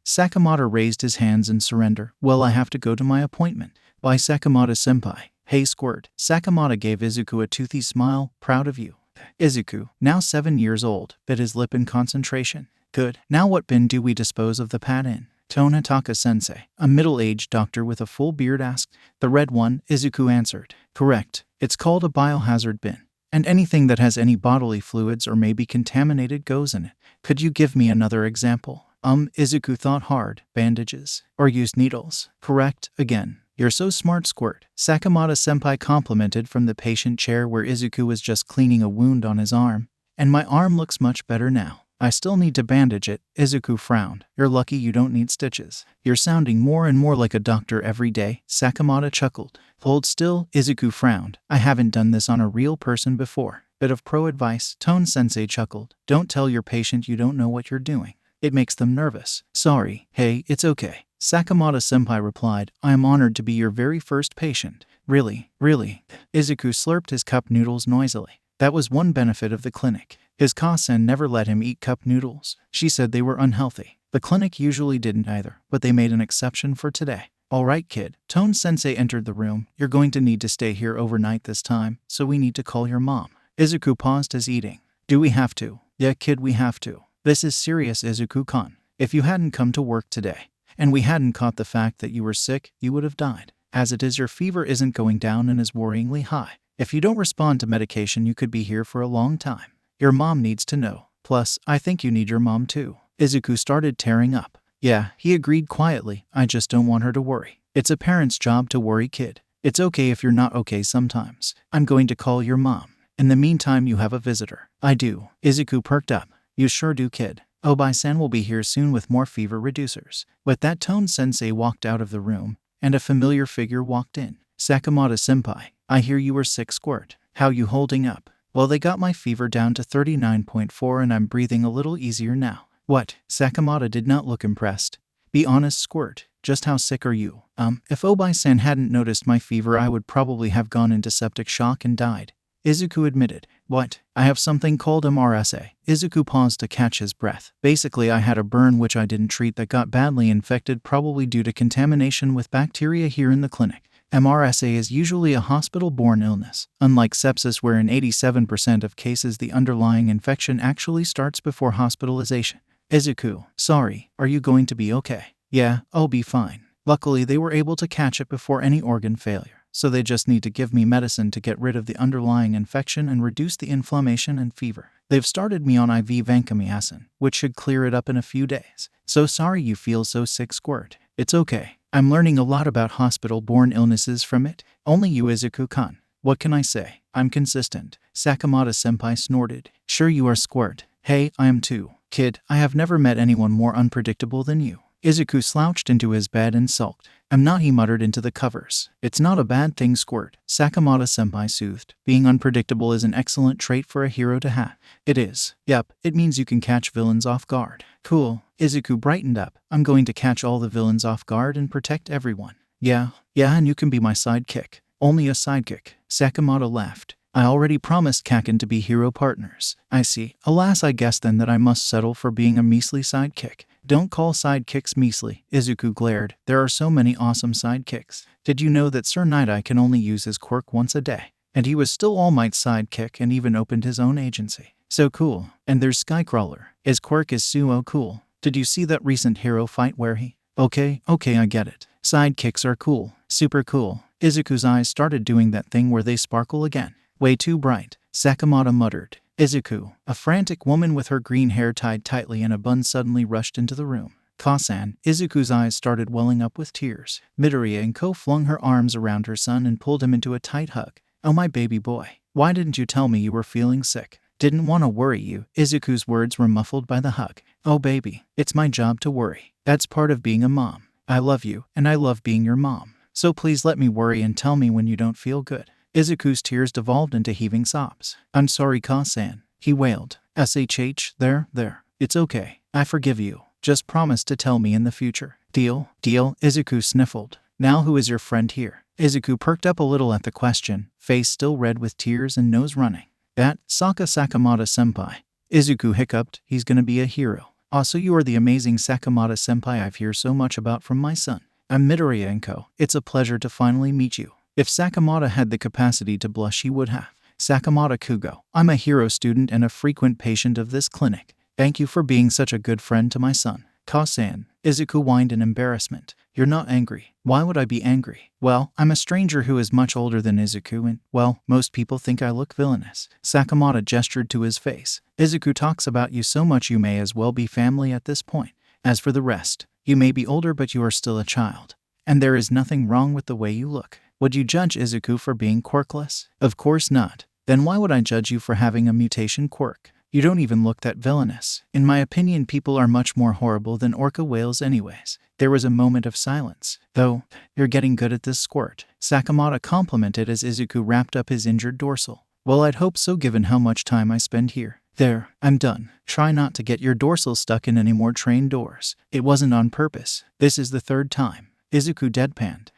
S1: Sakamoto raised his hands in surrender. Well, I have to go to my appointment. Bye, Sakamoto-senpai. Hey, Squirt. Sakamoto gave Izuku a toothy smile. Proud of you. Izuku, now 7 years old, bit his lip in concentration. Good. Now what bin do we dispose of the pad in? Tonataka-sensei, a middle-aged doctor with a full beard, asked. The red one, Izuku answered. Correct. It's called a biohazard bin. And anything that has any bodily fluids or may be contaminated goes in it. Could you give me another example? Izuku thought hard. Bandages. Or use needles. Correct, again. You're so smart, Squirt. Sakamoto-senpai complimented from the patient chair where Izuku was just cleaning a wound on his arm. And my arm looks much better now. I still need to bandage it. Izuku frowned. You're lucky you don't need stitches. You're sounding more and more like a doctor every day. Sakamoto chuckled. Hold still. Izuku frowned. I haven't done this on a real person before. Bit of pro advice. Tone-sensei chuckled. Don't tell your patient you don't know what you're doing. It makes them nervous. Sorry. Hey, it's okay. Sakamoto-senpai replied. I am honored to be your very first patient. Really? Izuku slurped his cup noodles noisily. That was one benefit of the clinic. His Kasen never let him eat cup noodles. She said they were unhealthy. The clinic usually didn't either, but they made an exception for today. All right, kid. Tone-sensei entered the room. You're going to need to stay here overnight this time, so we need to call your mom. Izuku paused his eating. Do we have to? Yeah, kid, we have to. This is serious, Izuku-kun. If you hadn't come to work today, and we hadn't caught the fact that you were sick, you would have died. As it is, your fever isn't going down and is worryingly high. If you don't respond to medication, you could be here for a long time. Your mom needs to know. Plus, I think you need your mom too. Izuku started tearing up. Yeah, he agreed quietly. I just don't want her to worry. It's a parent's job to worry, kid. It's okay if you're not okay sometimes. I'm going to call your mom. In the meantime, you have a visitor. I do. Izuku perked up. You sure do, kid. Obai-san will be here soon with more fever reducers. With that, Tone-sensei walked out of the room, and a familiar figure walked in. Sakamoto-senpai, I hear you were sick, Squirt. How you holding up? Well, they got my fever down to 39.4 and I'm breathing a little easier now. What? Sakamoto did not look impressed. Be honest, Squirt. Just how sick are you? If Obai-san hadn't noticed my fever, I would probably have gone into septic shock and died. Izuku admitted. What? I have something called MRSA. Izuku paused to catch his breath. Basically, I had a burn which I didn't treat that got badly infected, probably due to contamination with bacteria here in the clinic. MRSA is usually a hospital-borne illness, unlike sepsis where in 87% of cases the underlying infection actually starts before hospitalization. Izuku, sorry, are you going to be okay? Yeah, I'll be fine. Luckily, they were able to catch it before any organ failure, so they just need to give me medicine to get rid of the underlying infection and reduce the inflammation and fever. They've started me on IV vancomycin, which should clear it up in a few days. So sorry you feel so sick, Squirt. It's okay. I'm learning a lot about hospital-borne illnesses from it. Only you, Izuku-kun. What can I say? I'm consistent. Sakamoto-senpai snorted. Sure you are, Squirt. Hey, I am too. Kid, I have never met anyone more unpredictable than you. Izuku slouched into his bed and sulked. I'm not, he muttered into the covers. It's not a bad thing, Squirt. Sakamoto-senpai soothed. Being unpredictable is an excellent trait for a hero to have. It is. Yep, it means you can catch villains off guard. Cool. Izuku brightened up. I'm going to catch all the villains off guard and protect everyone. Yeah, and you can be my sidekick. Only a sidekick. Sakamoto laughed. I already promised Kaken to be hero partners. I see. Alas, I guess then that I must settle for being a measly sidekick. Don't call sidekicks measly. Izuku glared. There are so many awesome sidekicks. Did you know that Sir Night-Eye can only use his quirk once a day? And he was still All Might's sidekick and even opened his own agency. So cool. And there's Skycrawler. His quirk is so cool. Did you see that recent hero fight where he... Okay, I get it. Sidekicks are cool. Super cool. Izuku's eyes started doing that thing where they sparkle again. Way too bright. Sakamoto muttered. Izuku, a frantic woman with her green hair tied tightly in a bun, suddenly rushed into the room. Kasan, Izuku's eyes started welling up with tears. Midoriya and Ko flung her arms around her son and pulled him into a tight hug. Oh my baby boy, why didn't you tell me you were feeling sick? Didn't want to worry you. Izuku's words were muffled by the hug. Oh baby, it's my job to worry. That's part of being a mom. I love you, and I love being your mom. So please let me worry and tell me when you don't feel good. Izuku's tears devolved into heaving sobs. I'm sorry, Ka-san, he wailed. SHH, there. It's okay. I forgive you. Just promise to tell me in the future. Deal? Izuku sniffled. Now who is your friend here? Izuku perked up a little at the question, face still red with tears and nose running. That, Sakamoto-senpai. Izuku hiccuped. He's gonna be a hero. Also, you are the amazing Sakamoto-senpai I've heard so much about from my son. I'm Midoriya Enko. It's a pleasure to finally meet you. If Sakamoto had the capacity to blush, he would have. Sakamoto Kugo. I'm a hero student and a frequent patient of this clinic. Thank you for being such a good friend to my son. Ka-san. Izuku whined in embarrassment. You're not angry. Why would I be angry? Well, I'm a stranger who is much older than Izuku and, well, most people think I look villainous. Sakamoto gestured to his face. Izuku talks about you so much you may as well be family at this point. As for the rest, you may be older but you are still a child. And there is nothing wrong with the way you look. Would you judge Izuku for being quirkless? Of course not. Then why would I judge you for having a mutation quirk? You don't even look that villainous. In my opinion, people are much more horrible than orca whales anyways. There was a moment of silence. Though, you're getting good at this, squirt. Sakamoto complimented as Izuku wrapped up his injured dorsal. Well, I'd hope so given how much time I spend here. There, I'm done. Try not to get your dorsal stuck in any more train doors. It wasn't on purpose. This is the third time. Izuku deadpanned.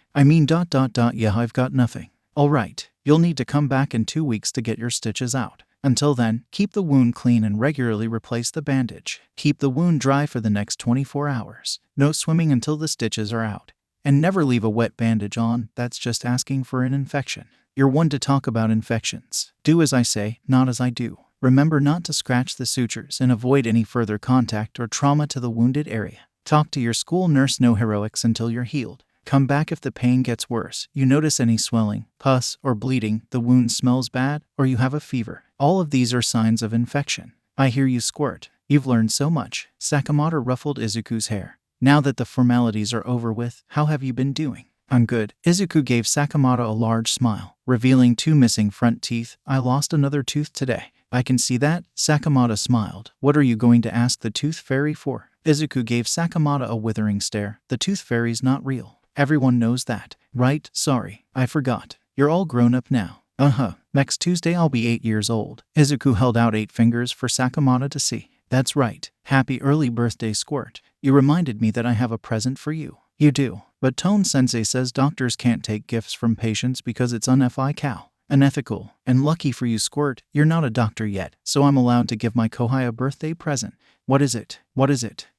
S1: Yeah, I've got nothing. Alright, you'll need to come back in 2 weeks to get your stitches out. Until then, keep the wound clean and regularly replace the bandage. Keep the wound dry for the next 24 hours. No swimming until the stitches are out. And never leave a wet bandage on, that's just asking for an infection. You're one to talk about infections. Do as I say, not as I do. Remember not to scratch the sutures and avoid any further contact or trauma to the wounded area. Talk to your school nurse. No heroics until you're healed. Come back if the pain gets worse, you notice any swelling, pus, or bleeding, the wound smells bad, or you have a fever. All of these are signs of infection. I hear you, squirt. You've learned so much. Sakamoto ruffled Izuku's hair. Now that the formalities are over with, how have you been doing? I'm good. Izuku gave Sakamoto a large smile, revealing 2 missing front teeth. I lost another tooth today. I can see that. Sakamoto smiled. What are you going to ask the tooth fairy for? Izuku gave Sakamoto a withering stare. The tooth fairy's not real. Everyone knows that, right? Sorry, I forgot. You're all grown up now. Next Tuesday I'll be 8 years old. Izuku held out 8 fingers for Sakamoto to see. That's right. Happy early birthday, squirt. You reminded me that I have a present for you. You do. But Tone-sensei says doctors can't take gifts from patients because it's unethical. And lucky for you, squirt, you're not a doctor yet, so I'm allowed to give my kohai a birthday present. What is it?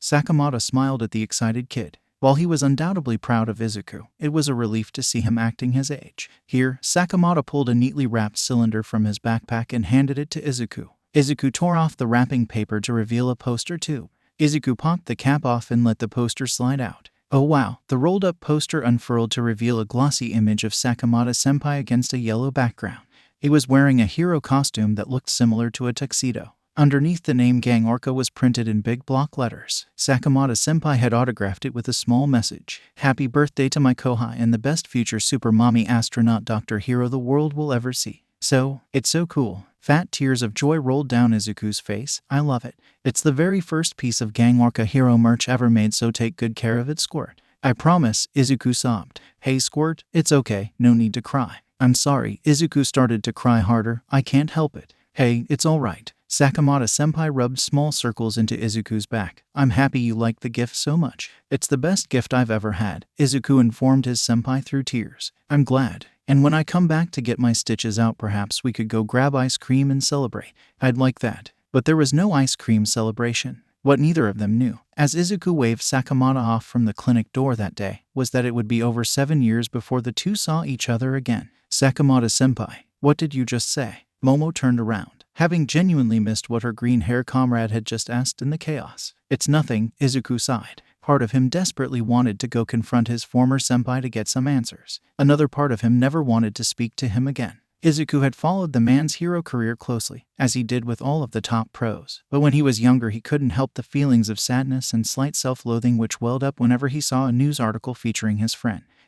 S1: Sakamoto smiled at the excited kid. While he was undoubtedly proud of Izuku, it was a relief to see him acting his age. Here, Sakamoto pulled a neatly wrapped cylinder from his backpack and handed it to Izuku. Izuku tore off the wrapping paper to reveal a poster tube. Izuku popped the cap off and let the poster slide out. Oh wow, the rolled-up poster unfurled to reveal a glossy image of Sakamoto-senpai against a yellow background. He was wearing a hero costume that looked similar to a tuxedo. Underneath the name Gang Orca was printed in big block letters. Sakamoto-senpai had autographed it with a small message. Happy birthday to my kohai and the best future super mommy astronaut Dr. Hero the world will ever see. So, it's so cool. Fat tears of joy rolled down Izuku's face. I love it. It's the very first piece of Gang Orca hero merch ever made, so take good care of it, squirt. I promise, Izuku sobbed. Hey squirt, it's okay, no need to cry. I'm sorry. Izuku started to cry harder. I can't help it. Hey, it's alright. Sakamoto-senpai rubbed small circles into Izuku's back. I'm happy you like the gift so much. It's the best gift I've ever had, Izuku informed his senpai through tears. I'm glad. And when I come back to get my stitches out, perhaps we could go grab ice cream and celebrate. I'd like that. But there was no ice cream celebration. What neither of them knew, as Izuku waved Sakamoto off from the clinic door that day, was that it would be over 7 years before the two saw each other again. Sakamoto-senpai, what did you just say? Momo turned around, having genuinely missed what her green-haired comrade had just asked in the chaos. It's nothing, Izuku sighed. Part of him desperately wanted to go confront his former senpai to get some answers. Another part of him never wanted to speak to him again. Izuku had followed the man's hero career closely, as he did with all of the top pros. But when he was younger, he couldn't help the feelings of sadness and slight self-loathing which welled up whenever he saw a news article featuring his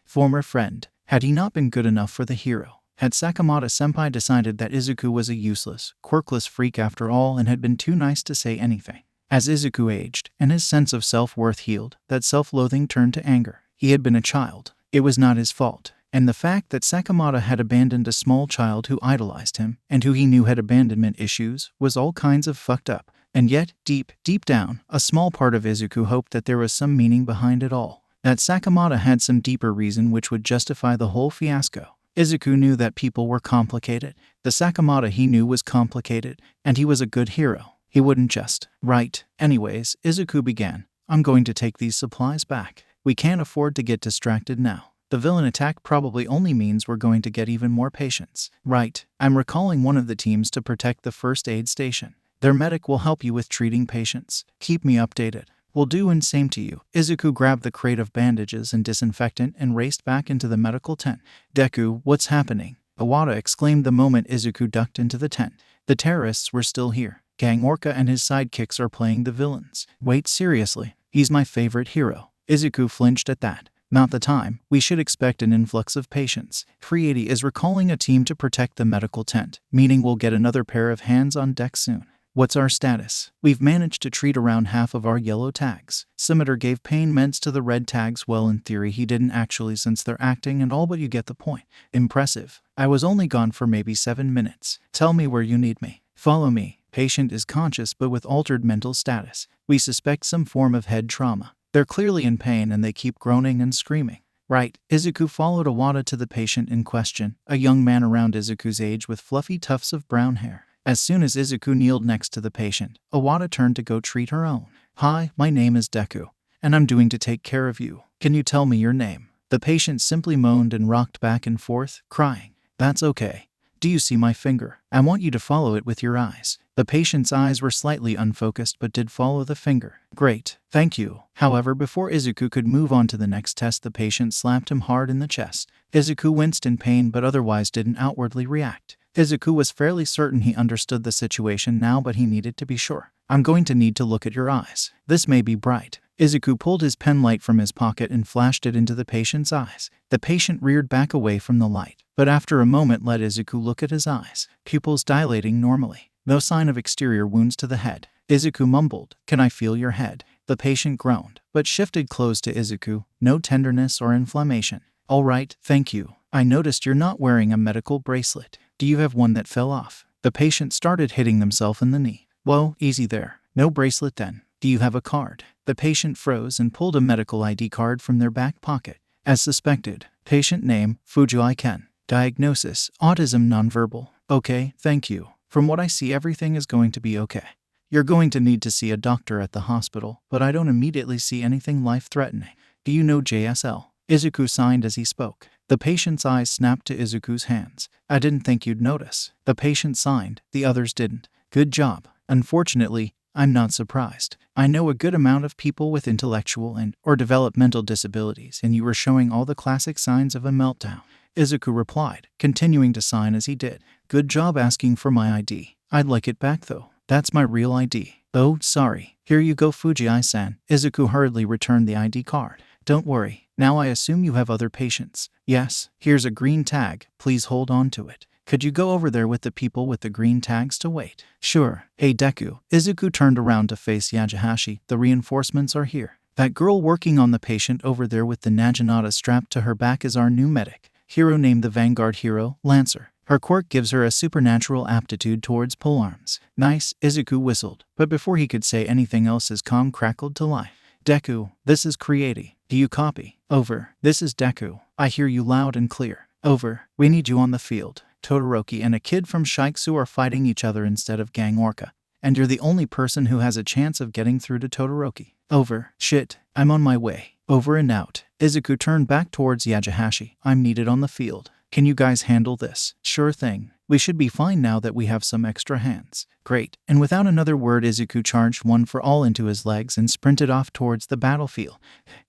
S1: former friend. Had he not been good enough for the hero? Had Sakamoto-senpai decided that Izuku was a useless, quirkless freak after all and had been too nice to say anything? As Izuku aged, and his sense of self-worth healed, that self-loathing turned to anger. He had been a child. It was not his fault. And the fact that Sakamoto had abandoned a small child who idolized him, and who he knew had abandonment issues, was all kinds of fucked up. And yet, deep down, a small part of Izuku hoped that there was some meaning behind it all. That Sakamoto had some deeper reason which would justify the whole fiasco. Izuku knew that people were complicated. The Sakamoto he knew was complicated, and he was a good hero. He wouldn't just. Right. Anyways, Izuku began. I'm going to take these supplies back. We can't afford to get distracted now. The villain attack probably only means we're going to get even more patients. Right. I'm recalling one of the teams to protect the first aid station. Their medic will help you with treating patients. Keep me updated. Will do, and same to you. Izuku grabbed the crate of bandages and disinfectant and raced back into the medical tent. Deku, what's happening? Iwata exclaimed the moment Izuku ducked into the tent. The terrorists were still here. Gang Orca and his sidekicks are playing the villains. Wait, seriously? He's my favorite hero. Izuku flinched at that. Not the time. We should expect an influx of patients. 380 is recalling a team to protect the medical tent, meaning we'll get another pair of hands on deck soon. What's our status? We've managed to treat around half of our yellow tags. Scimitar gave pain meds to the red tags. Well, in theory he didn't actually, since they're acting and all, but you get the point. Impressive. I was only gone for maybe 7 minutes. Tell me where you need me. Follow me. Patient is conscious but with altered mental status. We suspect some form of head trauma. They're clearly in pain and they keep groaning and screaming. Right. Izuku followed Iwata to the patient in question, a young man around Izuku's age with fluffy tufts of brown hair. As soon as Izuku kneeled next to the patient, Iwata turned to go treat her own. Hi, my name is Deku, and I'm doing to take care of you. Can you tell me your name? The patient simply moaned and rocked back and forth, crying. That's okay. Do you see my finger? I want you to follow it with your eyes. The patient's eyes were slightly unfocused but did follow the finger. Great, thank you. However, before Izuku could move on to the next test, the patient slapped him hard in the chest. Izuku winced in pain but otherwise didn't outwardly react. Izuku was fairly certain he understood the situation now, but he needed to be sure. I'm going to need to look at your eyes. This may be bright. Izuku pulled his pen light from his pocket and flashed it into the patient's eyes. The patient reared back away from the light, but after a moment let Izuku look at his eyes, pupils dilating normally. No sign of exterior wounds to the head. Izuku mumbled, "Can I feel your head?" The patient groaned, but shifted close to Izuku. No tenderness or inflammation. All right, thank you. I noticed you're not wearing a medical bracelet. Do you have one that fell off? The patient started hitting themselves in the knee. Whoa, easy there. No bracelet then. Do you have a card? The patient froze and pulled a medical ID card from their back pocket. As suspected. Patient name, Fujii Ken. Diagnosis, autism nonverbal. Okay, thank you. From what I see, everything is going to be okay. You're going to need to see a doctor at the hospital, but I don't immediately see anything life-threatening. Do you know JSL? Izuku signed as he spoke. The patient's eyes snapped to Izuku's hands. I didn't think you'd notice. The patient signed, the others didn't. Good job. Unfortunately, I'm not surprised. I know a good amount of people with intellectual and/or developmental disabilities, and you were showing all the classic signs of a meltdown. Izuku replied, continuing to sign as he did. Good job asking for my ID. I'd like it back though. That's my real ID. Oh, sorry. Here you go, Fujii-san. Izuku hurriedly returned the ID card. Don't worry. Now I assume you have other patients. Yes, here's a green tag. Please hold on to it. Could you go over there with the people with the green tags to wait? Sure. Hey Deku. Izuku turned around to face Yajahashi. The reinforcements are here. That girl working on the patient over there with the Naginata strapped to her back is our new medic. Hero named the Vanguard Hero, Lancer. Her quirk gives her a supernatural aptitude towards polearms. Nice, Izuku whistled, but before he could say anything else his comm crackled to life. Deku, this is Creati. Do you copy? Over. This is Deku. I hear you loud and clear. Over. We need you on the field. Todoroki and a kid from Shiksu are fighting each other instead of Gang Orca, and you're the only person who has a chance of getting through to Todoroki. Over. Shit. I'm on my way. Over and out. Izuku turned back towards Yajahashi. I'm needed on the field. Can you guys handle this? Sure thing. We should be fine now that we have some extra hands. Great. And without another word, Izuku charged one for all into his legs and sprinted off towards the battlefield.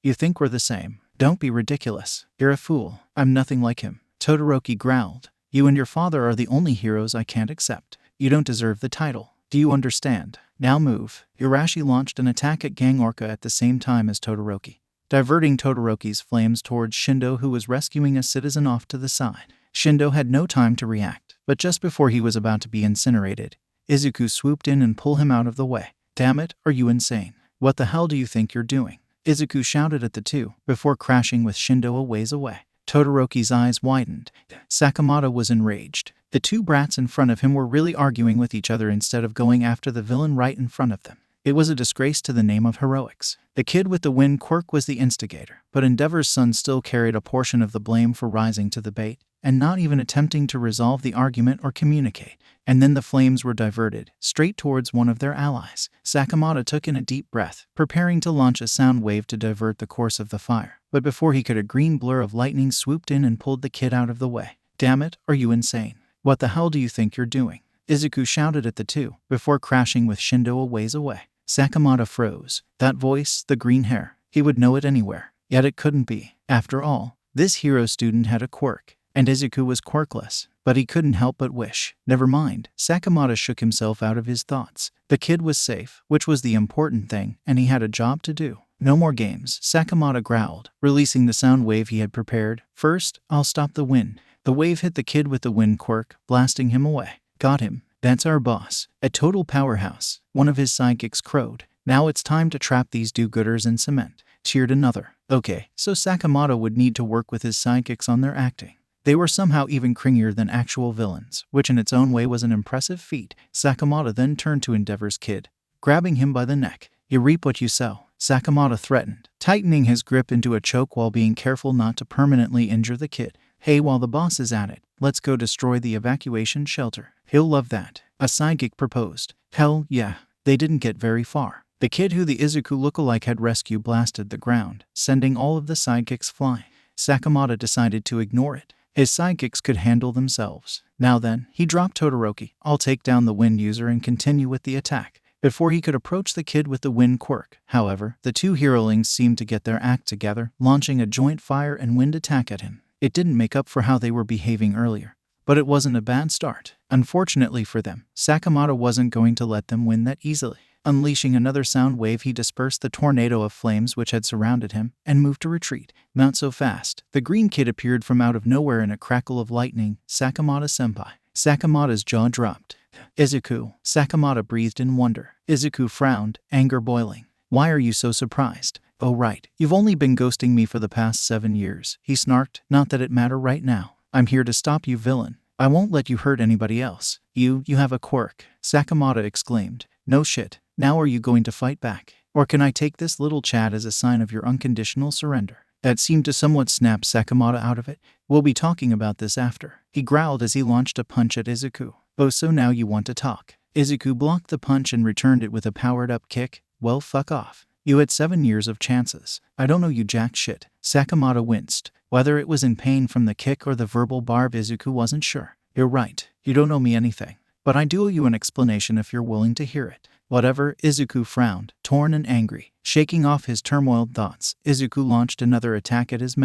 S1: You think we're the same? Don't be ridiculous. You're a fool. I'm nothing like him. Todoroki growled. You and your father are the only heroes I can't accept. You don't deserve the title. Do you understand? Now move. Urashi launched an attack at Gang Orca at the same time as Todoroki, diverting Todoroki's flames towards Shindo, who was rescuing a citizen off to the side. Shindo had no time to react, but just before he was about to be incinerated, Izuku swooped in and pulled him out of the way. Damn it, are you insane? What the hell do you think you're doing? Izuku shouted at the two, before crashing with Shindo a ways away. Todoroki's eyes widened. Sakamoto was enraged. The two brats in front of him were really arguing with each other instead of going after the villain right in front of them. It was a disgrace to the name of heroics. The kid with the wind quirk was the instigator, but Endeavor's son still carried a portion of the blame for rising to the bait. and not even attempting to resolve the argument or communicate. And then the flames were diverted, straight towards one of their allies. Sakamoto took in a deep breath, preparing to launch a sound wave to divert the course of the fire. But before he could, a green blur of lightning swooped in and pulled the kid out of the way. "Damn it, are you insane? What the hell do you think you're doing?" Izuku shouted at the two, before crashing with Shindo a ways away. Sakamoto froze. That voice, the green hair, he would know it anywhere. Yet it couldn't be. After all, this hero student had a quirk, and Izuku was quirkless. But he couldn't help but wish. Never mind. Sakamoto shook himself out of his thoughts. The kid was safe, which was the important thing, and he had a job to do. "No more games," Sakamoto growled, releasing the sound wave he had prepared. "First, I'll stop the wind." The wave hit the kid with the wind quirk, blasting him away. "Got him. That's our boss. A total powerhouse," one of his sidekicks crowed. "Now it's time to trap these do-gooders in cement," cheered another. Okay, so Sakamoto would need to work with his sidekicks on their acting. They were somehow even cringier than actual villains, which in its own way was an impressive feat. Sakamoto then turned to Endeavor's kid, grabbing him by the neck. "You reap what you sow," Sakamoto threatened, tightening his grip into a choke while being careful not to permanently injure the kid. "Hey, while the boss is at it, let's go destroy the evacuation shelter. He'll love that," a sidekick proposed. Hell yeah. They didn't get very far. The kid who the Izuku lookalike had rescued blasted the ground, sending all of the sidekicks flying. Sakamoto decided to ignore it. His sidekicks could handle themselves. Now then, he dropped Todoroki. "I'll take down the wind user and continue with the attack." Before he could approach the kid with the wind quirk, however, the two herolings seemed to get their act together, launching a joint fire and wind attack at him. It didn't make up for how they were behaving earlier, but it wasn't a bad start. Unfortunately for them, Sakamoto wasn't going to let them win that easily. Unleashing another sound wave, he dispersed the tornado of flames which had surrounded him, and moved to retreat. Not so fast. The green kid appeared from out of nowhere in a crackle of lightning. "Sakamoto-senpai." Sakamoto's jaw dropped. "Izuku," Sakamoto breathed in wonder. Izuku frowned, anger boiling. "Why are you so surprised?" "Oh right, you've only been ghosting me for the past 7 years," he snarked. "Not that it matter right now. I'm here to stop you, villain. I won't let you hurt anybody else." You have a quirk," Sakamoto exclaimed. "No shit. Now are you going to fight back? Or can I take this little chat as a sign of your unconditional surrender?" That seemed to somewhat snap Sakamoto out of it. "We'll be talking about this after," he growled as he launched a punch at Izuku. "Oh, so now you want to talk?" Izuku blocked the punch and returned it with a powered-up kick. "Well, fuck off. You had 7 years of chances. I don't know you jack shit." Sakamoto winced. Whether it was in pain from the kick or the verbal barb, Izuku wasn't sure. "You're right. You don't owe me anything. But I do owe you an explanation if you're willing to hear it." "Whatever," Izuku frowned, torn and angry. Shaking off his turmoiled thoughts, Izuku launched another attack at his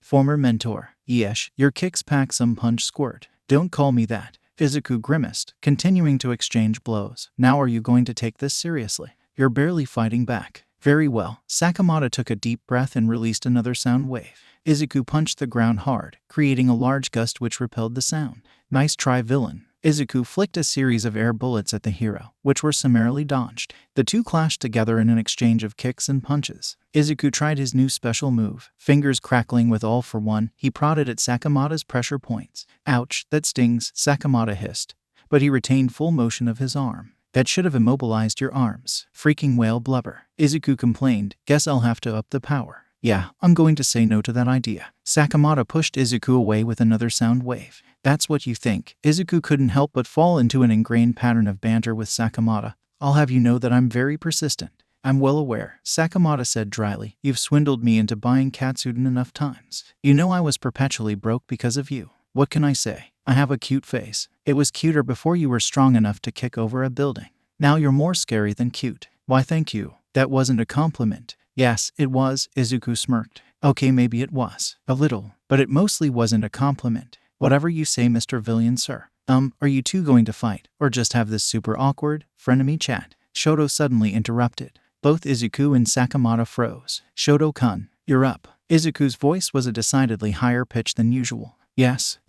S1: former mentor. "Yeesh, your kicks pack some punch, squirt." "Don't call me that." Izuku grimaced, continuing to exchange blows. "Now are you going to take this seriously? You're barely fighting back." "Very well." Sakamoto took a deep breath and released another sound wave. Izuku punched the ground hard, creating a large gust which repelled the sound. "Nice try, villain." Izuku flicked a series of air bullets at the hero, which were summarily dodged. The two clashed together in an exchange of kicks and punches. Izuku tried his new special move. Fingers crackling with all for one, he prodded at Sakamoto's pressure points. "Ouch, that stings," Sakamoto hissed. But he retained full motion of his arm. "That should have immobilized your arms." "Freaking whale blubber," Izuku complained. "Guess I'll have to up the power." "Yeah, I'm going to say no to that idea." Sakamoto pushed Izuku away with another sound wave. "That's what you think." Izuku couldn't help but fall into an ingrained pattern of banter with Sakamoto. "I'll have you know that I'm very persistent." "I'm well aware," Sakamoto said dryly. "You've swindled me into buying Katsuden enough times. You know I was perpetually broke because of you. What can I say? I have a cute face. It was cuter before you were strong enough to kick over a building. Now you're more scary than cute." "Why thank you. That wasn't a compliment." "Yes, it was," Izuku smirked. "Okay, maybe it was. A little. But it mostly wasn't a compliment." "Whatever you say, Mr. Villian, sir." Are you two going to fight, or just have this super awkward, frenemy chat?" Shoto suddenly interrupted. Both Izuku and Sakamoto froze. "Shoto-kun, you're up." Izuku's voice was a decidedly higher pitch than usual. "Yes,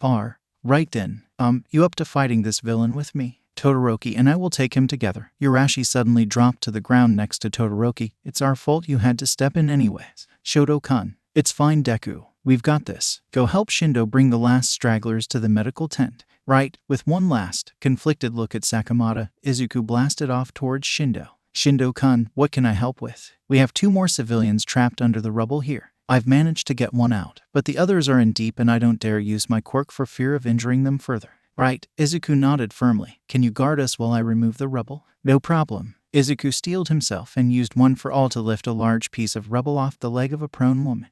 S1: right then. You up to fighting this villain with me? Todoroki and I will take him together." Urashi suddenly dropped to the ground next to Todoroki. "It's our fault you had to step in anyways." "Shoto-kun, it's fine, Deku. We've got this. Go help Shindo bring the last stragglers to the medical tent." "Right." With one last, conflicted look at Sakamoto, Izuku blasted off towards Shindo. "Shindo-kun, what can I help with? We have 2 more civilians trapped under the rubble here." I've managed to get one out, but the others are in deep and I don't dare use my quirk for fear of injuring them further. Right, Izuku nodded firmly. Can you guard us while I remove the rubble? No problem. Izuku steeled himself and used one for all to lift a large piece of rubble off the leg of a prone woman.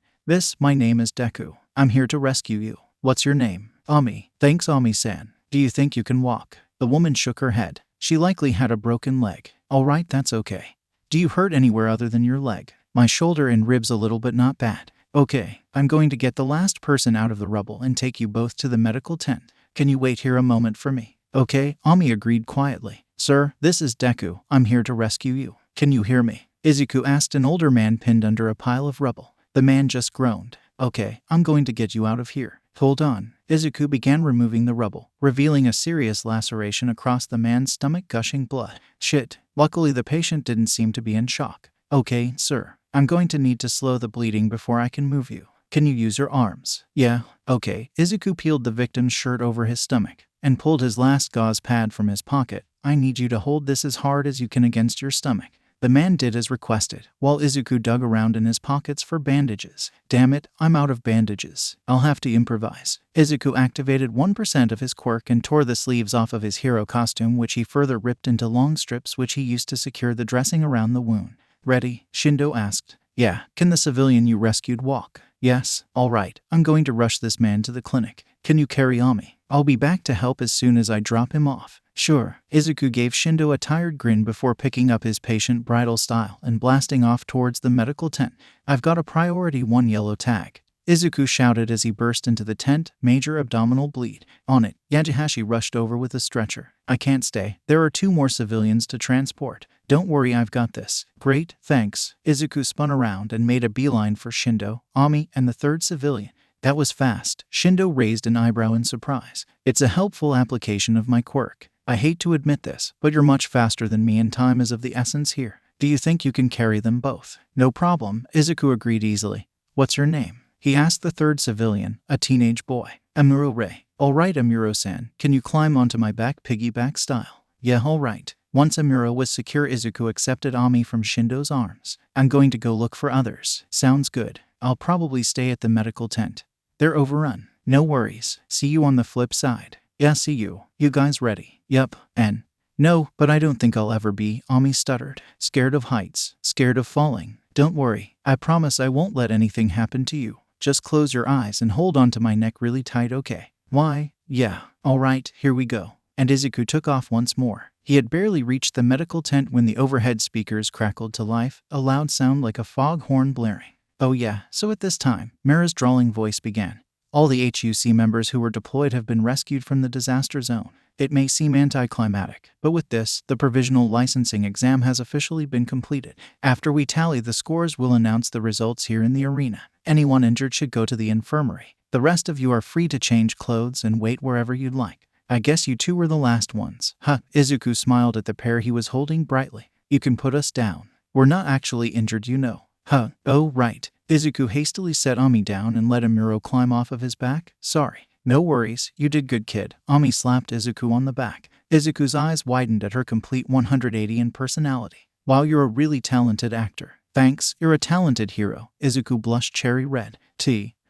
S1: My name is Deku. I'm here to rescue you. What's your name? Ami. Thanks, Ami-san. Do you think you can walk? The woman shook her head. She likely had a broken leg. All right, that's okay. Do you hurt anywhere other than your leg? My shoulder and ribs a little, but not bad. Okay, I'm going to get the last person out of the rubble and take you both to the medical tent. Can you wait here a moment for me? Okay, Ami agreed quietly. Sir, this is Deku. I'm here to rescue you. Can you hear me? Izuku asked an older man pinned under a pile of rubble. The man just groaned. Okay, I'm going to get you out of here. Hold on. Izuku began removing the rubble, revealing a serious laceration across the man's stomach, gushing blood. Shit. Luckily the patient didn't seem to be in shock. Okay, sir. I'm going to need to slow the bleeding before I can move you. Can you use your arms? Yeah. Okay. Izuku peeled the victim's shirt over his stomach and pulled his last gauze pad from his pocket. I need you to hold this as hard as you can against your stomach. The man did as requested, while Izuku dug around in his pockets for bandages. Damn it, I'm out of bandages. I'll have to improvise. Izuku activated 1% of his quirk and tore the sleeves off of his hero costume, which he further ripped into long strips which he used to secure the dressing around the wound. Ready? Shindo asked. Yeah. Can the civilian you rescued walk? Yes. All right. I'm going to rush this man to the clinic. Can you carry Ami? I'll be back to help as soon as I drop him off. Sure. Izuku gave Shindo a tired grin before picking up his patient bridal style and blasting off towards the medical tent. I've got a priority 1 yellow tag. Izuku shouted as he burst into the tent. Major abdominal bleed. On it, Yajihashi rushed over with a stretcher. I can't stay. There are 2 more civilians to transport. Don't worry, I've got this. Great, thanks. Izuku spun around and made a beeline for Shindo, Ami, and the 3rd civilian. That was fast. Shindo raised an eyebrow in surprise. It's a helpful application of my quirk. I hate to admit this, but you're much faster than me and time is of the essence here. Do you think you can carry them both? No problem, Izuku agreed easily. What's your name? He asked the 3rd civilian, a teenage boy. Amuro Ray. All right, Amuro-san, can you climb onto my back piggyback style? Yeah, all right. Once Amuro was secure, Izuku accepted Ami from Shindo's arms. I'm going to go look for others. Sounds good. I'll probably stay at the medical tent. They're overrun. No worries. See you on the flip side. Yeah, see you. You guys ready? Yup. And? No, but I don't think I'll ever be, Ami stuttered. Scared of heights. Scared of falling. Don't worry. I promise I won't let anything happen to you. Just close your eyes and hold on to my neck really tight, okay? Why? Yeah. All right, here we go. And Izuku took off once more. He had barely reached the medical tent when the overhead speakers crackled to life, a loud sound like a foghorn blaring. Oh yeah, so at this time, Mira's drawling voice began. All the HUC members who were deployed have been rescued from the disaster zone. It may seem anticlimactic, but with this, the provisional licensing exam has officially been completed. After we tally the scores, we'll announce the results here in the arena. Anyone injured should go to the infirmary. The rest of you are free to change clothes and wait wherever you'd like. I guess you 2 were the last ones. Huh, Izuku smiled at the pair he was holding brightly. You can put us down. We're not actually injured, you know. Huh, oh right. Izuku hastily set Ami down and let Amuro climb off of his back. Sorry. No worries, you did good, kid. Ami slapped Izuku on the back. Izuku's eyes widened at her complete 180 in personality. Wow, you're a really talented actor. Thanks, you're a talented hero. Izuku blushed cherry red.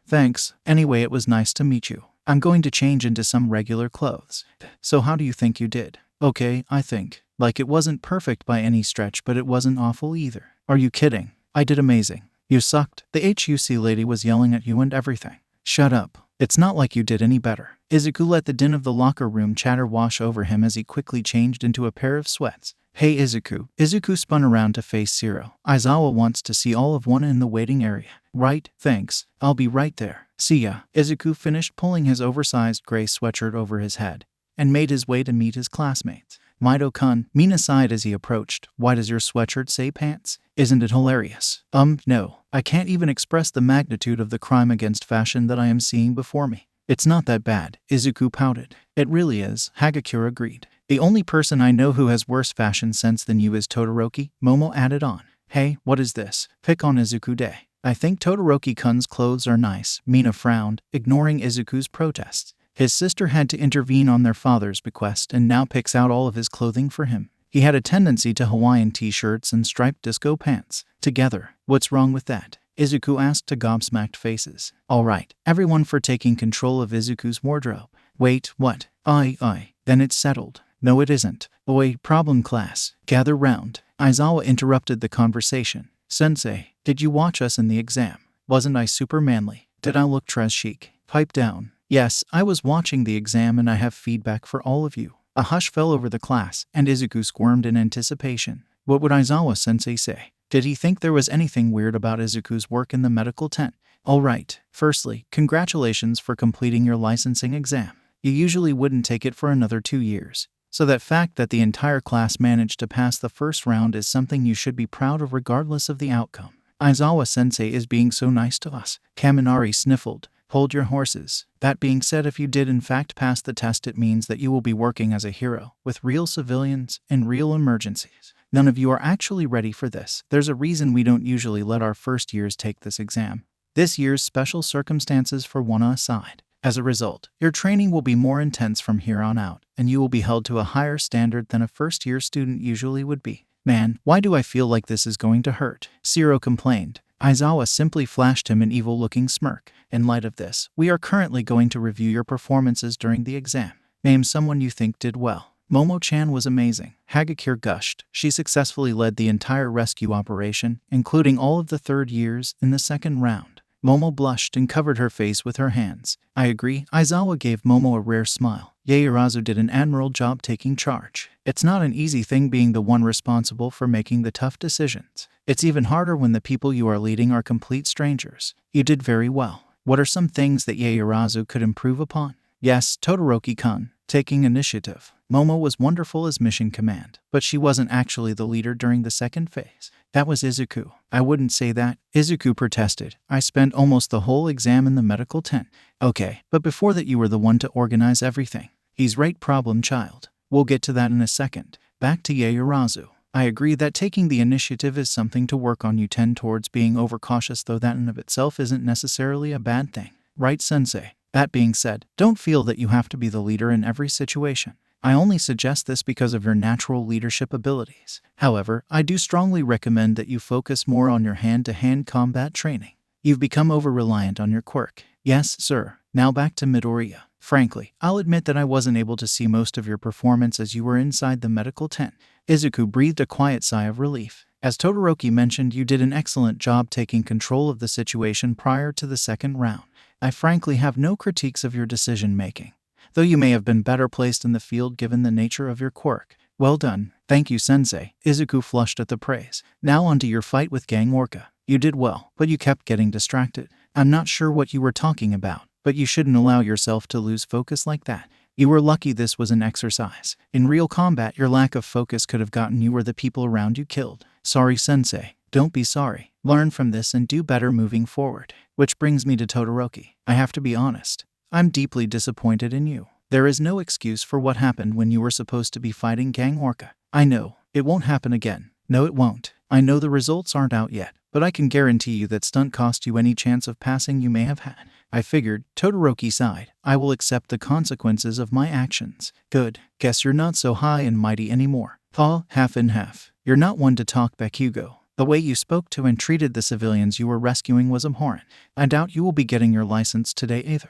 S1: Thanks. Anyway, it was nice to meet you. I'm going to change into some regular clothes. So how do you think you did? Okay, I think. Like, it wasn't perfect by any stretch, but it wasn't awful either. Are you kidding? I did amazing. You sucked. The HUC lady was yelling at you and everything. Shut up. It's not like you did any better. Izuku let the din of the locker room chatter wash over him as he quickly changed into a pair of sweats. Hey Izuku. Izuku spun around to face Zero. Aizawa wants to see all of one in the waiting area. Right, thanks. I'll be right there. See ya. Izuku finished pulling his oversized gray sweatshirt over his head and made his way to meet his classmates. Mido-kun, Mina sighed as he approached. Why does your sweatshirt say pants? Isn't it hilarious? No. I can't even express the magnitude of the crime against fashion that I am seeing before me. It's not that bad, Izuku pouted. It really is, Hagakure agreed. The only person I know who has worse fashion sense than you is Todoroki, Momo added on. Hey, what is this? Pick on Izuku Day. I think Todoroki-kun's clothes are nice, Mina frowned, ignoring Izuku's protests. His sister had to intervene on their father's bequest and now picks out all of his clothing for him. He had a tendency to Hawaiian t-shirts and striped disco pants. Together, what's wrong with that? Izuku asked to gobsmacked faces. All right, everyone for taking control of Izuku's wardrobe. Wait, what? Aye. Then it's settled. No, it isn't. Oi, problem class. Gather round. Aizawa interrupted the conversation. Sensei, did you watch us in the exam? Wasn't I super manly? Did I look tres chic? Pipe down. Yes, I was watching the exam and I have feedback for all of you. A hush fell over the class, and Izuku squirmed in anticipation. What would Aizawa-sensei say? Did he think there was anything weird about Izuku's work in the medical tent? All right, firstly, congratulations for completing your licensing exam. You usually wouldn't take it for another 2 years. So that fact that the entire class managed to pass the first round is something you should be proud of regardless of the outcome. Aizawa-sensei is being so nice to us. Kaminari sniffled. Hold your horses. That being said, if you did in fact pass the test, it means that you will be working as a hero, with real civilians and real emergencies. None of you are actually ready for this. There's a reason we don't usually let our first years take this exam. This year's special circumstances for one aside. As a result, your training will be more intense from here on out, and you will be held to a higher standard than a first-year student usually would be. Man, why do I feel like this is going to hurt? Shiro complained. Aizawa simply flashed him an evil-looking smirk. In light of this, we are currently going to review your performances during the exam. Name someone you think did well. Momo-chan was amazing. Hagakure gushed. She successfully led the entire rescue operation, including all of the third years, in the second round. Momo blushed and covered her face with her hands. I agree. Aizawa gave Momo a rare smile. Yaoyorozu did an admirable job taking charge. It's not an easy thing being the one responsible for making the tough decisions. It's even harder when the people you are leading are complete strangers. You did very well. What are some things that Yaoyorozu could improve upon? Yes, Todoroki-kun, taking initiative. Momo was wonderful as mission command, but she wasn't actually the leader during the second phase. That was Izuku. I wouldn't say that. Izuku protested. I spent almost the whole exam in the medical tent. Okay, but before that you were the one to organize everything. He's right, problem child. We'll get to that in a second. Back to Yaoyorozu. I agree that taking the initiative is something to work on. You tend towards being overcautious, though that in of itself isn't necessarily a bad thing. Right, sensei? That being said, don't feel that you have to be the leader in every situation. I only suggest this because of your natural leadership abilities. However, I do strongly recommend that you focus more on your hand-to-hand combat training. You've become over-reliant on your quirk. Yes, sir. Now back to Midoriya. Frankly, I'll admit that I wasn't able to see most of your performance as you were inside the medical tent. Izuku breathed a quiet sigh of relief. As Todoroki mentioned, you did an excellent job taking control of the situation prior to the second round. I frankly have no critiques of your decision-making, though you may have been better placed in the field given the nature of your quirk. Well done. Thank you, sensei. Izuku flushed at the praise. Now onto your fight with Gang Orca. You did well, but you kept getting distracted. I'm not sure what you were talking about, but you shouldn't allow yourself to lose focus like that. You were lucky this was an exercise. In real combat, your lack of focus could have gotten you or the people around you killed. Sorry, sensei. Don't be sorry. Learn from this and do better moving forward. Which brings me to Todoroki. I have to be honest. I'm deeply disappointed in you. There is no excuse for what happened when you were supposed to be fighting Gang Orca. I know. It won't happen again. No, it won't. I know the results aren't out yet, but I can guarantee you that stunt cost you any chance of passing you may have had. I figured. Todoroki sighed. I will accept the consequences of my actions. Good. Guess you're not so high and mighty anymore. Half and half. You're not one to talk back, Hugo. The way you spoke to and treated the civilians you were rescuing was abhorrent. I doubt you will be getting your license today either.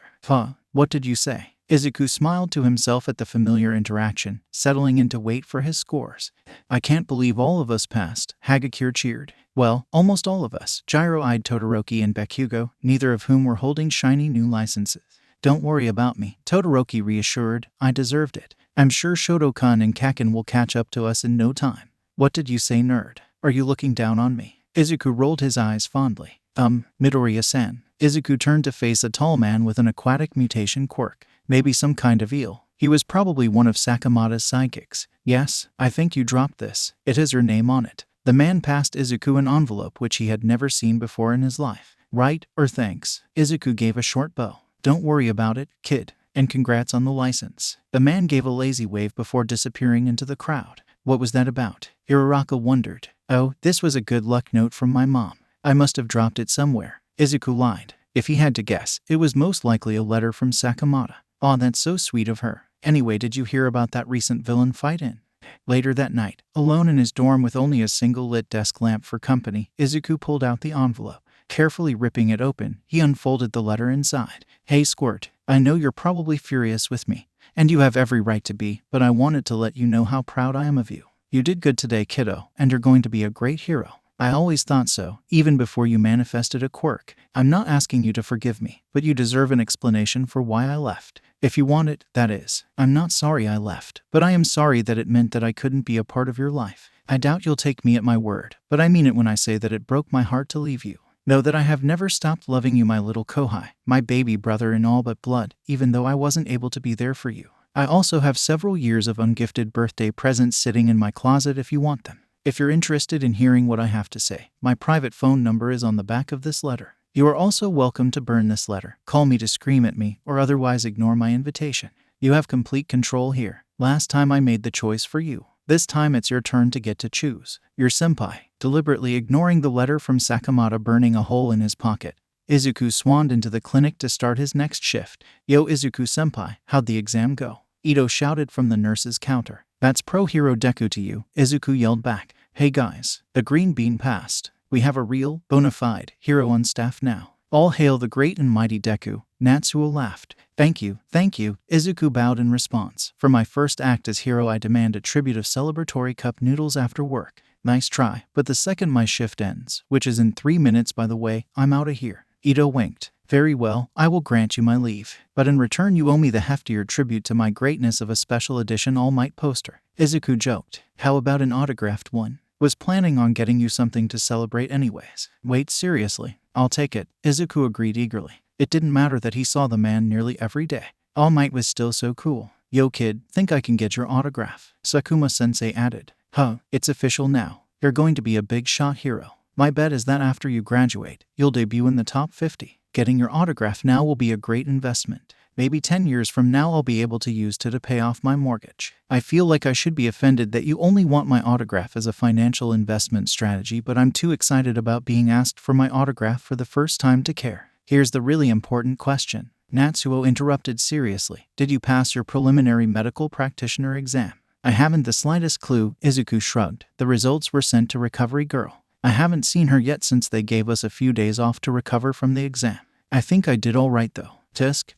S1: What did you say? Izuku smiled to himself at the familiar interaction, settling in to wait for his scores. I can't believe all of us passed, Hagakure cheered. Well, almost all of us. Gyro eyed Todoroki and Bakugo, neither of whom were holding shiny new licenses. Don't worry about me, Todoroki reassured. I deserved it. I'm sure Shoto-kun and Kaken will catch up to us in no time. What did you say, nerd? Are you looking down on me? Izuku rolled his eyes fondly. Midoriya-san. Izuku turned to face a tall man with an aquatic mutation quirk. Maybe some kind of eel. He was probably one of Sakamoto's sidekicks. Yes, I think you dropped this. It has your name on it. The man passed Izuku an envelope which he had never seen before in his life. Right, or thanks. Izuku gave a short bow. Don't worry about it, kid. And congrats on the license. The man gave a lazy wave before disappearing into the crowd. What was that about? Hiroraka wondered. Oh, this was a good luck note from my mom. I must have dropped it somewhere. Izuku lied. If he had to guess, it was most likely a letter from Sakamoto. Aw, that's so sweet of her. Anyway, did you hear about that recent villain fight in? Later that night, alone in his dorm with only a single lit desk lamp for company, Izuku pulled out the envelope. Carefully ripping it open, he unfolded the letter inside. Hey Squirt, I know you're probably furious with me, and you have every right to be, but I wanted to let you know how proud I am of you. You did good today, kiddo, and you're going to be a great hero. I always thought so, even before you manifested a quirk. I'm not asking you to forgive me, but you deserve an explanation for why I left. If you want it, that is. I'm not sorry I left, but I am sorry that it meant that I couldn't be a part of your life. I doubt you'll take me at my word, but I mean it when I say that it broke my heart to leave you. Know that I have never stopped loving you, my little Kohai, my baby brother in all but blood, even though I wasn't able to be there for you. I also have several years of ungifted birthday presents sitting in my closet if you want them. If you're interested in hearing what I have to say, my private phone number is on the back of this letter. You are also welcome to burn this letter, call me to scream at me, or otherwise ignore my invitation. You have complete control here. Last time I made the choice for you. This time it's your turn to get to choose. Your senpai, deliberately ignoring the letter from Sakamata, burning a hole in his pocket. Izuku swanned into the clinic to start his next shift. Yo Izuku senpai, how'd the exam go? Ito shouted from the nurse's counter. That's pro hero Deku to you, Izuku yelled back. Hey guys, the green bean passed. We have a real, bona fide hero on staff now. All hail the great and mighty Deku. Natsuo laughed. Thank you, Izuku bowed in response. For my first act as hero I demand a tribute of celebratory cup noodles after work. Nice try, but the second my shift ends, which is in 3 minutes by the way, I'm out of here. Ito winked. Very well, I will grant you my leave. But in return you owe me the heftier tribute to my greatness of a special edition All Might poster. Izuku joked. How about an autographed one? Was planning on getting you something to celebrate anyways. Wait, seriously? I'll take it, Izuku agreed eagerly. It didn't matter that he saw the man nearly every day. All Might was still so cool. Yo kid, think I can get your autograph? Sakuma-sensei added. Huh, it's official now. You're going to be a big shot hero. My bet is that after you graduate, you'll debut in the top 50. Getting your autograph now will be a great investment. Maybe 10 years from now I'll be able to use it to pay off my mortgage. I feel like I should be offended that you only want my autograph as a financial investment strategy, but I'm too excited about being asked for my autograph for the first time to care. Here's the really important question. Natsuo interrupted seriously. Did you pass your preliminary medical practitioner exam? I haven't the slightest clue, Izuku shrugged. The results were sent to Recovery Girl. I haven't seen her yet since they gave us a few days off to recover from the exam. I think I did all right though. Tusk.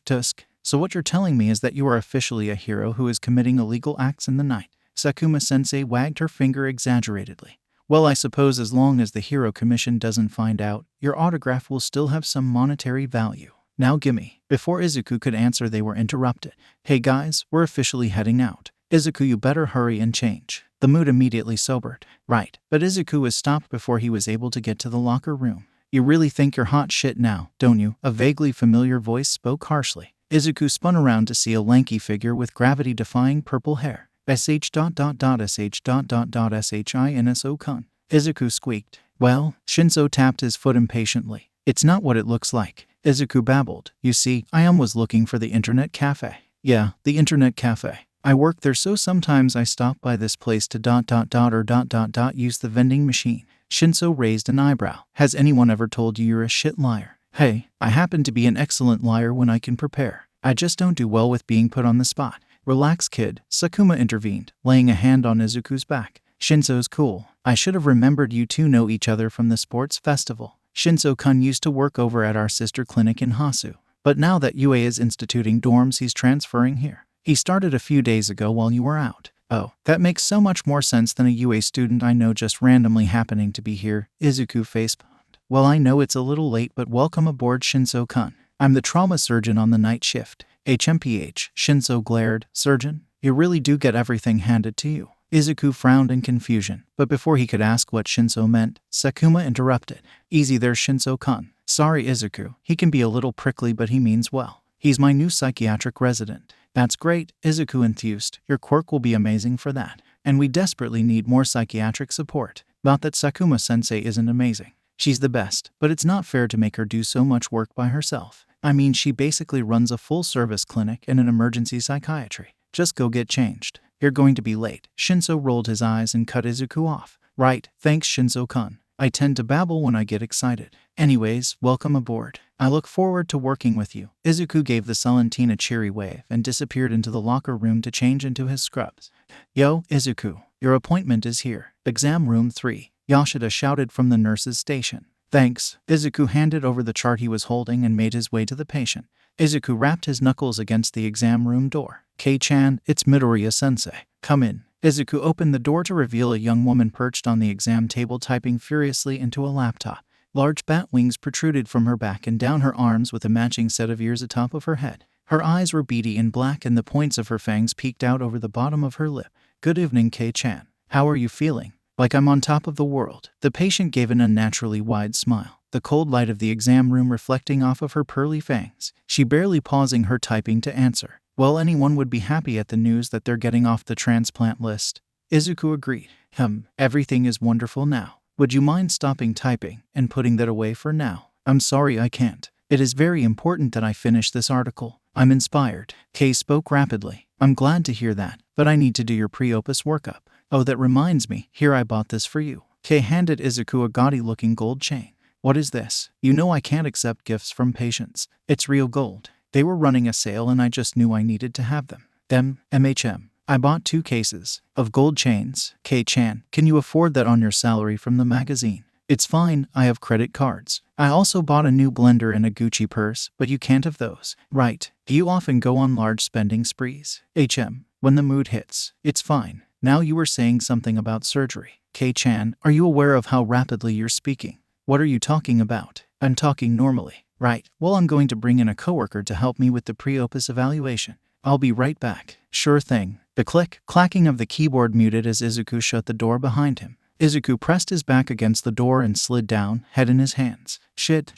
S1: So what you're telling me is that you are officially a hero who is committing illegal acts in the night. Sakuma-sensei wagged her finger exaggeratedly. Well, I suppose as long as the Hero Commission doesn't find out, your autograph will still have some monetary value. Now gimme. Before Izuku could answer, they were interrupted. Hey guys, we're officially heading out. Izuku, you better hurry and change. The mood immediately sobered. Right, but Izuku was stopped before he was able to get to the locker room. You really think you're hot shit now, don't you? A vaguely familiar voice spoke harshly. Izuku spun around to see a lanky figure with gravity-defying purple hair. SH.SHINSO-kun. Izuku squeaked. Well, Shinso tapped his foot impatiently. It's not what it looks like. Izuku babbled. You see, I was looking for the internet cafe. Yeah, the internet cafe. I work there, so sometimes I stop by this place to use the vending machine. Shinso raised an eyebrow. Has anyone ever told you you're a shit liar? Hey, I happen to be an excellent liar when I can prepare. I just don't do well with being put on the spot. Relax, kid, Sakuma intervened, laying a hand on Izuku's back. Shinso's cool. I should have remembered you two know each other from the sports festival. Shinso-kun used to work over at our sister clinic in Hasu. But now that UA is instituting dorms, he's transferring here. He started a few days ago while you were out. Oh, that makes so much more sense than a UA student I know just randomly happening to be here. Izuku facepalmed. Well, I know it's a little late, but welcome aboard, Shinso-kun. I'm the trauma surgeon on the night shift. HMPH, Shinso glared. Surgeon? You really do get everything handed to you. Izuku frowned in confusion, but before he could ask what Shinso meant, Sakuma interrupted. Easy there, Shinso-kun. Sorry, Izuku. He can be a little prickly, but he means well. He's my new psychiatric resident. That's great, Izuku enthused. Your quirk will be amazing for that. And we desperately need more psychiatric support. Not that Sakuma-sensei isn't amazing. She's the best, but it's not fair to make her do so much work by herself. I mean, she basically runs a full-service clinic and an emergency psychiatry. Just go get changed. You're going to be late. Shinso rolled his eyes and cut Izuku off. Right, thanks, Shinso-kun. I tend to babble when I get excited. Anyways, welcome aboard. I look forward to working with you. Izuku gave the Celentin a cheery wave and disappeared into the locker room to change into his scrubs. Yo, Izuku, your appointment is here. Exam room 3. Yoshida shouted from the nurse's station. Thanks. Izuku handed over the chart he was holding and made his way to the patient. Izuku rapped his knuckles against the exam room door. Kei-chan, it's Midoriya-sensei. Come in. Izuku opened the door to reveal a young woman perched on the exam table typing furiously into a laptop. Large bat wings protruded from her back and down her arms with a matching set of ears atop of her head. Her eyes were beady and black and the points of her fangs peeked out over the bottom of her lip. Good evening, Kei-chan. How are you feeling? Like I'm on top of the world. The patient gave an unnaturally wide smile, the cold light of the exam room reflecting off of her pearly fangs. She barely pausing her typing to answer. Well, anyone would be happy at the news that they're getting off the transplant list. Izuku agreed. Everything is wonderful now. Would you mind stopping typing and putting that away for now? I'm sorry I can't. It is very important that I finish this article. I'm inspired. Kei spoke rapidly. I'm glad to hear that, but I need to do your pre-opus workup. Oh, that reminds me. Here, I bought this for you. Kei handed Izuku a gaudy-looking gold chain. What is this? You know I can't accept gifts from patients. It's real gold. They were running a sale and I just knew I needed to have them. MHM. I bought 2 cases of gold chains. Kei-chan, can you afford that on your salary from the magazine? It's fine, I have credit cards. I also bought a new blender and a Gucci purse, but you can't have those. Right. Do you often go on large spending sprees? When the mood hits. It's fine. Now you were saying something about surgery. Kei-chan, are you aware of how rapidly you're speaking? What are you talking about? I'm talking normally. Right. Well, I'm going to bring in a coworker to help me with the pre-opus evaluation. I'll be right back. Sure thing. The clacking of the keyboard muted as Izuku shut the door behind him. Izuku pressed his back against the door and slid down, head in his hands. Shit.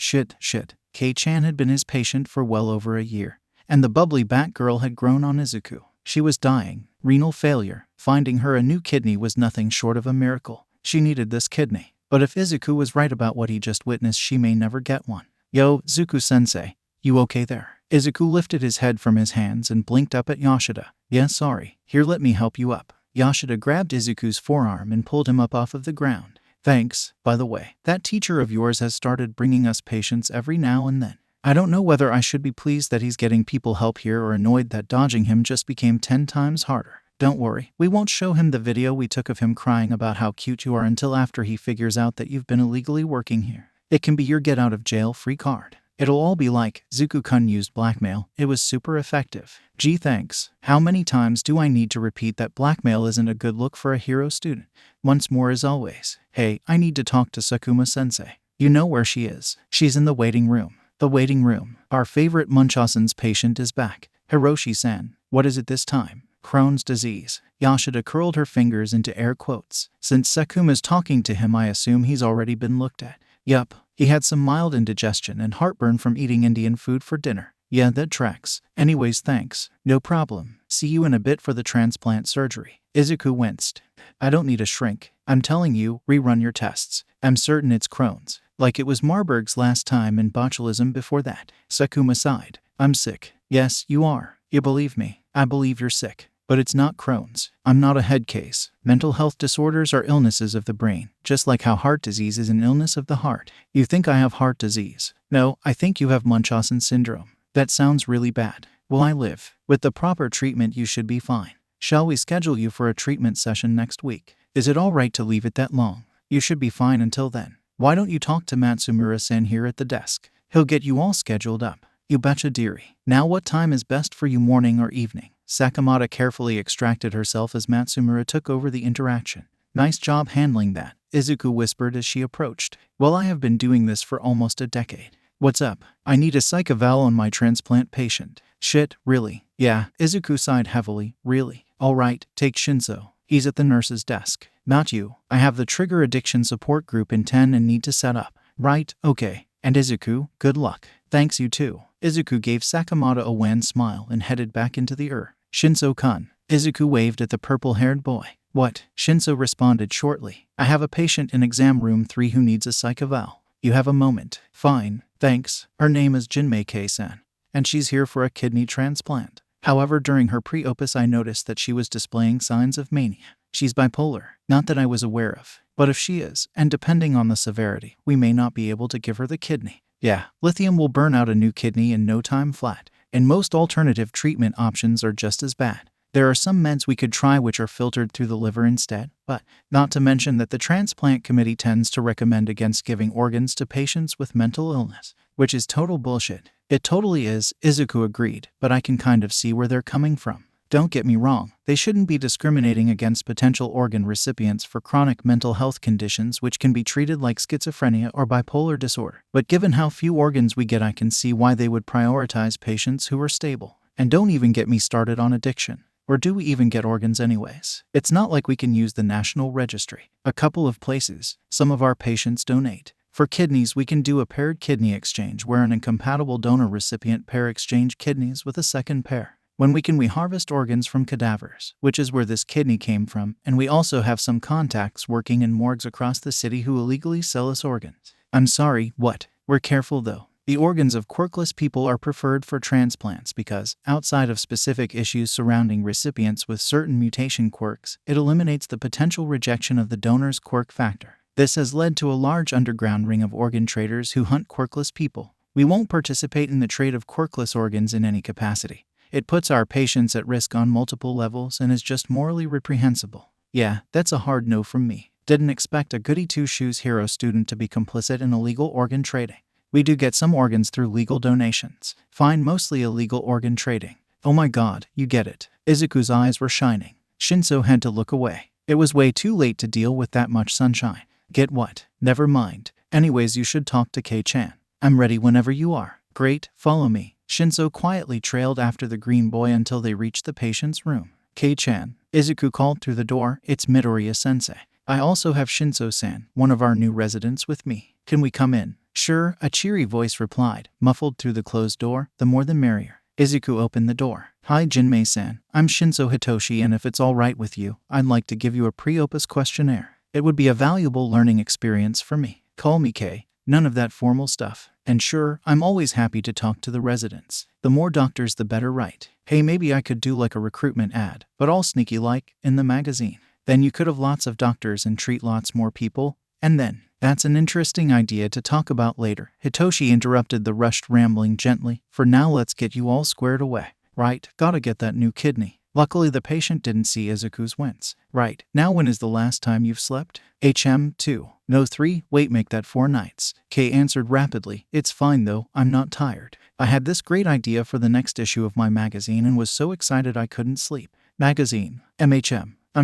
S1: Kei-chan had been his patient for well over a year, and the bubbly Batgirl had grown on Izuku. She was dying. Renal failure. Finding her a new kidney was nothing short of a miracle. She needed this kidney. But if Izuku was right about what he just witnessed, she may never get one. Yo, Zuku-sensei. You okay there? Izuku lifted his head from his hands and blinked up at Yoshida. Yeah, sorry. Here, let me help you up. Yoshida grabbed Izuku's forearm and pulled him up off of the ground. Thanks. By the way, that teacher of yours has started bringing us patients every now and then. I don't know whether I should be pleased that he's getting people help here or annoyed that dodging him just became 10 times harder. Don't worry, we won't show him the video we took of him crying about how cute you are until after he figures out that you've been illegally working here. It can be your get-out-of-jail-free card. It'll all be like, Zuku-kun used blackmail. It was super effective. Gee, thanks. How many times do I need to repeat that blackmail isn't a good look for a hero student? Once more as always. Hey, I need to talk to Sakuma-sensei. You know where she is. She's in the waiting room. The waiting room. Our favorite Munchausen's patient is back. Hiroshi-san. What is it this time? Crohn's disease. Yoshida curled her fingers into air quotes. Since Sakuma's talking to him, I assume he's already been looked at. Yup. He had some mild indigestion and heartburn from eating Indian food for dinner. Yeah, that tracks. Anyways, thanks. No problem. See you in a bit for the transplant surgery. Izuku winced. I don't need a shrink. I'm telling you, rerun your tests. I'm certain it's Crohn's. Like it was Marburg's last time and botulism before that. Sakuma sighed. I'm sick. Yes, you are. You believe me. I believe you're sick. But it's not Crohn's. I'm not a head case. Mental health disorders are illnesses of the brain, just like how heart disease is an illness of the heart. You think I have heart disease? No, I think you have Munchausen syndrome. That sounds really bad. Well, I live. With the proper treatment, you should be fine. Shall we schedule you for a treatment session next week? Is it all right to leave it that long? You should be fine until then. Why don't you talk to Matsumura-san here at the desk? He'll get you all scheduled up. You betcha, dearie. Now what time is best for you, morning or evening? Sakamata carefully extracted herself as Matsumura took over the interaction. Nice job handling that, Izuku whispered as she approached. Well, I have been doing this for almost a decade. What's up? I need a psych eval on my transplant patient. Shit, really? Yeah, Izuku sighed heavily. Really? Alright, take Shinso. He's at the nurse's desk. Not you. I have the trigger addiction support group in 10 and need to set up. Right, okay. And Izuku, good luck. Thanks, you too. Izuku gave Sakamata a wan smile and headed back into the Shinso-kun. Izuku waved at the purple-haired boy. What? Shinso responded shortly. I have a patient in exam room 3 who needs a psych eval. You have a moment. Fine, thanks. Her name is Jinmei-san, and she's here for a kidney transplant. However, during her pre-opus I noticed that she was displaying signs of mania. She's bipolar. Not that I was aware of. But if she is, and depending on the severity, we may not be able to give her the kidney. Yeah, lithium will burn out a new kidney in no time flat. And most alternative treatment options are just as bad. There are some meds we could try which are filtered through the liver instead, but not to mention that the transplant committee tends to recommend against giving organs to patients with mental illness, which is total bullshit. It totally is, Izuku agreed, but I can kind of see where they're coming from. Don't get me wrong, they shouldn't be discriminating against potential organ recipients for chronic mental health conditions which can be treated like schizophrenia or bipolar disorder. But given how few organs we get, I can see why they would prioritize patients who are stable. And don't even get me started on addiction. Or do we even get organs anyways? It's not like we can use the National Registry. A couple of places, some of our patients donate. For kidneys, we can do a paired kidney exchange where an incompatible donor-recipient pair exchange kidneys with a second pair. When we harvest organs from cadavers, which is where this kidney came from, and we also have some contacts working in morgues across the city who illegally sell us organs. I'm sorry, what? We're careful though. The organs of quirkless people are preferred for transplants because, outside of specific issues surrounding recipients with certain mutation quirks, it eliminates the potential rejection of the donor's quirk factor. This has led to a large underground ring of organ traders who hunt quirkless people. We won't participate in the trade of quirkless organs in any capacity. It puts our patients at risk on multiple levels and is just morally reprehensible. Yeah, that's a hard no from me. Didn't expect a goody two-shoes hero student to be complicit in illegal organ trading. We do get some organs through legal donations. Fine, mostly illegal organ trading. Oh my god, you get it. Izuku's eyes were shining. Shinso had to look away. It was way too late to deal with that much sunshine. Get what? Never mind. Anyways, you should talk to Kei-chan. I'm ready whenever you are. Great, follow me. Shinso quietly trailed after the green boy until they reached the patient's room. Kei-chan, Izuku called through the door, it's Midoriya-sensei. I also have Shinso-san, one of our new residents, with me. Can we come in? Sure, a cheery voice replied, muffled through the closed door, the more the merrier. Izuku opened the door. Hi Jinmei-san, I'm Shinso Hitoshi, and if it's all right with you, I'd like to give you a pre-opus questionnaire. It would be a valuable learning experience for me. Call me Kei. None of that formal stuff. And sure, I'm always happy to talk to the residents. The more doctors the better, right? Hey, maybe I could do like a recruitment ad, but all sneaky like, in the magazine. Then you could have lots of doctors and treat lots more people, and then, that's an interesting idea to talk about later. Hitoshi interrupted the rushed rambling gently. For now, let's get you all squared away. Right, gotta get that new kidney. Luckily, the patient didn't see Izuku's wince. Right, now when is the last time you've slept? 2. No 3, wait, make that 4 nights. Kei answered rapidly. It's fine though, I'm not tired. I had this great idea for the next issue of my magazine and was so excited I couldn't sleep. Magazine. I'm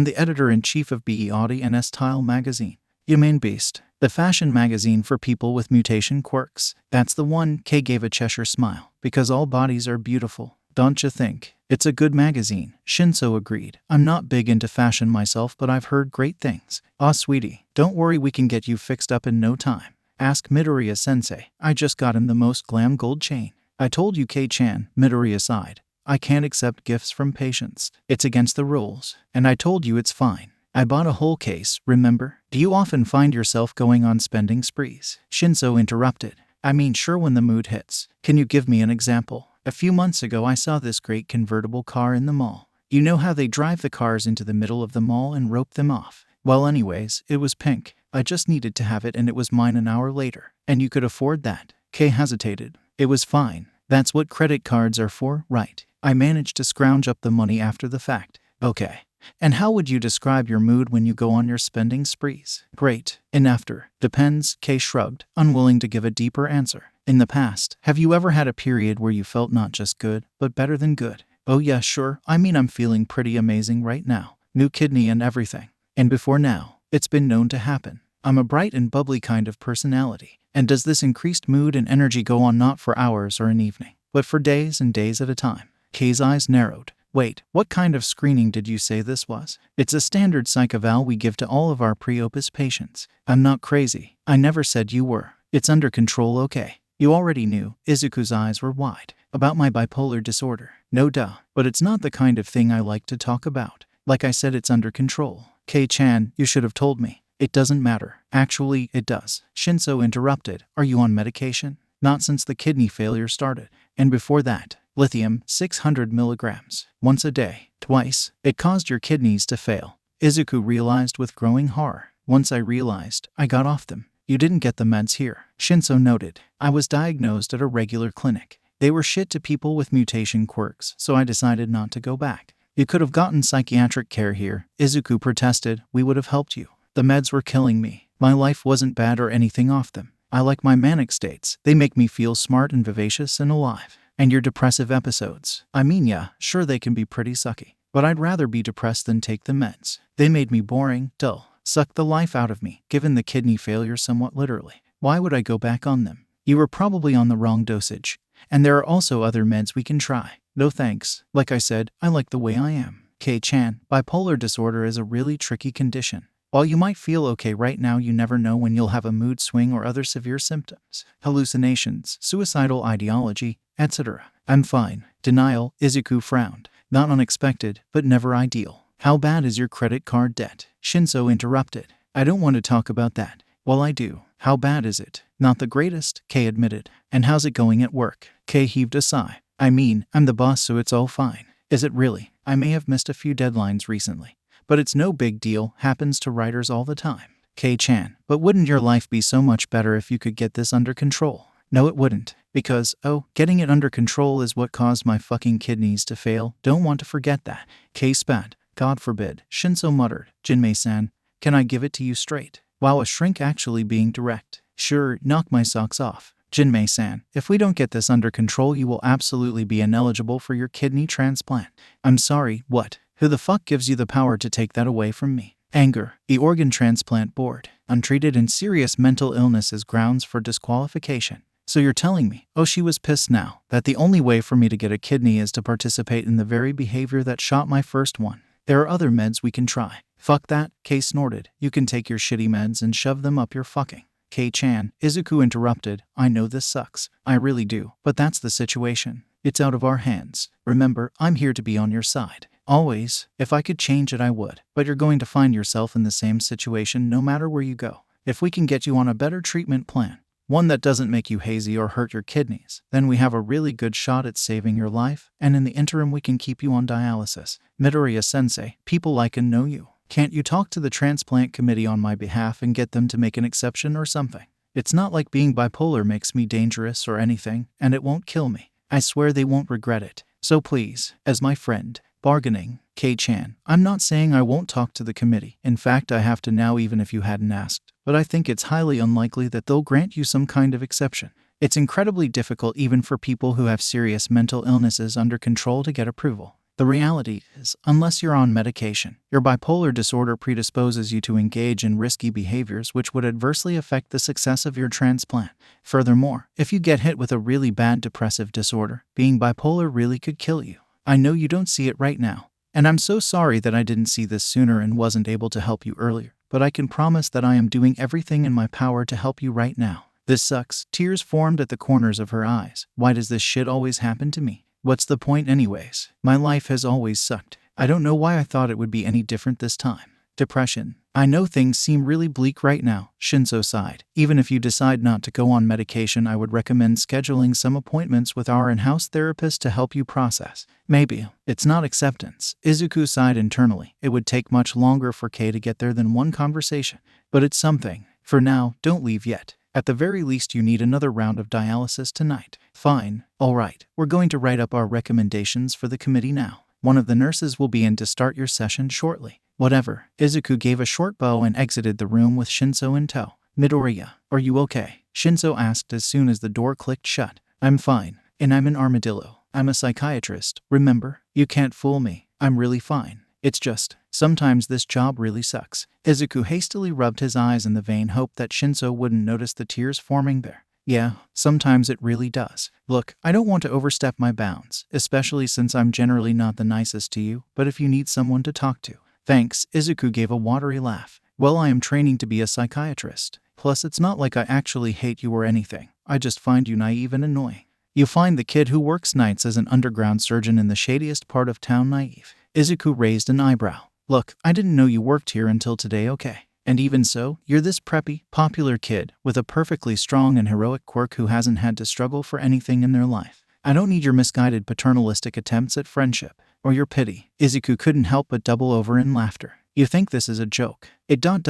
S1: the editor-in-chief of BE Audi and S-Tile magazine. You mean Beast? The fashion magazine for people with mutation quirks. That's the one. Kei gave a Cheshire smile. Because all bodies are beautiful. Don't you think? It's a good magazine, Shinso agreed. I'm not big into fashion myself, but I've heard great things. Aw, sweetie, don't worry, we can get you fixed up in no time. Ask Midoriya-sensei. I just got him the most glam gold chain. I told you, Kei-chan, Midoriya sighed. I can't accept gifts from patients. It's against the rules. And I told you it's fine. I bought a whole case, remember? Do you often find yourself going on spending sprees? Shinso interrupted. I mean, sure, when the mood hits. Can you give me an example? A few months ago, I saw this great convertible car in the mall. You know how they drive the cars into the middle of the mall and rope them off? Well, anyways, it was pink. I just needed to have it and it was mine an hour later. And you could afford that? Kei hesitated. It was fine. That's what credit cards are for, right? I managed to scrounge up the money after the fact. Okay. And how would you describe your mood when you go on your spending sprees? Great. And after? Depends, Kei shrugged, unwilling to give a deeper answer. In the past, have you ever had a period where you felt not just good, but better than good? Oh yeah, sure. I mean, I'm feeling pretty amazing right now. New kidney and everything. And before now, it's been known to happen. I'm a bright and bubbly kind of personality. And does this increased mood and energy go on not for hours or an evening, but for days and days at a time? Kei's eyes narrowed. Wait, what kind of screening did you say this was? It's a standard psych eval we give to all of our pre-opus patients. I'm not crazy. I never said you were. It's under control, okay? You already knew. Izuku's eyes were wide. About my bipolar disorder. No duh. But it's not the kind of thing I like to talk about. Like I said, it's under control. Kei-chan, you should have told me. It doesn't matter. Actually, it does. Shinso interrupted. Are you on medication? Not since the kidney failure started. And before that, lithium, 600 milligrams. Once a day. Twice. It caused your kidneys to fail. Izuku realized with growing horror. Once I realized, I got off them. You didn't get the meds here. Shinso noted. I was diagnosed at a regular clinic. They were shit to people with mutation quirks, so I decided not to go back. You could have gotten psychiatric care here, Izuku protested. We would have helped you. The meds were killing me. My life wasn't bad or anything off them. I like my manic states. They make me feel smart and vivacious and alive. And your depressive episodes. I mean, yeah, sure they can be pretty sucky. But I'd rather be depressed than take the meds. They made me boring, dull, sucked the life out of me, given the kidney failure somewhat literally. Why would I go back on them? You were probably on the wrong dosage. And there are also other meds we can try. No thanks. Like I said, I like the way I am. K-chan, bipolar disorder is a really tricky condition. While you might feel okay right now, you never know when you'll have a mood swing or other severe symptoms, hallucinations, suicidal ideology, etc. I'm fine. Denial, Izuku frowned. Not unexpected, but never ideal. How bad is your credit card debt? Shinso interrupted. I don't want to talk about that. Well, I do. How bad is it? Not the greatest, Kei admitted. And how's it going at work? Kei heaved a sigh. I mean, I'm the boss, so it's all fine. Is it really? I may have missed a few deadlines recently. But it's no big deal, happens to writers all the time. Kei-chan, but wouldn't your life be so much better if you could get this under control? No, it wouldn't. Because, getting it under control is what caused my fucking kidneys to fail. Don't want to forget that. Kei spat. God forbid. Shinso muttered. Jinmei-san, can I give it to you straight? Wow, a shrink actually being direct. Sure, knock my socks off. Jinmei-san, if we don't get this under control, you will absolutely be ineligible for your kidney transplant. I'm sorry, what? Who the fuck gives you the power to take that away from me? Anger. The Organ Transplant Board. Untreated and serious mental illness is grounds for disqualification. So you're telling me, she was pissed now, that the only way for me to get a kidney is to participate in the very behavior that shot my first one. There are other meds we can try. Fuck that, Kei snorted. You can take your shitty meds and shove them up your fucking. Kei-chan, Izuku interrupted. I know this sucks. I really do. But that's the situation. It's out of our hands. Remember, I'm here to be on your side. Always. If I could change it, I would. But you're going to find yourself in the same situation no matter where you go. If we can get you on a better treatment plan, one that doesn't make you hazy or hurt your kidneys, then we have a really good shot at saving your life, and in the interim we can keep you on dialysis. Midoriya-sensei, people like and know you. Can't you talk to the transplant committee on my behalf and get them to make an exception or something? It's not like being bipolar makes me dangerous or anything, and it won't kill me. I swear they won't regret it. So please, as my friend, bargaining, Kei-chan, I'm not saying I won't talk to the committee. In fact, I have to now even if you hadn't asked. But I think it's highly unlikely that they'll grant you some kind of exception. It's incredibly difficult even for people who have serious mental illnesses under control to get approval. The reality is, unless you're on medication, your bipolar disorder predisposes you to engage in risky behaviors which would adversely affect the success of your transplant. Furthermore, if you get hit with a really bad depressive disorder, being bipolar really could kill you. I know you don't see it right now, and I'm so sorry that I didn't see this sooner and wasn't able to help you earlier, but I can promise that I am doing everything in my power to help you right now. This sucks. Tears formed at the corners of her eyes. Why does this shit always happen to me? What's the point anyways? My life has always sucked. I don't know why I thought it would be any different this time. Depression. I know things seem really bleak right now, Shinso sighed. Even if you decide not to go on medication, I would recommend scheduling some appointments with our in-house therapist to help you process. Maybe. It's not acceptance. Izuku sighed internally. It would take much longer for Kei to get there than one conversation. But it's something. For now, don't leave yet. At the very least, you need another round of dialysis tonight. Fine. All right. We're going to write up our recommendations for the committee now. One of the nurses will be in to start your session shortly. Whatever. Izuku gave a short bow and exited the room with Shinso in tow. Midoriya, are you okay? Shinso asked as soon as the door clicked shut. I'm fine. And I'm an armadillo. I'm a psychiatrist, remember? You can't fool me. I'm really fine. It's just, sometimes this job really sucks. Izuku hastily rubbed his eyes in the vain hope that Shinso wouldn't notice the tears forming there. Yeah, sometimes it really does. Look, I don't want to overstep my bounds, especially since I'm generally not the nicest to you, but if you need someone to talk to. Thanks, Izuku gave a watery laugh. Well, I am training to be a psychiatrist. Plus, it's not like I actually hate you or anything. I just find you naive and annoying. You find the kid who works nights as an underground surgeon in the shadiest part of town naive. Izuku raised an eyebrow. Look, I didn't know you worked here until today, okay? And even so, you're this preppy, popular kid with a perfectly strong and heroic quirk who hasn't had to struggle for anything in their life. I don't need your misguided paternalistic attempts at friendship, or your pity. Izuku couldn't help but double over in laughter. You think this is a joke. It's not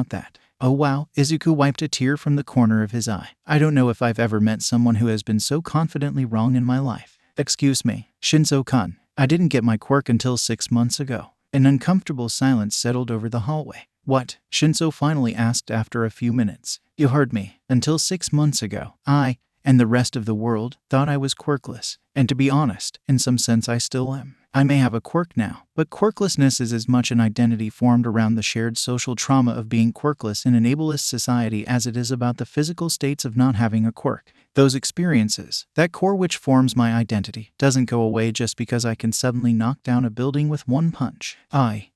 S1: that. Oh wow, Izuku wiped a tear from the corner of his eye. I don't know if I've ever met someone who has been so confidently wrong in my life. Excuse me, Shinso-kun. I didn't get my quirk until 6 months ago. An uncomfortable silence settled over the hallway. What? Shinso finally asked after a few minutes. You heard me. Until 6 months ago, I, and the rest of the world, thought I was quirkless. And to be honest, in some sense I still am. I may have a quirk now, but quirklessness is as much an identity formed around the shared social trauma of being quirkless in an ableist society as it is about the physical states of not having a quirk. Those experiences, that core which forms my identity, doesn't go away just because I can suddenly knock down a building with one punch.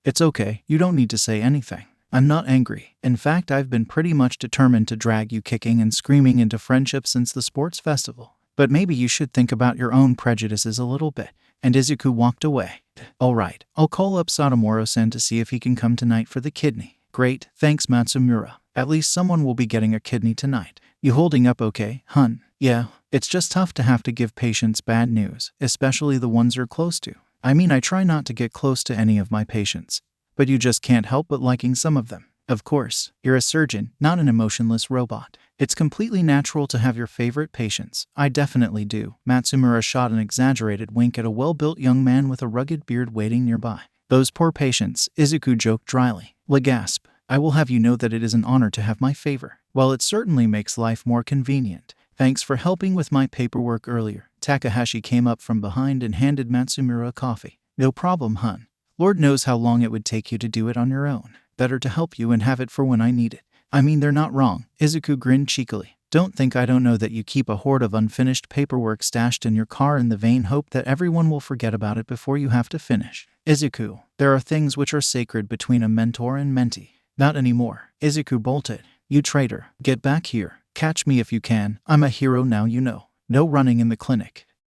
S1: It's okay, you don't need to say anything. I'm not angry. In fact, I've been pretty much determined to drag you kicking and screaming into friendship since the sports festival. But maybe you should think about your own prejudices a little bit. And Izuku walked away. Alright, I'll call up Sadamoru-san to see if he can come tonight for the kidney. Great, thanks Matsumura. At least someone will be getting a kidney tonight. You holding up okay, hun? Yeah, it's just tough to have to give patients bad news, especially the ones you're close to. I mean, I try not to get close to any of my patients, but you just can't help but liking some of them. Of course, you're a surgeon, not an emotionless robot. It's completely natural to have your favorite patients. I definitely do. Matsumura shot an exaggerated wink at a well-built young man with a rugged beard waiting nearby. Those poor patients, Izuku joked dryly. Gasp. I will have you know that it is an honor to have my favor. While it certainly makes life more convenient. Thanks for helping with my paperwork earlier. Takahashi came up from behind and handed Matsumura coffee. No problem, hun. Lord knows how long it would take you to do it on your own. Better to help you and have it for when I need it. I mean, they're not wrong. Izuku grinned cheekily. Don't think I don't know that you keep a hoard of unfinished paperwork stashed in your car in the vain hope that everyone will forget about it before you have to finish. Izuku, there are things which are sacred between a mentor and mentee. Not anymore. Izuku bolted. You traitor. Get back here. Catch me if you can. I'm a hero now, you know. No running in the clinic.